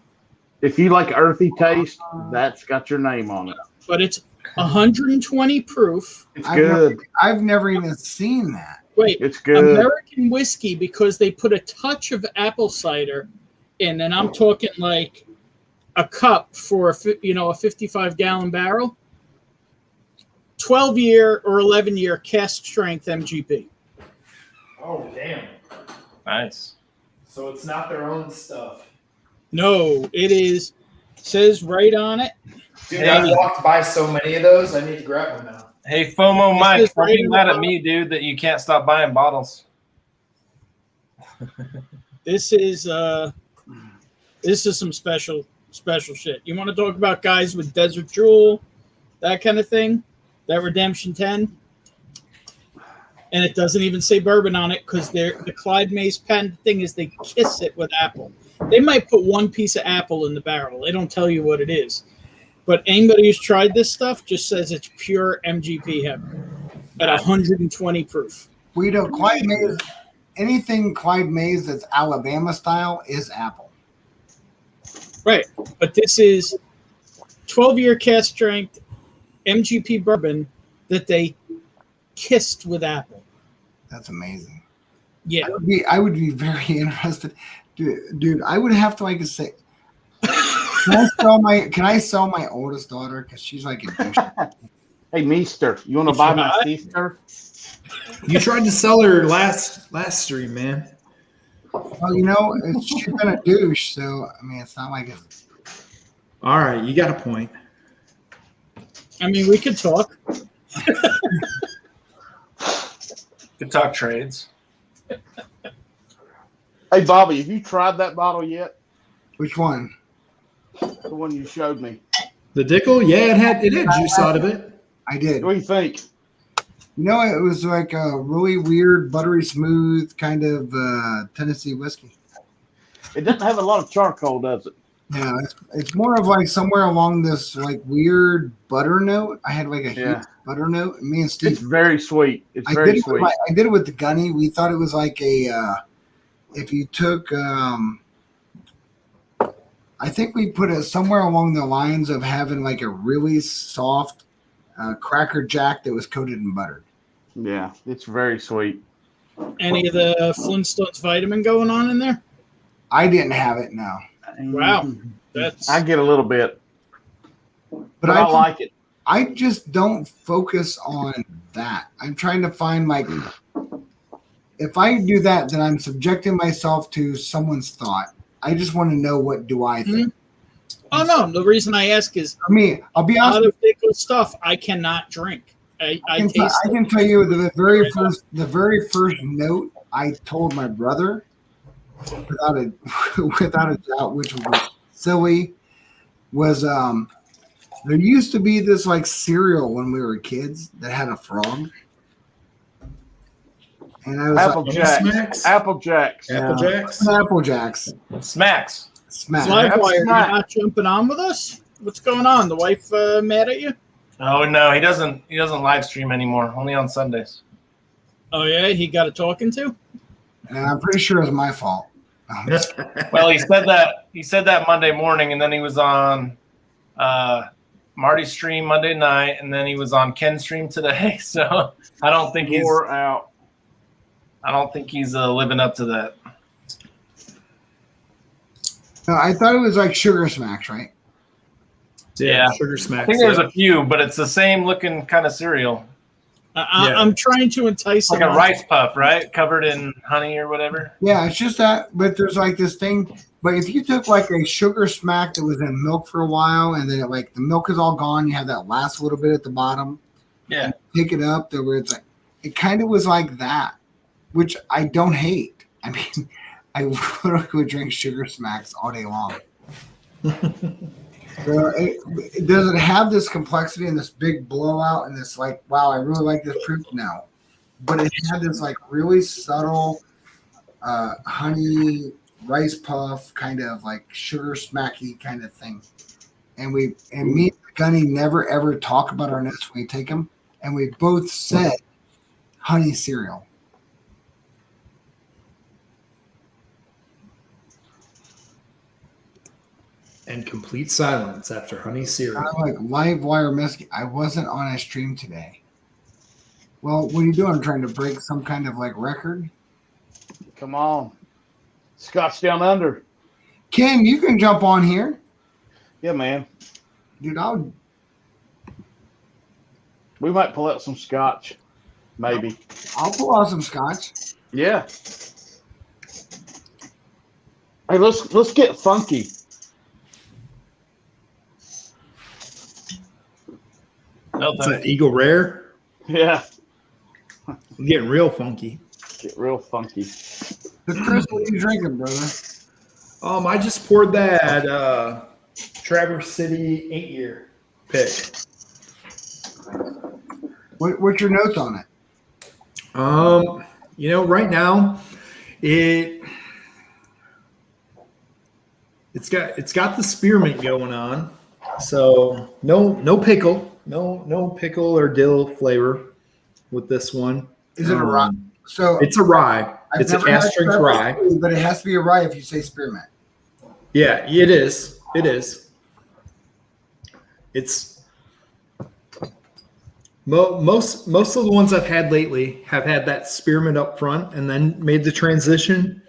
If you like earthy taste, that's got your name on it. But it's 120 proof. It's I've good. I've never even seen that. Wait, It's good. American whiskey because they put a touch of apple cider in, and I'm talking like a cup for a 55-gallon barrel. 12 year or 11 year cask strength MGP. Oh damn. Nice. So it's not their own stuff. No, it is. Says right on it. Dude, Hey. I've walked by so many of those. I need to grab one now. Hey, FOMO This Mike, is don't be right mad at on. me, dude, that you can't stop buying bottles. This is some special shit. You want to talk about guys with Desert Jewel, that kind of thing? That Redemption 10? And it doesn't even say bourbon on it because the Clyde Mays patent thing is they kiss it with apple. They might put one piece of apple in the barrel. They don't tell you what it is. But anybody who's tried this stuff just says it's pure MGP heaven at 120 proof. We don't Clyde Mays. Anything Clyde Mays that's Alabama style is apple. Right. But this is 12-year cask strength MGP bourbon that they kissed with apple. That's amazing. Yeah. I would be very interested, dude. I would have to like say, can I sell my oldest daughter because she's like a douche. Hey, Meester, you want to If buy you my buy- sister? You tried to sell her last stream, man. Well, she's been a douche, so I mean, it's not like it's. All right, you got a point. I mean, we could talk. Could talk trades. Hey, Bobby, have you tried that bottle yet? Which one? The one you showed me. The Dickel, yeah, it had juice out of it. I did. What do you think? It was like a really weird, buttery smooth kind of Tennessee whiskey. It doesn't have a lot of charcoal, does it? Yeah, it's more of like somewhere along this like weird butter note. I had like a Yeah. huge butter note. And me and It's Steve, very sweet. It's I very did, sweet. I did it with the Gunny. We thought it was like a if you took I think we put it somewhere along the lines of having like a really soft Cracker Jack that was coated in butter. Yeah, it's very sweet. Any of the Flintstones vitamin going on in there? I didn't have it, no. Wow. That's I get a little bit, but I I like it. I just don't focus on that. I'm trying to find like if I do that, then I'm subjecting myself to someone's thought. I just want to know what do I think. Oh no, the reason I ask is I mean, I'll be a lot honest. of Dickel stuff I cannot drink. I I taste it. can tell you the very first note I told my brother without a without a doubt, which was silly, was there used to be this like cereal when we were kids that had a frog. And I was Apple like, Jacks. Smacks? Apple Jacks. Apple Jacks? Apple Jacks. Smacks. Smack. Livewire, you're Smack. not jumping on with us? What's going on? The wife mad at you? Oh no, he doesn't live stream anymore. Only on Sundays. Oh yeah, he got a talking to. And I'm pretty sure it was my fault. Well, he said that Monday morning, and then he was on Marty's stream Monday night, and then he was on Ken's stream today. So I don't think he's Wore out. living up to that. No, I thought it was like Sugar Smacks, right? Yeah. Sugar Smacks. I think there's a few, but it's the same looking kind of cereal, I'm trying to entice like him a on- rice puff, right? Covered in honey or whatever. Yeah, it's just that, but there's like this thing. But if you took like a Sugar Smack that was in milk for a while, and then like the milk is all gone, you have that last little bit at the bottom. Yeah. Pick it up, there where it's like it kind of was like that, which I don't hate. I mean, I literally would drink Sugar Smacks all day long. So does it have this complexity and this big blowout and this like, wow, I really like this fruit? No, but it had this like really subtle honey rice puff kind of like sugar smacky kind of thing. And me and Gunny never ever talk about our nuts when we take them, and we both said honey cereal. And complete silence after honey cereal. I'm like live wire mesquite. I wasn't on a stream today. Well, what are you doing? I'm trying to break some kind of like record. Come on. Scotch down under. Ken, you can jump on here. Yeah, man. Dude, We might pull out some scotch. Maybe. I'll pull out some scotch. Yeah. Hey, let's get funky. No, It's an Eagle Rare. Yeah. I'm getting real funky. Get real funky. So Chris, what are you drinking, brother? I just poured that Traverse City 8-year pick. What's your notes on it? Right now it's got the spearmint going on. So no pickle. No pickle or dill flavor with this one. Is it a rye? So It's a rye. It's a never had cast strength Traverse rye. City, but it has to be a rye if you say spearmint. Yeah, it is. It is. It's most of the ones I've had lately have had that spearmint up front and then made the transition.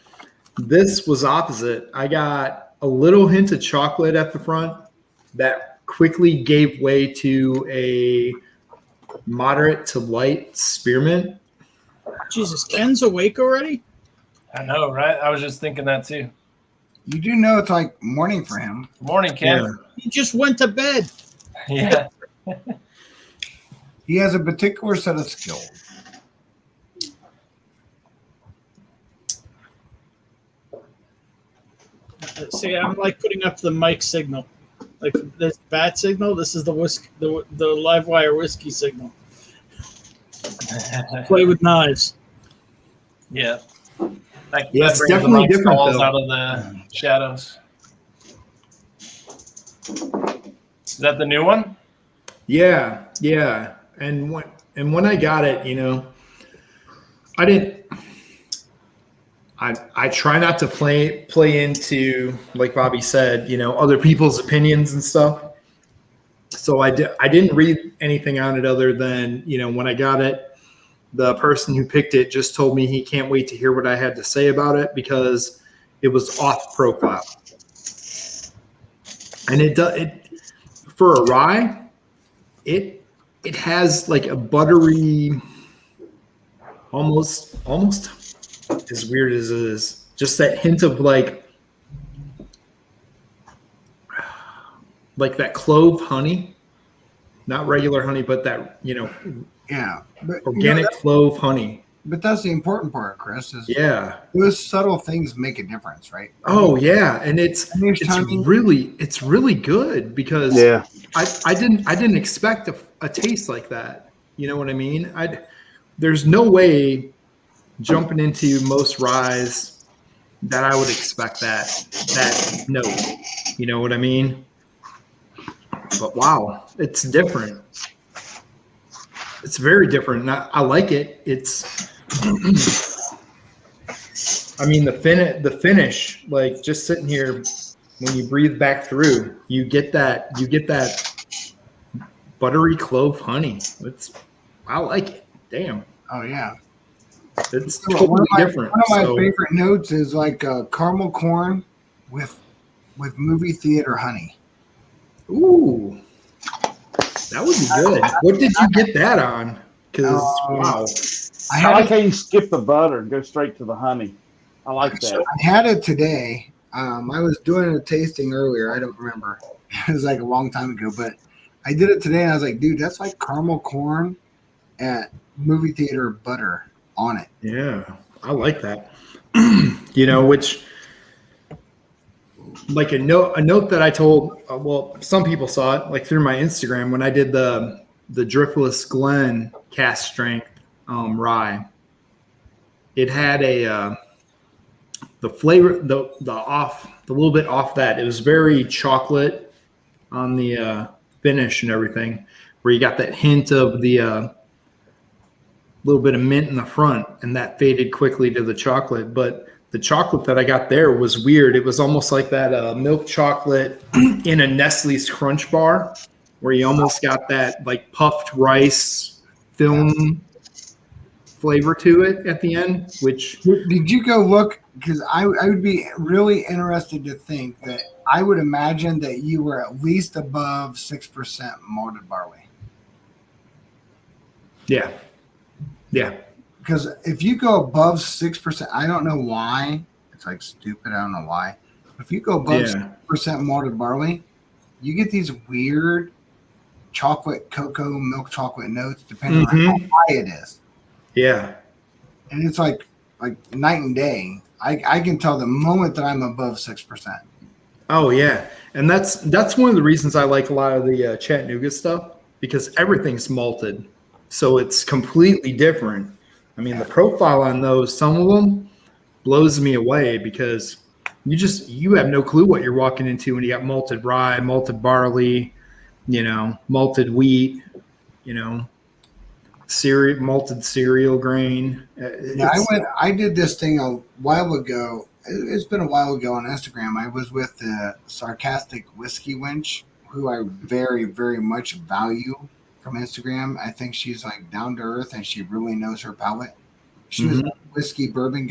This was opposite. I got a little hint of chocolate at the front that quickly gave way to a moderate to light spearmint. Jesus, Ken's awake already? I know, right? I was just thinking that too. You do know it's like morning for him. Good morning, Ken. Yeah. He just went to bed. Yeah. He has a particular set of skills. See, I'm like putting up the mic signal. Like this bat signal, this is the whiskey, the live wire whiskey signal. Play with knives. Yeah. That Yeah, it's brings the definitely Mike different, Stalls though. out of the shadows. Is that the new one? Yeah. And when I got it, I didn't. I try not to play into, like Bobby said, other people's opinions and stuff. So I didn't read anything on it other than, when I got it, the person who picked it just told me he can't wait to hear what I had to say about it because it was off profile. And it for a rye, it has like a buttery, almost as weird as it is, just that hint of like that clove honey. not regular honey, but that, Yeah, but organic clove honey. but that's the important part, Chris. Is Yeah. those subtle things make a difference, right? Oh yeah, and it's timing. really good because Yeah. I didn't expect a taste like that. You know what I mean? There's no way jumping into most ryes that I would expect that note. You know what I mean? But wow, it's different. It's very different. And I like it. It's I mean the finish, like just sitting here when you breathe back through, you get that buttery clove honey. I like it. Damn. Oh yeah. It's So totally different. One of my So, favorite notes is like caramel corn with movie theater honey. ooh, that would be good. What did you get that on? Because wow. I like how you skip the butter and go straight to the honey. I like that. I had it today. I was doing a tasting earlier. I don't remember. It was like a long time ago, but I did it today and I was like, dude, that's like caramel corn at movie theater butter on it. Yeah, I like that. Which like a note that I told, well, some people saw it like through my Instagram when I did the Driftless Glen cast strength rye. It had the flavor, the little bit off that. It was very chocolate on the finish and everything, where you got that hint of the little bit of mint in the front, and that faded quickly to the chocolate. But the chocolate that I got there was weird. It was almost like that milk chocolate in a Nestle's Crunch bar, where you almost got that like puffed rice film flavor to it at the end. Which Did you go look? Because I would be really interested to think that I would imagine that you were at least above 6% malted barley. yeah. Because if you go above 6%, I don't know why. It's like stupid. I don't know why. If you go above 6% malted barley, you get these weird chocolate, cocoa, milk chocolate notes, depending on how high it is. Yeah. And it's like night and day. I can tell the moment that I'm above 6%. Oh yeah, and that's one of the reasons I like a lot of the Chattanooga stuff, because everything's malted, so it's completely different. I mean, the profile on those, some of them blows me away, because you have no clue what you're walking into when you got malted rye, malted barley, malted wheat, malted cereal grain. I did this thing a while ago. It's been a while ago on Instagram. I was with the Sarcastic Whiskey Wench, who I very, very much value from Instagram. I think she's like down to earth and she really knows her palate. She was a whiskey bourbon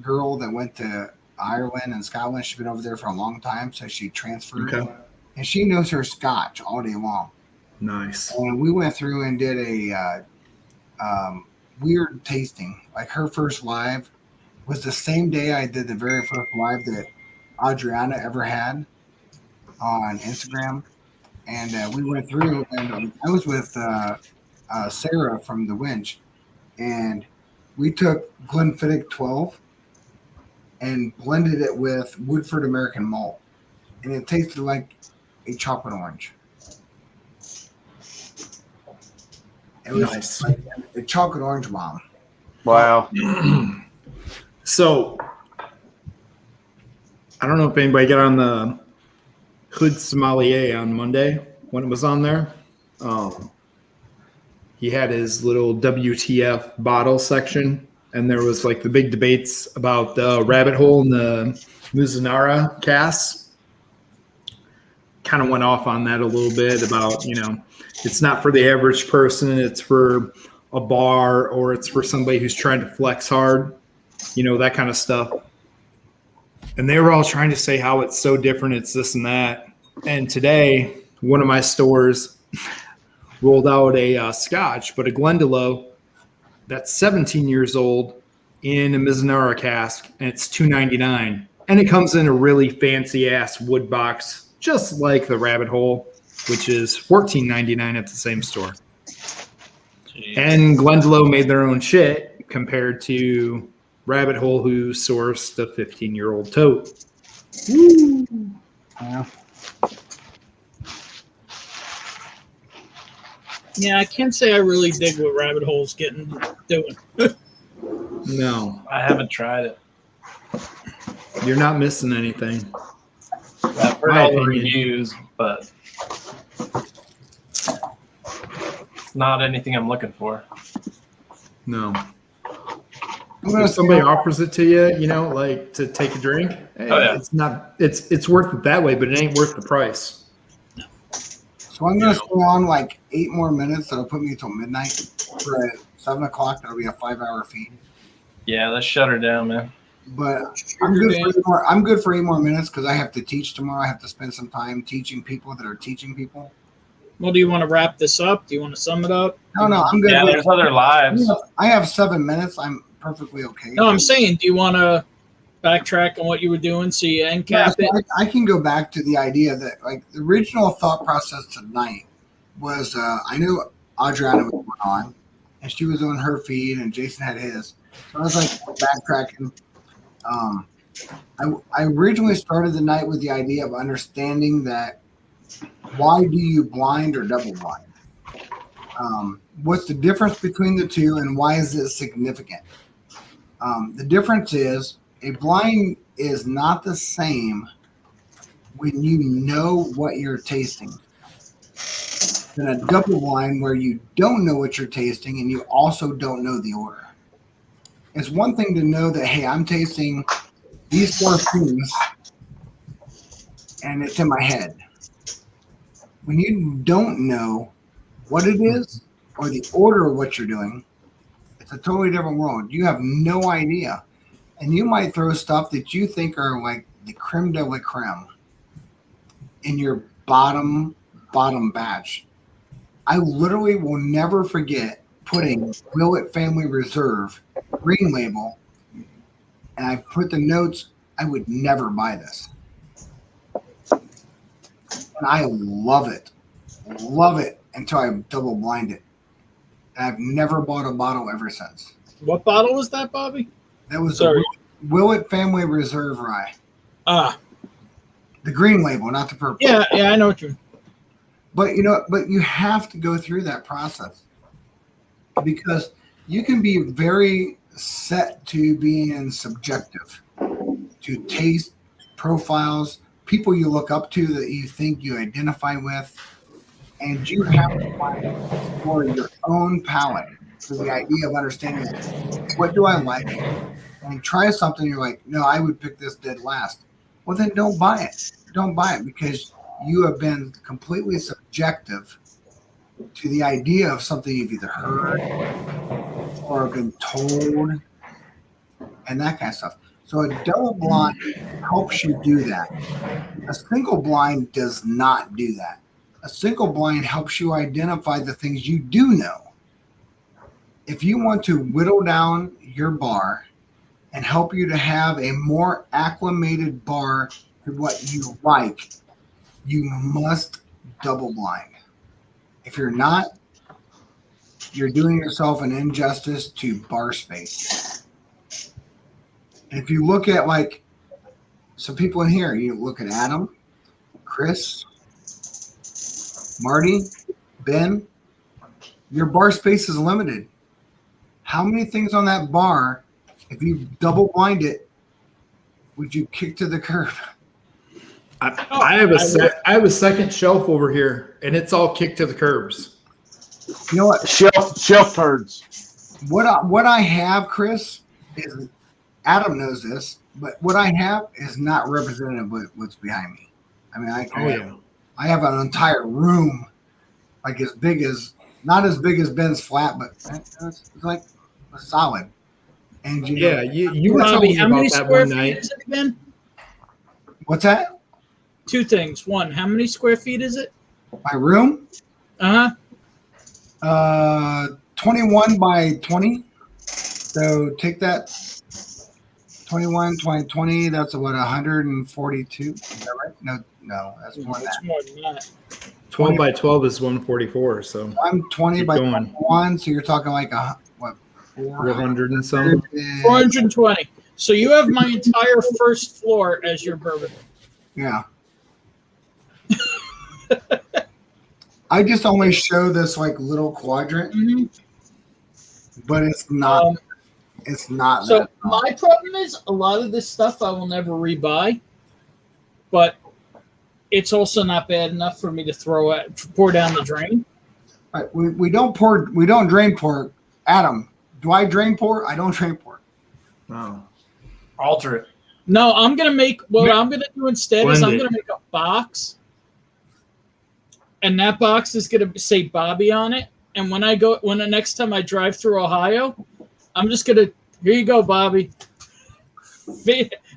girl that went to Ireland and Scotland. She's been over there for a long time, so she transferred. Okay. And she knows her Scotch all day long. Nice. And we went through and did a weird tasting. Like her first live was the same day I did the very first live that Adriana ever had on Instagram. And we went through, and I was with Sarah from the Winch, and we took Glenfiddich 12 and blended it with Woodford American malt, and it tasted like a chocolate orange. It was Nice. like a chocolate orange bomb. Wow. So I don't know if anybody got on the Hood Sommelier on Monday when it was on there. He had his little WTF bottle section, and there was like the big debates about the Rabbit Hole and the Mizunara casks. Kind of went off on that a little bit about, it's not for the average person, it's for a bar, or it's for somebody who's trying to flex hard, that kind of stuff. And they were all trying to say how it's so different, it's this and that. And today, one of my stores rolled out a Scotch, but a Glendalough that's 17 years old in a Mizunara cask, and it's $2.99. And it comes in a really fancy ass wood box, just like the Rabbit Hole. which is $14.99 at the same store. And Glendalough made their own shit compared to Rabbit Hole, who sourced the 15-year-old tote. Yeah. Yeah, I can't say I really dig what Rabbit Hole's doing. No, I haven't tried it. you're not missing anything. I've heard My all the opinion. reviews, but it's not anything I'm looking for. No. I'm gonna If somebody say- offers it to you, you know, like to take a drink, Oh, yeah. it's not. It's worth it that way, but it ain't worth the price. So I'm gonna stay on like 8 more minutes. That'll put me until midnight. For at 7 o'clock, that'll be a 5-hour feed. Yeah, let's shut her down, man. But I'm good for 8 more. I'm good for 8 more minutes because I have to teach tomorrow. I have to spend some time teaching people that are teaching people. Well, do you want to wrap this up? Do you want to sum it up? No, I'm good. Yeah, with- there's other lives. I have 7 minutes. I'm perfectly okay. No, I'm saying, do you want to backtrack on what you were doing so you end Yeah, cap it? so I can go back to the idea that like the original thought process tonight was I knew Adriana was going on and she was on her feed and Jason had his. So I was like backtracking. I originally started the night with the idea of understanding that why do you blind or double blind? What's the difference between the two and why is it significant? The difference is a blind is not the same when you know what you're tasting than a double blind where you don't know what you're tasting and you also don't know the order. It's one thing to know that, hey, I'm tasting these 4 things and it's in my head. When you don't know what it is or the order of what you're doing, it's a totally different world. You have no idea. And you might throw stuff that you think are like the creme de la creme in your bottom batch. I literally will never forget putting Willet Family Reserve green label, and I put the notes, I would never buy this. And I love it until I double blind it. And I've never bought a bottle ever since. What bottle was that, Bobby? That was Sorry. the Willet Family Reserve Rye. Ah, The green label, not the purple. yeah, I know what you. But you have to go through that process because you can be very set to being subjective, to taste profiles, people you look up to that you think you identify with, and you have to find for your own palate. So the idea of understanding what do I like, and try something you're like, no, I would pick this dead last. Well, then don't buy it. Don't buy it because you have been completely subjective to the idea of something you've either heard or been told and that kind of stuff. So a double blind helps you do that. A single blind does not do that. A single blind helps you identify the things you do know. If you want to whittle down your bar and help you to have a more acclimated bar to what you like, you must double blind. If you're not, you're doing yourself an injustice to bar space. And if you look at like some people in here, you look at Adam, Chris, Marty, Ben, your bar space is limited. How many things on that bar, if you double blind it, would you kick to the curb? I have a second shelf over here, and it's all kicked to the curbs. You know what? Shelf turds. What I have, Chris, is Adam knows this, but what I have is not representative of what's behind me. I mean, I have an entire room, like not as big as Ben's flat, but it's like a solid. And Yeah, you were Bobby, telling how me many about that square one feet night. is it again? What's that? 2 things. 1, how many square feet is it? My room? Uh huh. 21 by 20. So take that 21, 20, 20. That's what, 142? Is that right? No, that's more than It's that. more than that. 12 by 12 is 144. So I'm 20 Keep by going. 21, so you're talking like what? 400 and some. 420. So you have my entire first floor as your bourbon. Yeah. I just only show this like little quadrant, but it's not. It's not. So that. my problem is a lot of this stuff I will never rebuy, but it's also not bad enough for me to pour down the drain. Right, we don't drain pour. Adam, do I drain pour? I don't drain pour. Oh. Alter it. No, I'm gonna make what I'm gonna do instead is I'm Blend it. gonna make a box, and that box is gonna say Bobby on it. And when the next time I drive through Ohio, I'm just gonna here you go, Bobby.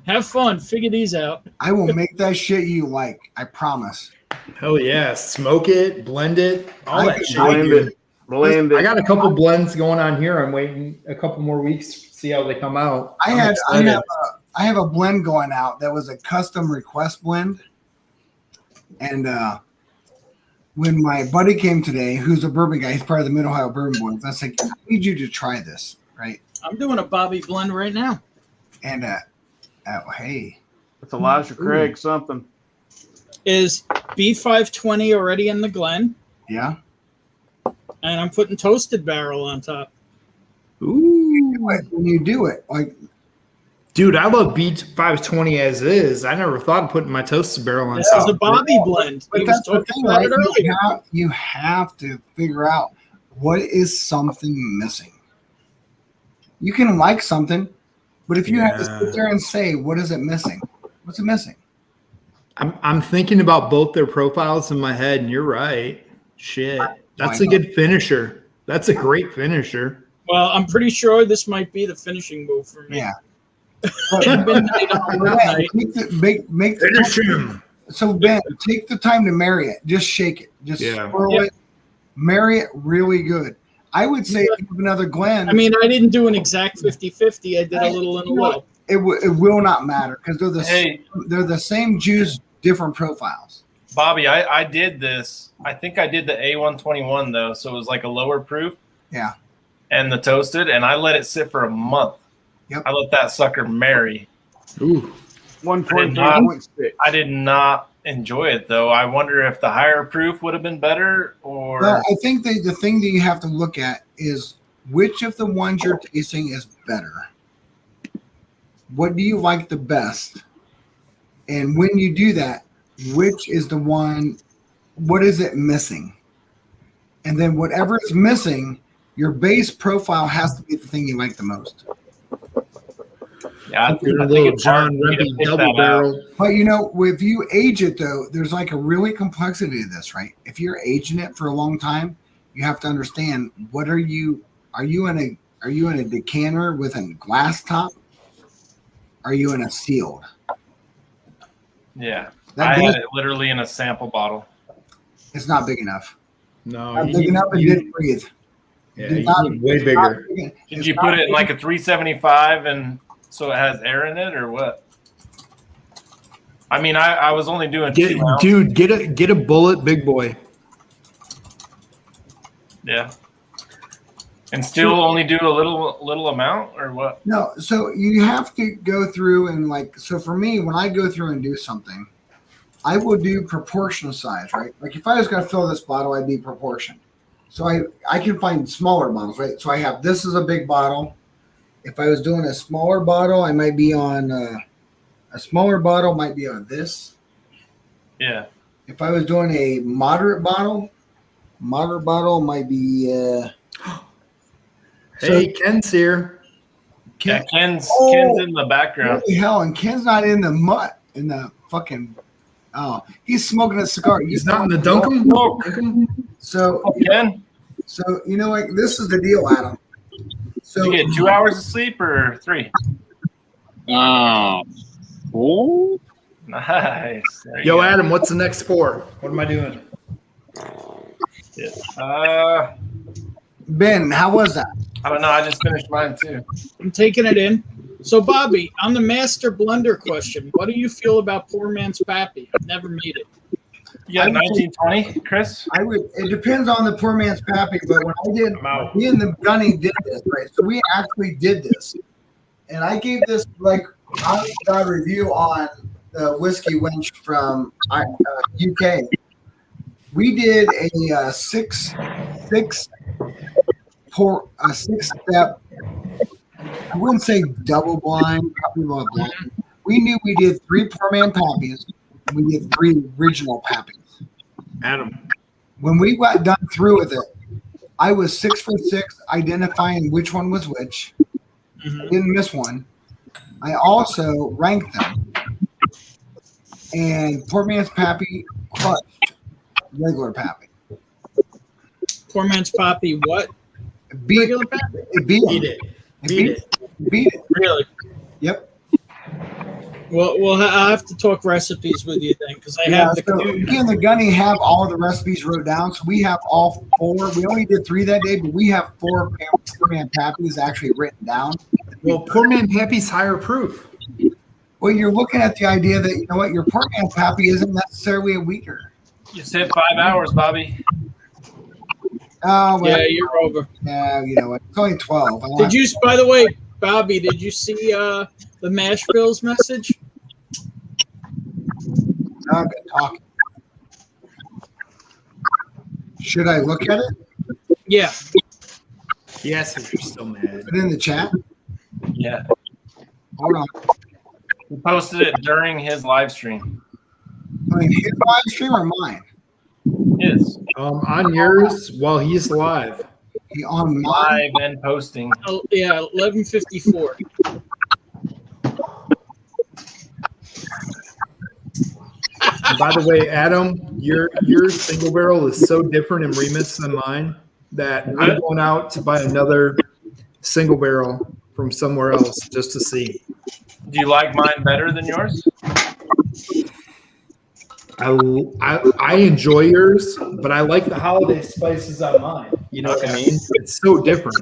Have fun, figure these out. I will make that shit you like. I promise. Hell yeah. Smoke it, blend it, all I that can shit. Blend dude. it. Blend I it. got a couple blends going on here. I'm waiting a couple more weeks to see how they come out. I I'm have excited. a blend going out that was a custom request blend, and when my buddy came today, who's a bourbon guy, he's part of the Mid Ohio Bourbon Boys. I said, I need you to try this, right? I'm doing a Bobby blend right now. And hey, It's Elijah Craig something. Is B520 already in the Glen? yeah. And I'm putting Toasted Barrel on top. Ooh. When you do it, like Dude, I love Beat 520 as is. I never thought of putting my toasted barrel on This is top. a Bobby blend. But He was that's the talking thing, about right? it earlier. You have to figure out what is something missing. You can like something, but if you have to Yeah. sit there and say, what is it missing? What's it missing? I'm thinking about both their profiles in my head, and you're right. Shit. That's a good finisher. That's a great finisher. Well, I'm pretty sure this might be the finishing move for me. Yeah. Midnight on a work night. Make Finish the, him. so Ben, take the time to marry it. Just shake it. Just Yeah. swirl Yeah. it. Marry it really good. I would say if you have another Glen. I mean, I didn't do an exact 50-50. I did a little and a little. it will not matter because Hey, they're the same juice, different profiles. Bobby, I did this. I think I did the A121 though, so it was like a lower proof. Yeah. And the toasted, and I let it sit for a month. Yep. I let that sucker marry. Ooh. 123.6. I did not enjoy it though. I wonder if the higher proof would have been better, or Well, I think the thing that you have to look at is which of the ones you're tasting is better. What do you like the best? And when you do that, which is the one, what is it missing? And then whatever is missing, your base profile has to be the thing you like the most. yeah, I A think little it's hard John for me to Rempe pick double that out. barrel. But you know, if you age it though, there's like a really complexity to this, right? If you're aging it for a long time, you have to understand what are you in a decanter with a glass top? Are you in a sealed? Yeah, That I had does- it literally in a sample bottle. It's not big enough. No, Not big enough and didn't breathe. yeah, Did you not- need way it's not bigger. big- Did it's you not put it in big- like a 375 and so it has air in it, or what? I mean, I was only doing 2 ounces. Dude, get a bullet, big boy. Yeah. And still only do a little amount, or what? No, so you have to go through and like, so for me, when I go through and do something, I will do proportional size, right? Like if I was going to fill this bottle, I'd be proportioned. So I can find smaller bottles, right? So I have, this is a big bottle. If I was doing a smaller bottle, I might be on, a smaller bottle might be on this. Yeah. If I was doing a moderate bottle might be, Hey, Ken's here. Yeah, Ken's in the background. Holy hell, and Ken's not in the mutt, in the fucking, oh, he's smoking a cigar. He's not in the Duncan. So, Ken, you know what? This is the deal, Adam. So, did you get 2 hours of sleep or 3? 4? Nice. There you Yo, go. Adam, what's the next pour? What am I doing? Ben, how was that? I don't know. I just finished mine too. I'm taking it in. So, Bobby, on the master blender question, what do you feel about Poor Man's Pappy? I've never made it. You got 1920, Chris? I would. It depends on the poor man's pappy, but when I did, I'm out. me and the Gunning did this, right? So we actually did this, and I gave this like honest to God review on the whiskey wench from UK. We did a six step. I wouldn't say double blind, probably more blind. We knew we did 3 poor man pappies. And we did 3 original pappies. Adam. When we got done through with it, I was 6 for 6 identifying which one was which. I didn't miss one. I also ranked them. And poor man's pappy crushed regular pappy. Poor man's poppy. What? Beat Regular pappy? it. Beat Beat it. it. Beat it. Beat it. Really? Yep. Well, I have to talk recipes with you then, because I Yeah, have the. so me and the Gunny have all the recipes wrote down. So we have all 4. We only did 3 that day, but we have 4 poor man pappies actually written down. Well, poor man Pappy's higher proof. Well, you're looking at the idea that, you know what, your poor man pappy isn't necessarily a weaker. Just hit 5 hours, Bobby. Oh, well, Yeah, you're over. yeah, you know what? It's only 12. Did you? By the way, Bobby, did you see the mash bills message? Now I've been talking. Should I look at it? Yeah. Yes, if you're still mad. Put it in the chat? Yeah. Hold on. He posted it during his live stream. I mean, his live stream or mine? His On yours while he's live. He on mine? live and posting. Oh, yeah, 11:54. And by the way, Adam, your single barrel is so different in remits than mine that I'm going out to buy another single barrel from somewhere else just to see. Do you like mine better than yours? I enjoy yours, but I like the holiday spices on mine. You know what I mean? It's so different.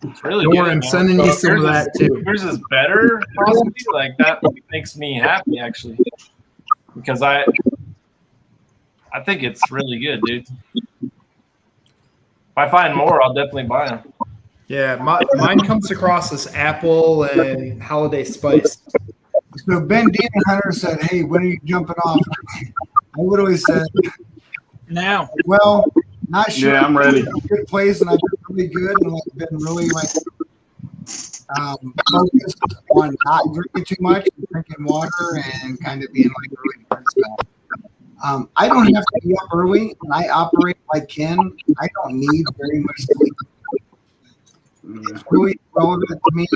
It's really Don't good. worry, I'm man. sending you So some of yours that is- too. Yours is better, possibly. Like that makes me happy actually, because I think it's really good, dude. If I find more, I'll definitely buy them. Yeah, mine comes across as apple and holiday spice. So Ben Demon Hunter said, "Hey, when are you jumping off?" I literally said, Now. "Well, not sure. Yeah, I'm ready. I'm in a good place, and I've been really good, and like been really like focused on not drinking too much, drinking water, and kind of being like really good. I don't have to be up early, and I operate like Ken. I don't need very much sleep. It's really relevant to me.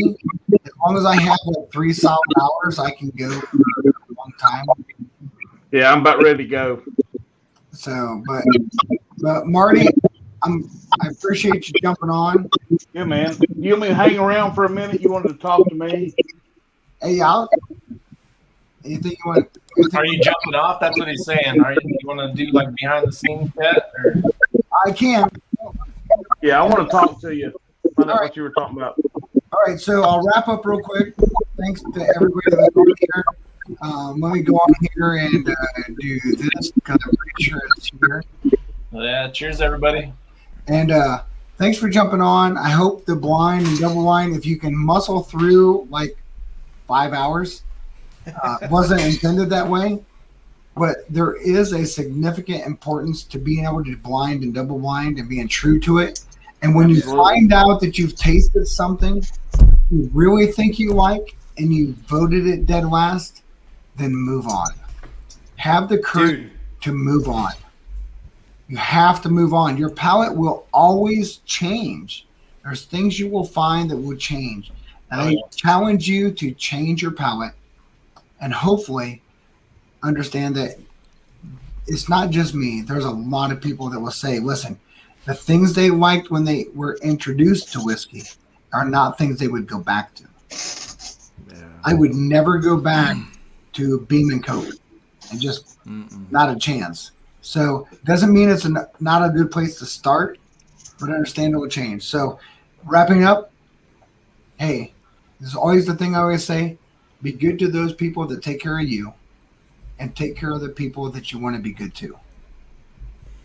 As long as I have like 3 solid hours, I can go for a long time. Yeah, I'm about ready to go. So, but Marty, I appreciate you jumping on. Yeah, man. You want me to hang around for a minute? You wanted to talk to me? Hey, anything you want? Are you jumping off? That's what he's saying. You want to do like behind the scenes chat? Or? I can. Yeah, I want to talk to you. Find out what you were talking about. All right, so I'll wrap up real quick. Thanks to everybody that was on here. Let me go on here and do this because I'm pretty sure it's here. Yeah. Cheers, everybody. And thanks for jumping on. I hope the blind and double blind, if you can muscle through like 5 hours, wasn't intended that way. But there is a significant importance to being able to blind and double blind and being true to it. And when you find out that you've tasted something you really think you like and you voted it dead last, then move on. Have the courage to move on. You have to move on. Your palate will always change. There's things you will find that will change. And I challenge you to change your palate and hopefully understand that it's not just me. There's a lot of people that will say, listen, the things they liked when they were introduced to whiskey are not things they would go back to. Yeah. I would never go back to Beam and Coke, and just not a chance. So it doesn't mean it's not a good place to start, but understand it will change. So wrapping up, hey, this is always the thing I always say, be good to those people that take care of you and take care of the people that you want to be good to.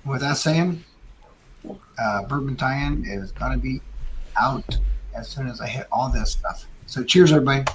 with that saying, Bourbon Tie-In is going to be out as soon as I hit all this stuff. So cheers, everybody.